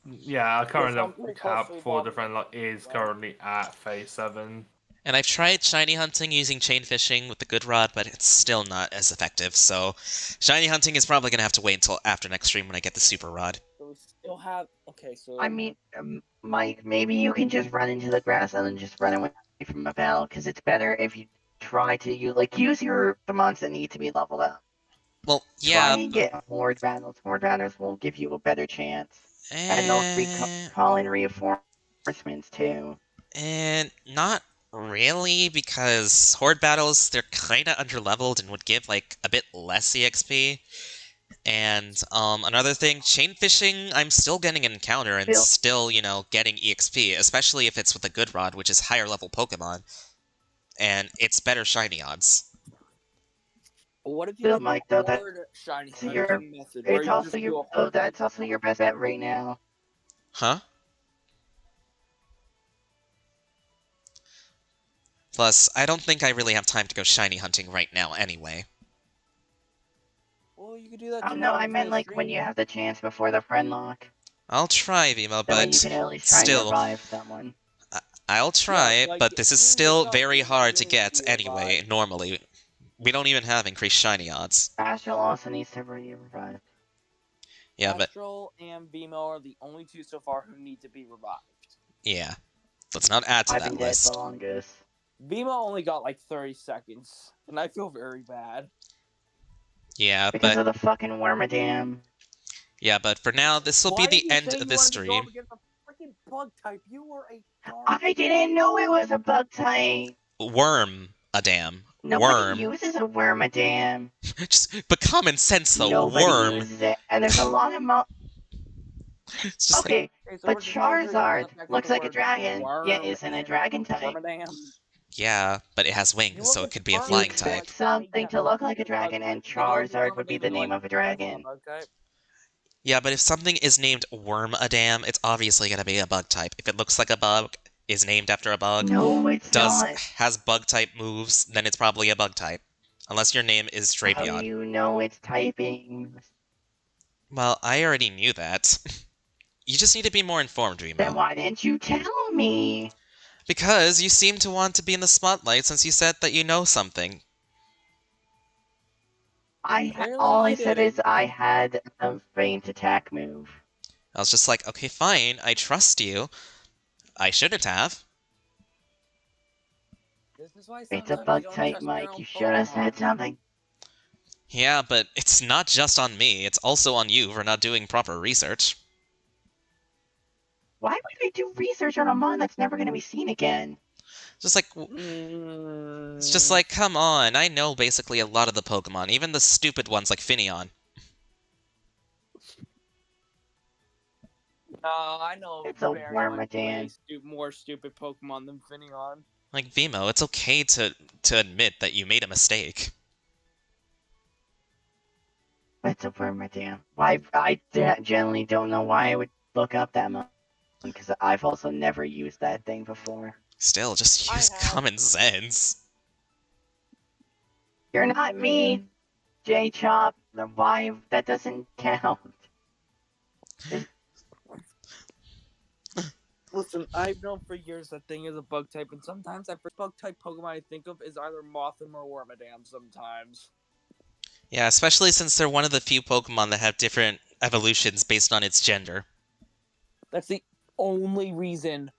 Yeah, our current I'm level pretty cap closely for involved the friend lock is currently at phase 7. And I've tried shiny hunting using chain fishing with the good rod, but it's still not as effective. So shiny hunting is probably going to have to wait until after next stream when I get the super rod. So we still have. Okay, so. I mean, Mike, maybe you can just run into the grass and then just run away from a battle, because it's better if you try to use the monster that need to be leveled up. Well, Try yeah. and get horde battles. Horde battles will give you a better chance. And they'll call in reinforcements too. And not really, because horde battles, they're kind of underleveled and would give like a bit less EXP. And another thing, chain fishing, I'm still getting an encounter and still, getting EXP, especially if it's with a good rod, which is higher level Pokemon. And it's better shiny odds. What if you Still, have Mike, a though, horde shiny your- hunting method where you just do a horde? that's also your best bet right now. Huh? Plus, I don't think I really have time to go shiny hunting right now anyway. Well, you could do that. Oh no, I meant like when you have the chance before the friend lock. I'll try, Vimo, Then but you can at least try and still, revive someone. I'll try, like, but this is you still yourself very would hard to really get be anyway, revived. normally. We don't even have increased shiny odds. Astral also needs to be revived. Yeah, but Astral and Vimo are the only two so far who need to be revived. yeah. Let's not add to I've that been dead list. the longest. Vimo only got like 30 seconds, and I feel very bad. Yeah, Because but of the fucking Wormadam. for now, this will be the end of this stream. Freaking bug type, you were a I didn't know it was a bug type. Worm a dam. Nobody Worm. uses a Wormadam. But common sense though, Nobody worm. uses it. And there's a lot of It's just like, Okay, Okay, so but we're just gonna agree Charizard on the fact looks that like a the word dragon, worm yet isn't a and dragon type. Wormadam. yeah, but it has You wings, look so at it could be a Charizard, flying you type. Expect something to look like a dragon, and Charizard would be the name of a dragon. Okay. Yeah, but if something is named Wormadam, it's obviously gonna be a bug type. If it looks like a bug, is named after a bug, No, it's not. has bug type moves, then it's probably a bug type. Unless your name is How do Drapion. you know it's typing? Well, I already knew that. You just need to be more informed, Then Remo. why didn't you tell me? Because you seem to want to be in the spotlight since you said that you know something. All I said is I had a faint attack move. I was just like, okay, fine, I trust you. I shouldn't have. This is why It's a sometimes bug you don't type, trust Mike. your own You should have Pokemon. said something. Yeah, but it's not just on me, it's also on you for not doing proper research. Why would I do research on a mon that's never going to be seen again? Just like, it's just like, come on, I know basically a lot of the Pokemon, even the stupid ones like Finneon. No, I know It's a very Wormadam. much more stupid Pokemon than Finneon. Like, Vimo, it's okay to admit that you made a mistake. It's a Wormadam. I generally don't know why I would look up that mon, because I've also never used that thing before. Still, just I use have. common sense. You're not me, J-Chop. Why? That doesn't count. Listen, I've known for years that thing is a bug type, and sometimes that first bug type Pokemon I think of is either Mothim or Wormadam sometimes. Yeah, especially since they're one of the few Pokemon that have different evolutions based on its gender. That's the only reason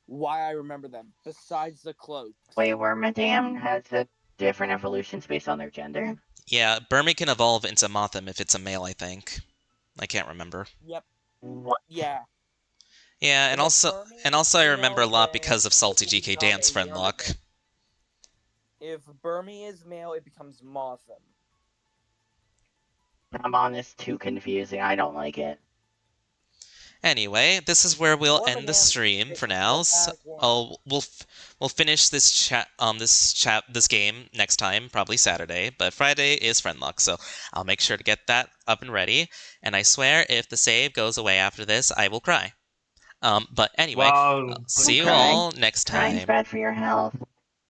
why I remember them, besides the cloaks. Wait, Wormadam has a different evolutions based on their gender? Yeah, Burmy can evolve into Mothim if it's a male, I think. I can't remember. Yep. What? Yeah. Yeah, If and a also Burmy and also I remember a female, lot then because of Salty it will GK become Dance a friend luck. Myrmidon. If Burmy is male, it becomes Mothim. I'm on this too confusing. I don't like it. Anyway, this is where we'll end the Wormadam stream is for now. automatic one. We'll finish this this game next time, probably Saturday, but Friday is friend luck, so I'll make sure to get that up and ready. And I swear, if the save goes away after this, I will cry. But anyway, Wow. see you Crying- all next Crying's time. bad for your health.